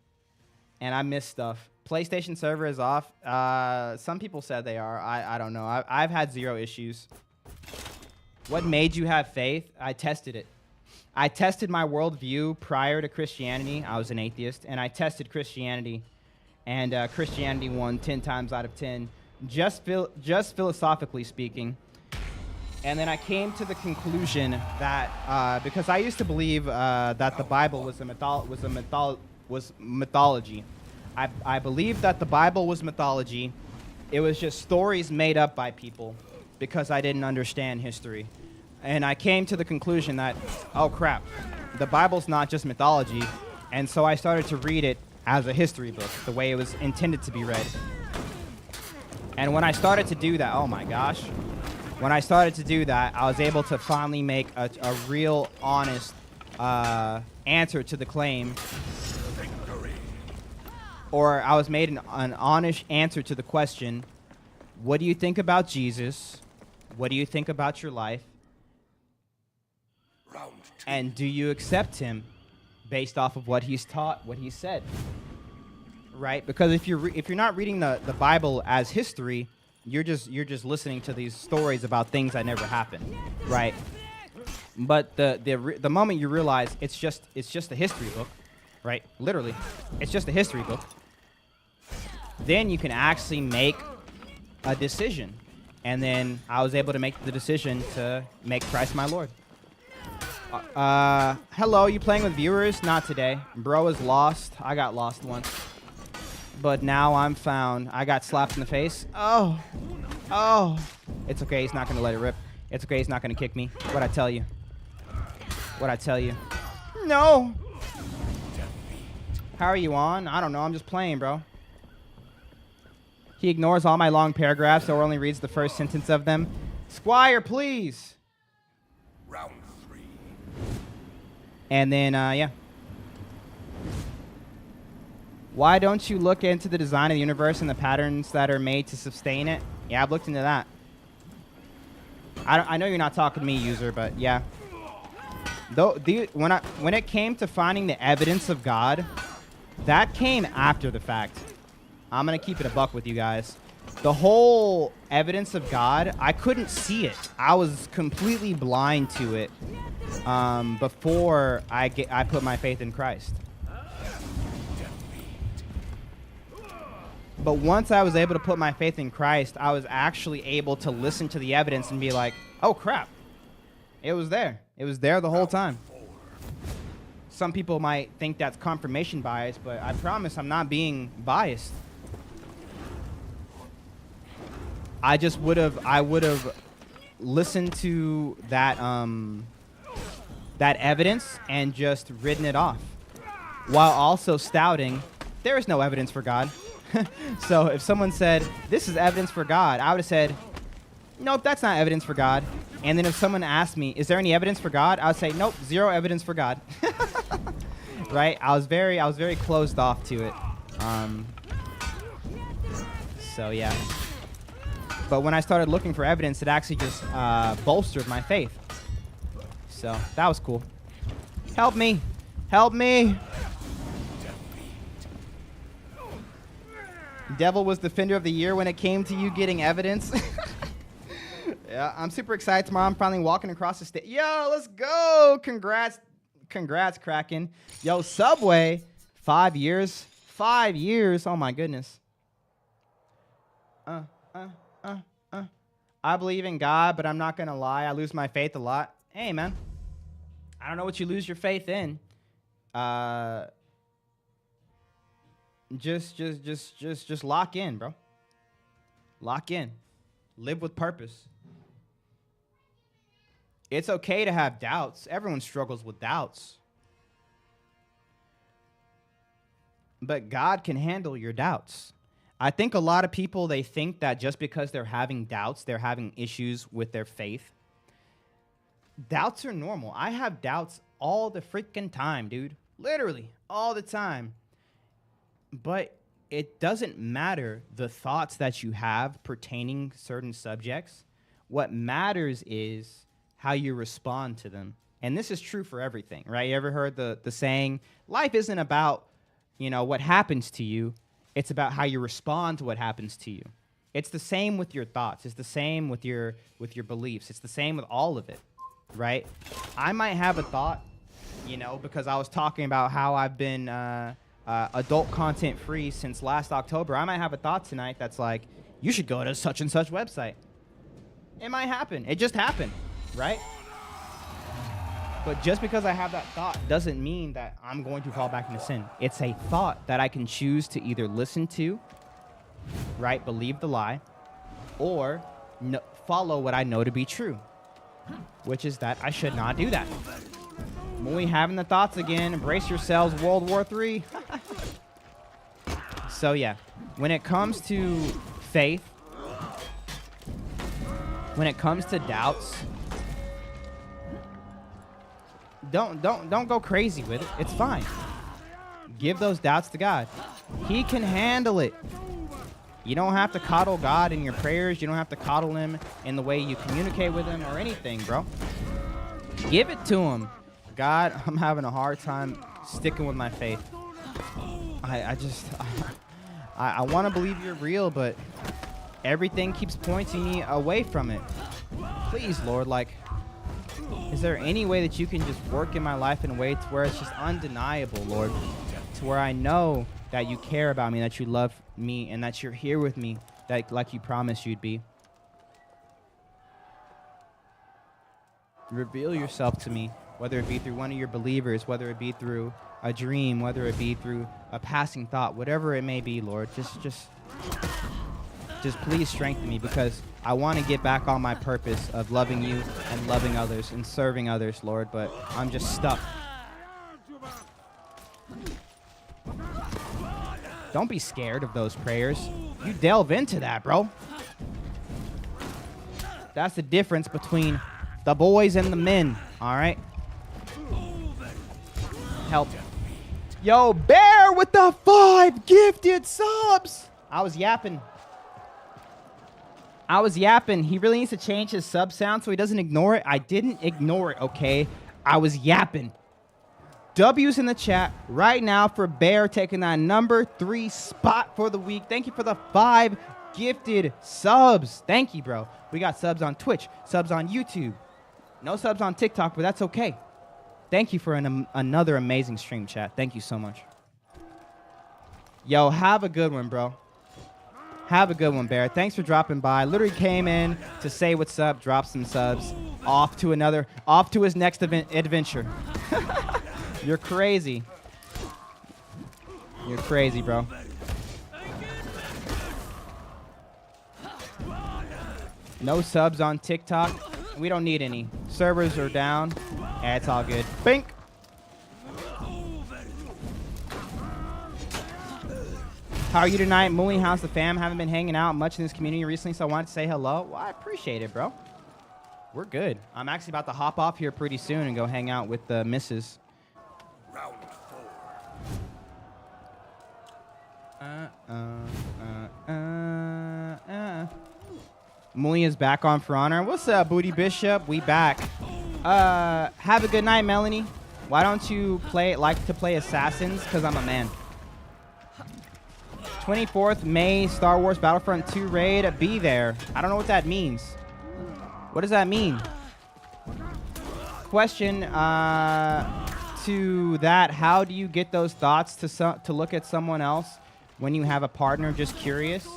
And I miss stuff. PlayStation server is off. Some people said they are. I don't know. I've had 0 issues. What made you have faith? I tested it. I tested my worldview prior to Christianity. I was an atheist. And I tested Christianity. And Christianity won 10 times out of 10. Just philosophically speaking. And then I came to the conclusion that because I used to believe that the Bible was mythology. I believed that the Bible was mythology. It was just stories made up by people because I didn't understand history. And I came to the conclusion that, oh crap, the Bible's not just mythology. And so I started to read it as a history book, the way it was intended to be read. And when I started to do that, oh my gosh. When I started to do that, I was able to finally make a real, honest answer to the claim. Or I was made an honest answer to the question, what do you think about Jesus? What do you think about your life? Round 2. And do you accept him based off of what he's taught, what he said? Right? Because if you're not reading the Bible as history, you're just listening to these stories about things that never happened, right? But the moment you realize it's just a history book, right? Literally, it's just a history book. Then you can actually make a decision, and then I was able to make the decision to make Christ my Lord. Hello, you playing with viewers? Not today. Bro is lost. I got lost once. But now I'm found. I got slapped in the face. Oh. It's okay. He's not going to let it rip. It's okay. He's not going to kick me. What'd I tell you? No. How are you on? I don't know. I'm just playing, bro. He ignores all my long paragraphs or only reads the first sentence of them. Squire, please. Round 3. And then, yeah. Why don't you look into the design of the universe and the patterns that are made to sustain it? Yeah, I've looked into that. I know you're not talking to me, user, but yeah. When it came to finding the evidence of God, that came after the fact. I'm going to keep it a buck with you guys. The whole evidence of God, I couldn't see it. I was completely blind to it before I put my faith in Christ. But once I was able to put my faith in Christ, I was actually able to listen to the evidence and be like, oh, crap. It was there. It was there the whole time. Some people might think that's confirmation bias, but I promise I'm not being biased. I would have listened to that evidence and just written it off, while also stouting, there is no evidence for God. So if someone said, this is evidence for God, I would have said, nope, that's not evidence for God. And then if someone asked me, is there any evidence for God? I would say, nope, 0 evidence for God. Right? I was very closed off to it. So yeah. But when I started looking for evidence, it actually just bolstered my faith. So that was cool. Help me. Help me. Devil was Defender of the Year when it came to you getting evidence. Yeah, I'm super excited tomorrow. I'm finally walking across the stage. Yo, let's go. Congrats. Congrats, Kraken. Yo, Subway. 5 years. 5 years. Oh, my goodness. I believe in God, but I'm not going to lie. I lose my faith a lot. Hey, man. I don't know what you lose your faith in. Just lock in, bro. Lock in. Live with purpose. It's okay to have doubts. Everyone struggles with doubts. But God can handle your doubts. I think a lot of people, they think that just because they're having doubts, they're having issues with their faith. Doubts are normal. I have doubts all the freaking time, dude. Literally, all the time. But it doesn't matter the thoughts that you have pertaining certain subjects. What matters is how you respond to them. And this is true for everything, right? You ever heard the saying, life isn't about, what happens to you. It's about how you respond to what happens to you. It's the same with your thoughts. It's the same with your beliefs. It's the same with all of it, right? I might have a thought, because I was talking about how I've been adult content free since last October. I might have a thought tonight that's like, you should go to such and such website. It might happen. It just happened, right? But just because I have that thought doesn't mean that I'm going to fall back into sin. It's a thought that I can choose to either listen to, right, believe the lie, or follow what I know to be true, which is that I should not do that. When we having the thoughts again, embrace yourselves, World War III. So yeah, when it comes to faith, when it comes to doubts, don't go crazy with it. It's fine. Give those doubts to God. He can handle it. You don't have to coddle God in your prayers. You don't have to coddle him in the way you communicate with him or anything, bro. Give it to him. God, I'm having a hard time sticking with my faith. I want to believe you're real, but everything keeps pointing me away from it. Please, Lord, is there any way that you can just work in my life in a way to where it's just undeniable, Lord, to where I know that you care about me, that you love me, and that you're here with me, like you promised you'd be. Reveal yourself to me, whether it be through one of your believers, whether it be through a dream, whether it be through a passing thought, whatever it may be, Lord. Just please strengthen me, because I want to get back on my purpose of loving you and loving others and serving others, Lord, but I'm just stuck. Don't be scared of those prayers. You delve into that, bro. That's the difference between the boys and the men, all right? Help. Yo, Bear with the 5 gifted subs. I was yapping. He really needs to change his sub sound so he doesn't ignore it. I didn't ignore it, okay? I was yapping. W's in the chat right now for Bear taking that number 3 spot for the week. Thank you for the 5 gifted subs. Thank you, bro. We got subs on Twitch, subs on YouTube. No subs on TikTok, but that's okay. Thank you for another amazing stream, chat. Thank you so much. Yo, have a good one, bro. Have a good one, Bear. Thanks for dropping by. Literally came in to say what's up, drop some subs. Off to his next adventure. You're crazy. You're crazy, bro. No subs on TikTok. We don't need any. Servers are down. Yeah, it's all good. Bink. How are you tonight? Mooey, how's the fam? Haven't been hanging out much in this community recently, so I wanted to say hello. Well, I appreciate it, bro. We're good. I'm actually about to hop off here pretty soon and go hang out with the missus. Round 4. Mulia's back on For Honor. What's up, Booty Bishop? We back. Have a good night, Melanie. Why don't you like to play Assassins? Because I'm a man. 24th May, Star Wars Battlefront 2 raid. Be there. I don't know what that means. What does that mean? Question to that. How do you get those thoughts to look at someone else when you have a partner? Just curious.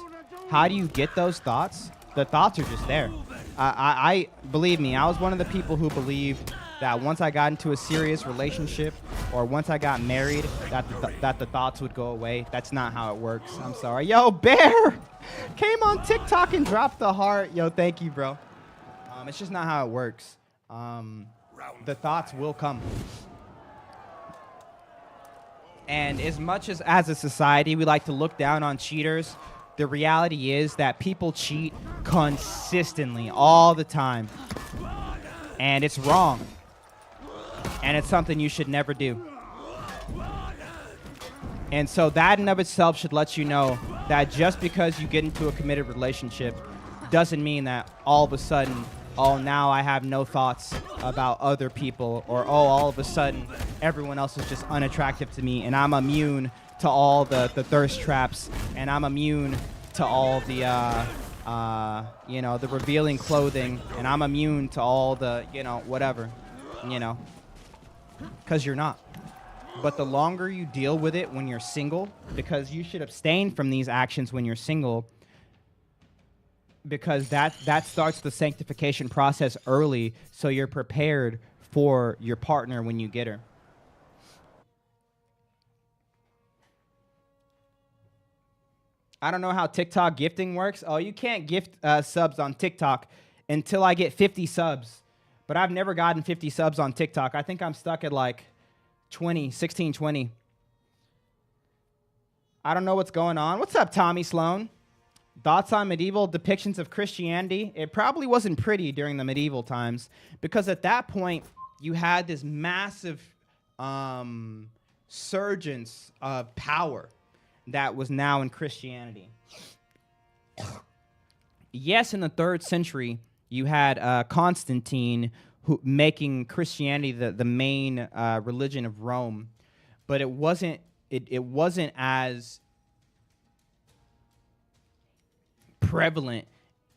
How do you get those thoughts? The thoughts are just there. I believe me, I was one of the people who believed that once I got into a serious relationship or once I got married, that the thoughts would go away. That's not how it works. I'm sorry. Yo, Bear came on TikTok and dropped the heart. Yo, thank you, bro. It's just not how it works. The thoughts will come. And as much as a society we like to look down on cheaters, the reality is that people cheat consistently all the time. And it's wrong. And it's something you should never do. And so that in of itself should let you know that just because you get into a committed relationship doesn't mean that all of a sudden, oh, now I have no thoughts about other people, or oh, all of a sudden everyone else is just unattractive to me and I'm immune to all the thirst traps, and I'm immune to all the the revealing clothing, and I'm immune to all the whatever, because you're not. But the longer you deal with it when you're single, because you should abstain from these actions when you're single, because that starts the sanctification process early, so you're prepared for your partner when you get her. I don't know how TikTok gifting works. Oh, you can't gift subs on TikTok until I get 50 subs. But I've never gotten 50 subs on TikTok. I think I'm stuck at like 16, 20. I don't know what's going on. What's up, Tommy Sloan? Thoughts on medieval depictions of Christianity? It probably wasn't pretty during the medieval times, because at that point, you had this massive surgence of power that was now in Christianity. Yes, in the 3rd century, you had Constantine making Christianity the main religion of Rome, but it wasn't as prevalent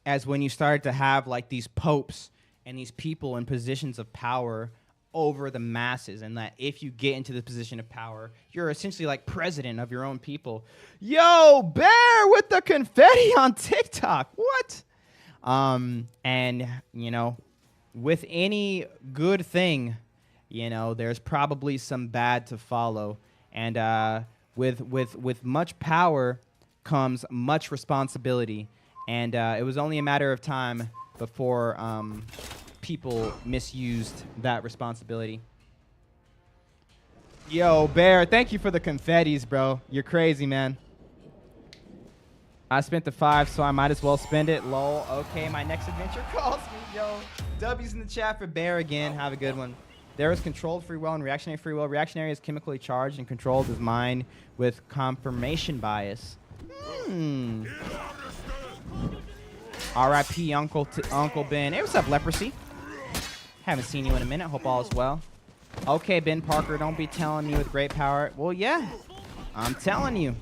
as when you started to have like these popes and these people in positions of power over the masses, and that if you get into the position of power, you're essentially like president of your own people. Yo, Bear with the confetti on TikTok. What? And with any good thing, there's probably some bad to follow, and with much power comes much responsibility, and it was only a matter of time before people misused that responsibility. Yo, Bear, thank you for the confettis, bro. You're crazy, man. I spent the 5, so I might as well spend it. Lol. Okay, my next adventure calls me. Yo, W's in the chat for Bear again. Have a good one. There is controlled free will and reactionary free will. Reactionary is chemically charged, and controlled is mind with confirmation bias. R.I.P. Uncle Ben. Hey, what's up, Leprosy? Haven't seen you in a minute. Hope all is well. Okay, Ben Parker, don't be telling me with great power. Well, yeah, I'm telling you.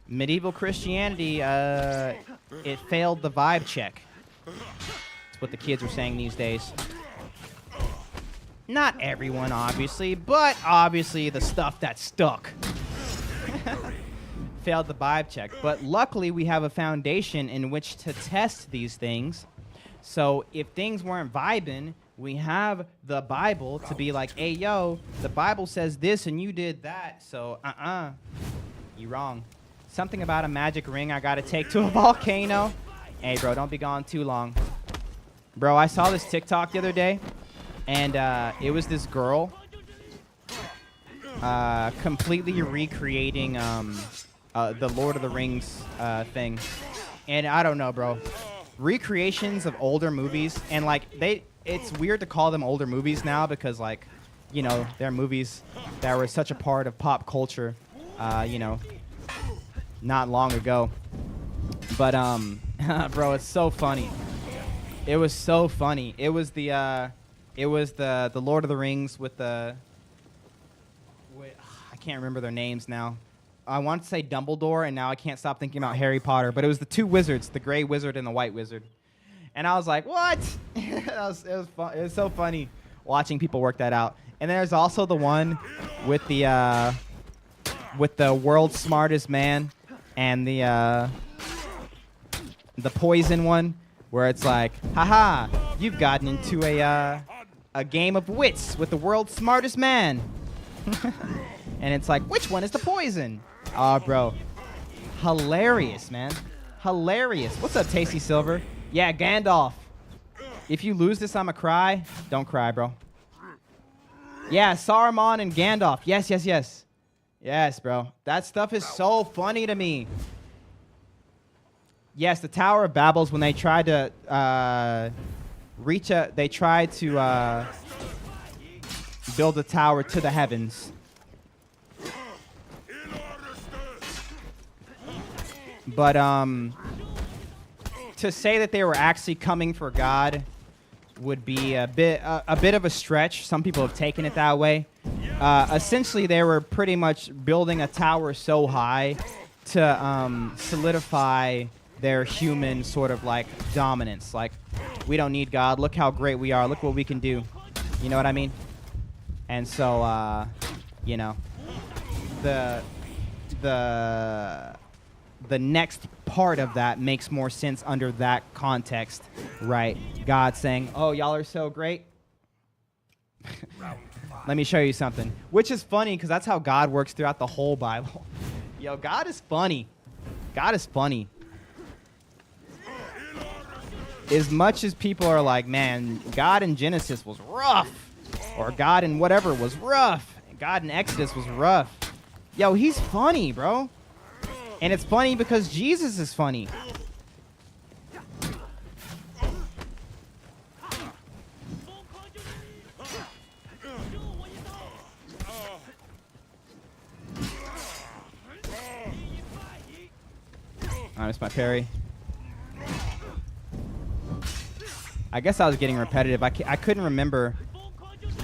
Medieval Christianity, it failed the vibe check. That's what the kids are saying these days. Not everyone, obviously, but obviously the stuff that stuck. Failed the vibe check. But luckily, we have a foundation in which to test these things. So if things weren't vibing, we have the Bible to be like, hey, yo, the Bible says this and you did that. So, you wrong. Something about a magic ring I got to take to a volcano. Hey, bro, don't be gone too long. Bro, I saw this TikTok the other day, and it was this girl completely recreating the Lord of the Rings thing. And I don't know, bro. Recreations of older movies, and like it's weird to call them older movies now because like, they're movies that were such a part of pop culture, not long ago. But bro, it's so funny. It was so funny. It was the Lord of the Rings with the. I can't remember their names now. I want to say Dumbledore, and now I can't stop thinking about Harry Potter. But it was the two wizards, the gray wizard and the white wizard. And I was like, what? It was fun. It was so funny watching people work that out. And there's also the one with the world's smartest man and the poison one, where it's like, haha, you've gotten into a game of wits with the world's smartest man. And it's like, which one is the poison? Oh, bro. Hilarious, man. Hilarious. What's up, Tasty Silver? Yeah, Gandalf. If you lose this, I'ma cry. Don't cry, bro. Yeah, Saruman and Gandalf. Yes, yes, yes. Yes, bro. That stuff is so funny to me. Yes, the Tower of Babel's when they tried to build a tower to the heavens. But to say that they were actually coming for God would be a bit of a stretch. Some people have taken it that way. Essentially, they were pretty much building a tower so high to solidify their human sort of like dominance. Like, we don't need God. Look how great we are. Look what we can do. You know what I mean? And so, you know, the next part of that makes more sense under that context, right? God saying, oh, y'all are so great. Let me show you something. Which is funny because that's how God works throughout the whole Bible. Yo, God is funny. God is funny. As much as people are like, man, God in Genesis was rough, or God in whatever was rough, God in Exodus was rough. Yo, he's funny, bro. And it's funny because Jesus is funny. I missed my parry. I guess I was getting repetitive. I couldn't remember.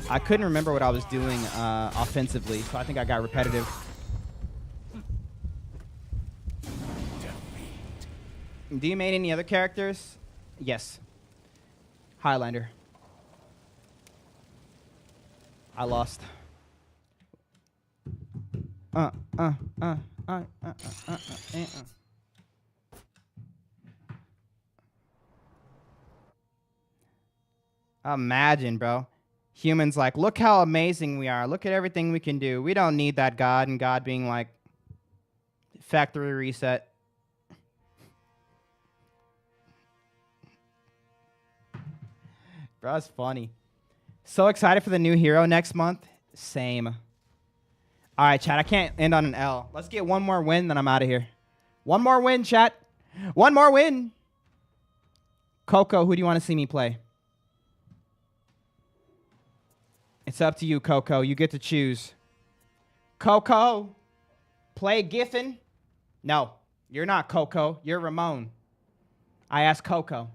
I couldn't remember what I was doing offensively, so I think I got repetitive. Do you main any other characters? Yes. Highlander. I lost. Imagine, bro. Humans like, look how amazing we are. Look at everything we can do. We don't need that God, and God being like, factory reset. Bro, that's funny. So excited for the new hero next month. Same. All right, chat. I can't end on an L. Let's get one more win, then I'm out of here. One more win, chat. One more win. Coco, who do you want to see me play? It's up to you, Coco. You get to choose. Coco, play Giffen. No, you're not Coco. You're Ramon. I asked Coco.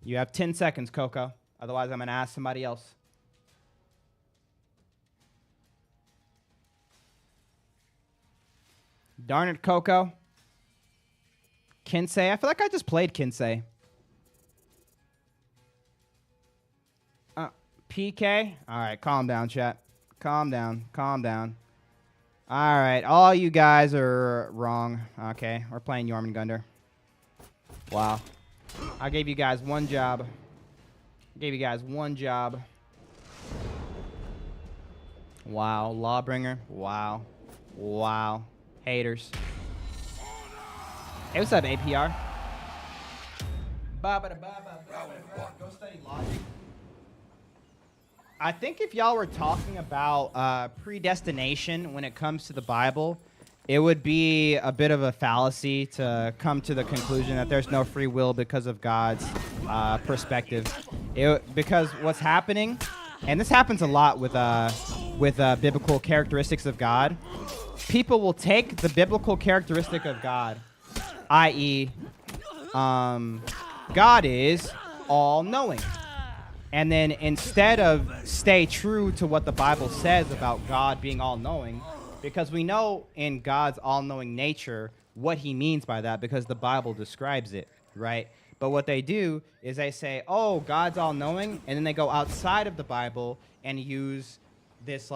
You have 10 seconds, Coco. Otherwise, I'm going to ask somebody else. Darn it, Coco. Kinsey. I feel like I just played Kinsey. PK? All right, calm down, chat. Calm down. Calm down. All right, all you guys are wrong. Okay, we're playing Jormungandr. Wow. I gave you guys one job. Wow. Lawbringer. Wow. Wow. Haters. Hey, what's up, APR? Go study logic. I think if y'all were talking about predestination when it comes to the Bible, it would be a bit of a fallacy to come to the conclusion that there's no free will because of God's perspective. Because what's happening, and this happens a lot with biblical characteristics of God, people will take the biblical characteristic of God, i.e., God is all-knowing. And then instead of stay true to what the Bible says about God being all-knowing, because we know in God's all-knowing nature what he means by that because the Bible describes it, right? But what they do is they say, oh, God's all-knowing, and then they go outside of the Bible and use this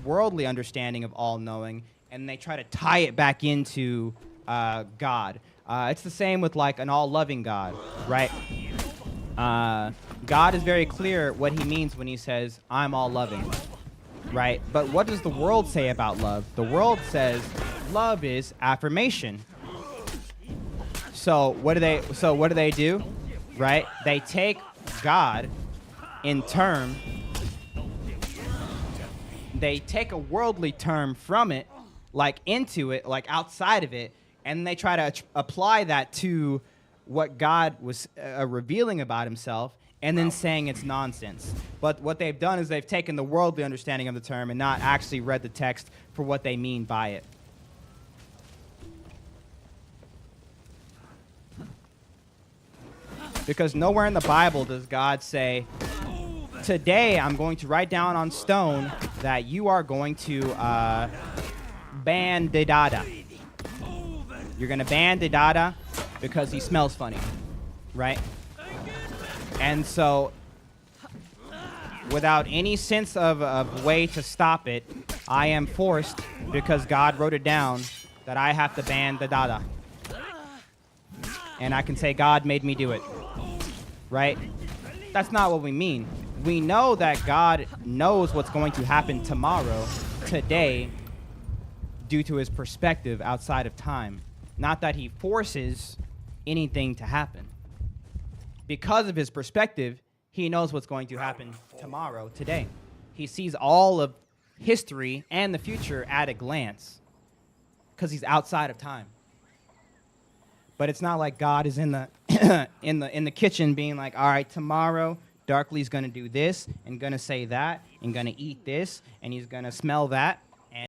worldly understanding of all-knowing, and they try to tie it back into God. It's the same with like an all-loving God, right? God is very clear what he means when he says, I'm all-loving, right? But what does the world say about love? The world says love is affirmation. So what do they do? Right? They take God in term. They take a worldly term from it, like into it, like outside of it, and they try to apply that to what God was revealing about himself, and then saying it's nonsense. But what they've done is they've taken the worldly understanding of the term and not actually read the text for what they mean by it. Because nowhere in the Bible does God say, today I'm going to write down on stone that you are going to ban Didada. You're going to ban Didada because he smells funny, right? And so, without any sense of way to stop it, I am forced, because God wrote it down, that I have to ban Didada. And I can say God made me do it. Right? That's not what we mean. We know that God knows what's going to happen tomorrow, today, due to his perspective outside of time. Not that he forces anything to happen. Because of his perspective, he knows what's going to happen tomorrow, today. He sees all of history and the future at a glance because he's outside of time. But it's not like God is in the in the kitchen being like, all right, tomorrow Darkley's going to do this and going to say that and going to eat this and he's going to smell that